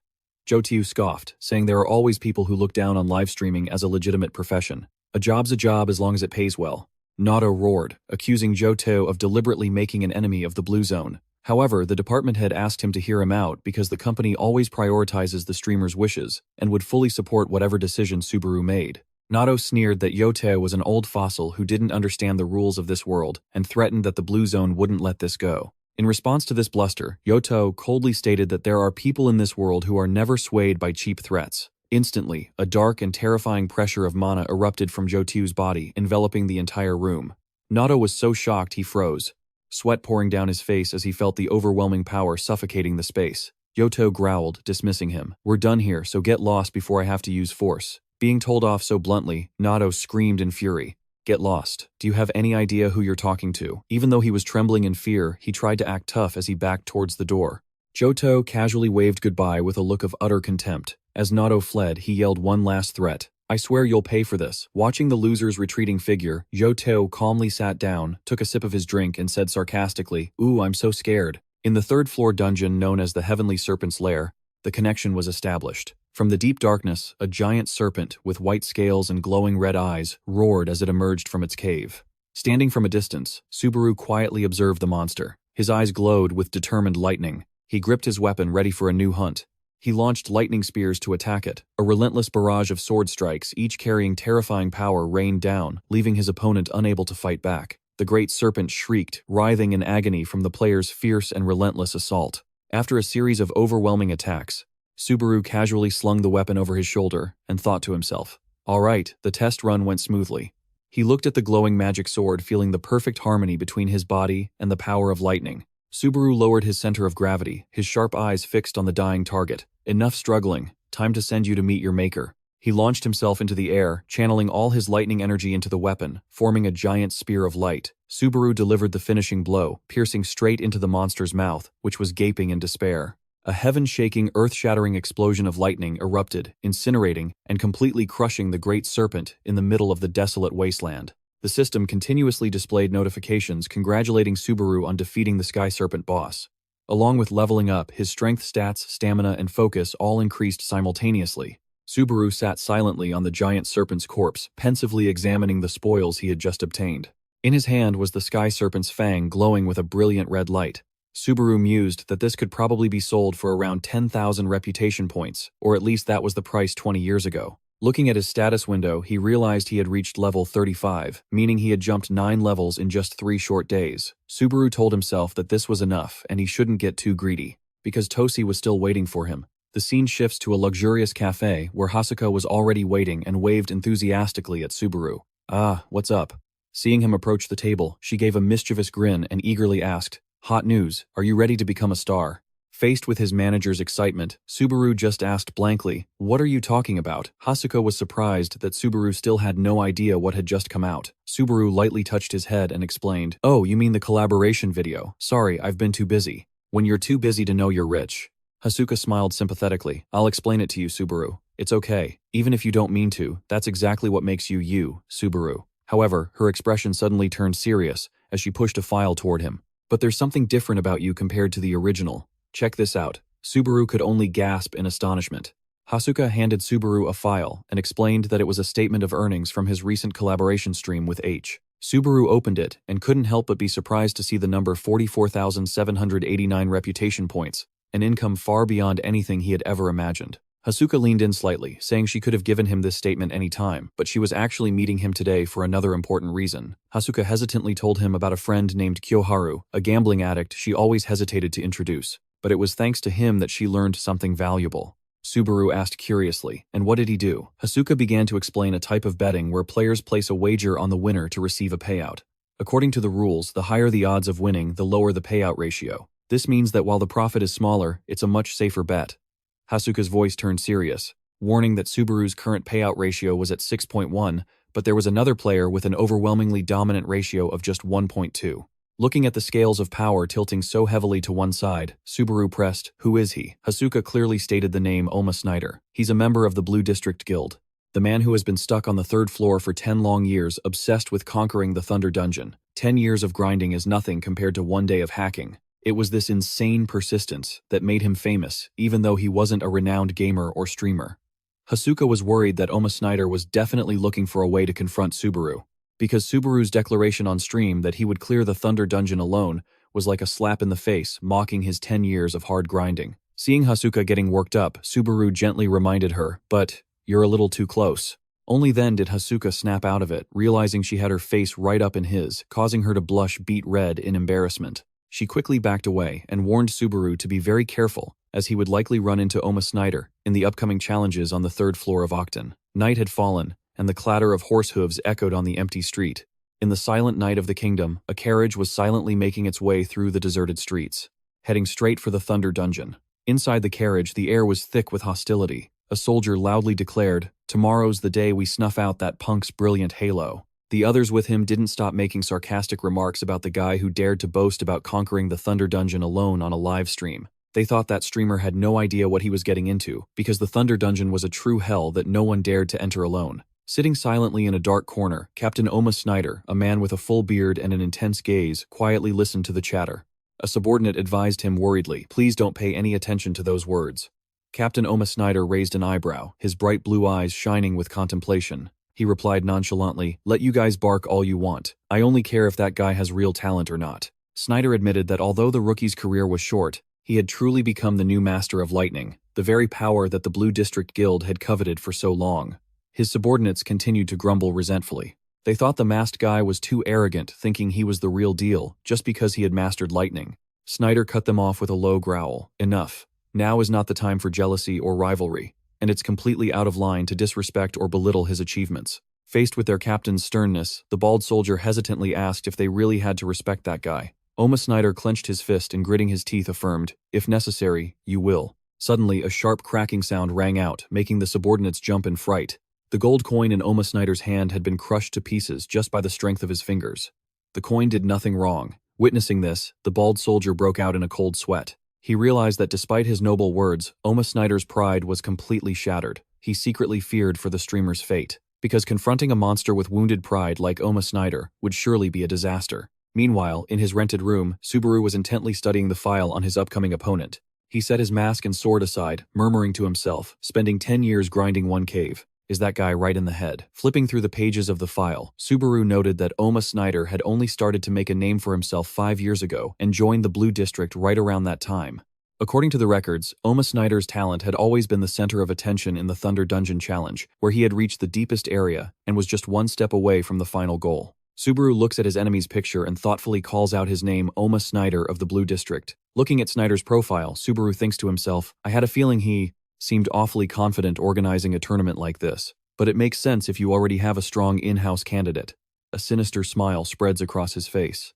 Yoteo scoffed, saying there are always people who look down on live streaming as a legitimate profession. A job's a job as long as it pays well. Nato roared, accusing Yoteo of deliberately making an enemy of the Blue Zone. However, the department head asked him to hear him out because the company always prioritizes the streamer's wishes and would fully support whatever decision Subaru made. Nato sneered that Yoteo was an old fossil who didn't understand the rules of this world and threatened that the Blue Zone wouldn't let this go. In response to this bluster, Yoteo coldly stated that there are people in this world who are never swayed by cheap threats. Instantly, a dark and terrifying pressure of mana erupted from Yoteo's body, enveloping the entire room. Nato was so shocked he froze, sweat pouring down his face as he felt the overwhelming power suffocating the space. Yoteo growled, dismissing him. We're done here, so get lost before I have to use force. Being told off so bluntly, Nato screamed in fury. Get lost. Do you have any idea who you're talking to? Even though he was trembling in fear, he tried to act tough as he backed towards the door. Yoteo casually waved goodbye with a look of utter contempt. As Nato fled, he yelled one last threat. I swear you'll pay for this. Watching the loser's retreating figure, Yoteo calmly sat down, took a sip of his drink, and said sarcastically, Ooh, I'm so scared. In the third-floor dungeon known as the Heavenly Serpent's Lair, the connection was established. From the deep darkness, a giant serpent with white scales and glowing red eyes roared as it emerged from its cave. Standing from a distance, Subaru quietly observed the monster. His eyes glowed with determined lightning. He gripped his weapon, ready for a new hunt. He launched lightning spears to attack it. A relentless barrage of sword strikes, each carrying terrifying power, rained down, leaving his opponent unable to fight back. The great serpent shrieked, writhing in agony from the player's fierce and relentless assault. After a series of overwhelming attacks, Subaru casually slung the weapon over his shoulder and thought to himself, all right, the test run went smoothly. He looked at the glowing magic sword, feeling the perfect harmony between his body and the power of lightning. Subaru lowered his center of gravity, his sharp eyes fixed on the dying target. Enough struggling, time to send you to meet your maker. He launched himself into the air, channeling all his lightning energy into the weapon, forming a giant spear of light. Subaru delivered the finishing blow, piercing straight into the monster's mouth, which was gaping in despair. A heaven-shaking, earth-shattering explosion of lightning erupted, incinerating and completely crushing the great serpent in the middle of the desolate wasteland. The system continuously displayed notifications congratulating Subaru on defeating the Sky Serpent boss. Along with leveling up, his strength stats, stamina, and focus all increased simultaneously. Subaru sat silently on the giant serpent's corpse, pensively examining the spoils he had just obtained. In his hand was the Sky Serpent's fang glowing with a brilliant red light. Subaru mused that this could probably be sold for around 10,000 reputation points, or at least that was the price 20 years ago. Looking at his status window, he realized he had reached level 35, meaning he had jumped 9 levels in just 3 short days. Subaru told himself that this was enough and he shouldn't get too greedy, because Toshi was still waiting for him. The scene shifts to a luxurious cafe where Hasuka was already waiting and waved enthusiastically at Subaru. Ah, what's up? Seeing him approach the table, she gave a mischievous grin and eagerly asked, Hot news, are you ready to become a star? Faced with his manager's excitement, Subaru just asked blankly, What are you talking about? Hasuka was surprised that Subaru still had no idea what had just come out. Subaru lightly touched his head and explained, Oh, you mean the collaboration video. Sorry, I've been too busy. When you're too busy to know you're rich. Hasuka smiled sympathetically. I'll explain it to you, Subaru. It's okay. Even if you don't mean to, that's exactly what makes you you, Subaru. However, her expression suddenly turned serious as she pushed a file toward him. But there's something different about you compared to the original. Check this out. Subaru could only gasp in astonishment. Hasuka handed Subaru a file and explained that it was a statement of earnings from his recent collaboration stream with H. Subaru opened it and couldn't help but be surprised to see the number 44,789 reputation points, an income far beyond anything he had ever imagined. Hasuka leaned in slightly, saying she could have given him this statement any time, but she was actually meeting him today for another important reason. Hasuka hesitantly told him about a friend named Kyoharu, a gambling addict she always hesitated to introduce, but it was thanks to him that she learned something valuable. Subaru asked curiously, and what did he do? Hasuka began to explain a type of betting where players place a wager on the winner to receive a payout. According to the rules, the higher the odds of winning, the lower the payout ratio. This means that while the profit is smaller, it's a much safer bet. Hasuka's voice turned serious, warning that Subaru's current payout ratio was at 6.1, but there was another player with an overwhelmingly dominant ratio of just 1.2. Looking at the scales of power tilting so heavily to one side, Subaru pressed, "Who is he?" Hasuka clearly stated the name Oma Snyder. He's a member of the Blue District Guild. The man who has been stuck on the 3rd floor for 10 long years, obsessed with conquering the Thunder Dungeon. 10 years of grinding is nothing compared to 1 day of hacking. It was this insane persistence that made him famous, even though he wasn't a renowned gamer or streamer. Hasuka was worried that Oma Snyder was definitely looking for a way to confront Subaru, because Subaru's declaration on stream that he would clear the Thunder Dungeon alone was like a slap in the face, mocking his 10 years of hard grinding. Seeing Hasuka getting worked up, Subaru gently reminded her, "But you're a little too close." Only then did Hasuka snap out of it, realizing she had her face right up in his, causing her to blush beet red in embarrassment. She quickly backed away and warned Subaru to be very careful, as he would likely run into Oma Snyder in the upcoming challenges on the 3rd floor of Octon. Night had fallen, and the clatter of horse hooves echoed on the empty street. In the silent night of the kingdom, a carriage was silently making its way through the deserted streets, heading straight for the Thunder Dungeon. Inside the carriage, the air was thick with hostility. A soldier loudly declared, "Tomorrow's the day we snuff out that punk's brilliant halo." The others with him didn't stop making sarcastic remarks about the guy who dared to boast about conquering the Thunder Dungeon alone on a live stream. They thought that streamer had no idea what he was getting into, because the Thunder Dungeon was a true hell that no one dared to enter alone. Sitting silently in a dark corner, Captain Oma Snyder, a man with a full beard and an intense gaze, quietly listened to the chatter. A subordinate advised him worriedly, "Please don't pay any attention to those words." Captain Oma Snyder raised an eyebrow, his bright blue eyes shining with contemplation. He replied nonchalantly, "Let you guys bark all you want. I only care if that guy has real talent or not." Snyder admitted that although the rookie's career was short, he had truly become the new master of lightning, the very power that the Blue District Guild had coveted for so long. His subordinates continued to grumble resentfully. They thought the masked guy was too arrogant, thinking he was the real deal, just because he had mastered lightning. Snyder cut them off with a low growl. "Enough. Now is not the time for jealousy or rivalry, and it's completely out of line to disrespect or belittle his achievements." Faced with their captain's sternness, the bald soldier hesitantly asked if they really had to respect that guy. Oma Snyder clenched his fist and gritting his teeth affirmed, "If necessary, you will." Suddenly, a sharp cracking sound rang out, making the subordinates jump in fright. The gold coin in Oma Snyder's hand had been crushed to pieces just by the strength of his fingers. The coin did nothing wrong. Witnessing this, the bald soldier broke out in a cold sweat. He realized that despite his noble words, Oma Snyder's pride was completely shattered. He secretly feared for the streamer's fate, because confronting a monster with wounded pride like Oma Snyder would surely be a disaster. Meanwhile, in his rented room, Subaru was intently studying the file on his upcoming opponent. He set his mask and sword aside, murmuring to himself, spending 10 years grinding one cave. Is that guy right in the head? Flipping through the pages of the file, Subaru noted that Oma Snyder had only started to make a name for himself 5 years ago and joined the Blue District right around that time. According to the records, Oma Snyder's talent had always been the center of attention in the Thunder Dungeon Challenge, where he had reached the deepest area and was just one step away from the final goal. Subaru looks at his enemy's picture and thoughtfully calls out his name, Oma Snyder of the Blue District. Looking at Snyder's profile, Subaru thinks to himself, "I had a feeling he seemed awfully confident organizing a tournament like this. But it makes sense if you already have a strong in-house candidate." A sinister smile spreads across his face.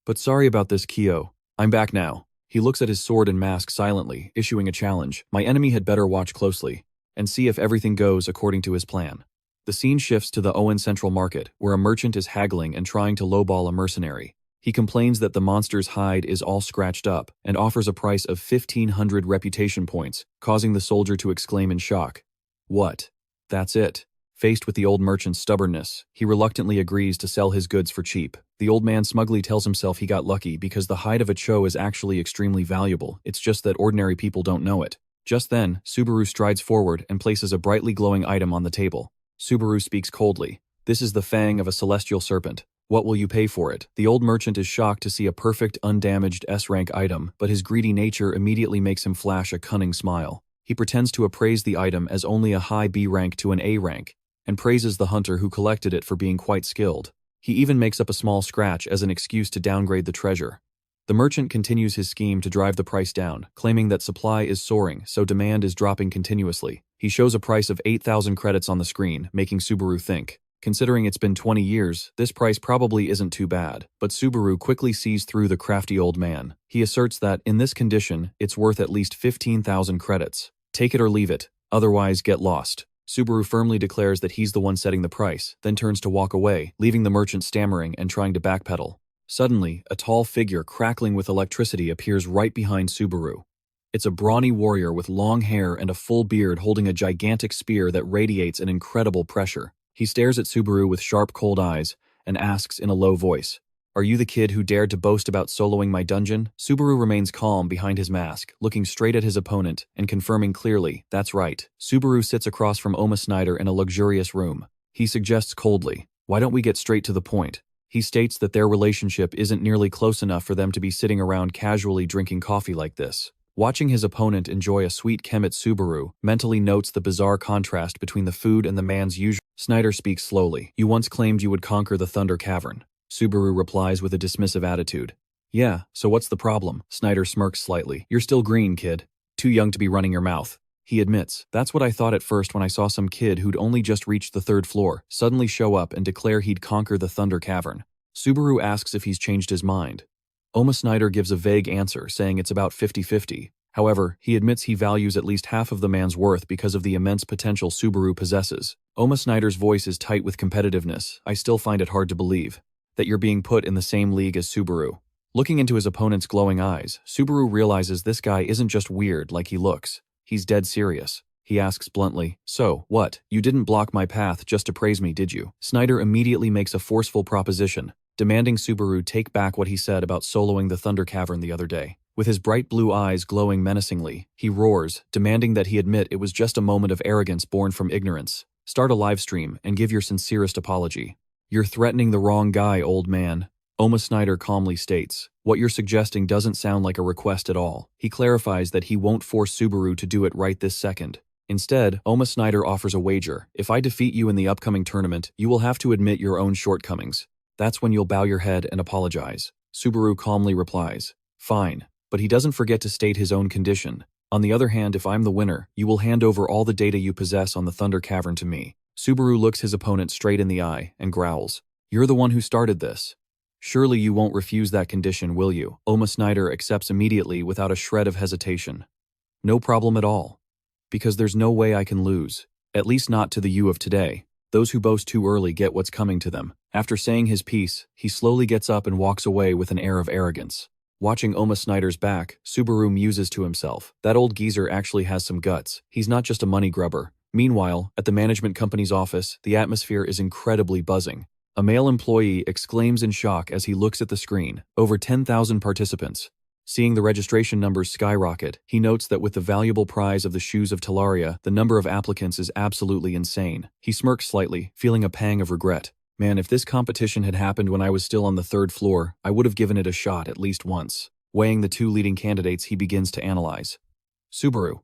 "But sorry about this, Kyo. I'm back now." He looks at his sword and mask silently, issuing a challenge. My enemy had better watch closely and see if everything goes according to his plan. The scene shifts to the Owen Central Market, where a merchant is haggling and trying to lowball a mercenary. He complains that the monster's hide is all scratched up and offers a price of 1,500 reputation points, causing the soldier to exclaim in shock. "What? That's it?" Faced with the old merchant's stubbornness, he reluctantly agrees to sell his goods for cheap. The old man smugly tells himself he got lucky because the hide of a cho is actually extremely valuable, it's just that ordinary people don't know it. Just then, Subaru strides forward and places a brightly glowing item on the table. Subaru speaks coldly. "This is the fang of a celestial serpent. What will you pay for it?" The old merchant is shocked to see a perfect, undamaged S-rank item, but his greedy nature immediately makes him flash a cunning smile. He pretends to appraise the item as only a high B rank to an A rank, and praises the hunter who collected it for being quite skilled. He even makes up a small scratch as an excuse to downgrade the treasure. The merchant continues his scheme to drive the price down, claiming that supply is soaring, so demand is dropping continuously. He shows a price of 8,000 credits on the screen, making Subaru think. Considering it's been 20 years, this price probably isn't too bad, but Subaru quickly sees through the crafty old man. He asserts that, in this condition, it's worth at least 15,000 credits. Take it or leave it, otherwise get lost. Subaru firmly declares that he's the one setting the price, then turns to walk away, leaving the merchant stammering and trying to backpedal. Suddenly, a tall figure crackling with electricity appears right behind Subaru. It's a brawny warrior with long hair and a full beard holding a gigantic spear that radiates an incredible pressure. He stares at Subaru with sharp, cold eyes and asks in a low voice, "Are you the kid who dared to boast about soloing my dungeon?" Subaru remains calm behind his mask, looking straight at his opponent and confirming clearly, "That's right." Subaru sits across from Oma Snyder in a luxurious room. He suggests coldly, "Why don't we get straight to the point?" He states that their relationship isn't nearly close enough for them to be sitting around casually drinking coffee like this. Watching his opponent enjoy a sweet Kemet, Subaru mentally notes the bizarre contrast between the food and the man's usual. Snyder speaks slowly. "You once claimed you would conquer the Thunder Cavern." Subaru replies with a dismissive attitude. "Yeah, so what's the problem?" Snyder smirks slightly. "You're still green, kid. Too young to be running your mouth." He admits, "That's what I thought at first when I saw some kid who'd only just reached the 3rd floor suddenly show up and declare he'd conquer the Thunder Cavern." Subaru asks if he's changed his mind. Oma Snyder gives a vague answer, saying it's about 50-50. However, he admits he values at least half of the man's worth because of the immense potential Subaru possesses. Oma Snyder's voice is tight with competitiveness. "I still find it hard to believe that you're being put in the same league as Subaru." Looking into his opponent's glowing eyes, Subaru realizes this guy isn't just weird like he looks. He's dead serious. He asks bluntly, "So, what? You didn't block my path just to praise me, did you?" Snyder immediately makes a forceful proposition, demanding Subaru take back what he said about soloing the Thunder Cavern the other day. With his bright blue eyes glowing menacingly, he roars, demanding that he admit it was just a moment of arrogance born from ignorance. "Start a live stream and give your sincerest apology." "You're threatening the wrong guy, old man," Oma Snyder calmly states. "What you're suggesting doesn't sound like a request at all." He clarifies that he won't force Subaru to do it right this second. Instead, Oma Snyder offers a wager. "If I defeat you in the upcoming tournament, you will have to admit your own shortcomings. That's when you'll bow your head and apologize." Subaru calmly replies, "Fine." But he doesn't forget to state his own condition. "On the other hand, if I'm the winner, you will hand over all the data you possess on the Thunder Cavern to me." Subaru looks his opponent straight in the eye and growls, "You're the one who started this. Surely you won't refuse that condition, will you?" Oma Snyder accepts immediately without a shred of hesitation. "No problem at all. Because there's no way I can lose. At least not to the you of today. Those who boast too early get what's coming to them." After saying his piece, he slowly gets up and walks away with an air of arrogance. Watching Oma Snyder's back, Subaru muses to himself, "That old geezer actually has some guts. He's not just a money grubber." Meanwhile, at the management company's office, the atmosphere is incredibly buzzing. A male employee exclaims in shock as he looks at the screen. Over 10,000 participants. Seeing the registration numbers skyrocket, he notes that with the valuable prize of the Shoes of Talaria, the number of applicants is absolutely insane. He smirks slightly, feeling a pang of regret. "Man, if this competition had happened when I was still on the 3rd floor, I would have given it a shot at least once." Weighing the 2 leading candidates, he begins to analyze. Subaru.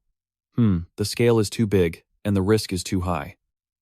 The scale is too big, and the risk is too high.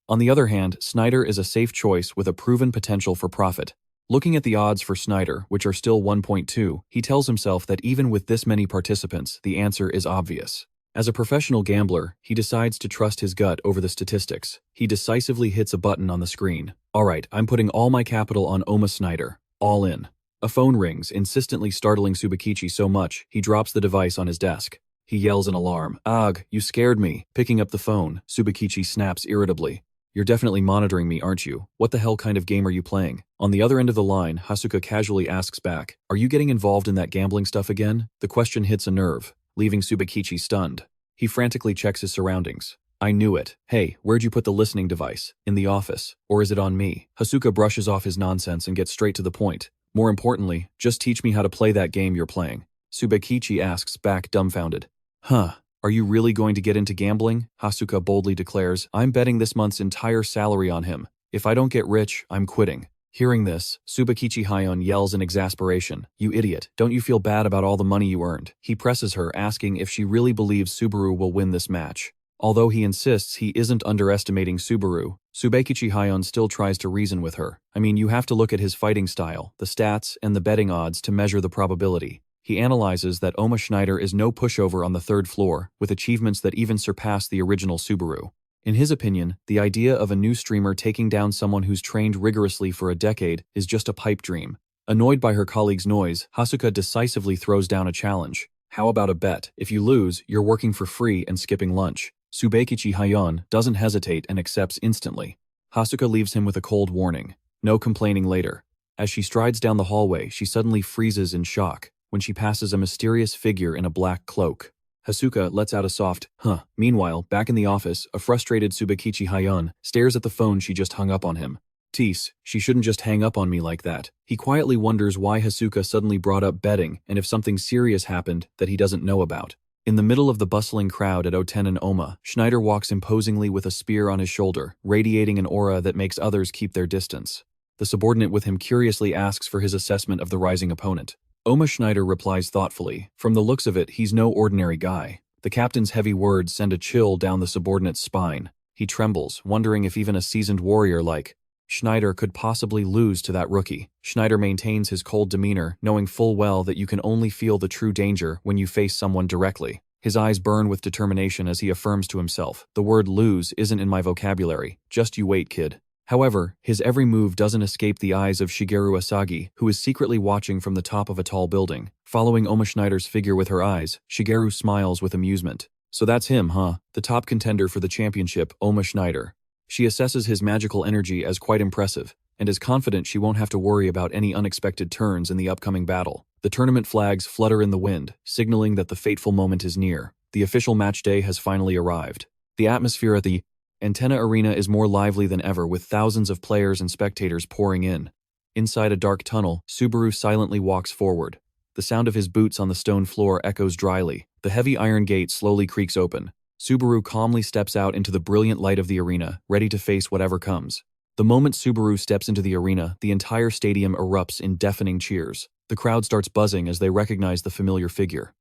On the other hand, Snyder is a safe choice with a proven potential for profit. Looking at the odds for Snyder, which are still 1.2, he tells himself that even with this many participants, the answer is obvious. As a professional gambler, he decides to trust his gut over the statistics. He decisively hits a button on the screen. "Alright, I'm putting all my capital on Oma Snyder. All in." A phone rings, insistently startling Subakichi so much, he drops the device on his desk. He yells in alarm, "Ugh, you scared me." Picking up the phone, Subakichi snaps irritably. "You're definitely monitoring me, aren't you? What the hell kind of game are you playing?" On the other end of the line, Hasuka casually asks back, "Are you getting involved in that gambling stuff again?" The question hits a nerve, leaving Subakichi stunned. He frantically checks his surroundings. "I knew it. Hey, where'd you put the listening device? In the office? Or is it on me?" Hasuka brushes off his nonsense and gets straight to the point. "More importantly, just teach me how to play that game you're playing." Subakichi asks back, dumbfounded. "Huh. Are you really going to get into gambling?" Hasuka boldly declares, "I'm betting this month's entire salary on him. If I don't get rich, I'm quitting." Hearing this, Subakichi Hayon yells in exasperation, "You idiot, don't you feel bad about all the money you earned?" He presses her, asking if she really believes Subaru will win this match. Although he insists he isn't underestimating Subaru, Subakichi Hayon still tries to reason with her. "I mean, you have to look at his fighting style, the stats, and the betting odds to measure the probability. He analyzes that Oma Schneider is no pushover on the third floor, with achievements that even surpass the original Subaru. In his opinion, the idea of a new streamer taking down someone who's trained rigorously for a decade is just a pipe dream. Annoyed by her colleague's noise, Hasuka decisively throws down a challenge. How about a bet? If you lose, you're working for free and skipping lunch. Subakichi Hayan doesn't hesitate and accepts instantly. Hasuka leaves him with a cold warning. No complaining later. As she strides down the hallway, she suddenly freezes in shock when she passes a mysterious figure in a black cloak. Hasuka lets out a soft, huh. Meanwhile, back in the office, a frustrated Subakichi Hayan stares at the phone she just hung up on him. Tease, she shouldn't just hang up on me like that. He quietly wonders why Hasuka suddenly brought up betting and if something serious happened that he doesn't know about. In the middle of the bustling crowd at Oten and Oma, Schneider walks imposingly with a spear on his shoulder, radiating an aura that makes others keep their distance. The subordinate with him curiously asks for his assessment of the rising opponent. Oma Schneider replies thoughtfully. From the looks of it, he's no ordinary guy. The captain's heavy words send a chill down the subordinate's spine. He trembles, wondering if even a seasoned warrior like Schneider could possibly lose to that rookie. Schneider maintains his cold demeanor, knowing full well that you can only feel the true danger when you face someone directly. His eyes burn with determination as he affirms to himself, the word lose isn't in my vocabulary, just you wait, kid. However, his every move doesn't escape the eyes of Shigeru Asagi, who is secretly watching from the top of a tall building. Following Oma Schneider's figure with her eyes, Shigeru smiles with amusement. So that's him, huh? The top contender for the championship, Oma Schneider. She assesses his magical energy as quite impressive, and is confident she won't have to worry about any unexpected turns in the upcoming battle. The tournament flags flutter in the wind, signaling that the fateful moment is near. The official match day has finally arrived. The atmosphere at the Antenna Arena is more lively than ever, with thousands of players and spectators pouring in. Inside a dark tunnel, Subaru silently walks forward. The sound of his boots on the stone floor echoes dryly. The heavy iron gate slowly creaks open. Subaru calmly steps out into the brilliant light of the arena, ready to face whatever comes. The moment Subaru steps into the arena, the entire stadium erupts in deafening cheers. The crowd starts buzzing as they recognize the familiar figure.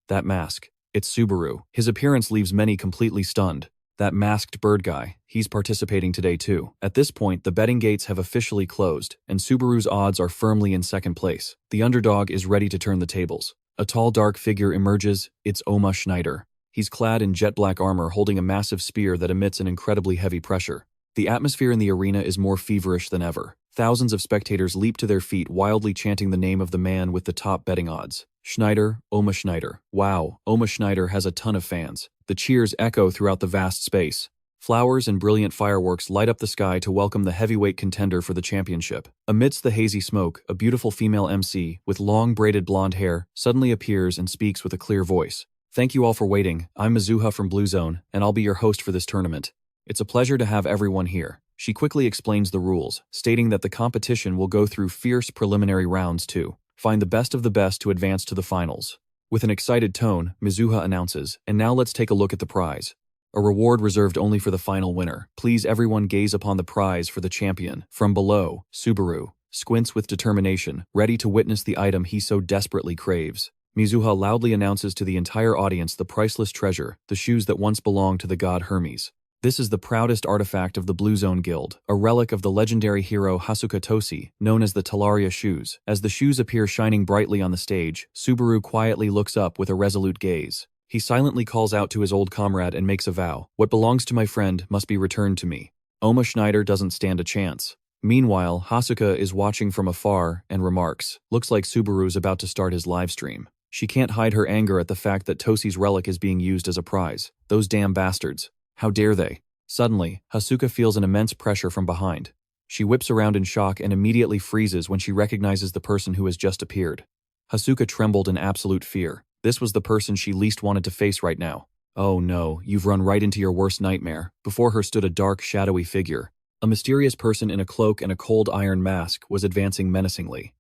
That mask. It's Subaru. His appearance leaves many completely stunned. That masked bird guy, he's participating today too. At this point, the betting gates have officially closed, and Subaru's odds are firmly in second place. The underdog is ready to turn the tables. A tall dark figure emerges. It's Oma Schneider. He's clad in jet black armor, holding a massive spear that emits an incredibly heavy pressure. The atmosphere in the arena is more feverish than ever. Thousands of spectators leap to their feet, wildly chanting the name of the man with the top betting odds. Schneider, Oma Schneider. Wow, Oma Schneider has a ton of fans. The cheers echo throughout the vast space. Flowers and brilliant fireworks light up the sky to welcome the heavyweight contender for the championship. Amidst the hazy smoke, a beautiful female MC, with long braided blonde hair, suddenly appears and speaks with a clear voice. Thank you all for waiting. I'm Mizuha from Blue Zone, and I'll be your host for this tournament. It's a pleasure to have everyone here. She quickly explains the rules, stating that the competition will go through fierce preliminary rounds to find the best of the best to advance to the finals. With an excited tone, Mizuha announces, and now let's take a look at the prize. A reward reserved only for the final winner. Please everyone gaze upon the prize for the champion. From below, Subaru squints with determination, ready to witness the item he so desperately craves. Mizuha loudly announces to the entire audience the priceless treasure, the shoes that once belonged to the god Hermes. This is the proudest artifact of the Blue Zone Guild, a relic of the legendary hero Hasuka Toshi, known as the Talaria shoes. As the shoes appear shining brightly on the stage, Subaru quietly looks up with a resolute gaze. He silently calls out to his old comrade and makes a vow. What belongs to my friend must be returned to me. Oma Schneider doesn't stand a chance. Meanwhile, Hasuka is watching from afar and remarks, looks like Subaru's about to start his livestream. She can't hide her anger at the fact that Toshi's relic is being used as a prize. Those damn bastards. How dare they? Suddenly, Hasuka feels an immense pressure from behind. She whips around in shock and immediately freezes when she recognizes the person who has just appeared. Hasuka trembled in absolute fear. This was the person she least wanted to face right now. Oh no, you've run right into your worst nightmare. Before her stood a dark, shadowy figure. A mysterious person in a cloak and a cold iron mask was advancing menacingly.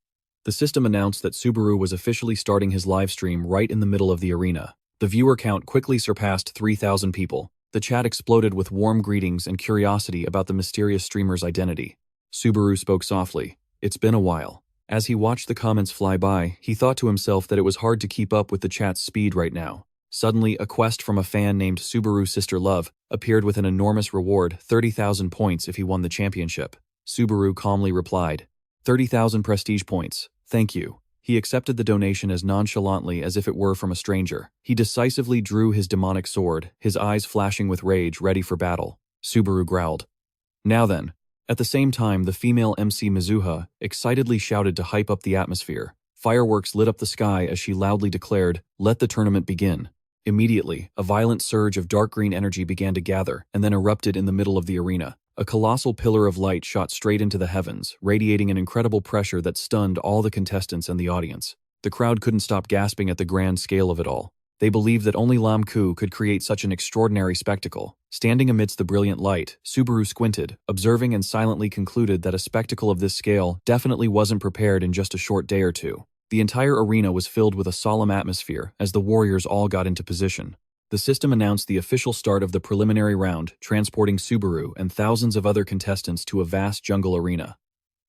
The system announced that Subaru was officially starting his livestream right in the middle of the arena. The viewer count quickly surpassed 3,000 people. The chat exploded with warm greetings and curiosity about the mysterious streamer's identity. Subaru spoke softly. It's been a while. As he watched the comments fly by, he thought to himself that it was hard to keep up with the chat's speed right now. Suddenly, a quest from a fan named Subaru Sister Love appeared with an enormous reward, 30,000 points if he won the championship. Subaru calmly replied, 30,000 prestige points. Thank you. He accepted the donation as nonchalantly as if it were from a stranger. He decisively drew his demonic sword, his eyes flashing with rage, ready for battle. Subaru growled. Now then. At the same time, the female MC Mizuha excitedly shouted to hype up the atmosphere. Fireworks lit up the sky as she loudly declared, "Let the tournament begin." Immediately, a violent surge of dark green energy began to gather and then erupted in the middle of the arena. A colossal pillar of light shot straight into the heavens, radiating an incredible pressure that stunned all the contestants and the audience. The crowd couldn't stop gasping at the grand scale of it all. They believed that only Lam Ku could create such an extraordinary spectacle. Standing amidst the brilliant light, Subaru squinted, observing and silently concluded that a spectacle of this scale definitely wasn't prepared in just a short day or two. The entire arena was filled with a solemn atmosphere as the warriors all got into position. The system announced the official start of the preliminary round, transporting Subaru and thousands of other contestants to a vast jungle arena.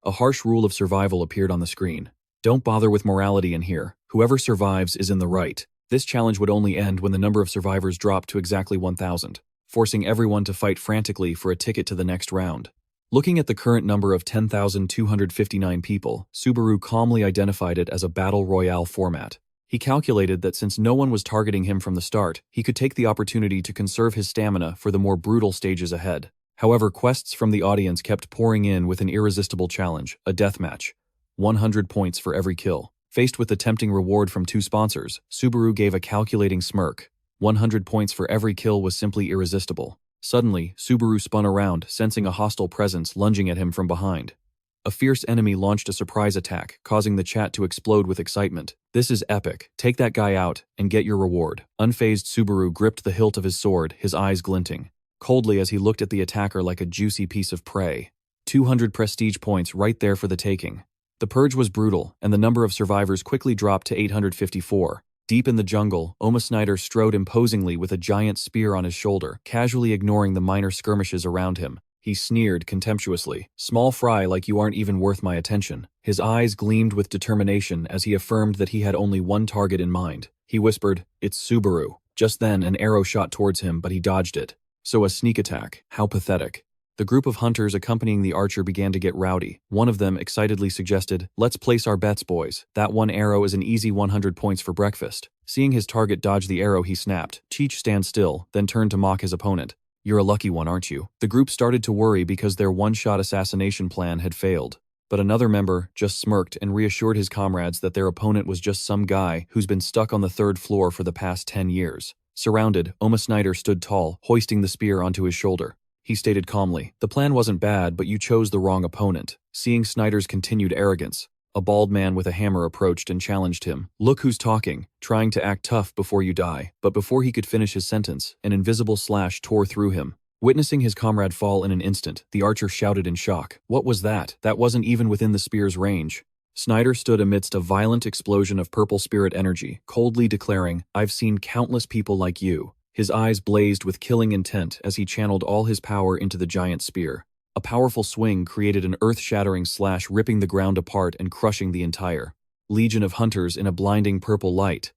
A harsh rule of survival appeared on the screen. Don't bother with morality in here. Whoever survives is in the right. This challenge would only end when the number of survivors dropped to exactly 1,000, forcing everyone to fight frantically for a ticket to the next round. Looking at the current number of 10,259 people, Subaru calmly identified it as a battle royale format. He calculated that since no one was targeting him from the start, he could take the opportunity to conserve his stamina for the more brutal stages ahead. However, quests from the audience kept pouring in with an irresistible challenge, a deathmatch. 100 points for every kill. Faced with the tempting reward from two sponsors, Subaru gave a calculating smirk. 100 points for every kill was simply irresistible. Suddenly, Subaru spun around, sensing a hostile presence lunging at him from behind. A fierce enemy launched a surprise attack, causing the chat to explode with excitement. "This is epic. Take that guy out and get your reward." Unfazed, Subaru gripped the hilt of his sword, his eyes glinting coldly as he looked at the attacker like a juicy piece of prey. 200 prestige points right there for the taking. The purge was brutal, and the number of survivors quickly dropped to 854. Deep in the jungle, Oma Snyder strode imposingly with a giant spear on his shoulder, casually ignoring the minor skirmishes around him. He sneered contemptuously. "Small fry like you aren't even worth my attention." His eyes gleamed with determination as he affirmed that he had only one target in mind. He whispered, "It's Subaru." Just then, an arrow shot towards him, but he dodged it. So a sneak attack. How pathetic. The group of hunters accompanying the archer began to get rowdy. One of them excitedly suggested, "Let's place our bets, boys. That one arrow is an easy 100 points for breakfast." Seeing his target dodge the arrow, he snapped, "Cheech, stand still," then turned to mock his opponent. "You're a lucky one, aren't you?" The group started to worry because their one-shot assassination plan had failed. But another member just smirked and reassured his comrades that their opponent was just some guy who's been stuck on the third floor for the past 10 years. Surrounded, Oma Snyder stood tall, hoisting the spear onto his shoulder. He stated calmly, "The plan wasn't bad, but you chose the wrong opponent." Seeing Snyder's continued arrogance, a bald man with a hammer approached and challenged him. "Look who's talking, trying to act tough before you die." But before he could finish his sentence, an invisible slash tore through him. Witnessing his comrade fall in an instant, the archer shouted in shock, "What was that? That wasn't even within the spear's range." Snyder stood amidst a violent explosion of purple spirit energy, coldly declaring, "I've seen countless people like you." His eyes blazed with killing intent as he channeled all his power into the giant spear. A powerful swing created an earth-shattering slash, ripping the ground apart and crushing the entire legion of hunters in a blinding purple light.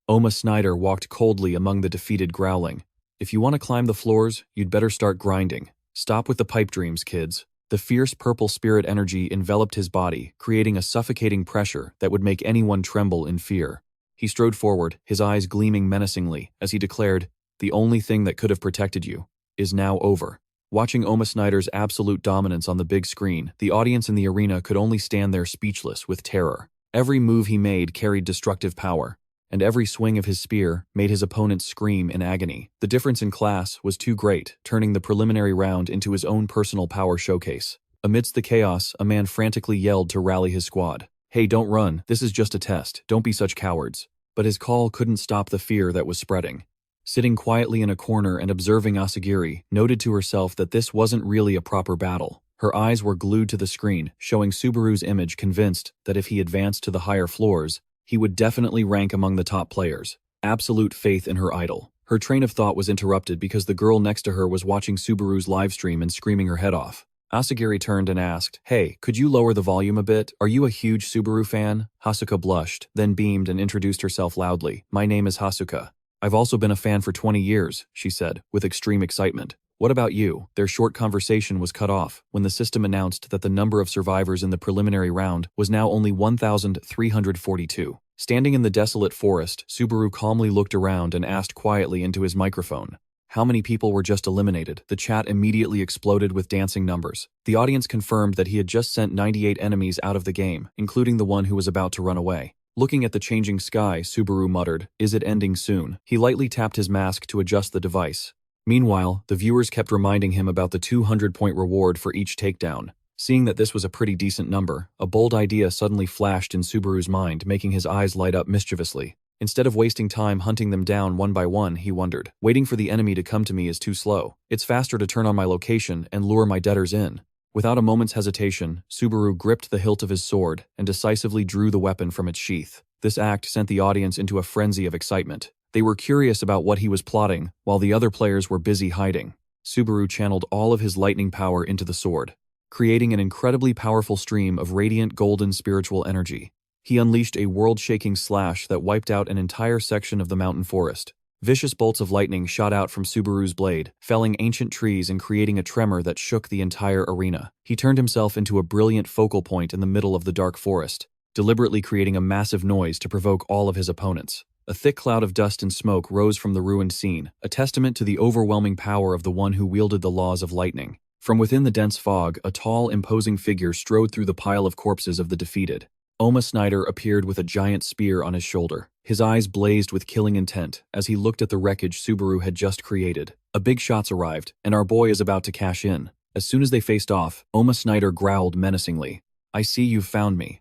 Oma Snyder walked coldly among the defeated, growling, "If you want to climb the floors, you'd better start grinding. Stop with the pipe dreams, kids." The fierce purple spirit energy enveloped his body, creating a suffocating pressure that would make anyone tremble in fear. He strode forward, his eyes gleaming menacingly, as he declared, "The only thing that could have protected you is now over." Watching Oma Snyder's absolute dominance on the big screen, the audience in the arena could only stand there speechless with terror. Every move he made carried destructive power, and every swing of his spear made his opponents scream in agony. The difference in class was too great, turning the preliminary round into his own personal power showcase. Amidst the chaos, a man frantically yelled to rally his squad. "Hey, don't run, this is just a test, don't be such cowards." But his call couldn't stop the fear that was spreading. Sitting quietly in a corner and observing, Asagiri noted to herself that this wasn't really a proper battle. Her eyes were glued to the screen, showing Subaru's image, convinced that if he advanced to the higher floors, he would definitely rank among the top players. Absolute faith in her idol. Her train of thought was interrupted because the girl next to her was watching Subaru's livestream and screaming her head off. Asagiri turned and asked, "Hey, could you lower the volume a bit? Are you a huge Subaru fan?" Hasuka blushed, then beamed and introduced herself loudly. "My name is Hasuka. I've also been a fan for 20 years, she said, with extreme excitement. What about you? Their short conversation was cut off when the system announced that the number of survivors in the preliminary round was now only 1,342. Standing in the desolate forest, Subaru calmly looked around and asked quietly into his microphone, how many people were just eliminated? The chat immediately exploded with dancing numbers. The audience confirmed that he had just sent 98 enemies out of the game, including the one who was about to run away. Looking at the changing sky, Subaru muttered, "Is it ending soon?" He lightly tapped his mask to adjust the device. Meanwhile, the viewers kept reminding him about the 200-point reward for each takedown. Seeing that this was a pretty decent number, a bold idea suddenly flashed in Subaru's mind, making his eyes light up mischievously. Instead of wasting time hunting them down one by one, he wondered, waiting for the enemy to come to me is too slow. It's faster to turn on my location and lure my debtors in. Without a moment's hesitation, Subaru gripped the hilt of his sword and decisively drew the weapon from its sheath. This act sent the audience into a frenzy of excitement. They were curious about what he was plotting, while the other players were busy hiding. Subaru channeled all of his lightning power into the sword, creating an incredibly powerful stream of radiant golden spiritual energy. He unleashed a world-shaking slash that wiped out an entire section of the mountain forest. Vicious bolts of lightning shot out from Subaru's blade, felling ancient trees and creating a tremor that shook the entire arena. He turned himself into a brilliant focal point in the middle of the dark forest, deliberately creating a massive noise to provoke all of his opponents. A thick cloud of dust and smoke rose from the ruined scene, a testament to the overwhelming power of the one who wielded the laws of lightning. From within the dense fog, a tall, imposing figure strode through the pile of corpses of the defeated. Oma Snyder appeared with a giant spear on his shoulder. His eyes blazed with killing intent as he looked at the wreckage Subaru had just created. A big shot's arrived, and our boy is about to cash in. As soon as they faced off, Oma Snyder growled menacingly, "I see you've found me."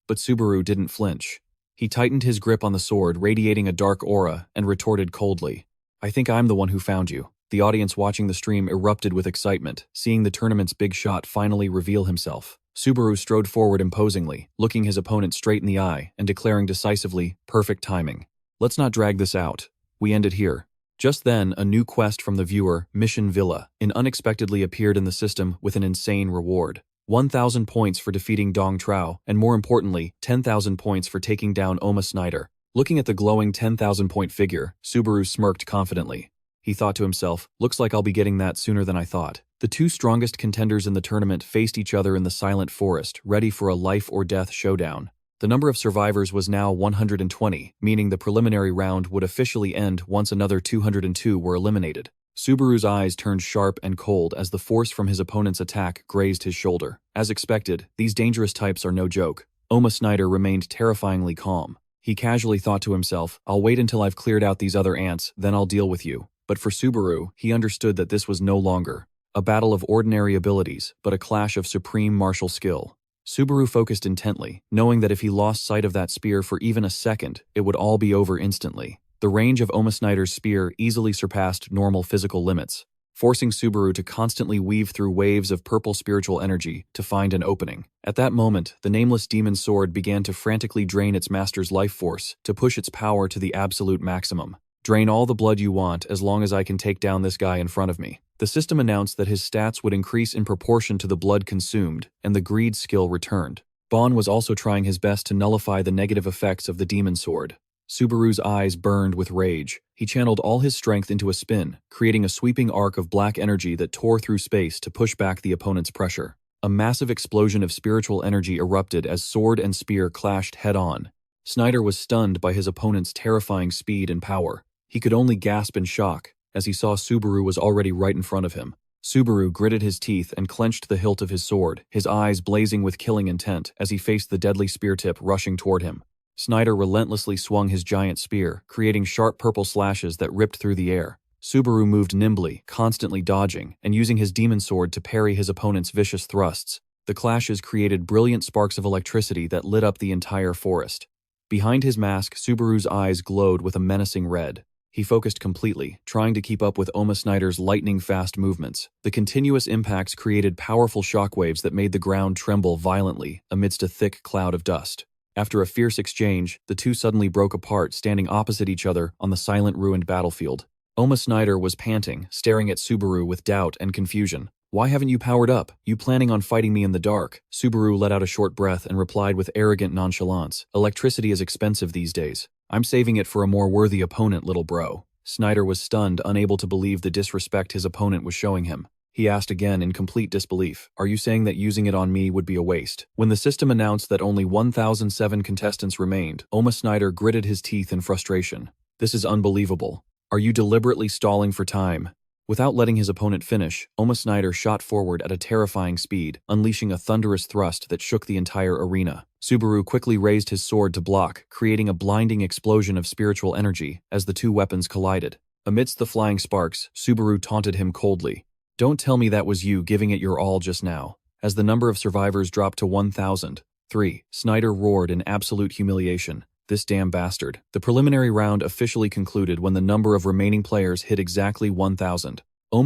But Subaru didn't flinch. He tightened his grip on the sword, radiating a dark aura, and retorted coldly, "I think I'm the one who found you." The audience watching the stream erupted with excitement, seeing the tournament's big shot finally reveal himself. Subaru strode forward imposingly, looking his opponent straight in the eye and declaring decisively, "Perfect timing. Let's not drag this out. We end it here." Just then, a new quest from the viewer, Mission Villa, unexpectedly appeared in the system with an insane reward. 1,000 points for defeating Dong Trao, and more importantly, 10,000 points for taking down Oma Snyder. Looking at the glowing 10,000-point figure, Subaru smirked confidently. He thought to himself, "Looks like I'll be getting that sooner than I thought." The two strongest contenders in the tournament faced each other in the silent forest, ready for a life-or-death showdown. The number of survivors was now 120, meaning the preliminary round would officially end once another 202 were eliminated. Subaru's eyes turned sharp and cold as the force from his opponent's attack grazed his shoulder. As expected, these dangerous types are no joke. Oma Snyder remained terrifyingly calm. He casually thought to himself, "I'll wait until I've cleared out these other ants, then I'll deal with you." But for Subaru, he understood that this was no longer a battle of ordinary abilities, but a clash of supreme martial skill. Subaru focused intently, knowing that if he lost sight of that spear for even a second, it would all be over instantly. The range of Oma Snyder's spear easily surpassed normal physical limits, forcing Subaru to constantly weave through waves of purple spiritual energy to find an opening. At that moment, the nameless demon sword began to frantically drain its master's life force to push its power to the absolute maximum. "Drain all the blood you want as long as I can take down this guy in front of me." The system announced that his stats would increase in proportion to the blood consumed, and the greed skill returned. Bon was also trying his best to nullify the negative effects of the demon sword. Subaru's eyes burned with rage. He channeled all his strength into a spin, creating a sweeping arc of black energy that tore through space to push back the opponent's pressure. A massive explosion of spiritual energy erupted as sword and spear clashed head-on. Snyder was stunned by his opponent's terrifying speed and power. He could only gasp in shock as he saw Subaru was already right in front of him. Subaru gritted his teeth and clenched the hilt of his sword, his eyes blazing with killing intent as he faced the deadly spear tip rushing toward him. Snyder relentlessly swung his giant spear, creating sharp purple slashes that ripped through the air. Subaru moved nimbly, constantly dodging, and using his demon sword to parry his opponent's vicious thrusts. The clashes created brilliant sparks of electricity that lit up the entire forest. Behind his mask, Subaru's eyes glowed with a menacing red. He focused completely, trying to keep up with Oma Snyder's lightning-fast movements. The continuous impacts created powerful shockwaves that made the ground tremble violently amidst a thick cloud of dust. After a fierce exchange, the two suddenly broke apart, standing opposite each other on the silent, ruined battlefield. Oma Snyder was panting, staring at Subaru with doubt and confusion. "Why haven't you powered up? You planning on fighting me in the dark?" Subaru let out a short breath and replied with arrogant nonchalance, "Electricity is expensive these days. I'm saving it for a more worthy opponent, little bro." Snyder was stunned, unable to believe the disrespect his opponent was showing him. He asked again in complete disbelief, "Are you saying that using it on me would be a waste?" When the system announced that only 1,007 contestants remained, Snyder gritted his teeth in frustration. "This is unbelievable. Are you deliberately stalling for time?" Without letting his opponent finish, Snyder shot forward at a terrifying speed, unleashing a thunderous thrust that shook the entire arena. Subaru quickly raised his sword to block, creating a blinding explosion of spiritual energy as the two weapons collided. Amidst the flying sparks, Subaru taunted him coldly. "Don't tell me that was you giving it your all just now." As the number of survivors dropped to 1,003, Snyder roared in absolute humiliation. "This damn bastard." The preliminary round officially concluded when the number of remaining players hit exactly 1,000.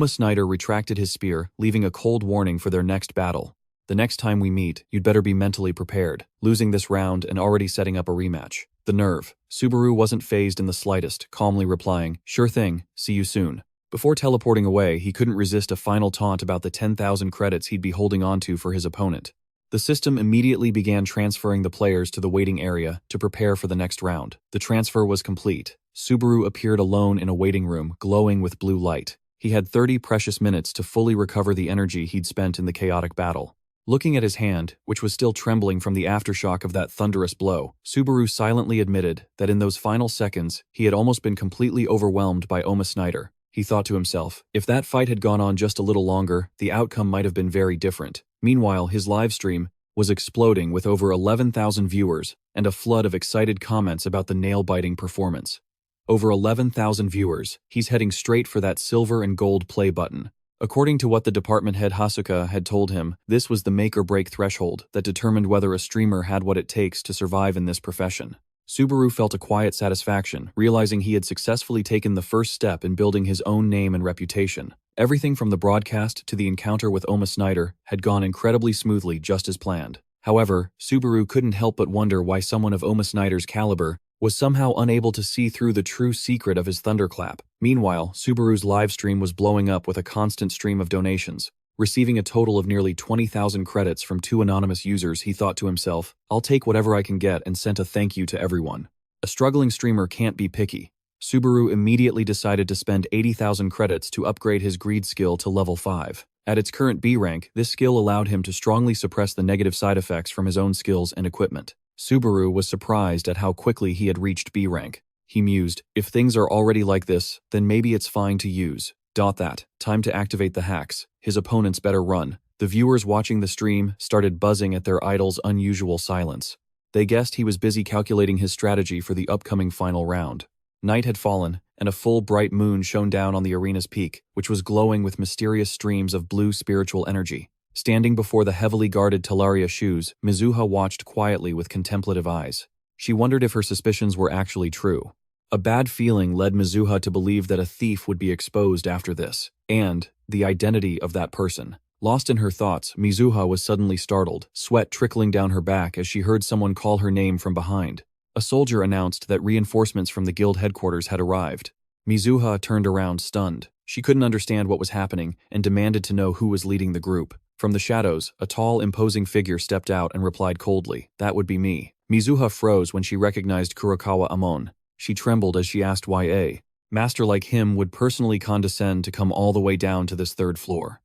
Snyder retracted his spear, leaving a cold warning for their next battle. "The next time we meet, you'd better be mentally prepared, losing this round and already setting up a rematch." The nerve. Subaru wasn't fazed in the slightest, calmly replying, "Sure thing, see you soon." Before teleporting away, he couldn't resist a final taunt about the 10,000 credits he'd be holding onto for his opponent. The system immediately began transferring the players to the waiting area to prepare for the next round. The transfer was complete. Subaru appeared alone in a waiting room, glowing with blue light. He had 30 precious minutes to fully recover the energy he'd spent in the chaotic battle. Looking at his hand, which was still trembling from the aftershock of that thunderous blow, Subaru silently admitted that in those final seconds, he had almost been completely overwhelmed by Snyder. He thought to himself, if that fight had gone on just a little longer, the outcome might have been very different. Meanwhile, his livestream was exploding with over 11,000 viewers and a flood of excited comments about the nail-biting performance. Over 11,000 viewers, he's heading straight for that silver and gold play button. According to what the department head Hasuka had told him, this was the make-or-break threshold that determined whether a streamer had what it takes to survive in this profession. Subaru felt a quiet satisfaction, realizing he had successfully taken the first step in building his own name and reputation. Everything from the broadcast to the encounter with Snyder had gone incredibly smoothly, just as planned. However, Subaru couldn't help but wonder why someone of Snyder's caliber was somehow unable to see through the true secret of his thunderclap. Meanwhile, Subaru's livestream was blowing up with a constant stream of donations. Receiving a total of nearly 20,000 credits from 2 anonymous users, he thought to himself, "I'll take whatever I can get," and sent a thank you to everyone. A struggling streamer can't be picky. Subaru immediately decided to spend 80,000 credits to upgrade his greed skill to level 5. At its current B rank, this skill allowed him to strongly suppress the negative side effects from his own skills and equipment. Subaru was surprised at how quickly he had reached B rank. He mused, if things are already like this, then maybe it's fine to use. Time to activate the hacks. His opponents better run. The viewers watching the stream started buzzing at their idol's unusual silence. They guessed he was busy calculating his strategy for the upcoming final round. Night had fallen, and a full bright moon shone down on the arena's peak, which was glowing with mysterious streams of blue spiritual energy. Standing before the heavily guarded Talaria shoes, Mizuha watched quietly with contemplative eyes. She wondered if her suspicions were actually true. A bad feeling led Mizuha to believe that a thief would be exposed after this, and the identity of that person. Lost in her thoughts, Mizuha was suddenly startled, sweat trickling down her back as she heard someone call her name from behind. A soldier announced that reinforcements from the guild headquarters had arrived. Mizuha turned around stunned. She couldn't understand what was happening and demanded to know who was leading the group. From the shadows, a tall, imposing figure stepped out and replied coldly, "That would be me." Mizuha froze when she recognized Kurokawa Amon. She trembled as she asked why a master like him would personally condescend to come all the way down to this 3rd floor.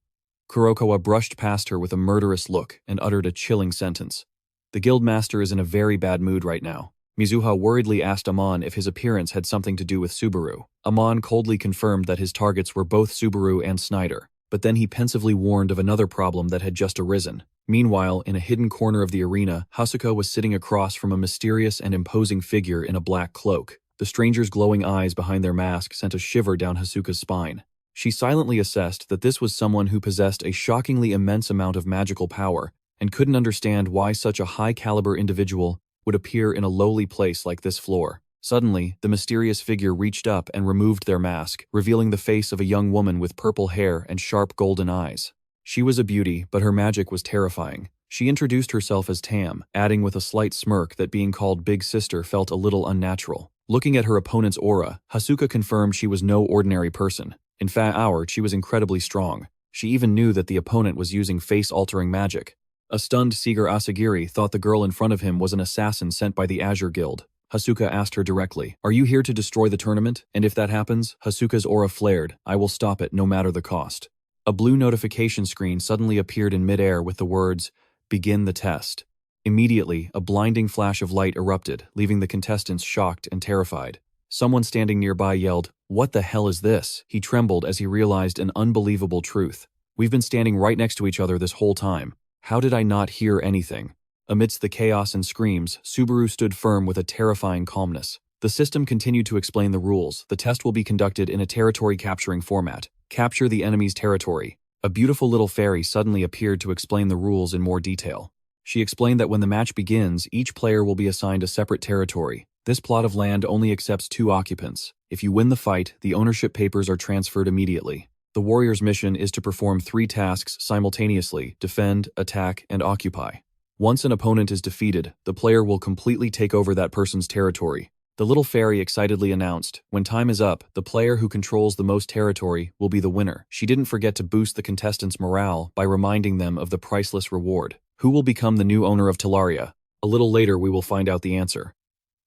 Kurokawa brushed past her with a murderous look and uttered a chilling sentence. "The guildmaster is in a very bad mood right now." Mizuha worriedly asked Amon if his appearance had something to do with Subaru. Amon coldly confirmed that his targets were both Subaru and Snyder, but then he pensively warned of another problem that had just arisen. Meanwhile, in a hidden corner of the arena, Hasuka was sitting across from a mysterious and imposing figure in a black cloak. The stranger's glowing eyes behind their mask sent a shiver down Hasuka's spine. She silently assessed that this was someone who possessed a shockingly immense amount of magical power and couldn't understand why such a high-caliber individual would appear in a lowly place like this floor. Suddenly, the mysterious figure reached up and removed their mask, revealing the face of a young woman with purple hair and sharp golden eyes. She was a beauty, but her magic was terrifying. She introduced herself as Tam, adding with a slight smirk that being called Big Sister felt a little unnatural. Looking at her opponent's aura, Hasuka confirmed she was no ordinary person. In fact, she was incredibly strong. She even knew that the opponent was using face-altering magic. A stunned Seeger Asagiri thought the girl in front of him was an assassin sent by the Azure Guild. Hasuka asked her directly. Are you here to destroy the tournament? And if that happens, Hasuka's aura flared. I will stop it no matter the cost. A blue notification screen suddenly appeared in midair with the words, "Begin the test." Immediately, a blinding flash of light erupted, leaving the contestants shocked and terrified. Someone standing nearby yelled, "What the hell is this?" He trembled as he realized an unbelievable truth. We've been standing right next to each other this whole time. How did I not hear anything? Amidst the chaos and screams, Subaru stood firm with a terrifying calmness. The system continued to explain the rules. The test will be conducted in a territory capturing format. Capture the enemy's territory. A beautiful little fairy suddenly appeared to explain the rules in more detail. She explained that when the match begins, each player will be assigned a separate territory. This plot of land only accepts 2 occupants. If you win the fight, the ownership papers are transferred immediately. The warrior's mission is to perform 3 tasks simultaneously: defend, attack, and occupy. Once an opponent is defeated, the player will completely take over that person's territory. The little fairy excitedly announced, when time is up, the player who controls the most territory will be the winner. She didn't forget to boost the contestants' morale by reminding them of the priceless reward. Who will become the new owner of Talaria? A little later we will find out the answer.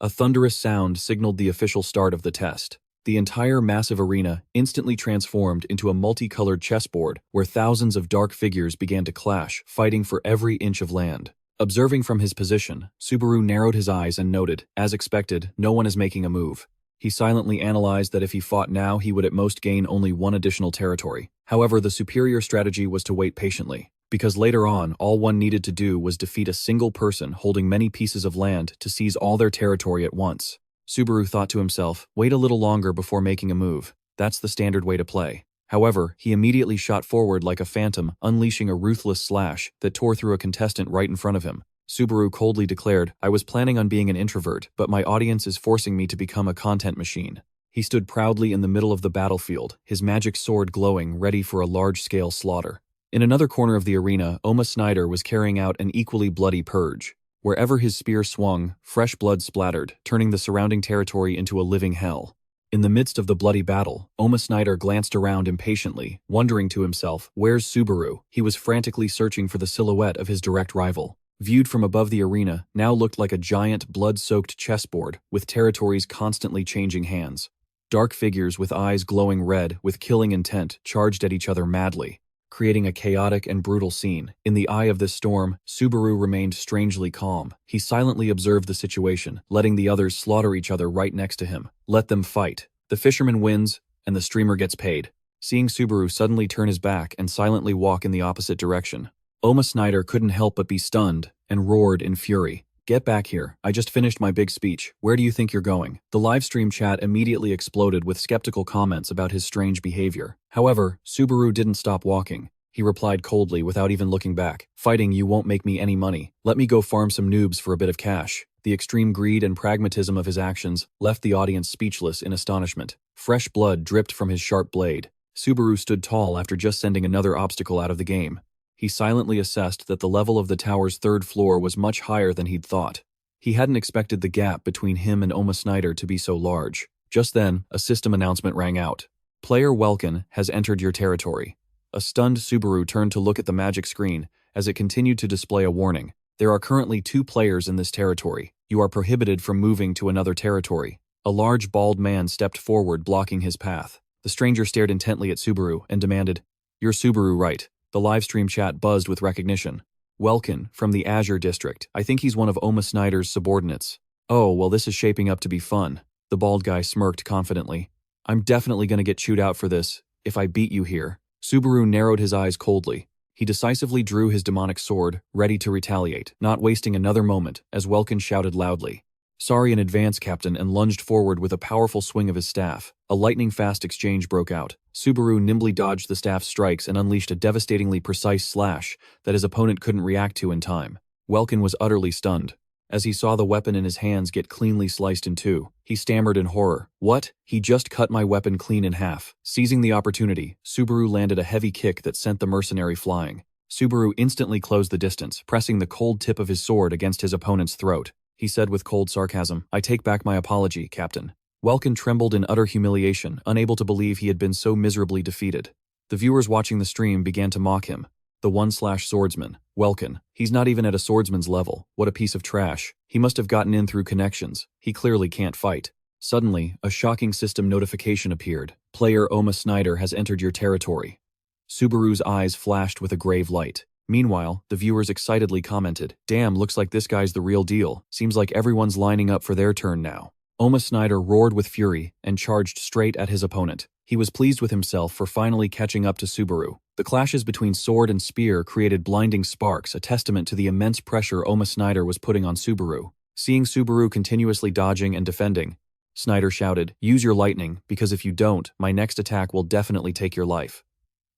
A thunderous sound signaled the official start of the test. The entire massive arena instantly transformed into a multicolored chessboard where thousands of dark figures began to clash, fighting for every inch of land. Observing from his position, Subaru narrowed his eyes and noted, as expected, no one is making a move. He silently analyzed that if he fought now, he would at most gain only 1 additional territory. However, the superior strategy was to wait patiently, because later on, all one needed to do was defeat a single person holding many pieces of land to seize all their territory at once. Subaru thought to himself, wait a little longer before making a move. That's the standard way to play. However, he immediately shot forward like a phantom, unleashing a ruthless slash that tore through a contestant right in front of him. Subaru coldly declared, I was planning on being an introvert, but my audience is forcing me to become a content machine. He stood proudly in the middle of the battlefield, his magic sword glowing, ready for a large-scale slaughter. In another corner of the arena, Oma Snyder was carrying out an equally bloody purge. Wherever his spear swung, fresh blood splattered, turning the surrounding territory into a living hell. In the midst of the bloody battle, Oma Snyder glanced around impatiently, wondering to himself, where's Subaru? He was frantically searching for the silhouette of his direct rival. Viewed from above, the arena now looked like a giant, blood-soaked chessboard, with territories constantly changing hands. Dark figures with eyes glowing red with killing intent charged at each other madly, creating a chaotic and brutal scene. In the eye of this storm, Subaru remained strangely calm. He silently observed the situation, letting the others slaughter each other right next to him. Let them fight. The fisherman wins, and the streamer gets paid. Seeing Subaru suddenly turn his back and silently walk in the opposite direction, Oma Snyder couldn't help but be stunned and roared in fury. Get back here. I just finished my big speech. Where do you think you're going? The livestream chat immediately exploded with skeptical comments about his strange behavior. However, Subaru didn't stop walking. He replied coldly without even looking back. Fighting you won't make me any money. Let me go farm some noobs for a bit of cash. The extreme greed and pragmatism of his actions left the audience speechless in astonishment. Fresh blood dripped from his sharp blade. Subaru stood tall after just sending another obstacle out of the game. He silently assessed that the level of the tower's 3rd floor was much higher than he'd thought. He hadn't expected the gap between him and Oma Snyder to be so large. Just then, a system announcement rang out. Player Welkin has entered your territory. A stunned Subaru turned to look at the magic screen as it continued to display a warning. There are currently 2 players in this territory. You are prohibited from moving to another territory. A large bald man stepped forward, blocking his path. The stranger stared intently at Subaru and demanded, You're Subaru, right? The livestream chat buzzed with recognition. Welkin, from the Azure District. I think he's one of Oma Snyder's subordinates. Oh, well, this is shaping up to be fun. The bald guy smirked confidently. I'm definitely gonna get chewed out for this, if I beat you here. Subaru narrowed his eyes coldly. He decisively drew his demonic sword, ready to retaliate, not wasting another moment, as Welkin shouted loudly, Sorry in advance, Captain, and lunged forward with a powerful swing of his staff. A lightning-fast exchange broke out. Subaru nimbly dodged the staff's strikes and unleashed a devastatingly precise slash that his opponent couldn't react to in time. Welkin was utterly stunned. As he saw the weapon in his hands get cleanly sliced in 2, he stammered in horror. What? He just cut my weapon clean in half. Seizing the opportunity, Subaru landed a heavy kick that sent the mercenary flying. Subaru instantly closed the distance, pressing the cold tip of his sword against his opponent's throat. He said with cold sarcasm, I take back my apology, Captain. Welkin trembled in utter humiliation, unable to believe he had been so miserably defeated. The viewers watching the stream began to mock him. The one/swordsman. Welkin. He's not even at a swordsman's level. What a piece of trash. He must have gotten in through connections. He clearly can't fight. Suddenly, a shocking system notification appeared. Player Oma Snyder has entered your territory. Subaru's eyes flashed with a grave light. Meanwhile, the viewers excitedly commented, "Damn, looks like this guy's the real deal. Seems like everyone's lining up for their turn now." Oma Snyder roared with fury and charged straight at his opponent. He was pleased with himself for finally catching up to Subaru. The clashes between sword and spear created blinding sparks, a testament to the immense pressure Oma Snyder was putting on Subaru. Seeing Subaru continuously dodging and defending, Snyder shouted, "Use your lightning, because if you don't, my next attack will definitely take your life."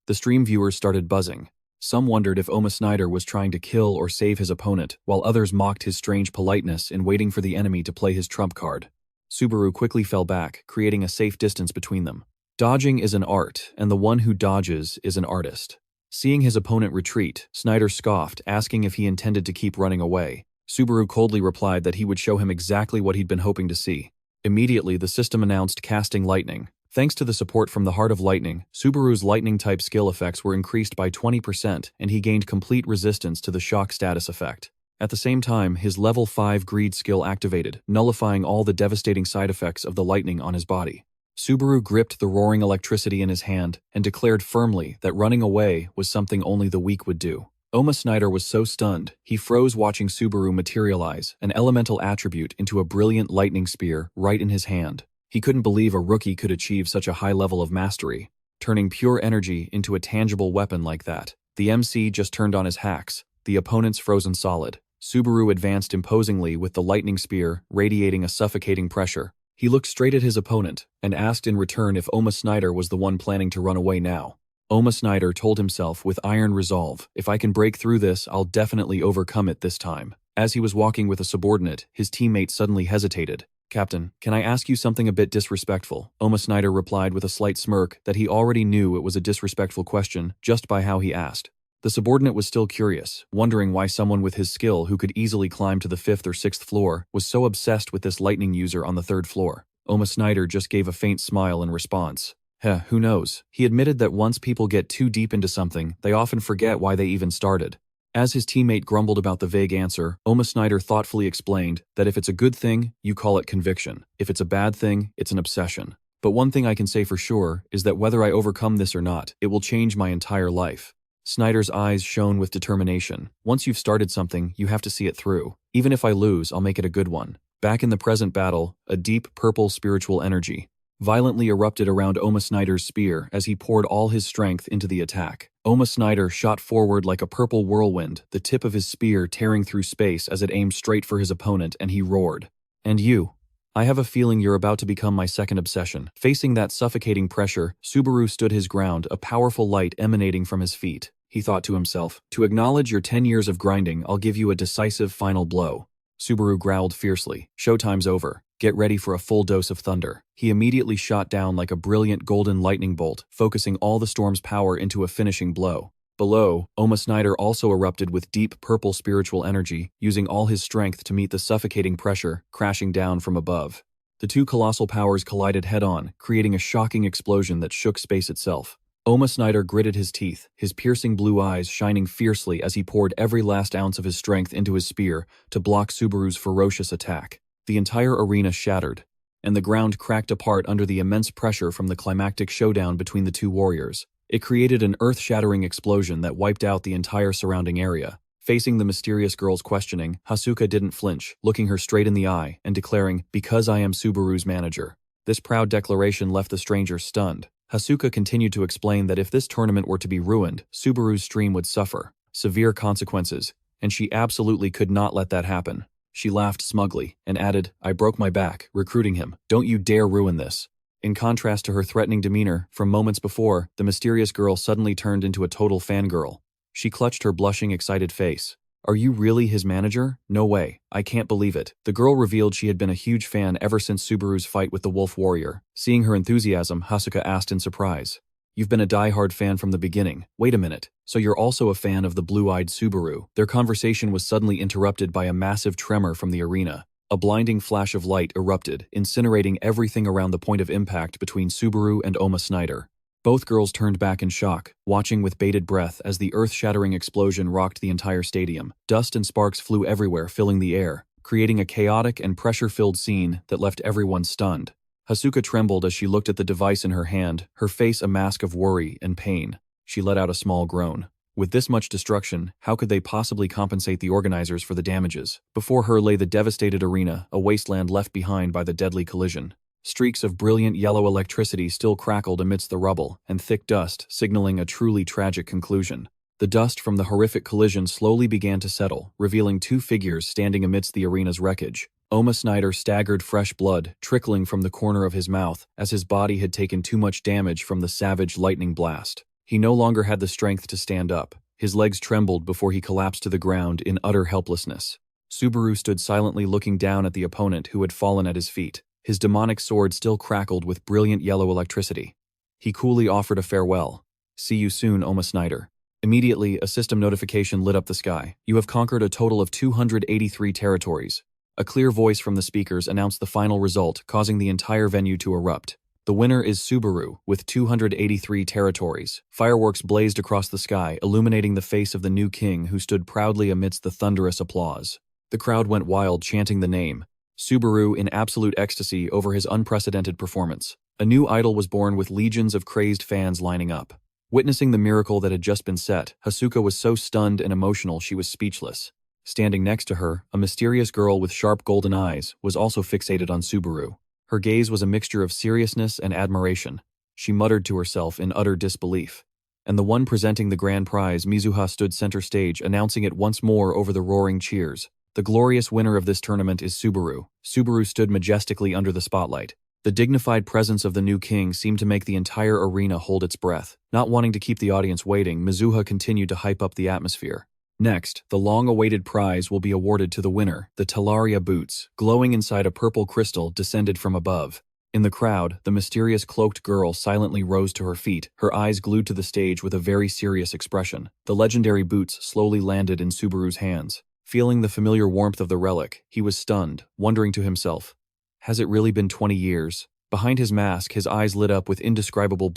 The stream viewers started buzzing. Some wondered if Oma Snyder was trying to kill or save his opponent, while others mocked his strange politeness in waiting for the enemy to play his trump card. Subaru quickly fell back, creating a safe distance between them. Dodging is an art, and the one who dodges is an artist. Seeing his opponent retreat, Snyder scoffed, asking if he intended to keep running away. Subaru coldly replied that he would show him exactly what he'd been hoping to see. Immediately, the system announced casting lightning. Thanks to the support from the Heart of Lightning, Subaru's lightning-type skill effects were increased by 20%, and he gained complete resistance to the shock status effect. At the same time, his level 5 greed skill activated, nullifying all the devastating side effects of the lightning on his body. Subaru gripped the roaring electricity in his hand and declared firmly that running away was something only the weak would do. Oma Snyder was so stunned, he froze watching Subaru materialize an elemental attribute into a brilliant lightning spear right in his hand. He couldn't believe a rookie could achieve such a high level of mastery, turning pure energy into a tangible weapon like that. The MC just turned on his hacks, the opponents frozen solid. Subaru advanced imposingly with the lightning spear, radiating a suffocating pressure. He looked straight at his opponent and asked in return if Oma Snyder was the one planning to run away now. Oma Snyder told himself with iron resolve, "If I can break through this, I'll definitely overcome it this time." As he was walking with a subordinate, his teammate suddenly hesitated. "Captain, can I ask you something a bit disrespectful?" Oma Snyder replied with a slight smirk that he already knew it was a disrespectful question just by how he asked. The subordinate was still curious, wondering why someone with his skill who could easily climb to the 5th or 6th floor was so obsessed with this lightning user on the 3rd floor. Oma Snyder just gave a faint smile in response. Who knows? He admitted that once people get too deep into something, they often forget why they even started. As his teammate grumbled about the vague answer, Oma Snyder thoughtfully explained that if it's a good thing, you call it conviction. If it's a bad thing, it's an obsession. But one thing I can say for sure is that whether I overcome this or not, it will change my entire life. Snyder's eyes shone with determination. Once you've started something, you have to see it through. Even if I lose, I'll make it a good one. Back in the present battle, a deep purple spiritual energy violently erupted around Oma Snyder's spear as he poured all his strength into the attack. Oma Snyder shot forward like a purple whirlwind, the tip of his spear tearing through space as it aimed straight for his opponent, and he roared. "And you? I have a feeling you're about to become my second obsession." Facing that suffocating pressure, Subaru stood his ground, a powerful light emanating from his feet. He thought to himself, "To acknowledge your 10 years of grinding, I'll give you a decisive final blow." Subaru growled fiercely, "Showtime's over. Get ready for a full dose of thunder." He immediately shot down like a brilliant golden lightning bolt, focusing all the storm's power into a finishing blow. Below, Oma Snyder also erupted with deep purple spiritual energy, using all his strength to meet the suffocating pressure, crashing down from above. The two colossal powers collided head-on, creating a shocking explosion that shook space itself. Oma Snyder gritted his teeth, his piercing blue eyes shining fiercely as he poured every last ounce of his strength into his spear to block Subaru's ferocious attack. The entire arena shattered, and the ground cracked apart under the immense pressure from the climactic showdown between the two warriors. It created an earth-shattering explosion that wiped out the entire surrounding area. Facing the mysterious girl's questioning, Hasuka didn't flinch, looking her straight in the eye and declaring, "Because I am Subaru's manager." This proud declaration left the stranger stunned. Hasuka continued to explain that if this tournament were to be ruined, Subaru's stream would suffer severe consequences, and she absolutely could not let that happen. She laughed smugly and added, "I broke my back, recruiting him. Don't you dare ruin this." In contrast to her threatening demeanor from moments before, the mysterious girl suddenly turned into a total fangirl. She clutched her blushing, excited face. "Are you really his manager? No way. I can't believe it." The girl revealed she had been a huge fan ever since Subaru's fight with the Wolf Warrior. Seeing her enthusiasm, Hasuka asked in surprise, "You've been a die-hard fan from the beginning. Wait a minute. So you're also a fan of the blue-eyed Subaru?" Their conversation was suddenly interrupted by a massive tremor from the arena. A blinding flash of light erupted, incinerating everything around the point of impact between Subaru and Oma Snyder. Both girls turned back in shock, watching with bated breath as the earth-shattering explosion rocked the entire stadium. Dust and sparks flew everywhere, filling the air, creating a chaotic and pressure-filled scene that left everyone stunned. Hasuka trembled as she looked at the device in her hand, her face a mask of worry and pain. She let out a small groan. With this much destruction, how could they possibly compensate the organizers for the damages? Before her lay the devastated arena, a wasteland left behind by the deadly collision. Streaks of brilliant yellow electricity still crackled amidst the rubble, and thick dust, signaling a truly tragic conclusion. The dust from the horrific collision slowly began to settle, revealing two figures standing amidst the arena's wreckage. Oma Snyder staggered, fresh blood trickling from the corner of his mouth, as his body had taken too much damage from the savage lightning blast. He no longer had the strength to stand up. His legs trembled before he collapsed to the ground in utter helplessness. Subaru stood silently looking down at the opponent who had fallen at his feet. His demonic sword still crackled with brilliant yellow electricity. He coolly offered a farewell. "See you soon, Oma Snyder." Immediately, a system notification lit up the sky. "You have conquered a total of 283 territories." A clear voice from the speakers announced the final result, causing the entire venue to erupt. The winner is Subaru, with 283 territories. Fireworks blazed across the sky, illuminating the face of the new king who stood proudly amidst the thunderous applause. The crowd went wild, chanting the name. Subaru in absolute ecstasy over his unprecedented performance. A new idol was born with legions of crazed fans lining up. Witnessing the miracle that had just been set, Hasuka was so stunned and emotional she was speechless. Standing next to her, a mysterious girl with sharp golden eyes, was also fixated on Subaru. Her gaze was a mixture of seriousness and admiration. She muttered to herself in utter disbelief. And the one presenting the grand prize, Mizuha, stood center stage, announcing it once more over the roaring cheers. "The glorious winner of this tournament is Subaru." Subaru stood majestically under the spotlight. The dignified presence of the new king seemed to make the entire arena hold its breath. Not wanting to keep the audience waiting, Mizuha continued to hype up the atmosphere. Next, the long-awaited prize will be awarded to the winner. The Talaria boots, glowing inside a purple crystal, descended from above. In the crowd, the mysterious cloaked girl silently rose to her feet, her eyes glued to the stage with a very serious expression. The legendary boots slowly landed in Subaru's hands. Feeling the familiar warmth of the relic, he was stunned, wondering to himself, has it really been 20 years? Behind his mask, his eyes lit up with indescribable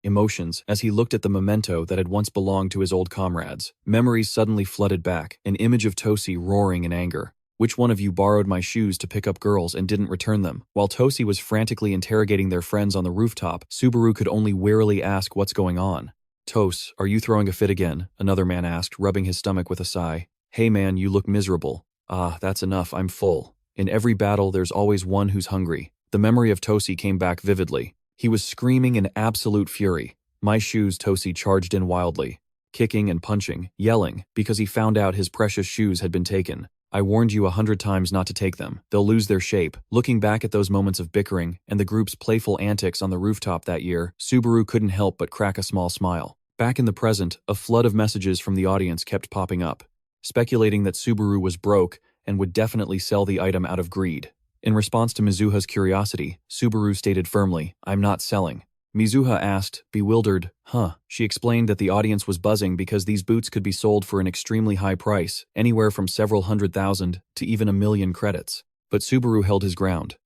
emotions, as he looked at the memento that had once belonged to his old comrades. Memories suddenly flooded back, an image of Tosi roaring in anger. "Which one of you borrowed my shoes to pick up girls and didn't return them?" While Tosi was frantically interrogating their friends on the rooftop, Subaru could only wearily ask, "What's going on?" "Tos, are you throwing a fit again?" another man asked, rubbing his stomach with a sigh. "Hey man, you look miserable." "Ah, that's enough, I'm full." In every battle, there's always one who's hungry. The memory of Tosi came back vividly. He was screaming in absolute fury. "My shoes," Tosi charged in wildly, kicking and punching, yelling, because he found out his precious shoes had been taken. "I warned you 100 times not to take them. They'll lose their shape." Looking back at those moments of bickering and the group's playful antics on the rooftop that year, Subaru couldn't help but crack a small smile. Back in the present, a flood of messages from the audience kept popping up, speculating that Subaru was broke and would definitely sell the item out of greed. In response to Mizuha's curiosity, Subaru stated firmly, "I'm not selling." Mizuha asked, bewildered, "Huh?" She explained that the audience was buzzing because these boots could be sold for an extremely high price, anywhere from several 100,000 to even 1,000,000 credits. But Subaru held his ground.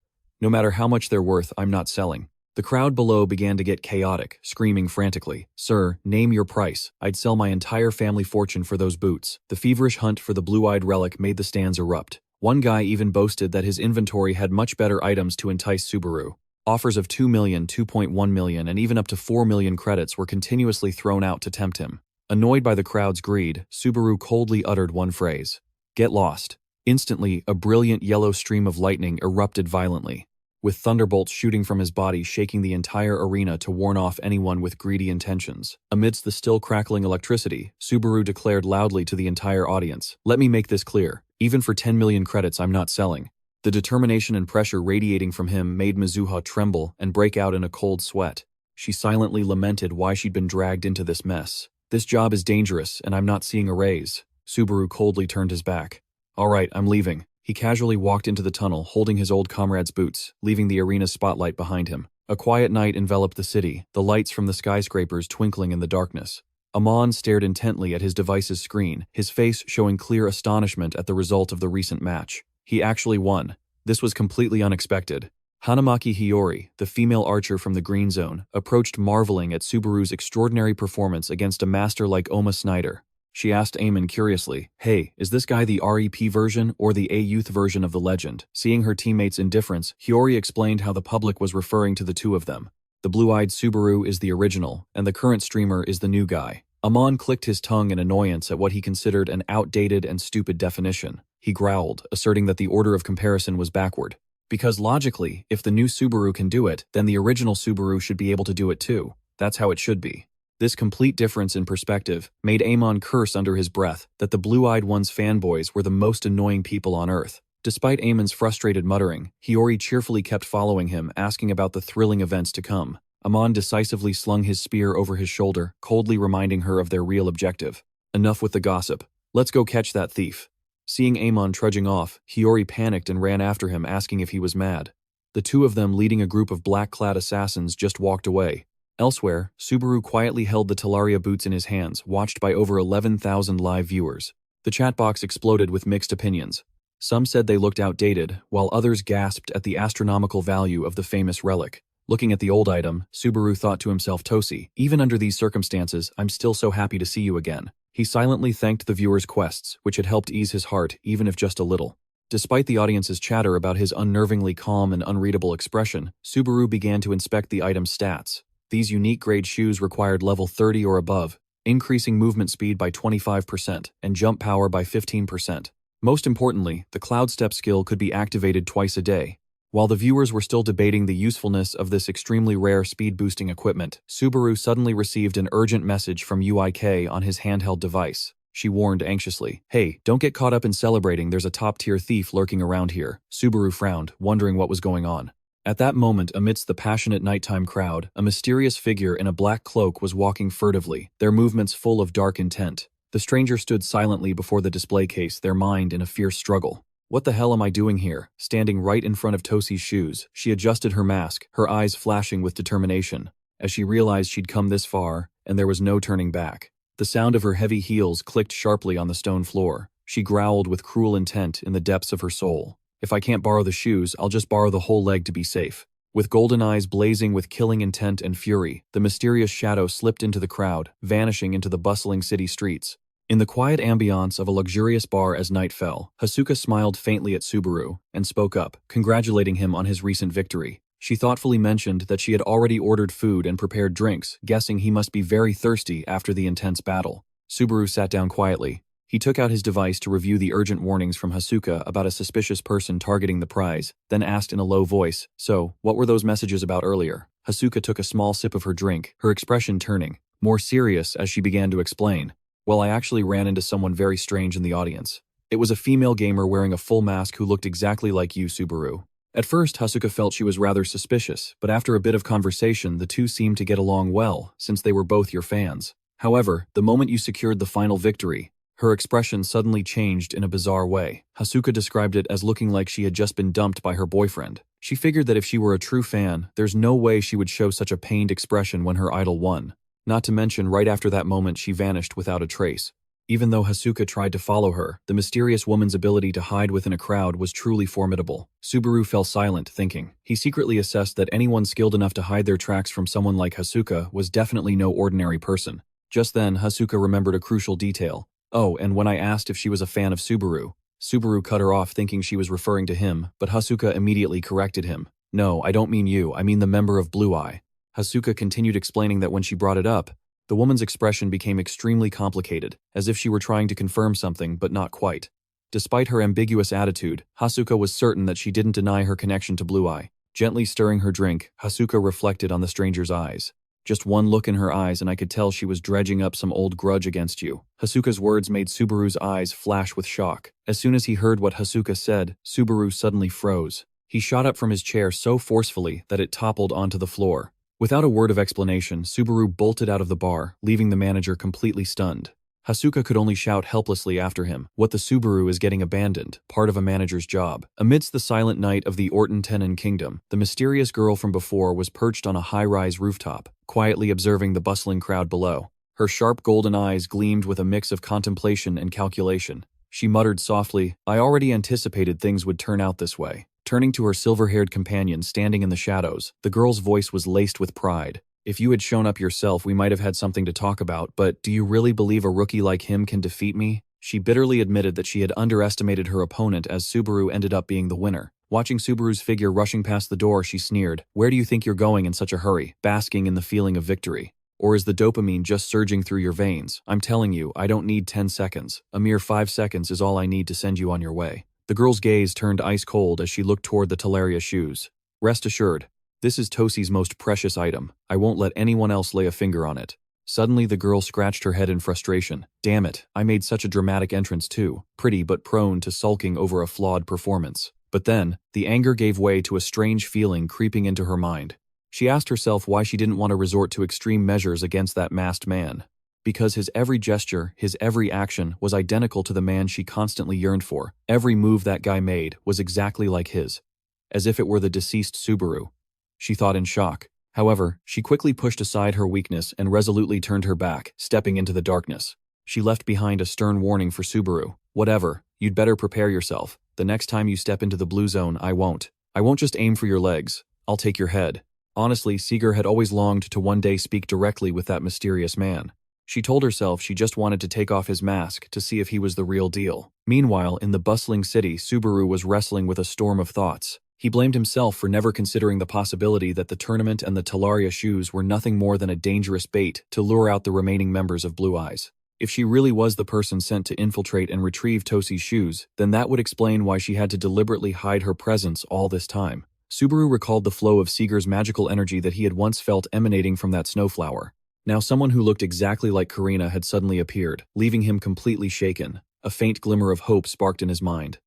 "No matter how much they're worth, I'm not selling." The crowd below began to get chaotic, screaming frantically, "Sir, name your price. I'd sell my entire family fortune for those boots." The feverish hunt for the blue-eyed relic made the stands erupt. One guy even boasted that his inventory had much better items to entice Subaru. Offers of 2 million, 2.1 million, and even up to 4 million credits were continuously thrown out to tempt him. Annoyed by the crowd's greed, Subaru coldly uttered one phrase, "Get lost." Instantly, a brilliant yellow stream of lightning erupted violently, with thunderbolts shooting from his body, shaking the entire arena to warn off anyone with greedy intentions. Amidst the still crackling electricity, Subaru declared loudly to the entire audience, "Let me make this clear. Even for 10 million credits, I'm not selling." The determination and pressure radiating from him made Mizuha tremble and break out in a cold sweat. She silently lamented why she'd been dragged into this mess. "This job is dangerous, and I'm not seeing a raise." Subaru coldly turned his back. "All right, I'm leaving." He casually walked into the tunnel, holding his old comrade's boots, leaving the arena's spotlight behind him. A quiet night enveloped the city, the lights from the skyscrapers twinkling in the darkness. Amon stared intently at his device's screen, his face showing clear astonishment at the result of the recent match. He actually won. This was completely unexpected. Hanamaki Hiyori, the female archer from the Green Zone, approached marveling at Subaru's extraordinary performance against a master like Oma Snyder. She asked Eamon curiously, "Hey, is this guy the REP version or the A-Youth version of the legend?" Seeing her teammate's indifference, Hiyori explained how the public was referring to the two of them. The blue-eyed Subaru is the original, and the current streamer is the new guy. Amon clicked his tongue in annoyance at what he considered an outdated and stupid definition. He growled, asserting that the order of comparison was backward. Because logically, if the new Subaru can do it, then the original Subaru should be able to do it too. That's how it should be. This complete difference in perspective made Amon curse under his breath that the blue-eyed one's fanboys were the most annoying people on Earth. Despite Amon's frustrated muttering, Hiyori cheerfully kept following him, asking about the thrilling events to come. Amon decisively slung his spear over his shoulder, coldly reminding her of their real objective. Enough with the gossip. Let's go catch that thief. Seeing Amon trudging off, Hiyori panicked and ran after him, asking if he was mad. The two of them, leading a group of black-clad assassins, just walked away. Elsewhere, Subaru quietly held the Talaria boots in his hands, watched by over 11,000 live viewers. The chat box exploded with mixed opinions. Some said they looked outdated, while others gasped at the astronomical value of the famous relic. Looking at the old item, Subaru thought to himself, "Tosi, even under these circumstances, I'm still so happy to see you again." He silently thanked the viewers' quests, which had helped ease his heart, even if just a little. Despite the audience's chatter about his unnervingly calm and unreadable expression, Subaru began to inspect the item's stats. These unique grade shoes required level 30 or above, increasing movement speed by 25% and jump power by 15%. Most importantly, the Cloud Step skill could be activated twice a day. While the viewers were still debating the usefulness of this extremely rare speed-boosting equipment, Subaru suddenly received an urgent message from UIK on his handheld device. She warned anxiously, "Hey, don't get caught up in celebrating, there's a top-tier thief lurking around here." Subaru frowned, wondering what was going on. At that moment, amidst the passionate nighttime crowd, a mysterious figure in a black cloak was walking furtively, their movements full of dark intent. The stranger stood silently before the display case, their mind in a fierce struggle. "What the hell am I doing here?" Standing right in front of Tosi's shoes, she adjusted her mask, her eyes flashing with determination, as she realized she'd come this far, and there was no turning back. The sound of her heavy heels clicked sharply on the stone floor. She growled with cruel intent in the depths of her soul. "If I can't borrow the shoes, I'll just borrow the whole leg to be safe." With golden eyes blazing with killing intent and fury, the mysterious shadow slipped into the crowd, vanishing into the bustling city streets. In the quiet ambiance of a luxurious bar as night fell, Hasuka smiled faintly at Subaru and spoke up, congratulating him on his recent victory. She thoughtfully mentioned that she had already ordered food and prepared drinks, guessing he must be very thirsty after the intense battle. Subaru sat down quietly. He took out his device to review the urgent warnings from Hasuka about a suspicious person targeting the prize, then asked in a low voice, "So, what were those messages about earlier?" Hasuka took a small sip of her drink, her expression turning more serious as she began to explain. "Well, I actually ran into someone very strange in the audience. It was a female gamer wearing a full mask who looked exactly like you, Subaru." At first, Hasuka felt she was rather suspicious, but after a bit of conversation, the two seemed to get along well, since they were both your fans. However, the moment you secured the final victory, her expression suddenly changed in a bizarre way. Hasuka described it as looking like she had just been dumped by her boyfriend. She figured that if she were a true fan, there's no way she would show such a pained expression when her idol won. Not to mention, right after that moment, she vanished without a trace. Even though Hasuka tried to follow her, the mysterious woman's ability to hide within a crowd was truly formidable. Subaru fell silent, thinking. He secretly assessed that anyone skilled enough to hide their tracks from someone like Hasuka was definitely no ordinary person. Just then, Hasuka remembered a crucial detail. Oh, and when I asked if she was a fan of Subaru, Subaru cut her off thinking she was referring to him, but Hasuka immediately corrected him. "No, I don't mean you, I mean the member of Blue Eye." Hasuka continued explaining that when she brought it up, the woman's expression became extremely complicated, as if she were trying to confirm something but not quite. Despite her ambiguous attitude, Hasuka was certain that she didn't deny her connection to Blue Eye. Gently stirring her drink, Hasuka reflected on the stranger's eyes. "Just one look in her eyes and I could tell she was dredging up some old grudge against you." Hasuka's words made Subaru's eyes flash with shock. As soon as he heard what Hasuka said, Subaru suddenly froze. He shot up from his chair so forcefully that it toppled onto the floor. Without a word of explanation, Subaru bolted out of the bar, leaving the manager completely stunned. Hasuka could only shout helplessly after him, "What the Subaru is getting abandoned, part of a manager's job." Amidst the silent night of the Orton Tenon Kingdom, the mysterious girl from before was perched on a high-rise rooftop, quietly observing the bustling crowd below. Her sharp golden eyes gleamed with a mix of contemplation and calculation. She muttered softly, "I already anticipated things would turn out this way." Turning to her silver-haired companion standing in the shadows, the girl's voice was laced with pride. If you had shown up yourself, we might have had something to talk about, but do you really believe a rookie like him can defeat me? She bitterly admitted that she had underestimated her opponent as Subaru ended up being the winner. Watching Subaru's figure rushing past the door, she sneered, "Where do you think you're going in such a hurry?" basking in the feeling of victory. Or is the dopamine just surging through your veins? I'm telling you, I don't need 10 seconds. A mere 5 seconds is all I need to send you on your way. The girl's gaze turned ice cold as she looked toward the Talaria shoes. Rest assured, this is Tosi's most precious item. I won't let anyone else lay a finger on it. Suddenly the girl scratched her head in frustration. Damn it, I made such a dramatic entrance too, pretty but prone to sulking over a flawed performance. But then, the anger gave way to a strange feeling creeping into her mind. She asked herself why she didn't want to resort to extreme measures against that masked man. Because his every gesture, his every action was identical to the man she constantly yearned for. Every move that guy made was exactly like his. As if it were the deceased Subaru. She thought in shock. However, she quickly pushed aside her weakness and resolutely turned her back, stepping into the darkness. She left behind a stern warning for Subaru. Whatever, you'd better prepare yourself. The next time you step into the blue zone, I won't just aim for your legs. I'll take your head. Honestly, Seeger had always longed to one day speak directly with that mysterious man. She told herself she just wanted to take off his mask to see if he was the real deal. Meanwhile, in the bustling city, Subaru was wrestling with a storm of thoughts. He blamed himself for never considering the possibility that the tournament and the Talaria shoes were nothing more than a dangerous bait to lure out the remaining members of Blue Eyes. If she really was the person sent to infiltrate and retrieve Tosi's shoes, then that would explain why she had to deliberately hide her presence all this time. Subaru recalled the flow of Seeger's magical energy that he had once felt emanating from that snowflower. Now someone who looked exactly like Karina had suddenly appeared, leaving him completely shaken. A faint glimmer of hope sparked in his mind.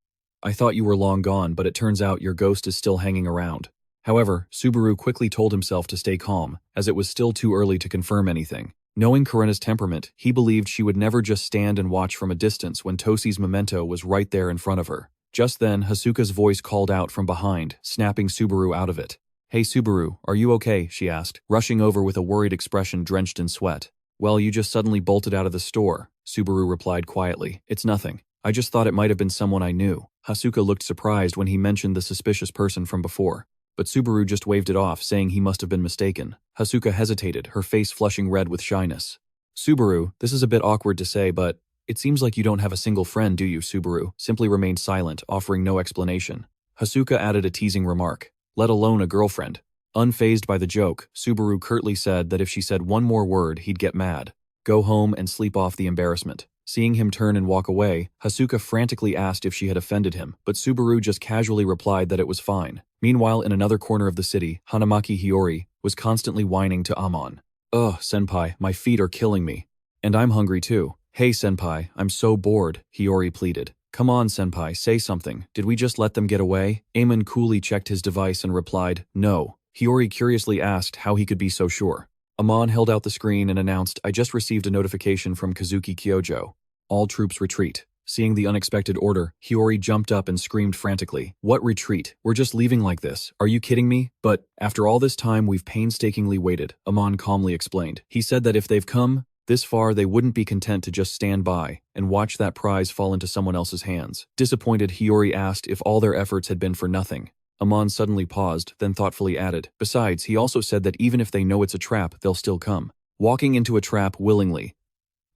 I thought you were long gone, but it turns out your ghost is still hanging around. However, Subaru quickly told himself to stay calm, as it was still too early to confirm anything. Knowing Karina's temperament, he believed she would never just stand and watch from a distance when Tosi's memento was right there in front of her. Just then, Hasuka's voice called out from behind, snapping Subaru out of it. Hey Subaru, are you okay? She asked, rushing over with a worried expression drenched in sweat. Well, you just suddenly bolted out of the store, Subaru replied quietly. It's nothing. I just thought it might have been someone I knew. Hasuka looked surprised when he mentioned the suspicious person from before. But Subaru just waved it off, saying he must have been mistaken. Hasuka hesitated, her face flushing red with shyness. Subaru, this is a bit awkward to say, but it seems like you don't have a single friend, do you? Subaru simply remained silent, offering no explanation. Hasuka added a teasing remark. Let alone a girlfriend. Unfazed by the joke, Subaru curtly said that if she said one more word, he'd get mad. Go home and sleep off the embarrassment. Seeing him turn and walk away, Hasuka frantically asked if she had offended him, but Subaru just casually replied that it was fine. Meanwhile, in another corner of the city, Hanamaki Hiyori was constantly whining to Amon. Ugh, senpai, my feet are killing me. And I'm hungry too. Hey senpai, I'm so bored, Hiyori pleaded. Come on senpai, say something. Did we just let them get away? Amon coolly checked his device and replied, no. Hiyori curiously asked how he could be so sure. Amon held out the screen and announced, I just received a notification from Kazuki Kyojo. All troops retreat. Seeing the unexpected order, Hiyori jumped up and screamed frantically. What retreat? We're just leaving like this. Are you kidding me? But after all this time we've painstakingly waited, Amon calmly explained. He said that if they've come this far, they wouldn't be content to just stand by and watch that prize fall into someone else's hands. Disappointed, Hiyori asked if all their efforts had been for nothing. Amon suddenly paused, then thoughtfully added, besides, he also said that even if they know it's a trap, they'll still come. Walking into a trap willingly.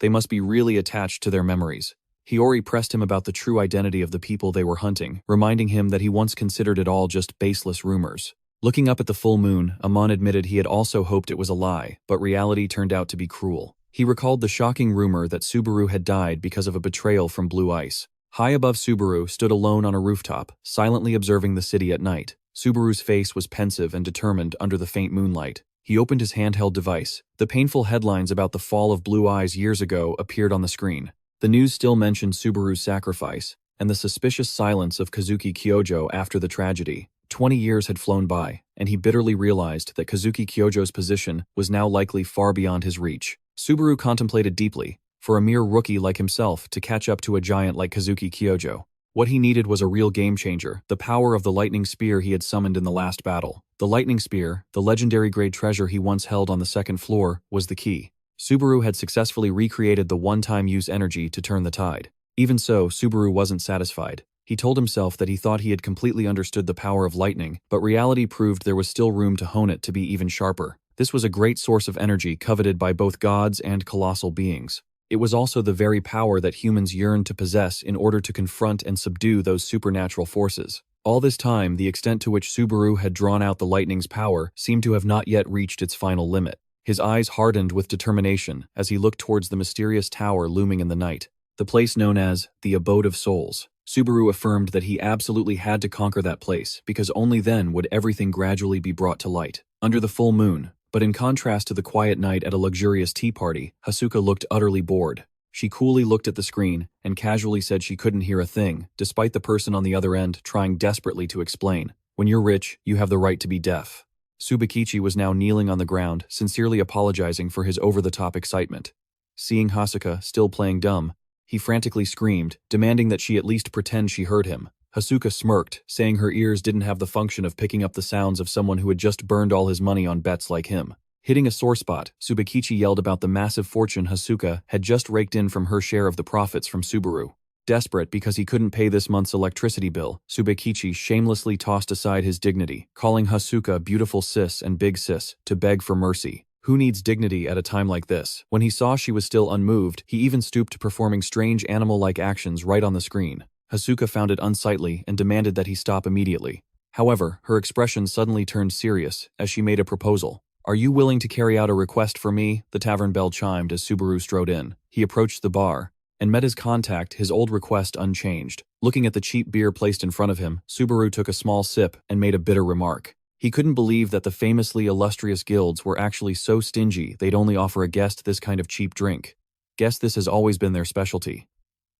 They must be really attached to their memories. Hiyori pressed him about the true identity of the people they were hunting, reminding him that he once considered it all just baseless rumors. Looking up at the full moon, Amon admitted he had also hoped it was a lie, but reality turned out to be cruel. He recalled the shocking rumor that Subaru had died because of a betrayal from Blue Ice. High above Subaru stood alone on a rooftop, silently observing the city at night. Subaru's face was pensive and determined under the faint moonlight. He opened his handheld device. The painful headlines about the fall of Blue Eyes years ago appeared on the screen. The news still mentioned Subaru's sacrifice, and the suspicious silence of Kazuki Kyojo after the tragedy. 20 years had flown by, and he bitterly realized that Kazuki Kyojo's position was now likely far beyond his reach. Subaru contemplated deeply, for a mere rookie like himself to catch up to a giant like Kazuki Kyojo. What he needed was a real game-changer, the power of the lightning spear he had summoned in the last battle. The lightning spear, the legendary grade treasure he once held on the second floor, was the key. Subaru had successfully recreated the one-time use energy to turn the tide. Even so, Subaru wasn't satisfied. He told himself that he thought he had completely understood the power of lightning, but reality proved there was still room to hone it to be even sharper. This was a great source of energy coveted by both gods and colossal beings. It was also the very power that humans yearned to possess in order to confront and subdue those supernatural forces. All this time, the extent to which Subaru had drawn out the lightning's power seemed to have not yet reached its final limit. His eyes hardened with determination as he looked towards the mysterious tower looming in the night, the place known as the Abode of Souls. Subaru affirmed that he absolutely had to conquer that place because only then would everything gradually be brought to light. Under the full moon, but in contrast to the quiet night at a luxurious tea party, Hasuka looked utterly bored. She coolly looked at the screen and casually said she couldn't hear a thing, despite the person on the other end trying desperately to explain. When you're rich, you have the right to be deaf. Subakichi was now kneeling on the ground, sincerely apologizing for his over-the-top excitement. Seeing Hasuka still playing dumb, he frantically screamed, demanding that she at least pretend she heard him. Hasuka smirked, saying her ears didn't have the function of picking up the sounds of someone who had just burned all his money on bets like him. Hitting a sore spot, Subakichi yelled about the massive fortune Hasuka had just raked in from her share of the profits from Subaru. Desperate because he couldn't pay this month's electricity bill, Subakichi shamelessly tossed aside his dignity, calling Hasuka beautiful sis and big sis, to beg for mercy. Who needs dignity at a time like this? When he saw she was still unmoved, he even stooped to performing strange animal-like actions right on the screen. Hasuka found it unsightly and demanded that he stop immediately. However, her expression suddenly turned serious as she made a proposal. "Are you willing to carry out a request for me?" The tavern bell chimed as Subaru strode in. He approached the bar and met his contact, his old request unchanged. Looking at the cheap beer placed in front of him, Subaru took a small sip and made a bitter remark. He couldn't believe that the famously illustrious guilds were actually so stingy they'd only offer a guest this kind of cheap drink. Guess this has always been their specialty.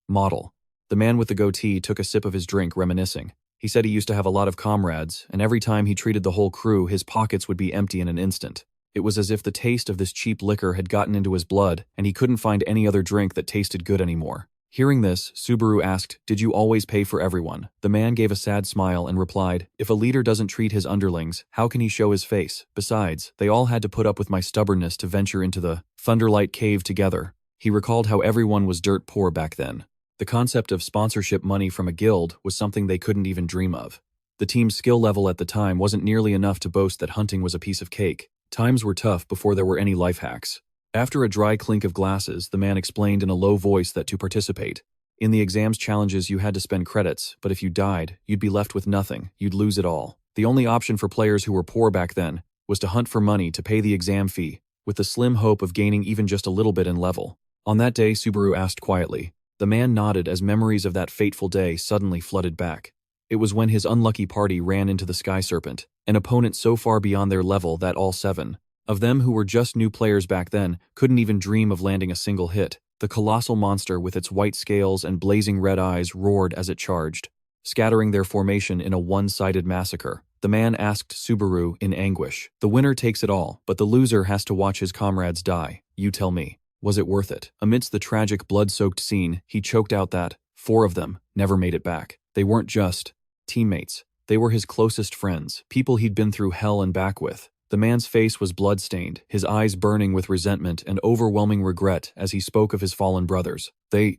Model. The man with the goatee took a sip of his drink, reminiscing. He said he used to have a lot of comrades, and every time he treated the whole crew, his pockets would be empty in an instant. It was as if the taste of this cheap liquor had gotten into his blood, and he couldn't find any other drink that tasted good anymore. Hearing this, Subaru asked, "Did you always pay for everyone?" The man gave a sad smile and replied, "If a leader doesn't treat his underlings, how can he show his face? Besides, they all had to put up with my stubbornness to venture into the Thunderlight Cave together." He recalled how everyone was dirt poor back then. The concept of sponsorship money from a guild was something they couldn't even dream of. The team's skill level at the time wasn't nearly enough to boast that hunting was a piece of cake. Times were tough before there were any life hacks. After a dry clink of glasses, the man explained in a low voice that to participate in the exams challenges you had to spend credits, but if you died, you'd be left with nothing, you'd lose it all. The only option for players who were poor back then was to hunt for money to pay the exam fee, with the slim hope of gaining even just a little bit in level. On that day, Subaru asked quietly. The man nodded as memories of that fateful day suddenly flooded back. It was when his unlucky party ran into the Sky Serpent, an opponent so far beyond their level that all 7 of them who were just new players back then couldn't even dream of landing a single hit. The colossal monster with its white scales and blazing red eyes roared as it charged, scattering their formation in a one-sided massacre. The man asked Subaru in anguish. "The winner takes it all, but the loser has to watch his comrades die. You tell me, was it worth it?" Amidst the tragic blood-soaked scene, he choked out that 4 of them never made it back. They weren't just teammates. They were his closest friends, people he'd been through hell and back with. The man's face was blood-stained, his eyes burning with resentment and overwhelming regret as he spoke of his fallen brothers. They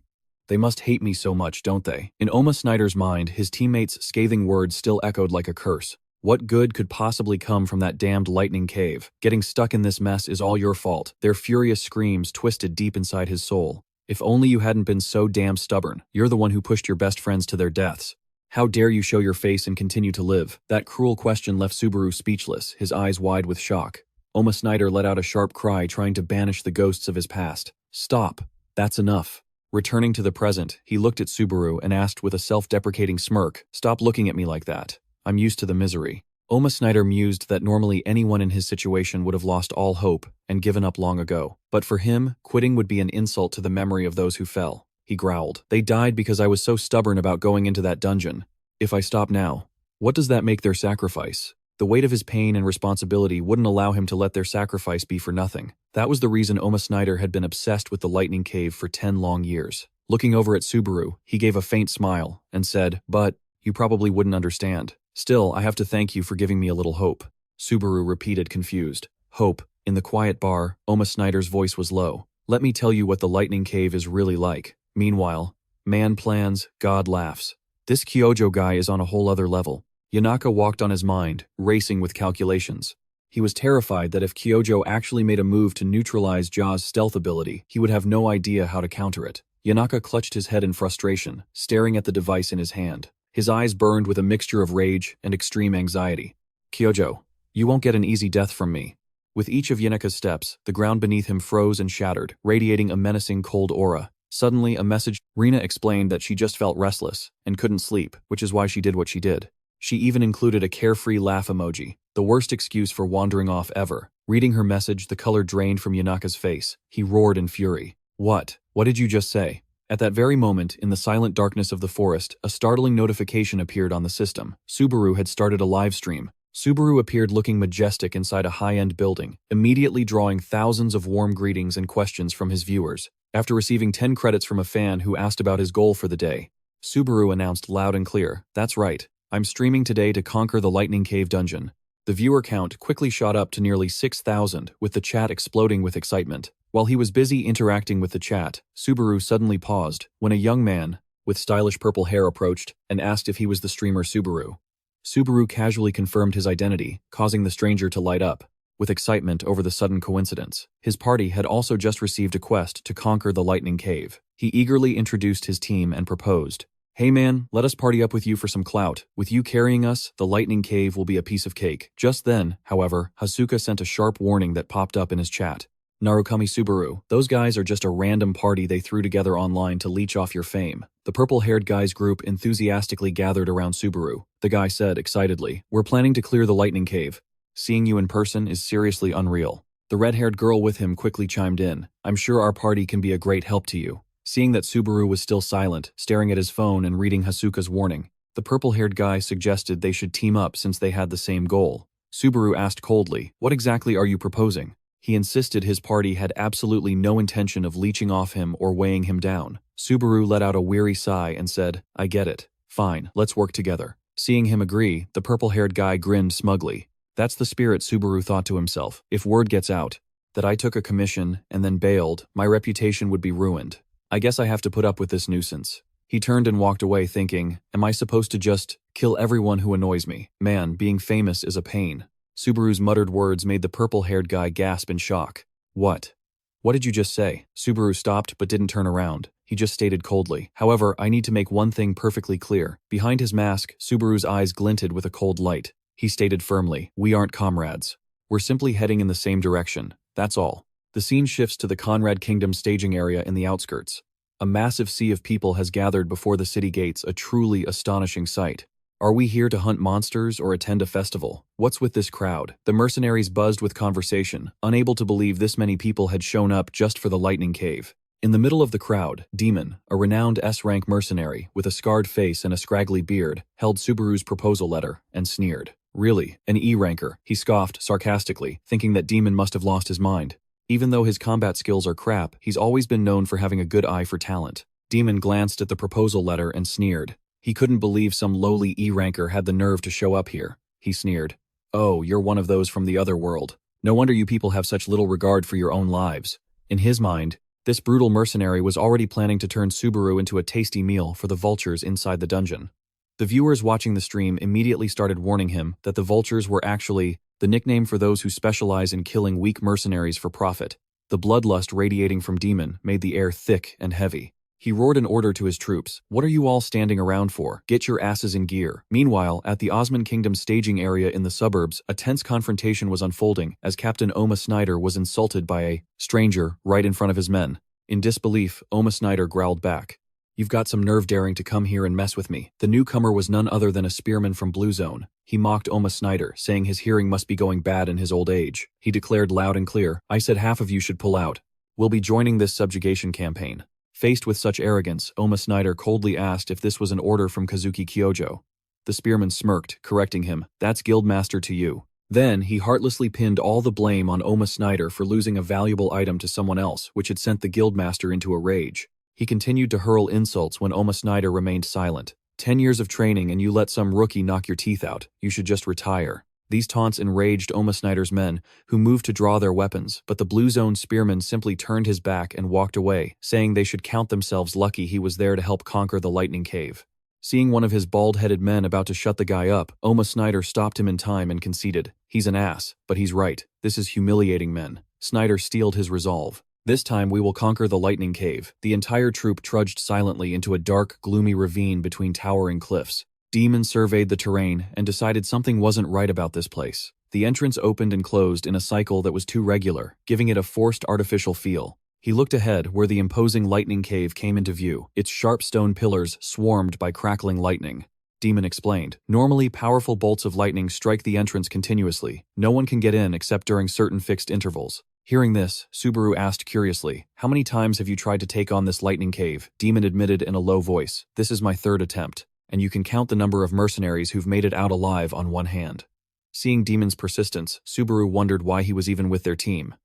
must hate me so much, don't they?" In Oma Snyder's mind, his teammates' scathing words still echoed like a curse. What good could possibly come from that damned lightning cave? Getting stuck in this mess is all your fault. Their furious screams twisted deep inside his soul. If only you hadn't been so damn stubborn. You're the one who pushed your best friends to their deaths. How dare you show your face and continue to live? That cruel question left Subaru speechless, his eyes wide with shock. Oma Snyder let out a sharp cry, trying to banish the ghosts of his past. "Stop. That's enough." Returning to the present, he looked at Subaru and asked with a self-deprecating smirk, "Stop looking at me like that. I'm used to the misery." Oma Snyder mused that normally anyone in his situation would have lost all hope and given up long ago. But for him, quitting would be an insult to the memory of those who fell. He growled, "They died because I was so stubborn about going into that dungeon. If I stop now, what does that make their sacrifice?" The weight of his pain and responsibility wouldn't allow him to let their sacrifice be for nothing. That was the reason Oma Snyder had been obsessed with the Lightning Cave for 10 long years. Looking over at Subaru, he gave a faint smile and said, "But you probably wouldn't understand. Still, I have to thank you for giving me a little hope." Subaru repeated, confused. "Hope." In the quiet bar, Oma Snyder's voice was low. "Let me tell you what the Lightning Cave is really like. Meanwhile, man plans, God laughs. This Kyojo guy is on a whole other level. Yanaka walked on his mind, racing with calculations. He was terrified that if Kyojo actually made a move to neutralize Ja's stealth ability, he would have no idea how to counter it. Yanaka clutched his head in frustration, staring at the device in his hand. His eyes burned with a mixture of rage and extreme anxiety. Kyojo, you won't get an easy death from me. With each of Yanaka's steps, the ground beneath him froze and shattered, radiating a menacing cold aura. Suddenly, a message. Rina explained that she just felt restless and couldn't sleep, which is why she did what she did. She even included a carefree laugh emoji, the worst excuse for wandering off ever. Reading her message, the color drained from Yanaka's face. He roared in fury. What? What did you just say? At that very moment, in the silent darkness of the forest, a startling notification appeared on the system. Subaru had started a live stream. Subaru appeared looking majestic inside a high-end building, immediately drawing thousands of warm greetings and questions from his viewers. After receiving 10 credits from a fan who asked about his goal for the day, Subaru announced loud and clear, "That's right. I'm streaming today to conquer the Lightning Cave dungeon." The viewer count quickly shot up to nearly 6,000, with the chat exploding with excitement. While he was busy interacting with the chat, Subaru suddenly paused when a young man with stylish purple hair approached and asked if he was the streamer Subaru. Subaru casually confirmed his identity, causing the stranger to light up with excitement over the sudden coincidence. His party had also just received a quest to conquer the Lightning Cave. He eagerly introduced his team and proposed, "Hey man, let us party up with you for some clout. With you carrying us, the Lightning Cave will be a piece of cake." Just then, however, Hasuka sent a sharp warning that popped up in his chat. "Narukami Subaru, those guys are just a random party they threw together online to leech off your fame." The purple-haired guy's group enthusiastically gathered around Subaru. The guy said excitedly, "We're planning to clear the Lightning Cave. Seeing you in person is seriously unreal." The red-haired girl with him quickly chimed in, "I'm sure our party can be a great help to you." Seeing that Subaru was still silent, staring at his phone and reading Hasuka's warning, the purple-haired guy suggested they should team up since they had the same goal. Subaru asked coldly, "What exactly are you proposing?" He insisted his party had absolutely no intention of leeching off him or weighing him down. Subaru let out a weary sigh and said, "I get it. Fine, let's work together." Seeing him agree, the purple-haired guy grinned smugly. That's the spirit, Subaru thought to himself. If word gets out that I took a commission and then bailed, my reputation would be ruined. I guess I have to put up with this nuisance. He turned and walked away thinking, am I supposed to just kill everyone who annoys me? Man, being famous is a pain. Subaru's muttered words made the purple-haired guy gasp in shock. What? What did you just say? Subaru stopped but didn't turn around. He just stated coldly, "However, I need to make one thing perfectly clear." Behind his mask, Subaru's eyes glinted with a cold light. He stated firmly, "We aren't comrades. We're simply heading in the same direction. That's all." The scene shifts to the Conrad Kingdom staging area in the outskirts. A massive sea of people has gathered before the city gates, a truly astonishing sight. Are we here to hunt monsters or attend a festival? What's with this crowd? The mercenaries buzzed with conversation, unable to believe this many people had shown up just for the Lightning Cave. In the middle of the crowd, Demon, a renowned S-rank mercenary with a scarred face and a scraggly beard, held Subaru's proposal letter and sneered. Really, an E-ranker, he scoffed sarcastically, thinking that Demon must have lost his mind. Even though his combat skills are crap, he's always been known for having a good eye for talent. Demon glanced at the proposal letter and sneered. He couldn't believe some lowly E-ranker had the nerve to show up here. He sneered. "Oh, you're one of those from the other world. No wonder you people have such little regard for your own lives." In his mind, this brutal mercenary was already planning to turn Subaru into a tasty meal for the vultures inside the dungeon. The viewers watching the stream immediately started warning him that the vultures were actually the nickname for those who specialize in killing weak mercenaries for profit. The bloodlust radiating from Demon made the air thick and heavy. He roared an order to his troops. "What are you all standing around for? Get your asses in gear." Meanwhile, at the Osman Kingdom staging area in the suburbs, a tense confrontation was unfolding as Captain Oma Snyder was insulted by a stranger right in front of his men. In disbelief, Oma Snyder growled back, "You've got some nerve daring to come here and mess with me." The newcomer was none other than a spearman from Blue Zone. He mocked Oma Snyder, saying his hearing must be going bad in his old age. He declared loud and clear, "I said half of you should pull out. We'll be joining this subjugation campaign." Faced with such arrogance, Oma Snyder coldly asked if this was an order from Kazuki Kyojo. The spearman smirked, correcting him, "That's Guildmaster to you." Then, he heartlessly pinned all the blame on Oma Snyder for losing a valuable item to someone else, which had sent the Guildmaster into a rage. He continued to hurl insults when Oma Snyder remained silent. 10 years of training and you let some rookie knock your teeth out. You should just retire." These taunts enraged Oma Snyder's men, who moved to draw their weapons, but the Blue Zone spearman simply turned his back and walked away, saying they should count themselves lucky he was there to help conquer the Lightning Cave. Seeing one of his bald-headed men about to shut the guy up, Oma Snyder stopped him in time and conceded. He's an ass, but he's right. This is humiliating, men. Snyder steeled his resolve. This time we will conquer the lightning cave. The entire troop trudged silently into a dark, gloomy ravine between towering cliffs. Demon surveyed the terrain and decided something wasn't right about this place. The entrance opened and closed in a cycle that was too regular, giving it a forced artificial feel. He looked ahead where the imposing lightning cave came into view, its sharp stone pillars swarmed by crackling lightning. Demon explained, normally powerful bolts of lightning strike the entrance continuously. No one can get in except during certain fixed intervals. Hearing this, Subaru asked curiously, how many times have you tried to take on this lightning cave? Demon admitted in a low voice, this is my third attempt, and you can count the number of mercenaries who've made it out alive on one hand. Seeing Demon's persistence, Subaru wondered why he was even with their team.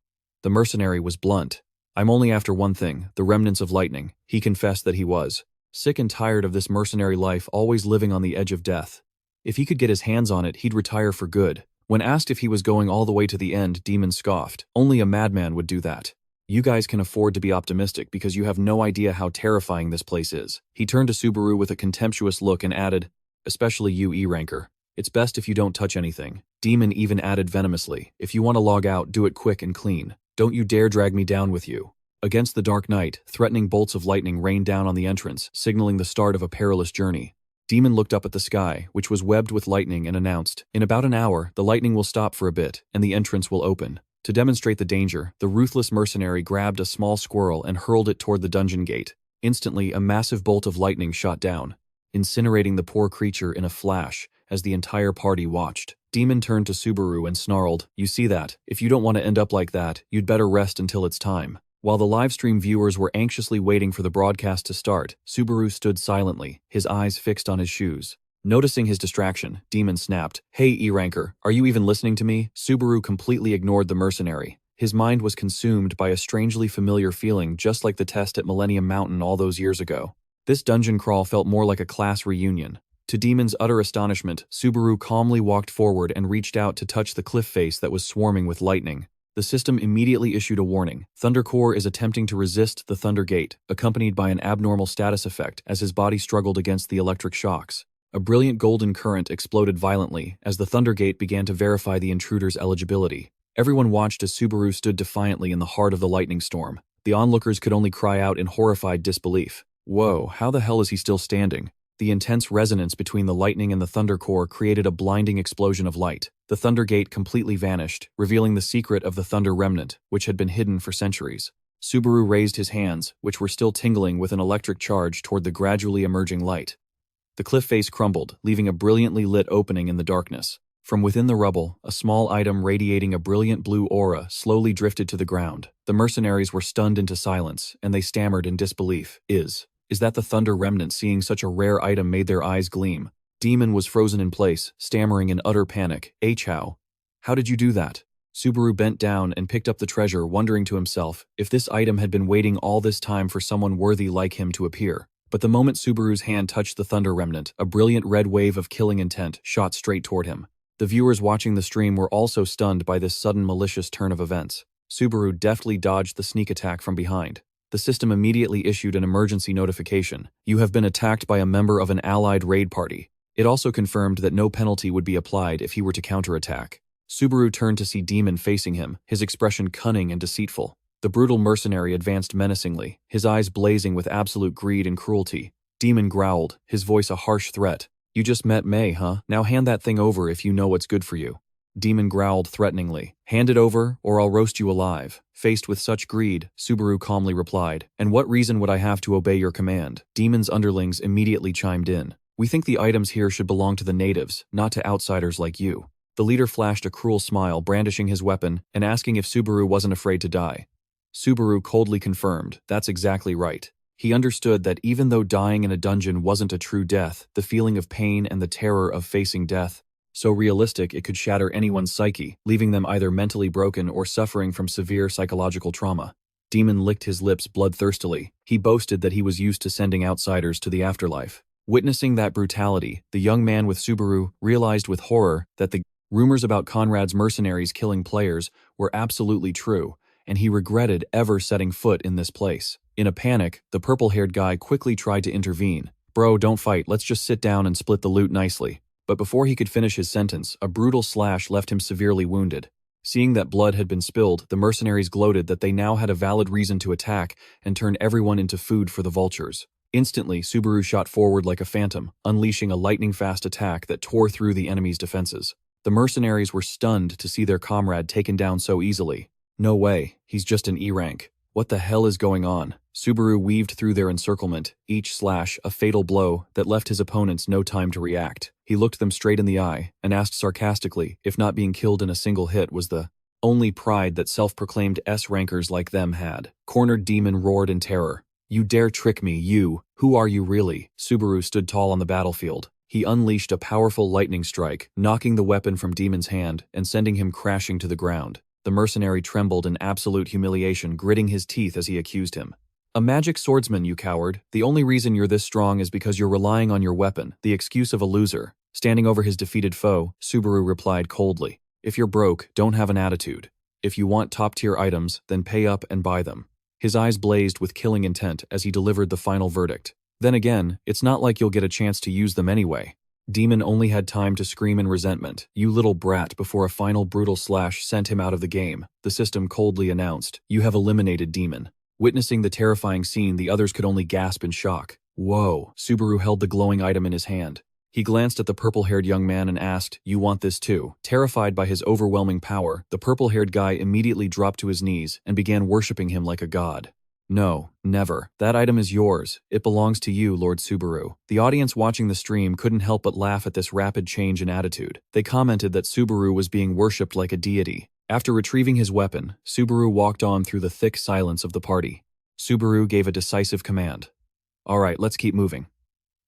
The mercenary was blunt. I'm only after one thing, the remnants of lightning. He confessed that he was sick and tired of this mercenary life, always living on the edge of death. If he could get his hands on it, he'd retire for good. When asked if he was going all the way to the end, Demon scoffed. Only a madman would do that. You guys can afford to be optimistic because you have no idea how terrifying this place is. He turned to Subaru with a contemptuous look and added, especially you, E-Ranker. It's best if you don't touch anything. Demon even added venomously, if you want to log out, do it quick and clean. Don't you dare drag me down with you. Against the dark night, threatening bolts of lightning rained down on the entrance, signaling the start of a perilous journey. Demon looked up at the sky, which was webbed with lightning, and announced, in about an hour, the lightning will stop for a bit, and the entrance will open. To demonstrate the danger, the ruthless mercenary grabbed a small squirrel and hurled it toward the dungeon gate. Instantly, a massive bolt of lightning shot down, incinerating the poor creature in a flash, as the entire party watched. Demon turned to Subaru and snarled, you see that? If you don't want to end up like that, you'd better rest until it's time. While the livestream viewers were anxiously waiting for the broadcast to start, Subaru stood silently, his eyes fixed on his shoes. Noticing his distraction, Demon snapped, hey E-Ranker, are you even listening to me? Subaru completely ignored the mercenary. His mind was consumed by a strangely familiar feeling, just like the test at Millennium Mountain all those years ago. This dungeon crawl felt more like a class reunion. To Demon's utter astonishment, Subaru calmly walked forward and reached out to touch the cliff face that was swarming with lightning. The system immediately issued a warning. Thunder Core is attempting to resist the Thunder Gate, accompanied by an abnormal status effect as his body struggled against the electric shocks. A brilliant golden current exploded violently as the Thunder Gate began to verify the intruder's eligibility. Everyone watched as Subaru stood defiantly in the heart of the lightning storm. The onlookers could only cry out in horrified disbelief. Whoa, how the hell is he still standing? The intense resonance between the lightning and the Thunder Core created a blinding explosion of light. The Thunder Gate completely vanished, revealing the secret of the Thunder Remnant, which had been hidden for centuries. Subaru raised his hands, which were still tingling with an electric charge toward the gradually emerging light. The cliff face crumbled, leaving a brilliantly lit opening in the darkness. From within the rubble, a small item radiating a brilliant blue aura slowly drifted to the ground. The mercenaries were stunned into silence, and they stammered in disbelief. Is that the Thunder Remnant? Seeing such a rare item made their eyes gleam. Demon was frozen in place, stammering in utter panic. How did you do that? Subaru bent down and picked up the treasure, wondering to himself if this item had been waiting all this time for someone worthy like him to appear. But the moment Subaru's hand touched the Thunder Remnant, a brilliant red wave of killing intent shot straight toward him. The viewers watching the stream were also stunned by this sudden malicious turn of events. Subaru deftly dodged the sneak attack from behind. The system immediately issued an emergency notification. You have been attacked by a member of an allied raid party. It also confirmed that no penalty would be applied if he were to counterattack. Subaru turned to see Demon facing him, his expression cunning and deceitful. The brutal mercenary advanced menacingly, his eyes blazing with absolute greed and cruelty. Demon growled, his voice a harsh threat. You just met May, huh? Now hand that thing over if you know what's good for you. Demon growled threateningly. Hand it over, or I'll roast you alive. Faced with such greed, Subaru calmly replied, and what reason would I have to obey your command? Demon's underlings immediately chimed in. We think the items here should belong to the natives, not to outsiders like you. The leader flashed a cruel smile, brandishing his weapon and asking if Subaru wasn't afraid to die. Subaru coldly confirmed, that's exactly right. He understood that even though dying in a dungeon wasn't a true death, the feeling of pain and the terror of facing death, so realistic it could shatter anyone's psyche, leaving them either mentally broken or suffering from severe psychological trauma. Demon licked his lips bloodthirstily. He boasted that he was used to sending outsiders to the afterlife. Witnessing that brutality, the young man with Subaru realized with horror that the rumors about Conrad's mercenaries killing players were absolutely true, and he regretted ever setting foot in this place. In a panic, the purple-haired guy quickly tried to intervene, "Bro, don't fight, let's just sit down and split the loot nicely." But before he could finish his sentence, a brutal slash left him severely wounded. Seeing that blood had been spilled, the mercenaries gloated that they now had a valid reason to attack and turn everyone into food for the vultures. Instantly, Subaru shot forward like a phantom, unleashing a lightning-fast attack that tore through the enemy's defenses. The mercenaries were stunned to see their comrade taken down so easily. No way, he's just an E rank. What the hell is going on? Subaru weaved through their encirclement, each slash a fatal blow that left his opponents no time to react. He looked them straight in the eye and asked sarcastically if not being killed in a single hit was the only pride that self-proclaimed S-rankers like them had. Cornered Demon roared in terror. "You dare trick me, you! Who are you really?" Subaru stood tall on the battlefield. He unleashed a powerful lightning strike, knocking the weapon from Demon's hand and sending him crashing to the ground. The mercenary trembled in absolute humiliation, gritting his teeth as he accused him. "A magic swordsman, you coward. The only reason you're this strong is because you're relying on your weapon, the excuse of a loser." Standing over his defeated foe, Subaru replied coldly, "If you're broke, don't have an attitude. If you want top-tier items, then pay up and buy them." His eyes blazed with killing intent as he delivered the final verdict. "Then again, it's not like you'll get a chance to use them anyway." Demon only had time to scream in resentment, "You little brat," before a final brutal slash sent him out of the game. The system coldly announced, "You have eliminated Demon." Witnessing the terrifying scene, the others could only gasp in shock. "Whoa." Subaru held the glowing item in his hand. He glanced at the purple-haired young man and asked, "You want this too?" Terrified by his overwhelming power, the purple-haired guy immediately dropped to his knees and began worshipping him like a god. "No, never. That item is yours. It belongs to you, Lord Subaru." The audience watching the stream couldn't help but laugh at this rapid change in attitude. They commented that Subaru was being worshipped like a deity. After retrieving his weapon, Subaru walked on through the thick silence of the party. Subaru gave a decisive command. "All right, let's keep moving."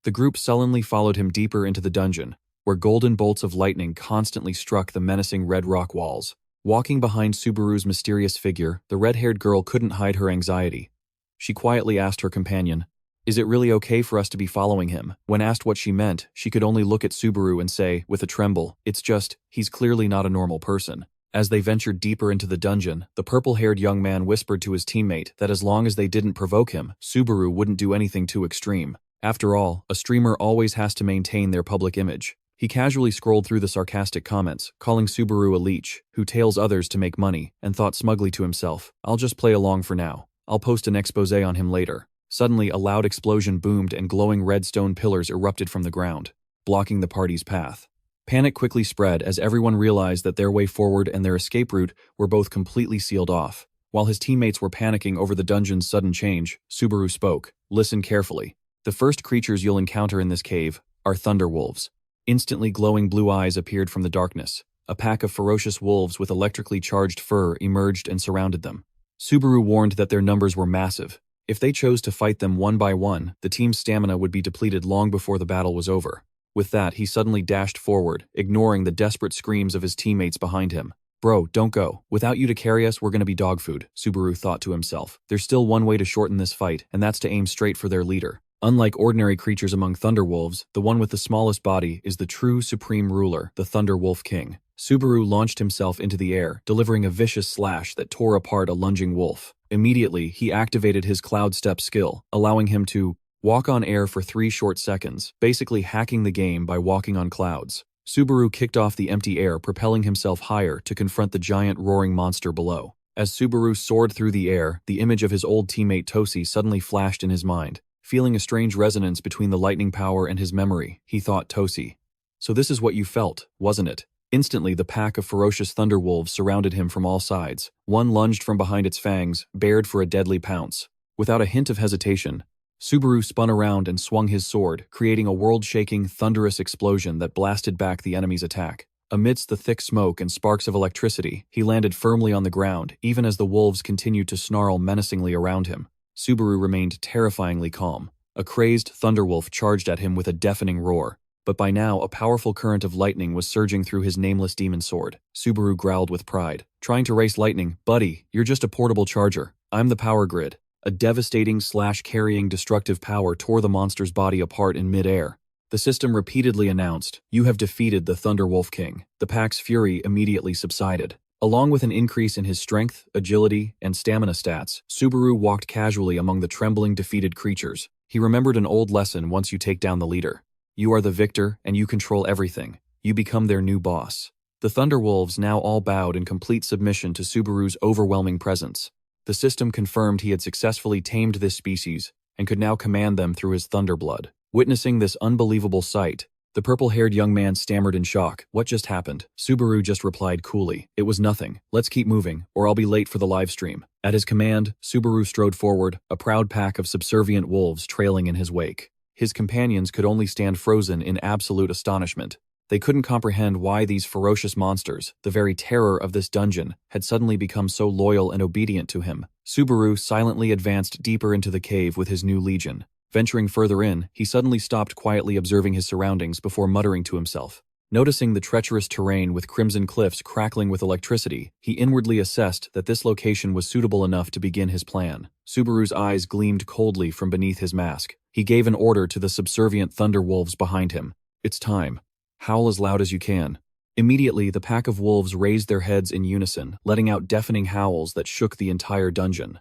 The group sullenly followed him deeper into the dungeon, where golden bolts of lightning constantly struck the menacing red rock walls. Walking behind Subaru's mysterious figure, the red-haired girl couldn't hide her anxiety. She quietly asked her companion, "Is it really okay for us to be following him?" When asked what she meant, she could only look at Subaru and say, with a tremble, "It's just, he's clearly not a normal person." As they ventured deeper into the dungeon, the purple-haired young man whispered to his teammate that as long as they didn't provoke him, Subaru wouldn't do anything too extreme. After all, a streamer always has to maintain their public image. He casually scrolled through the sarcastic comments, calling Subaru a leech, who tails others to make money, and thought smugly to himself, "I'll just play along for now. I'll post an expose on him later." Suddenly, a loud explosion boomed and glowing red stone pillars erupted from the ground, blocking the party's path. Panic quickly spread as everyone realized that their way forward and their escape route were both completely sealed off. While his teammates were panicking over the dungeon's sudden change, Subaru spoke, "Listen carefully. The first creatures you'll encounter in this cave are thunderwolves." Instantly glowing blue eyes appeared from the darkness. A pack of ferocious wolves with electrically charged fur emerged and surrounded them. Subaru warned that their numbers were massive. If they chose to fight them one by one, the team's stamina would be depleted long before the battle was over. With that, he suddenly dashed forward, ignoring the desperate screams of his teammates behind him. "Bro, don't go. Without you to carry us, we're gonna be dog food," Subaru thought to himself. There's still one way to shorten this fight, and that's to aim straight for their leader. Unlike ordinary creatures among thunderwolves, the one with the smallest body is the true supreme ruler, the Thunder Wolf King. Subaru launched himself into the air, delivering a vicious slash that tore apart a lunging wolf. Immediately, he activated his Cloud Step skill, allowing him to walk on air for 3 short seconds, basically hacking the game by walking on clouds. Subaru kicked off the empty air, propelling himself higher to confront the giant roaring monster below. As Subaru soared through the air, the image of his old teammate Tosi suddenly flashed in his mind. Feeling a strange resonance between the lightning power and his memory, he thought Tosi. "So this is what you felt, wasn't it?" Instantly, the pack of ferocious thunderwolves surrounded him from all sides. One lunged from behind its fangs, bared for a deadly pounce. Without a hint of hesitation, Subaru spun around and swung his sword, creating a world-shaking, thunderous explosion that blasted back the enemy's attack. Amidst the thick smoke and sparks of electricity, he landed firmly on the ground, even as the wolves continued to snarl menacingly around him. Subaru remained terrifyingly calm. A crazed thunderwolf charged at him with a deafening roar. But by now, a powerful current of lightning was surging through his nameless demon sword. Subaru growled with pride. "Trying to race lightning? Buddy, you're just a portable charger. I'm the power grid." A devastating carrying destructive power tore the monster's body apart in mid-air. The system repeatedly announced, "You have defeated the Thunder Wolf King." The pack's fury immediately subsided. Along with an increase in his strength, agility, and stamina stats, Subaru walked casually among the trembling, defeated creatures. He remembered an old lesson: once you take down the leader, you are the victor and you control everything. You become their new boss. The Thunderwolves now all bowed in complete submission to Subaru's overwhelming presence. The system confirmed he had successfully tamed this species and could now command them through his Thunderblood. Witnessing this unbelievable sight, the purple-haired young man stammered in shock. What just happened? Subaru just replied coolly, "It was nothing. Let's keep moving, or I'll be late for the live stream." At his command, Subaru strode forward, a proud pack of subservient wolves trailing in his wake. His companions could only stand frozen in absolute astonishment. They couldn't comprehend why these ferocious monsters, the very terror of this dungeon, had suddenly become so loyal and obedient to him. Subaru silently advanced deeper into the cave with his new legion. Venturing further in, he suddenly stopped, quietly observing his surroundings before muttering to himself. Noticing the treacherous terrain with crimson cliffs crackling with electricity, he inwardly assessed that this location was suitable enough to begin his plan. Subaru's eyes gleamed coldly from beneath his mask. He gave an order to the subservient thunder wolves behind him. "It's time. Howl as loud as you can." Immediately, the pack of wolves raised their heads in unison, letting out deafening howls that shook the entire dungeon.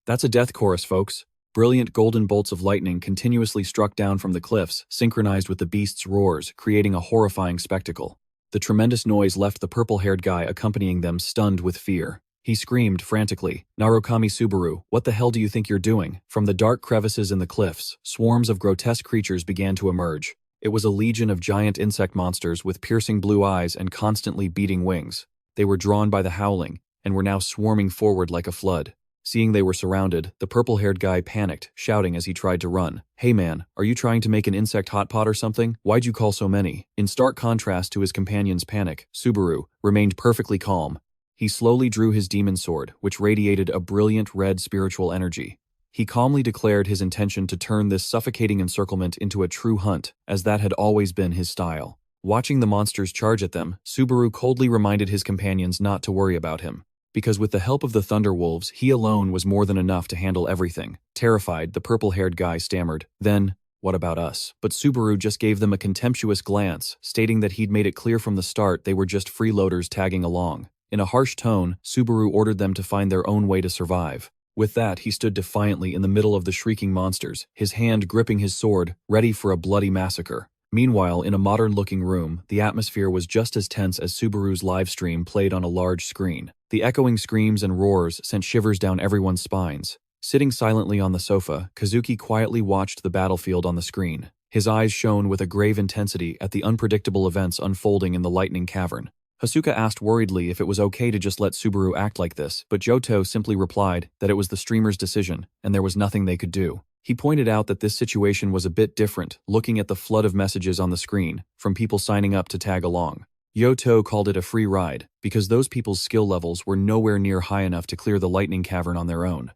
That's a death chorus, folks. Brilliant golden bolts of lightning continuously struck down from the cliffs, synchronized with the beast's roars, creating a horrifying spectacle. The tremendous noise left the purple-haired guy accompanying them stunned with fear. He screamed frantically, "Narukami Subaru, what the hell do you think you're doing?" From the dark crevices in the cliffs, swarms of grotesque creatures began to emerge. It was a legion of giant insect monsters with piercing blue eyes and constantly beating wings. They were drawn by the howling, and were now swarming forward like a flood. Seeing they were surrounded, the purple-haired guy panicked, shouting as he tried to run, "Hey man, are you trying to make an insect hot pot or something? Why'd you call so many?" In stark contrast to his companion's panic, Subaru remained perfectly calm. He slowly drew his demon sword, which radiated a brilliant red spiritual energy. He calmly declared his intention to turn this suffocating encirclement into a true hunt, as that had always been his style. Watching the monsters charge at them, Subaru coldly reminded his companions not to worry about him, because with the help of the Thunderwolves, he alone was more than enough to handle everything. Terrified, the purple-haired guy stammered, "Then, what about us?" But Subaru just gave them a contemptuous glance, stating that he'd made it clear from the start they were just freeloaders tagging along. In a harsh tone, Subaru ordered them to find their own way to survive. With that, he stood defiantly in the middle of the shrieking monsters, his hand gripping his sword, ready for a bloody massacre. Meanwhile, in a modern-looking room, the atmosphere was just as tense as Subaru's live stream played on a large screen. The echoing screams and roars sent shivers down everyone's spines. Sitting silently on the sofa, Kazuki quietly watched the battlefield on the screen. His eyes shone with a grave intensity at the unpredictable events unfolding in the lightning cavern. Hasuka asked worriedly if it was okay to just let Subaru act like this, but Johto simply replied that it was the streamer's decision, and there was nothing they could do. He pointed out that this situation was a bit different, looking at the flood of messages on the screen, from people signing up to tag along. Yoto called it a free ride, because those people's skill levels were nowhere near high enough to clear the lightning cavern on their own.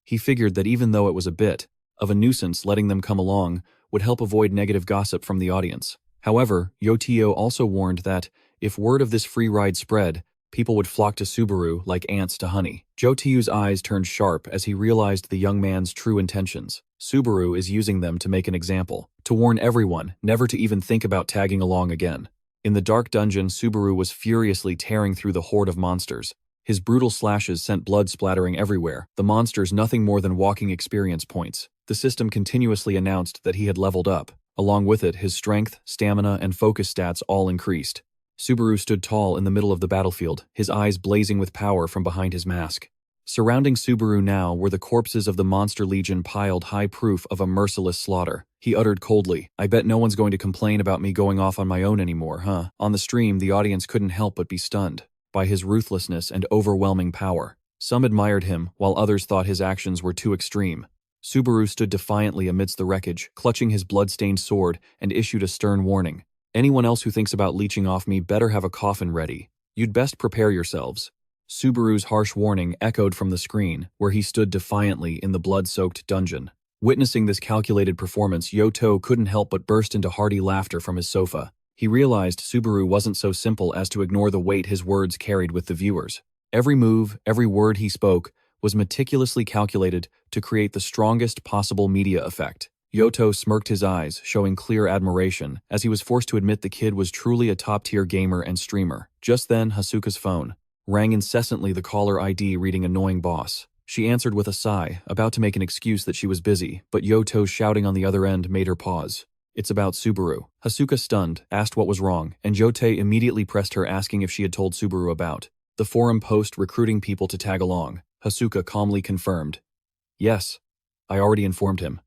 He figured that even though it was a bit of a nuisance letting them come along, would help avoid negative gossip from the audience. However, Yotio also warned that, if word of this free ride spread, people would flock to Subaru like ants to honey. Jotio's eyes turned sharp as he realized the young man's true intentions. Subaru is using them to make an example, to warn everyone never to even think about tagging along again. In the dark dungeon, Subaru was furiously tearing through the horde of monsters. His brutal slashes sent blood splattering everywhere, the monsters nothing more than walking experience points. The system continuously announced that he had leveled up. Along with it, his strength, stamina, and focus stats all increased. Subaru stood tall in the middle of the battlefield, his eyes blazing with power from behind his mask. Surrounding Subaru now were the corpses of the Monster Legion, piled high, proof of a merciless slaughter. He uttered coldly, "I bet no one's going to complain about me going off on my own anymore, huh?" On the stream, the audience couldn't help but be stunned by his ruthlessness and overwhelming power. Some admired him, while others thought his actions were too extreme. Subaru stood defiantly amidst the wreckage, clutching his blood-stained sword, and issued a stern warning. "Anyone else who thinks about leeching off me better have a coffin ready. You'd best prepare yourselves." Subaru's harsh warning echoed from the screen, where he stood defiantly in the blood-soaked dungeon. Witnessing this calculated performance, Yoto couldn't help but burst into hearty laughter from his sofa. He realized Subaru wasn't so simple as to ignore the weight his words carried with the viewers. Every move, every word he spoke, was meticulously calculated to create the strongest possible media effect. Yoto smirked his eyes, showing clear admiration, as he was forced to admit the kid was truly a top-tier gamer and streamer. Just then, Hasuka's phone rang incessantly, the caller ID reading "annoying boss." She answered with a sigh, about to make an excuse that she was busy, but Yoto's shouting on the other end made her pause. It's about Subaru. Hasuka, stunned, asked what was wrong, and Jotei immediately pressed her, asking if she had told Subaru about the forum post recruiting people to tag along. Hasuka calmly confirmed. Yes, I already informed him.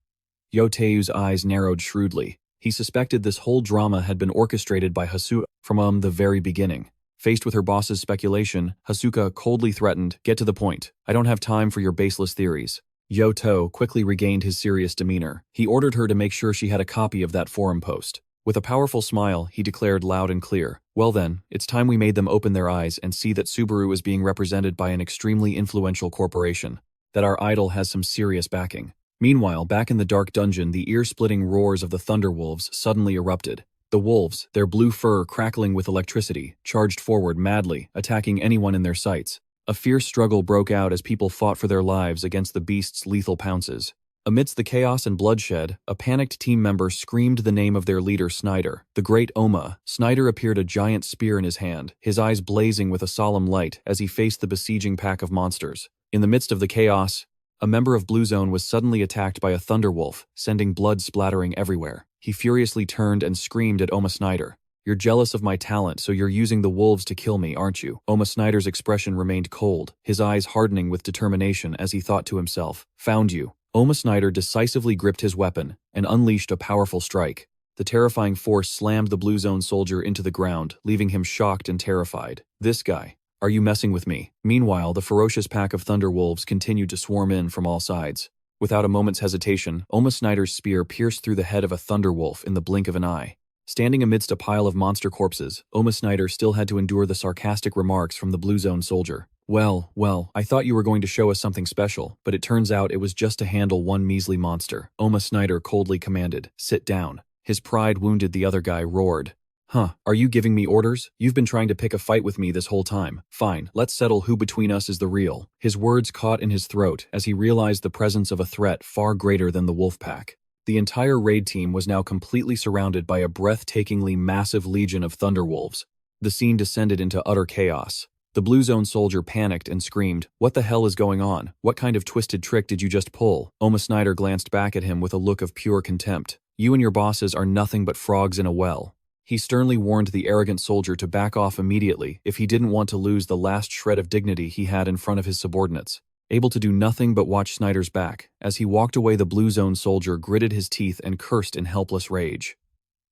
Yotei's eyes narrowed shrewdly. He suspected this whole drama had been orchestrated by Hasuka from the very beginning. Faced with her boss's speculation, Hasuka coldly threatened, "Get to the point. I don't have time for your baseless theories." Yoto quickly regained his serious demeanor. He ordered her to make sure she had a copy of that forum post. With a powerful smile, he declared loud and clear, "Well then, it's time we made them open their eyes and see that Subaru is being represented by an extremely influential corporation. That our idol has some serious backing." Meanwhile, back in the dark dungeon, the ear-splitting roars of the Thunderwolves suddenly erupted. The wolves, their blue fur crackling with electricity, charged forward madly, attacking anyone in their sights. A fierce struggle broke out as people fought for their lives against the beast's lethal pounces. Amidst the chaos and bloodshed, a panicked team member screamed the name of their leader, Snyder, the Great Oma. Snyder appeared, a giant spear in his hand, his eyes blazing with a solemn light as he faced the besieging pack of monsters. In the midst of the chaos, a member of Blue Zone was suddenly attacked by a Thunderwolf, sending blood splattering everywhere. He furiously turned and screamed at Oma Snyder. "You're jealous of my talent, so you're using the wolves to kill me, aren't you?" Oma Snyder's expression remained cold, his eyes hardening with determination as he thought to himself, "Found you." Oma Snyder decisively gripped his weapon and unleashed a powerful strike. The terrifying force slammed the Blue Zone soldier into the ground, leaving him shocked and terrified. "This guy. Are you messing with me?" Meanwhile, the ferocious pack of Thunderwolves continued to swarm in from all sides. Without a moment's hesitation, Oma Snyder's spear pierced through the head of a Thunderwolf in the blink of an eye. Standing amidst a pile of monster corpses, Oma Snyder still had to endure the sarcastic remarks from the Blue Zone soldier. Well, I thought you were going to show us something special, but it turns out it was just to handle one measly monster." Oma Snyder coldly commanded, "Sit down." His pride wounded, the other guy roared. Are you giving me orders? You've been trying to pick a fight with me this whole time. Fine, let's settle who between us is the real." His words caught in his throat as he realized the presence of a threat far greater than the wolf pack. The entire raid team was now completely surrounded by a breathtakingly massive legion of Thunderwolves. The scene descended into utter chaos. The Blue Zone soldier panicked and screamed, "What the hell is going on? What kind of twisted trick did you just pull?" Oma Snyder glanced back at him with a look of pure contempt. "You and your bosses are nothing but frogs in a well." He sternly warned the arrogant soldier to back off immediately if he didn't want to lose the last shred of dignity he had in front of his subordinates. Able to do nothing but watch Snyder's back, as he walked away, the Blue Zone soldier gritted his teeth and cursed in helpless rage.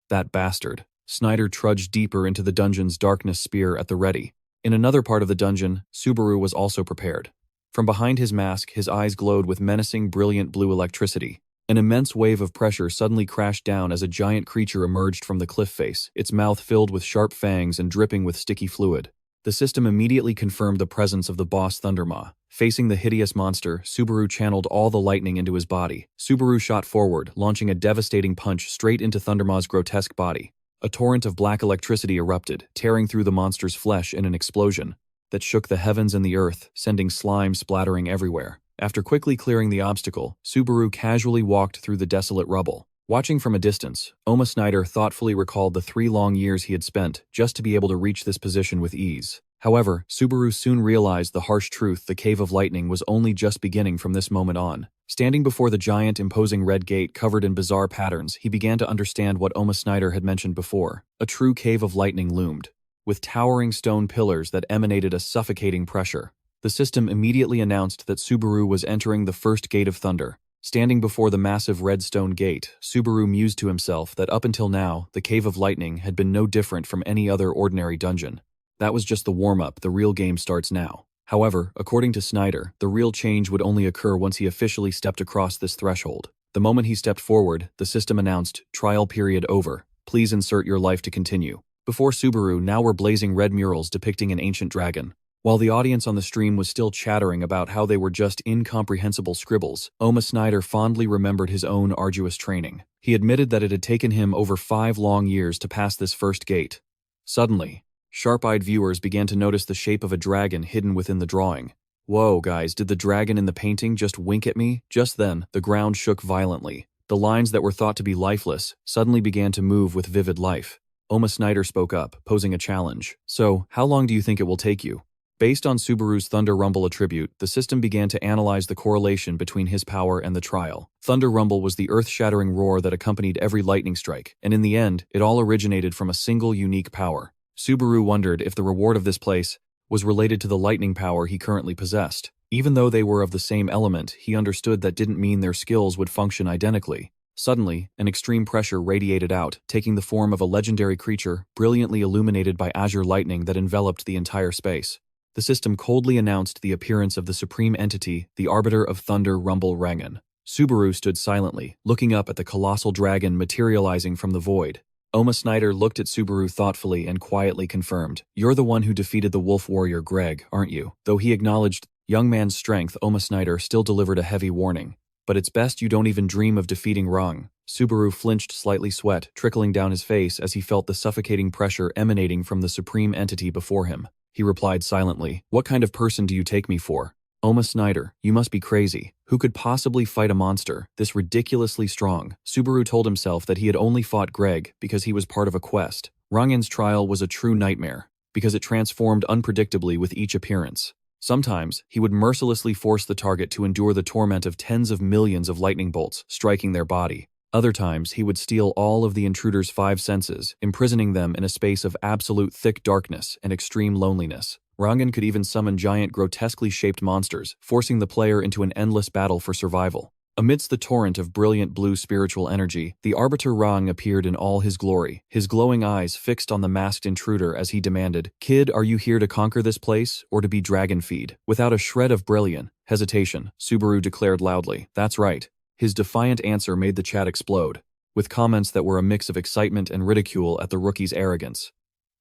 "That bastard." Snyder trudged deeper into the dungeon's darkness, spear at the ready. In another part of the dungeon, Subaru was also prepared. From behind his mask, his eyes glowed with menacing, brilliant blue electricity. An immense wave of pressure suddenly crashed down as a giant creature emerged from the cliff face, its mouth filled with sharp fangs and dripping with sticky fluid. The system immediately confirmed the presence of the boss Thundermaw. Facing the hideous monster, Subaru channeled all the lightning into his body. Subaru shot forward, launching a devastating punch straight into Thundermaw's grotesque body. A torrent of black electricity erupted, tearing through the monster's flesh in an explosion that shook the heavens and the earth, sending slime splattering everywhere. After quickly clearing the obstacle, Subaru casually walked through the desolate rubble. Watching from a distance, Oma Snyder thoughtfully recalled the 3 long years he had spent just to be able to reach this position with ease. However, Subaru soon realized the harsh truth: the Cave of Lightning was only just beginning from this moment on. Standing before the giant, imposing red gate covered in bizarre patterns, he began to understand what Oma Snyder had mentioned before. A true Cave of Lightning loomed, with towering stone pillars that emanated a suffocating pressure. The system immediately announced that Subaru was entering the first Gate of Thunder. Standing before the massive red stone gate, Subaru mused to himself that up until now, the Cave of Lightning had been no different from any other ordinary dungeon. That was just the warm-up, the real game starts now. However, according to Snyder, the real change would only occur once he officially stepped across this threshold. The moment he stepped forward, the system announced, "Trial period over. Please insert your life to continue." Before Subaru now were blazing red murals depicting an ancient dragon. While the audience on the stream was still chattering about how they were just incomprehensible scribbles, Oma Snyder fondly remembered his own arduous training. He admitted that it had taken him over 5 long years to pass this first gate. Suddenly, sharp-eyed viewers began to notice the shape of a dragon hidden within the drawing. "Whoa, guys, did the dragon in the painting just wink at me?" Just then, the ground shook violently. The lines that were thought to be lifeless suddenly began to move with vivid life. Oma Snyder spoke up, posing a challenge. "So, how long do you think it will take you?" Based on Subaru's Thunder Rumble attribute, the system began to analyze the correlation between his power and the trial. Thunder Rumble was the earth-shattering roar that accompanied every lightning strike, and in the end, it all originated from a single unique power. Subaru wondered if the reward of this place was related to the lightning power he currently possessed. Even though they were of the same element, he understood that didn't mean their skills would function identically. Suddenly, an extreme pressure radiated out, taking the form of a legendary creature, brilliantly illuminated by azure lightning that enveloped the entire space. The system coldly announced the appearance of the supreme entity, the Arbiter of Thunder Rumble Rangan. Subaru stood silently, looking up at the colossal dragon materializing from the void. Oma Snyder looked at Subaru thoughtfully and quietly confirmed, "You're the one who defeated the wolf warrior Greg, aren't you?" Though he acknowledged young man's strength, Oma Snyder still delivered a heavy warning. "But it's best you don't even dream of defeating Rang." Subaru flinched, slightly, sweat trickling down his face as he felt the suffocating pressure emanating from the supreme entity before him. He replied silently, "What kind of person do you take me for?" "Oma Snyder, you must be crazy. Who could possibly fight a monster this ridiculously strong?" Subaru told himself that he had only fought Greg because he was part of a quest. Rangan's trial was a true nightmare, because it transformed unpredictably with each appearance. Sometimes, he would mercilessly force the target to endure the torment of tens of millions of lightning bolts striking their body. Other times, he would steal all of the intruder's 5 senses, imprisoning them in a space of absolute thick darkness and extreme loneliness. Rangan could even summon giant, grotesquely shaped monsters, forcing the player into an endless battle for survival. Amidst the torrent of brilliant blue spiritual energy, the Arbiter Rang appeared in all his glory, his glowing eyes fixed on the masked intruder as he demanded, "Kid, are you here to conquer this place, or to be dragon-feed?" Without a shred of brilliant hesitation, Subaru declared loudly, "That's right." His defiant answer made the chat explode, with comments that were a mix of excitement and ridicule at the rookie's arrogance.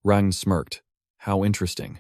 Rang smirked. How interesting.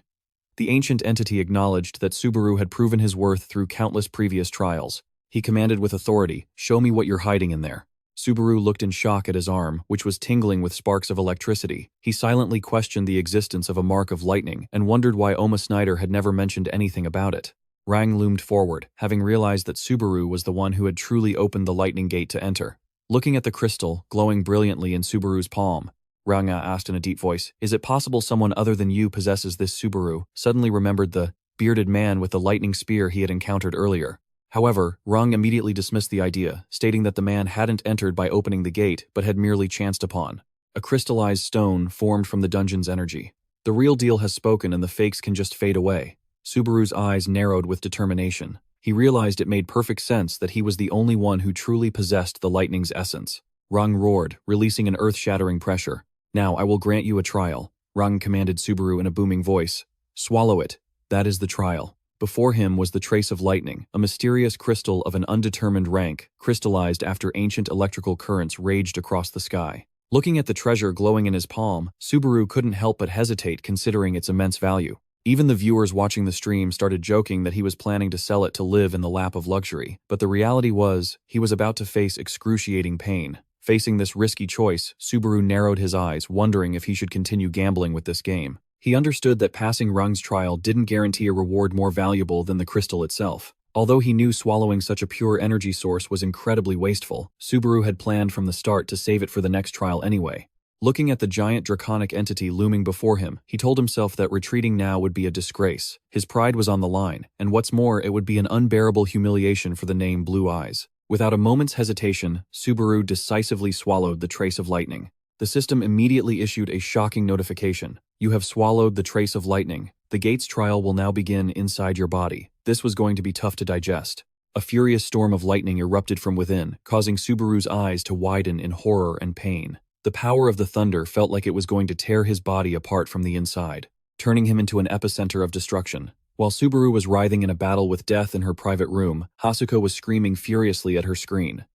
The ancient entity acknowledged that Subaru had proven his worth through countless previous trials. He commanded with authority, "Show me what you're hiding in there." Subaru looked in shock at his arm, which was tingling with sparks of electricity. He silently questioned the existence of a mark of lightning and wondered why Oma Snyder had never mentioned anything about it. Rang loomed forward, having realized that Subaru was the one who had truly opened the lightning gate to enter. Looking at the crystal, glowing brilliantly in Subaru's palm, Rang asked in a deep voice, "Is it possible someone other than you possesses this?" Subaru suddenly remembered the bearded man with the lightning spear he had encountered earlier. However, Rang immediately dismissed the idea, stating that the man hadn't entered by opening the gate, but had merely chanced upon a crystallized stone formed from the dungeon's energy. The real deal has spoken and the fakes can just fade away. Subaru's eyes narrowed with determination. He realized it made perfect sense that he was the only one who truly possessed the lightning's essence. Rang roared, releasing an earth-shattering pressure. "Now I will grant you a trial," Rang commanded Subaru in a booming voice. "Swallow it. That is the trial." Before him was the trace of lightning, a mysterious crystal of an undetermined rank, crystallized after ancient electrical currents raged across the sky. Looking at the treasure glowing in his palm, Subaru couldn't help but hesitate considering its immense value. Even the viewers watching the stream started joking that he was planning to sell it to live in the lap of luxury, but the reality was, he was about to face excruciating pain. Facing this risky choice, Subaru narrowed his eyes, wondering if he should continue gambling with this game. He understood that passing Rang's trial didn't guarantee a reward more valuable than the crystal itself. Although he knew swallowing such a pure energy source was incredibly wasteful, Subaru had planned from the start to save it for the next trial anyway. Looking at the giant draconic entity looming before him, he told himself that retreating now would be a disgrace. His pride was on the line, and what's more, it would be an unbearable humiliation for the name Blue Eyes. Without a moment's hesitation, Subaru decisively swallowed the trace of lightning. The system immediately issued a shocking notification. "You have swallowed the trace of lightning. The gate's trial will now begin inside your body." This was going to be tough to digest. A furious storm of lightning erupted from within, causing Subaru's eyes to widen in horror and pain. The power of the thunder felt like it was going to tear his body apart from the inside, turning him into an epicenter of destruction. While Subaru was writhing in a battle with death in her private room, Hasuka was screaming furiously at her screen.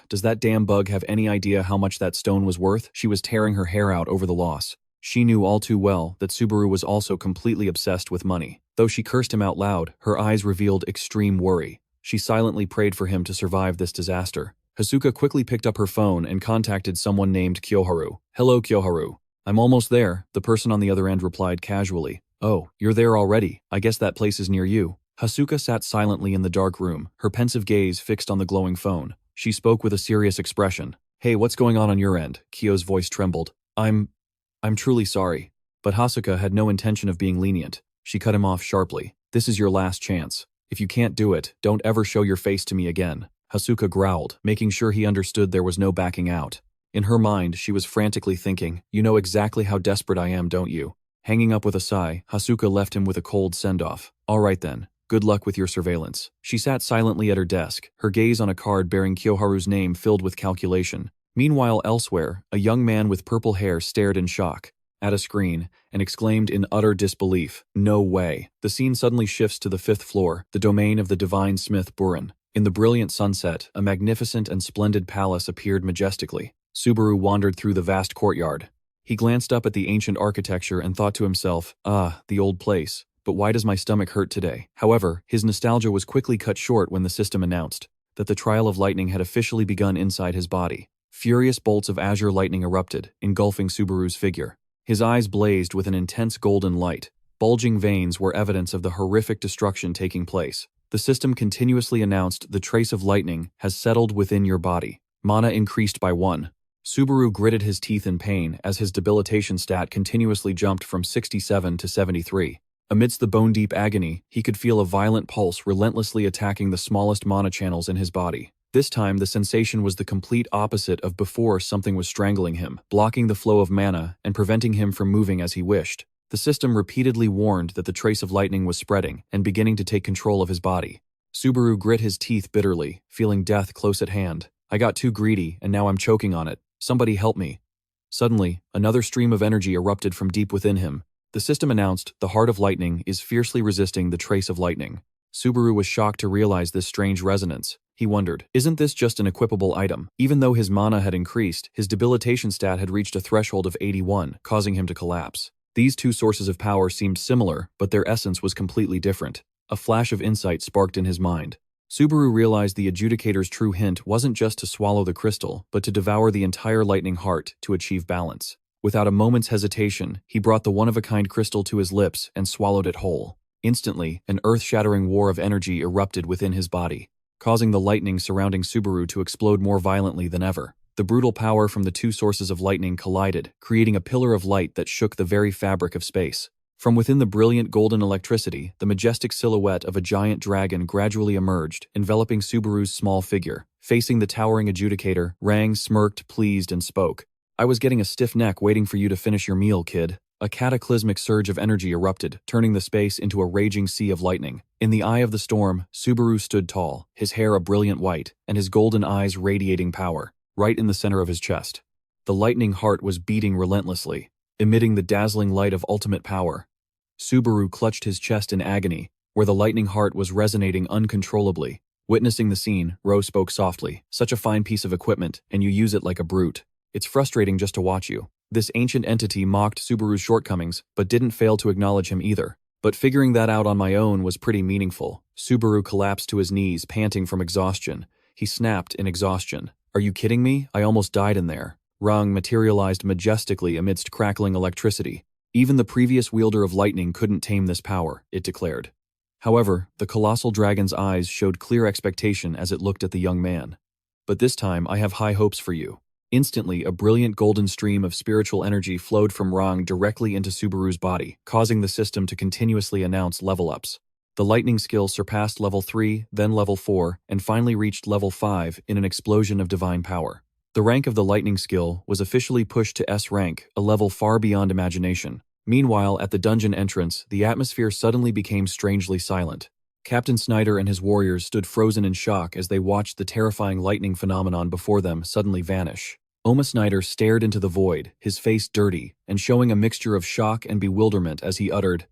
Does that damn bug have any idea how much that stone was worth?" She was tearing her hair out over the loss. She knew all too well that Subaru was also completely obsessed with money. Though she cursed him out loud, her eyes revealed extreme worry. She silently prayed for him to survive this disaster. Hasuka quickly picked up her phone and contacted someone named Kyoharu. "Hello, Kyoharu. I'm almost there," the person on the other end replied casually. "Oh, you're there already. I guess that place is near you." Hasuka sat silently in the dark room, her pensive gaze fixed on the glowing phone. She spoke with a serious expression. "Hey, what's going on your end?" Kyo's voice trembled. I'm truly sorry." But Hasuka had no intention of being lenient. She cut him off sharply. This is your last chance. If you can't do it, don't ever show your face to me again. Hasuka growled, making sure he understood there was no backing out. In her mind, she was frantically thinking, you know exactly how desperate I am, don't you? Hanging up with a sigh, Hasuka left him with a cold send-off. All right then. Good luck with your surveillance. She sat silently at her desk, her gaze on a card bearing Kyoharu's name filled with calculation. Meanwhile, elsewhere, a young man with purple hair stared in shock at a screen and exclaimed in utter disbelief, "No way." The scene suddenly shifts to the 5th floor, the domain of the divine smith Burin. In the brilliant sunset, a magnificent and splendid palace appeared majestically. Subaru wandered through the vast courtyard. He glanced up at the ancient architecture and thought to himself, the old place. But why does my stomach hurt today? However, his nostalgia was quickly cut short when the system announced that the trial of lightning had officially begun inside his body. Furious bolts of azure lightning erupted, engulfing Subaru's figure. His eyes blazed with an intense golden light. Bulging veins were evidence of the horrific destruction taking place. The system continuously announced the trace of lightning has settled within your body. Mana increased by 1. Subaru gritted his teeth in pain as his debilitation stat continuously jumped from 67 to 73. Amidst the bone-deep agony, he could feel a violent pulse relentlessly attacking the smallest mana channels in his body. This time, the sensation was the complete opposite of before. Something was strangling him, blocking the flow of mana and preventing him from moving as he wished. The system repeatedly warned that the trace of lightning was spreading and beginning to take control of his body. Subaru grit his teeth bitterly, feeling death close at hand. I got too greedy, and now I'm choking on it. Somebody help me. Suddenly, another stream of energy erupted from deep within him. The system announced the heart of lightning is fiercely resisting the trace of lightning. Subaru was shocked to realize this strange resonance. He wondered, isn't this just an equipable item? Even though his mana had increased, his debilitation stat had reached a threshold of 81, causing him to collapse. These two sources of power seemed similar, but their essence was completely different. A flash of insight sparked in his mind. Subaru realized the adjudicator's true hint wasn't just to swallow the crystal, but to devour the entire lightning heart to achieve balance. Without a moment's hesitation, he brought the one-of-a-kind crystal to his lips and swallowed it whole. Instantly, an earth-shattering war of energy erupted within his body, causing the lightning surrounding Subaru to explode more violently than ever. The brutal power from the two sources of lightning collided, creating a pillar of light that shook the very fabric of space. From within the brilliant golden electricity, the majestic silhouette of a giant dragon gradually emerged, enveloping Subaru's small figure. Facing the towering adjudicator, Rang smirked, pleased, and spoke. I was getting a stiff neck waiting for you to finish your meal, kid. A cataclysmic surge of energy erupted, turning the space into a raging sea of lightning. In the eye of the storm, Subaru stood tall, his hair a brilliant white, and his golden eyes radiating power, right in the center of his chest. The lightning heart was beating relentlessly, emitting the dazzling light of ultimate power. Subaru clutched his chest in agony, where the lightning heart was resonating uncontrollably. Witnessing the scene, Rose spoke softly. Such a fine piece of equipment, and you use it like a brute. It's frustrating just to watch you. This ancient entity mocked Subaru's shortcomings, but didn't fail to acknowledge him either. But figuring that out on my own was pretty meaningful. Subaru collapsed to his knees, panting from exhaustion. He snapped in exhaustion. Are you kidding me? I almost died in there. Rang materialized majestically amidst crackling electricity. Even the previous wielder of lightning couldn't tame this power, it declared. However, the colossal dragon's eyes showed clear expectation as it looked at the young man. But this time, I have high hopes for you. Instantly, a brilliant golden stream of spiritual energy flowed from Rang directly into Subaru's body, causing the system to continuously announce level-ups. The lightning skill surpassed level 3, then level 4, and finally reached level 5 in an explosion of divine power. The rank of the lightning skill was officially pushed to S rank, a level far beyond imagination. Meanwhile, at the dungeon entrance, the atmosphere suddenly became strangely silent. Captain Snyder and his warriors stood frozen in shock as they watched the terrifying lightning phenomenon before them suddenly vanish. Oma Snyder stared into the void, his face dirty, and showing a mixture of shock and bewilderment as he uttered,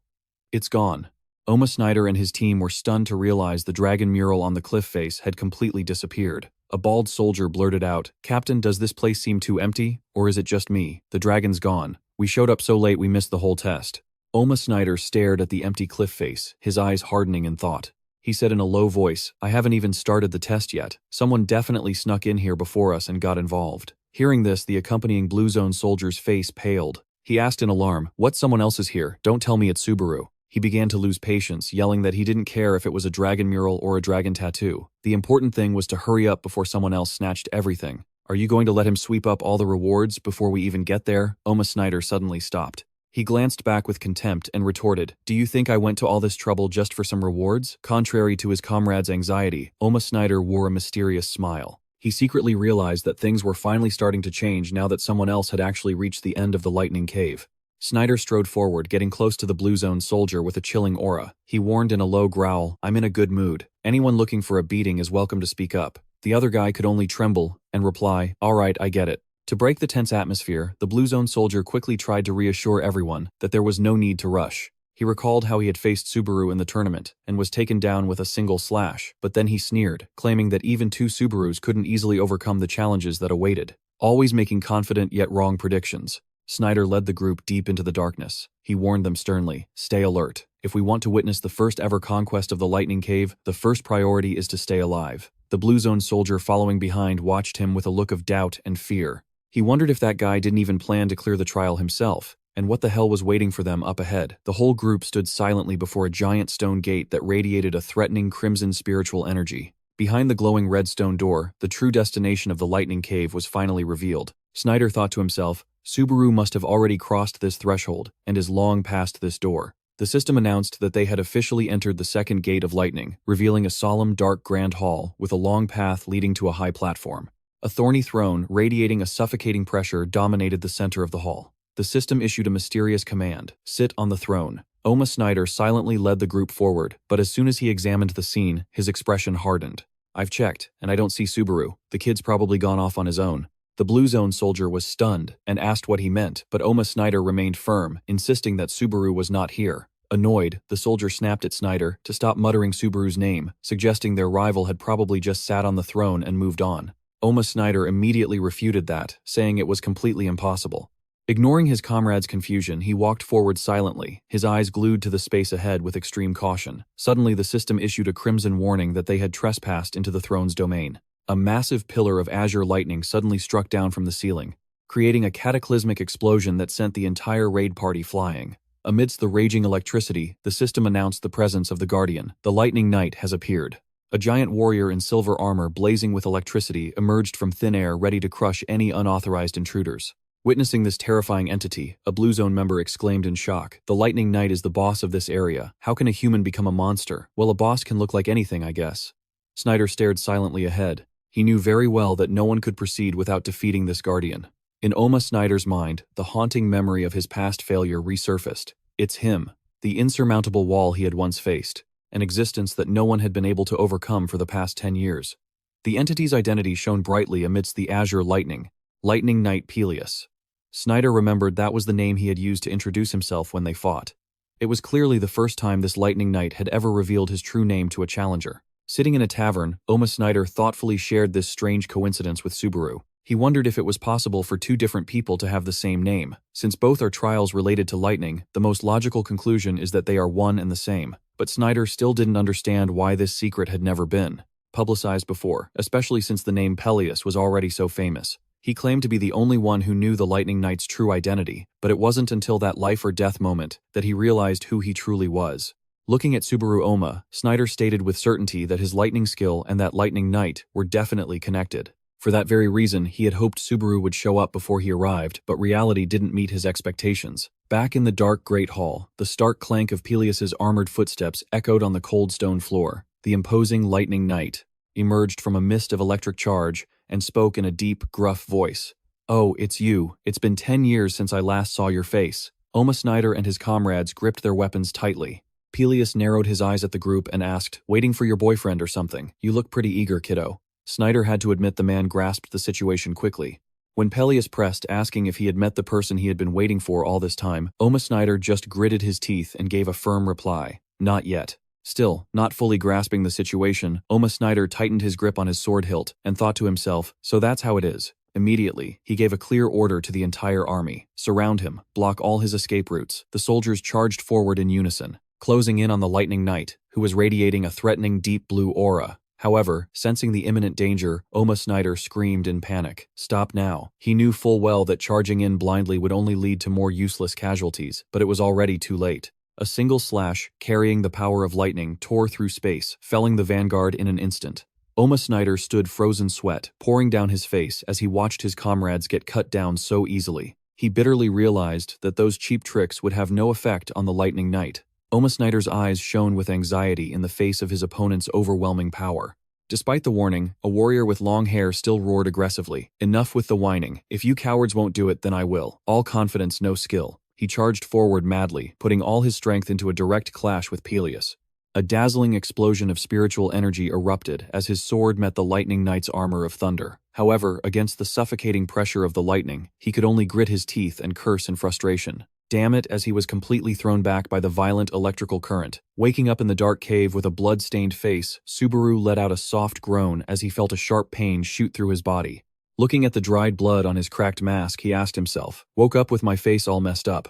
"It's gone." Oma Snyder and his team were stunned to realize the dragon mural on the cliff face had completely disappeared. A bald soldier blurted out, "Captain, does this place seem too empty? Or is it just me? The dragon's gone. We showed up so late we missed the whole test." Oma Snyder stared at the empty cliff face, his eyes hardening in thought. He said in a low voice, "I haven't even started the test yet. Someone definitely snuck in here before us and got involved." Hearing this, the accompanying Blue Zone soldier's face paled. He asked in alarm, "What? Someone else is here? Don't tell me it's Subaru." He began to lose patience, yelling that he didn't care if it was a dragon mural or a dragon tattoo. The important thing was to hurry up before someone else snatched everything. "Are you going to let him sweep up all the rewards before we even get there?" Oma Snyder suddenly stopped. He glanced back with contempt and retorted, "Do you think I went to all this trouble just for some rewards?" Contrary to his comrade's anxiety, Oma Snyder wore a mysterious smile. He secretly realized that things were finally starting to change now that someone else had actually reached the end of the lightning cave. Snyder strode forward, getting close to the blue zone soldier with a chilling aura. He warned in a low growl, "I'm in a good mood. Anyone looking for a beating is welcome to speak up." The other guy could only tremble and reply, "All right, I get it." To break the tense atmosphere, the blue zone soldier quickly tried to reassure everyone that there was no need to rush. He recalled how he had faced Subaru in the tournament and was taken down with a single slash, but then he sneered, claiming that even two Subarus couldn't easily overcome the challenges that awaited, always making confident yet wrong predictions. Snyder led the group deep into the darkness. He warned them sternly, "Stay alert. If we want to witness the first ever conquest of the Lightning Cave, the first priority is to stay alive." The blue zone soldier following behind watched him with a look of doubt and fear. He wondered if that guy didn't even plan to clear the trial himself, and what the hell was waiting for them up ahead. The whole group stood silently before a giant stone gate that radiated a threatening crimson spiritual energy. Behind the glowing red stone door, the true destination of the Lightning Cave was finally revealed. Snyder thought to himself, Subaru must have already crossed this threshold and is long past this door. The system announced that they had officially entered the second gate of lightning, revealing a solemn dark grand hall with a long path leading to a high platform. A thorny throne, radiating a suffocating pressure, dominated the center of the hall. The system issued a mysterious command, "Sit on the throne." Oma Snyder silently led the group forward, but as soon as he examined the scene, his expression hardened. "I've checked, and I don't see Subaru. The kid's probably gone off on his own." The blue zone soldier was stunned and asked what he meant, but Oma Snyder remained firm, insisting that Subaru was not here. Annoyed, the soldier snapped at Snyder to stop muttering Subaru's name, suggesting their rival had probably just sat on the throne and moved on. Oma Snyder immediately refuted that, saying it was completely impossible. Ignoring his comrade's confusion, he walked forward silently, his eyes glued to the space ahead with extreme caution. Suddenly, the system issued a crimson warning that they had trespassed into the throne's domain. A massive pillar of azure lightning suddenly struck down from the ceiling, creating a cataclysmic explosion that sent the entire raid party flying. Amidst the raging electricity, the system announced the presence of the Guardian. The Lightning Knight has appeared. A giant warrior in silver armor blazing with electricity emerged from thin air, ready to crush any unauthorized intruders. Witnessing this terrifying entity, a Blue Zone member exclaimed in shock, "The Lightning Knight is the boss of this area. How can a human become a monster?" "Well, a boss can look like anything, I guess." Snyder stared silently ahead. He knew very well that no one could proceed without defeating this guardian. In Oma Snyder's mind, the haunting memory of his past failure resurfaced. It's him, the insurmountable wall he had once faced, an existence that no one had been able to overcome for the past 10 years. The entity's identity shone brightly amidst the azure lightning, Lightning Knight Peleus. Snyder remembered that was the name he had used to introduce himself when they fought. It was clearly the first time this Lightning Knight had ever revealed his true name to a challenger. Sitting in a tavern, Oma Snyder thoughtfully shared this strange coincidence with Subaru. He wondered if it was possible for two different people to have the same name. Since both are trials related to lightning, the most logical conclusion is that they are one and the same. But Snyder still didn't understand why this secret had never been publicized before, especially since the name Peleus was already so famous. He claimed to be the only one who knew the Lightning Knight's true identity, but it wasn't until that life or death moment that he realized who he truly was. Looking at Subaru Oma, Snyder stated with certainty that his lightning skill and that Lightning Knight were definitely connected. For that very reason, he had hoped Subaru would show up before he arrived, but reality didn't meet his expectations. Back in the dark great hall, the stark clank of Peleus's armored footsteps echoed on the cold stone floor. The imposing Lightning Knight emerged from a mist of electric charge and spoke in a deep, gruff voice. "Oh, it's you. It's been 10 years since I last saw your face." Oma Snyder and his comrades gripped their weapons tightly. Peleus narrowed his eyes at the group and asked, "Waiting for your boyfriend or something? You look pretty eager, kiddo." Snyder had to admit the man grasped the situation quickly. When Peleus pressed, asking if he had met the person he had been waiting for all this time, Oma Snyder just gritted his teeth and gave a firm reply, "Not yet." Still, not fully grasping the situation, Oma Snyder tightened his grip on his sword hilt and thought to himself, "So that's how it is." Immediately, he gave a clear order to the entire army. "Surround him, block all his escape routes." The soldiers charged forward in unison, closing in on the Lightning Knight, who was radiating a threatening deep blue aura. However, sensing the imminent danger, Oma Snyder screamed in panic, "Stop now." He knew full well that charging in blindly would only lead to more useless casualties, but it was already too late. A single slash, carrying the power of lightning, tore through space, felling the vanguard in an instant. Oma Snyder stood frozen sweat, pouring down his face as he watched his comrades get cut down so easily. He bitterly realized that those cheap tricks would have no effect on the Lightning Knight. Oma Snyder's eyes shone with anxiety in the face of his opponent's overwhelming power. Despite the warning, a warrior with long hair still roared aggressively. "Enough with the whining. If you cowards won't do it, then I will." All confidence, no skill. He charged forward madly, putting all his strength into a direct clash with Peleus. A dazzling explosion of spiritual energy erupted as his sword met the Lightning Knight's armor of thunder. However, against the suffocating pressure of the lightning, he could only grit his teeth and curse in frustration. Damn it, as he was completely thrown back by the violent electrical current. Waking up in the dark cave with a blood-stained face, Subaru let out a soft groan as he felt a sharp pain shoot through his body. Looking at the dried blood on his cracked mask, he asked himself, "Woke up with my face all messed up.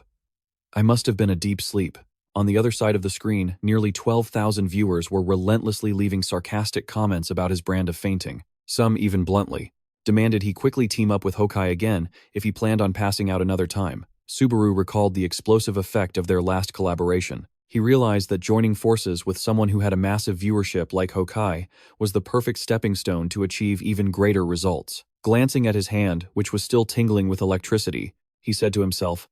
I must have been a deep sleep." On the other side of the screen, nearly 12,000 viewers were relentlessly leaving sarcastic comments about his brand of fainting. Some even bluntly demanded he quickly team up with Hokkai again if he planned on passing out another time. Subaru recalled the explosive effect of their last collaboration. He realized that joining forces with someone who had a massive viewership like Hokkai was the perfect stepping stone to achieve even greater results. Glancing at his hand, which was still tingling with electricity, he said to himself,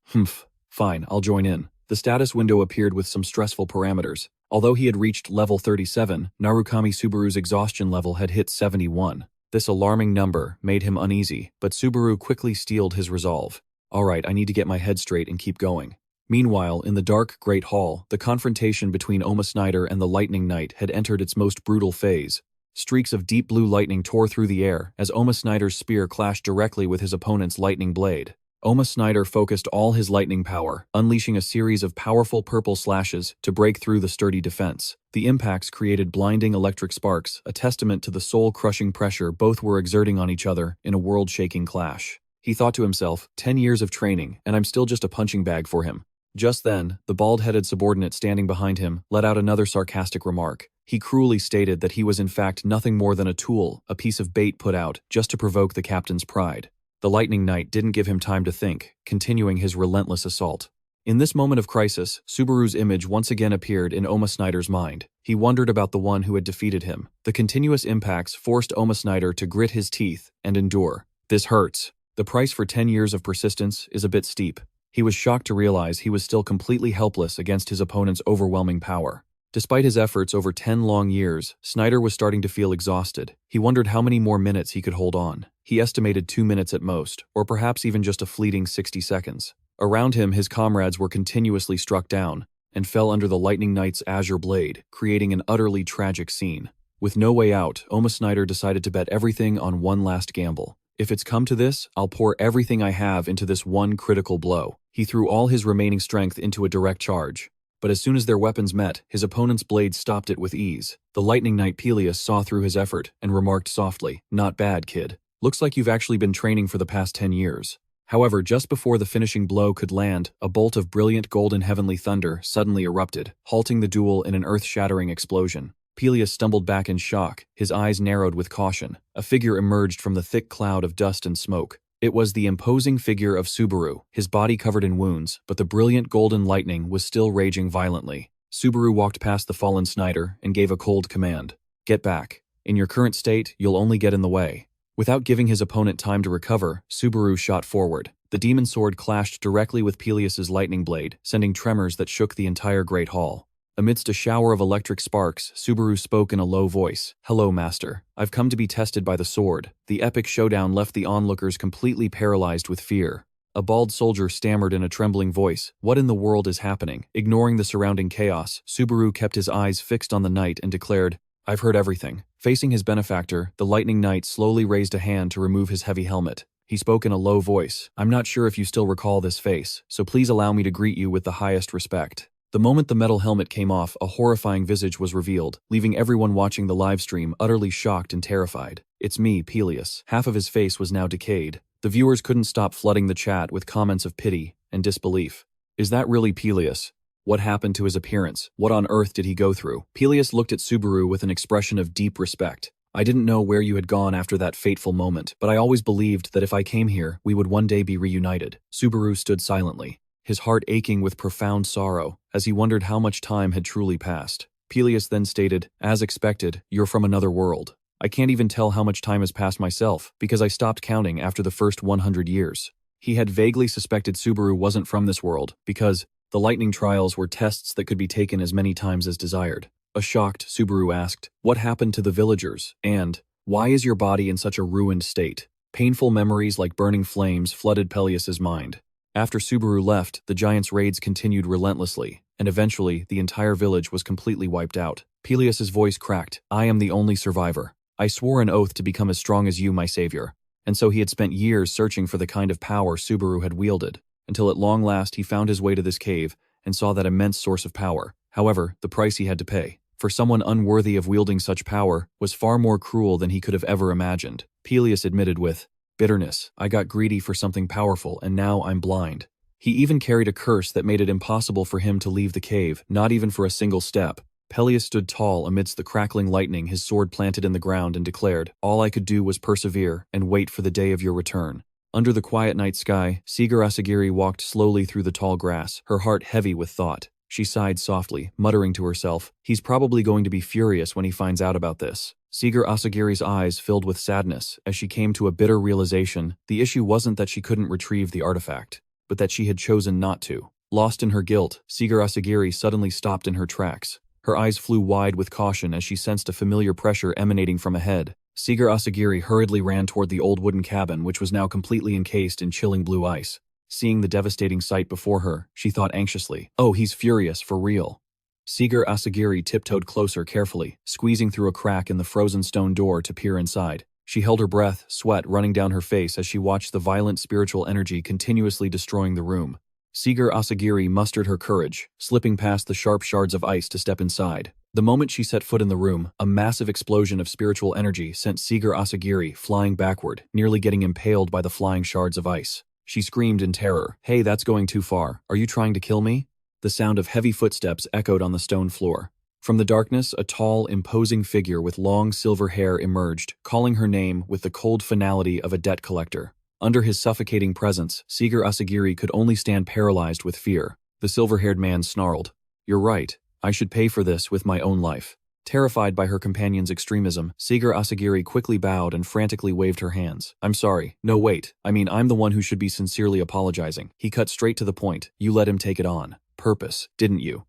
"Fine, I'll join in." The status window appeared with some stressful parameters. Although he had reached level 37, Narukami Subaru's exhaustion level had hit 71. This alarming number made him uneasy, but Subaru quickly steeled his resolve. "Alright, I need to get my head straight and keep going." Meanwhile, in the dark Great Hall, the confrontation between Oma Snyder and the Lightning Knight had entered its most brutal phase. Streaks of deep blue lightning tore through the air as Oma Snyder's spear clashed directly with his opponent's lightning blade. Oma Snyder focused all his lightning power, unleashing a series of powerful purple slashes to break through the sturdy defense. The impacts created blinding electric sparks, a testament to the soul-crushing pressure both were exerting on each other in a world-shaking clash. He thought to himself, 10 years of training, and I'm still just a punching bag for him. Just then, the bald-headed subordinate standing behind him let out another sarcastic remark. He cruelly stated that he was in fact nothing more than a tool, a piece of bait put out just to provoke the captain's pride. The Lightning Knight didn't give him time to think, continuing his relentless assault. In this moment of crisis, Subaru's image once again appeared in Oma Snyder's mind. He wondered about the one who had defeated him. The continuous impacts forced Oma Snyder to grit his teeth and endure. "This hurts. The price for 10 years of persistence is a bit steep." He was shocked to realize he was still completely helpless against his opponent's overwhelming power. Despite his efforts over 10 long years, Snyder was starting to feel exhausted. He wondered how many more minutes he could hold on. He estimated 2 minutes at most, or perhaps even just a fleeting 60 seconds. Around him, his comrades were continuously struck down and fell under the Lightning Knight's azure blade, creating an utterly tragic scene. With no way out, Oma Snyder decided to bet everything on one last gamble. "If it's come to this, I'll pour everything I have into this one critical blow." He threw all his remaining strength into a direct charge. But as soon as their weapons met, his opponent's blade stopped it with ease. The Lightning Knight Peleus saw through his effort and remarked softly, "Not bad, kid. Looks like you've actually been training for the past 10 years. However, just before the finishing blow could land, a bolt of brilliant golden heavenly thunder suddenly erupted, halting the duel in an earth-shattering explosion. Peleus stumbled back in shock, his eyes narrowed with caution. A figure emerged from the thick cloud of dust and smoke. It was the imposing figure of Subaru, his body covered in wounds, but the brilliant golden lightning was still raging violently. Subaru walked past the fallen Snyder and gave a cold command. "Get back. In your current state, you'll only get in the way." Without giving his opponent time to recover, Subaru shot forward. The demon sword clashed directly with Peleus's lightning blade, sending tremors that shook the entire Great Hall. Amidst a shower of electric sparks, Subaru spoke in a low voice. "Hello, Master. I've come to be tested by the sword." The epic showdown left the onlookers completely paralyzed with fear. A bald soldier stammered in a trembling voice, "What in the world is happening?" Ignoring the surrounding chaos, Subaru kept his eyes fixed on the knight and declared, "I've heard everything." Facing his benefactor, the Lightning Knight slowly raised a hand to remove his heavy helmet. He spoke in a low voice, "I'm not sure if you still recall this face, so please allow me to greet you with the highest respect." The moment the metal helmet came off, a horrifying visage was revealed, leaving everyone watching the livestream utterly shocked and terrified. "It's me, Peleus." Half of his face was now decayed. The viewers couldn't stop flooding the chat with comments of pity and disbelief. "Is that really Peleus? What happened to his appearance? What on earth did he go through?" Peleus looked at Subaru with an expression of deep respect. "I didn't know where you had gone after that fateful moment, but I always believed that if I came here, we would one day be reunited." Subaru stood silently, his heart aching with profound sorrow, as he wondered how much time had truly passed. Peleus then stated, "As expected, you're from another world. I can't even tell how much time has passed myself, because I stopped counting after the first 100 years. He had vaguely suspected Subaru wasn't from this world, because the lightning trials were tests that could be taken as many times as desired. A shocked Subaru asked, "What happened to the villagers?" and "Why is your body in such a ruined state?" Painful memories like burning flames flooded Peleus's mind. After Subaru left, the giant's raids continued relentlessly, and eventually the entire village was completely wiped out. Peleus's voice cracked. "I am the only survivor. I swore an oath to become as strong as you, my savior." And so he had spent years searching for the kind of power Subaru had wielded, until at long last he found his way to this cave and saw that immense source of power. However, the price he had to pay, for someone unworthy of wielding such power, was far more cruel than he could have ever imagined. Peleus admitted with bitterness, "I got greedy for something powerful and now I'm blind." He even carried a curse that made it impossible for him to leave the cave, not even for a single step. Peleus stood tall amidst the crackling lightning, his sword planted in the ground, and declared, "All I could do was persevere and wait for the day of your return." Under the quiet night sky, Siger Asagiri walked slowly through the tall grass, her heart heavy with thought. She sighed softly, muttering to herself, "He's probably going to be furious when he finds out about this." Siger Asagiri's eyes filled with sadness as she came to a bitter realization. The issue wasn't that she couldn't retrieve the artifact, but that she had chosen not to. Lost in her guilt, Siger Asagiri suddenly stopped in her tracks. Her eyes flew wide with caution as she sensed a familiar pressure emanating from ahead. Siger Asagiri hurriedly ran toward the old wooden cabin, which was now completely encased in chilling blue ice. Seeing the devastating sight before her, she thought anxiously, "Oh, he's furious, for real." Siger Asagiri tiptoed closer carefully, squeezing through a crack in the frozen stone door to peer inside. She held her breath, sweat running down her face as she watched the violent spiritual energy continuously destroying the room. Siger Asagiri mustered her courage, slipping past the sharp shards of ice to step inside. The moment she set foot in the room, a massive explosion of spiritual energy sent Siger Asagiri flying backward, nearly getting impaled by the flying shards of ice. She screamed in terror, "Hey, that's going too far. Are you trying to kill me?" The sound of heavy footsteps echoed on the stone floor. From the darkness, a tall, imposing figure with long silver hair emerged, calling her name with the cold finality of a debt collector. Under his suffocating presence, Siger Asagiri could only stand paralyzed with fear. The silver-haired man snarled, "You're right. I should pay for this with my own life." Terrified by her companion's extremism, Siger Asagiri quickly bowed and frantically waved her hands. "I'm sorry. No, wait. I'm the one who should be sincerely apologizing." He cut straight to the point. "You let him take it on purpose, didn't you?"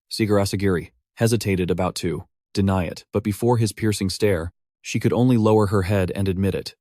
Siger Asagiri hesitated, about to deny it, but before his piercing stare, she could only lower her head and admit it.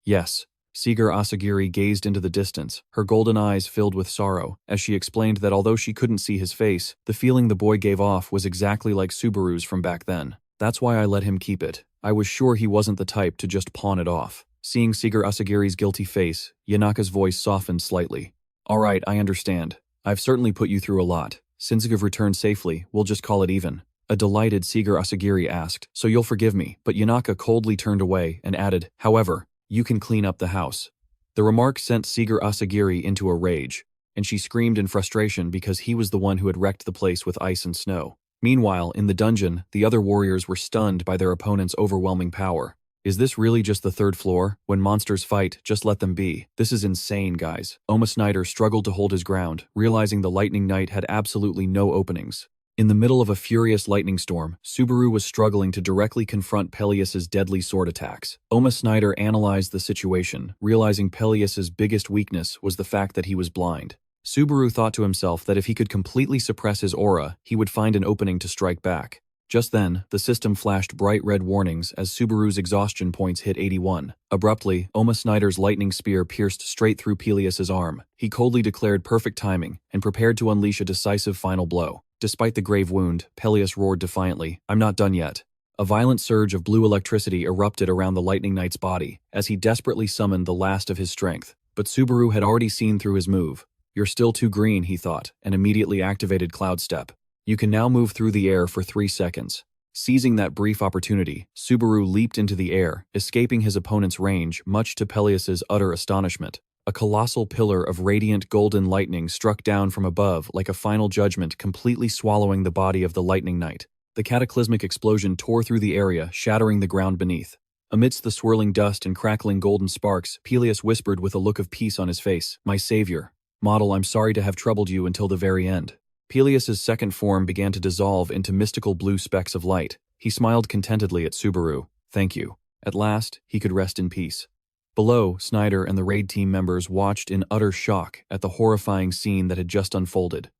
"Yes." Siger Asagiri gazed into the distance, her golden eyes filled with sorrow, as she explained that although she couldn't see his face, the feeling the boy gave off was exactly like Subaru's from back then. "That's why I let him keep it. I was sure he wasn't the type to just pawn it off." Seeing Siger Asagiri's guilty face, Yanaka's voice softened slightly. "All right, I understand. I've certainly put you through a lot. Since you've returned safely, we'll just call it even." A delighted Siger Asagiri asked, "So you'll forgive me?" But Yanaka coldly turned away and added, "However, you can clean up the house." The remark sent Siger Asagiri into a rage, and she screamed in frustration because he was the one who had wrecked the place with ice and snow. Meanwhile, in the dungeon, the other warriors were stunned by their opponent's overwhelming power. Is this really just the third floor? When monsters fight, just let them be. This is insane, guys. Oma Snyder struggled to hold his ground, realizing the Lightning Knight had absolutely no openings. In the middle of a furious lightning storm, Subaru was struggling to directly confront Peleus's deadly sword attacks. Oma Snyder analyzed the situation, realizing Peleus's biggest weakness was the fact that he was blind. Subaru thought to himself that if he could completely suppress his aura, he would find an opening to strike back. Just then, the system flashed bright red warnings as Subaru's exhaustion points hit 81. Abruptly, Oma Snyder's lightning spear pierced straight through Peleus's arm. He coldly declared perfect timing and prepared to unleash a decisive final blow. Despite the grave wound, Peleus roared defiantly, "I'm not done yet." A violent surge of blue electricity erupted around the Lightning Knight's body as he desperately summoned the last of his strength. But Subaru had already seen through his move. "You're still too green," he thought, and immediately activated Cloud Step. "You can now move through the air for 3 seconds." Seizing that brief opportunity, Subaru leaped into the air, escaping his opponent's range, much to Peleus's utter astonishment. A colossal pillar of radiant golden lightning struck down from above like a final judgment, completely swallowing the body of the Lightning Knight. The cataclysmic explosion tore through the area, shattering the ground beneath. Amidst the swirling dust and crackling golden sparks, Peleus whispered with a look of peace on his face, "My savior. Model, I'm sorry to have troubled you until the very end." Peleus's second form began to dissolve into mystical blue specks of light. He smiled contentedly at Subaru. "Thank you." At last, he could rest in peace. Below, Snyder and the raid team members watched in utter shock at the horrifying scene that had just unfolded.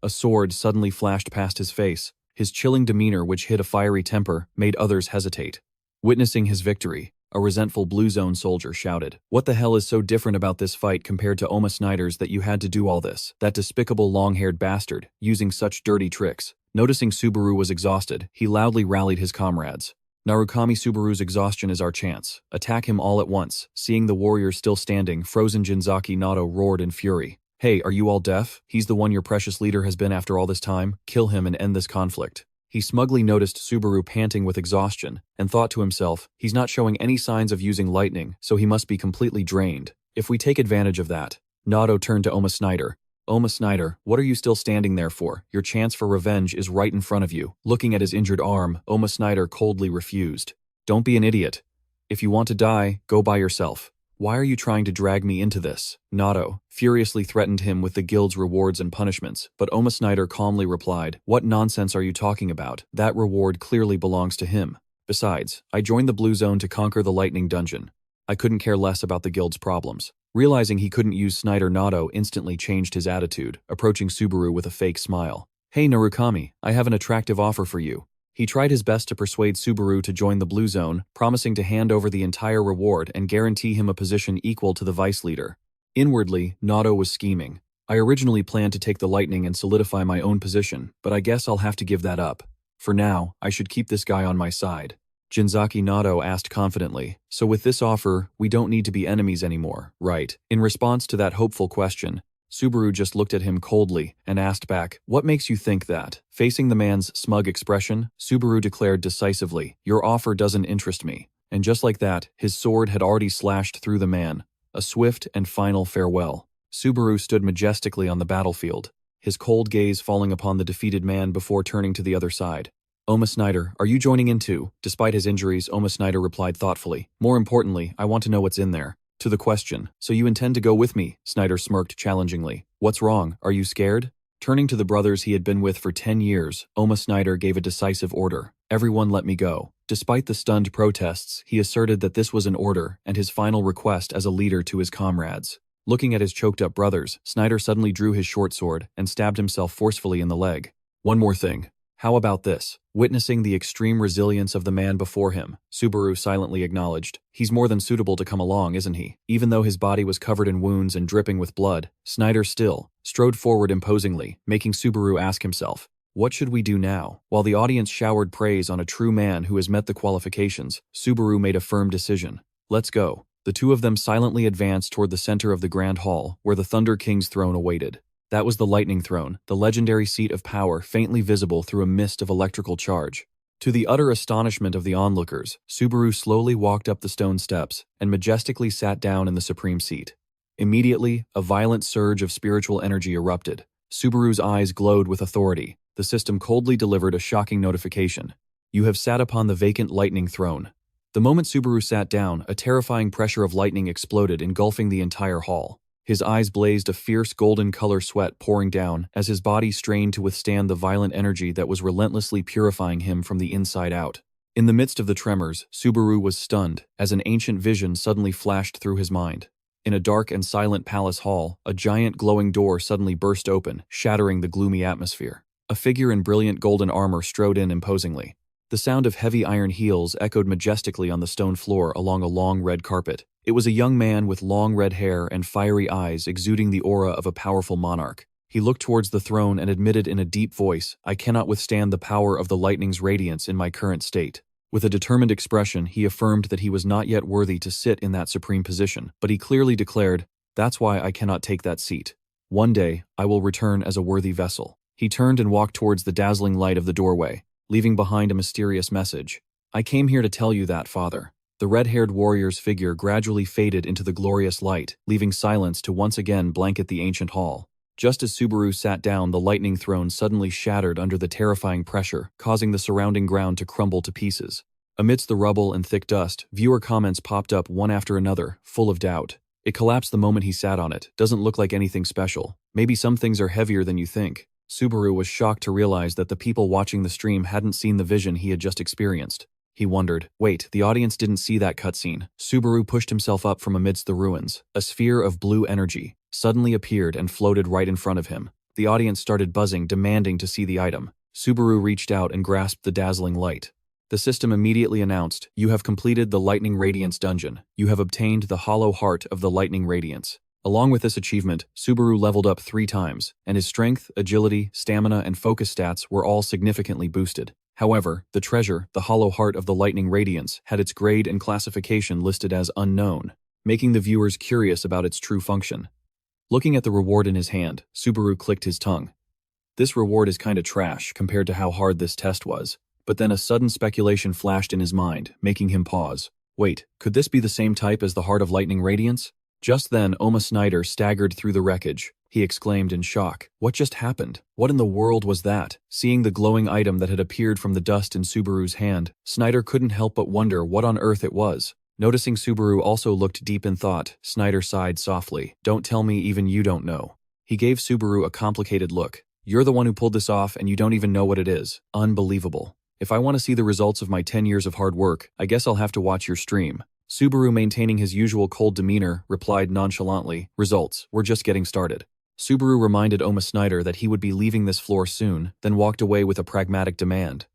A sword suddenly flashed past his face. His chilling demeanor, which hid a fiery temper, made others hesitate. Witnessing his victory, a resentful Blue Zone soldier shouted, "What the hell is so different about this fight compared to Oma Snyder's that you had to do all this? That despicable long-haired bastard, using such dirty tricks." Noticing Subaru was exhausted, he loudly rallied his comrades. "Narukami Subaru's exhaustion is our chance. Attack him all at once." Seeing the warriors still standing, frozen Jinzaki Nato roared in fury. "Hey, are you all deaf? He's the one your precious leader has been after all this time. Kill him and end this conflict." He smugly noticed Subaru panting with exhaustion, and thought to himself, he's not showing any signs of using lightning, so he must be completely drained. If we take advantage of that. Nato turned to Oma Snyder. "Oma Snyder, what are you still standing there for? Your chance for revenge is right in front of you." Looking at his injured arm, Oma Snyder coldly refused. "Don't be an idiot. If you want to die, go by yourself. Why are you trying to drag me into this?" Nato furiously threatened him with the guild's rewards and punishments, but Oma Snyder calmly replied, "What nonsense are you talking about? That reward clearly belongs to him. Besides, I joined the Blue Zone to conquer the Lightning Dungeon. I couldn't care less about the guild's problems." Realizing he couldn't use Snyder, Nato instantly changed his attitude, approaching Subaru with a fake smile. "Hey Narukami, I have an attractive offer for you." He tried his best to persuade Subaru to join the Blue Zone, promising to hand over the entire reward and guarantee him a position equal to the vice leader. Inwardly, Nato was scheming. "I originally planned to take the Lightning and solidify my own position, but I guess I'll have to give that up. For now, I should keep this guy on my side." Jinzaki Nato asked confidently, "So with this offer, we don't need to be enemies anymore, right?" In response to that hopeful question, Subaru just looked at him coldly and asked back, "What makes you think that?" Facing the man's smug expression, Subaru declared decisively, "Your offer doesn't interest me." And just like that, his sword had already slashed through the man. A swift and final farewell. Subaru stood majestically on the battlefield, his cold gaze falling upon the defeated man before turning to the other side. "Oma Snyder, are you joining in too?" Despite his injuries, Oma Snyder replied thoughtfully, "More importantly, I want to know what's in there." To the question, "So you intend to go with me?" Snyder smirked challengingly. "What's wrong? Are you scared?" Turning to the brothers he had been with for 10 years, Oma Snyder gave a decisive order. "Everyone let me go." Despite the stunned protests, he asserted that this was an order and his final request as a leader to his comrades. Looking at his choked-up brothers, Snyder suddenly drew his short sword and stabbed himself forcefully in the leg. "One more thing. How about this?" Witnessing the extreme resilience of the man before him, Subaru silently acknowledged, "He's more than suitable to come along, isn't he?" Even though his body was covered in wounds and dripping with blood, Snyder still strode forward imposingly, making Subaru ask himself, "What should we do now?" While the audience showered praise on a true man who has met the qualifications, Subaru made a firm decision. "Let's go." The two of them silently advanced toward the center of the Grand Hall, where the Thunder King's throne awaited. That was the Lightning Throne, the legendary seat of power faintly visible through a mist of electrical charge. To the utter astonishment of the onlookers, Subaru slowly walked up the stone steps and majestically sat down in the supreme seat. Immediately, a violent surge of spiritual energy erupted. Subaru's eyes glowed with authority. The system coldly delivered a shocking notification. "You have sat upon the vacant Lightning Throne." The moment Subaru sat down, a terrifying pressure of lightning exploded, engulfing the entire hall. His eyes blazed, a fierce golden color sweat pouring down as his body strained to withstand the violent energy that was relentlessly purifying him from the inside out. In the midst of the tremors, Subaru was stunned as an ancient vision suddenly flashed through his mind. In a dark and silent palace hall, a giant glowing door suddenly burst open, shattering the gloomy atmosphere. A figure in brilliant golden armor strode in imposingly. The sound of heavy iron heels echoed majestically on the stone floor along a long red carpet. It was a young man with long red hair and fiery eyes exuding the aura of a powerful monarch. He looked towards the throne and admitted in a deep voice, "I cannot withstand the power of the lightning's radiance in my current state." With a determined expression, he affirmed that he was not yet worthy to sit in that supreme position, but he clearly declared, "That's why I cannot take that seat. One day, I will return as a worthy vessel." He turned and walked towards the dazzling light of the doorway, leaving behind a mysterious message. "I came here to tell you that, Father." The red-haired warrior's figure gradually faded into the glorious light, leaving silence to once again blanket the ancient hall. Just as Subaru sat down, the lightning throne suddenly shattered under the terrifying pressure, causing the surrounding ground to crumble to pieces. Amidst the rubble and thick dust, viewer comments popped up one after another, full of doubt. "It collapsed the moment he sat on it. Doesn't look like anything special. Maybe some things are heavier than you think." Subaru was shocked to realize that the people watching the stream hadn't seen the vision he had just experienced. He wondered. Wait, the audience didn't see that cutscene. Subaru pushed himself up from amidst the ruins. A sphere of blue energy suddenly appeared and floated right in front of him. The audience started buzzing, demanding to see the item. Subaru reached out and grasped the dazzling light. The system immediately announced, "You have completed the Lightning Radiance dungeon. You have obtained the hollow heart of the Lightning Radiance." Along with this achievement, Subaru leveled up 3 times, and his strength, agility, stamina, and focus stats were all significantly boosted. However, the treasure, the hollow heart of the Lightning Radiance, had its grade and classification listed as unknown, making the viewers curious about its true function. Looking at the reward in his hand, Subaru clicked his tongue. This reward is kinda trash compared to how hard this test was. But then a sudden speculation flashed in his mind, making him pause. Wait, could this be the same type as the Heart of Lightning Radiance? Just then, Oma Snyder staggered through the wreckage. He exclaimed in shock. What just happened? What in the world was that? Seeing the glowing item that had appeared from the dust in Subaru's hand, Snyder couldn't help but wonder what on earth it was. Noticing Subaru also looked deep in thought, Snyder sighed softly. Don't tell me even you don't know. He gave Subaru a complicated look. You're the one who pulled this off and you don't even know what it is. Unbelievable. If I want to see the results of my 10 years of hard work, I guess I'll have to watch your stream. Subaru, maintaining his usual cold demeanor, replied nonchalantly, Results, we're just getting started. Subaru reminded Oma Snyder that he would be leaving this floor soon, then walked away with a pragmatic demand.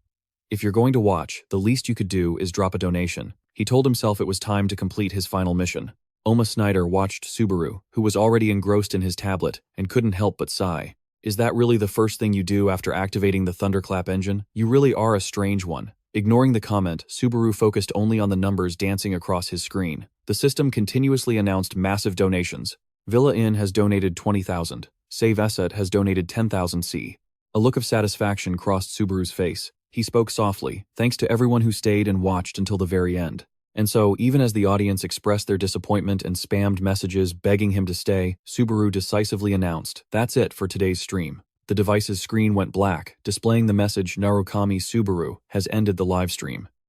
If you're going to watch, the least you could do is drop a donation. He told himself it was time to complete his final mission. Oma Snyder watched Subaru, who was already engrossed in his tablet, and couldn't help but sigh. Is that really the first thing you do after activating the Thunderclap engine? You really are a strange one. Ignoring the comment, Subaru focused only on the numbers dancing across his screen. The system continuously announced massive donations. Villa Inn has donated 20,000. Save Asset has donated 10,000 C. A look of satisfaction crossed Subaru's face. He spoke softly, thanks to everyone who stayed and watched until the very end. And so, even as the audience expressed their disappointment and spammed messages begging him to stay, Subaru decisively announced, That's it for today's stream. The device's screen went black, displaying the message Narukami Subaru has ended the live stream.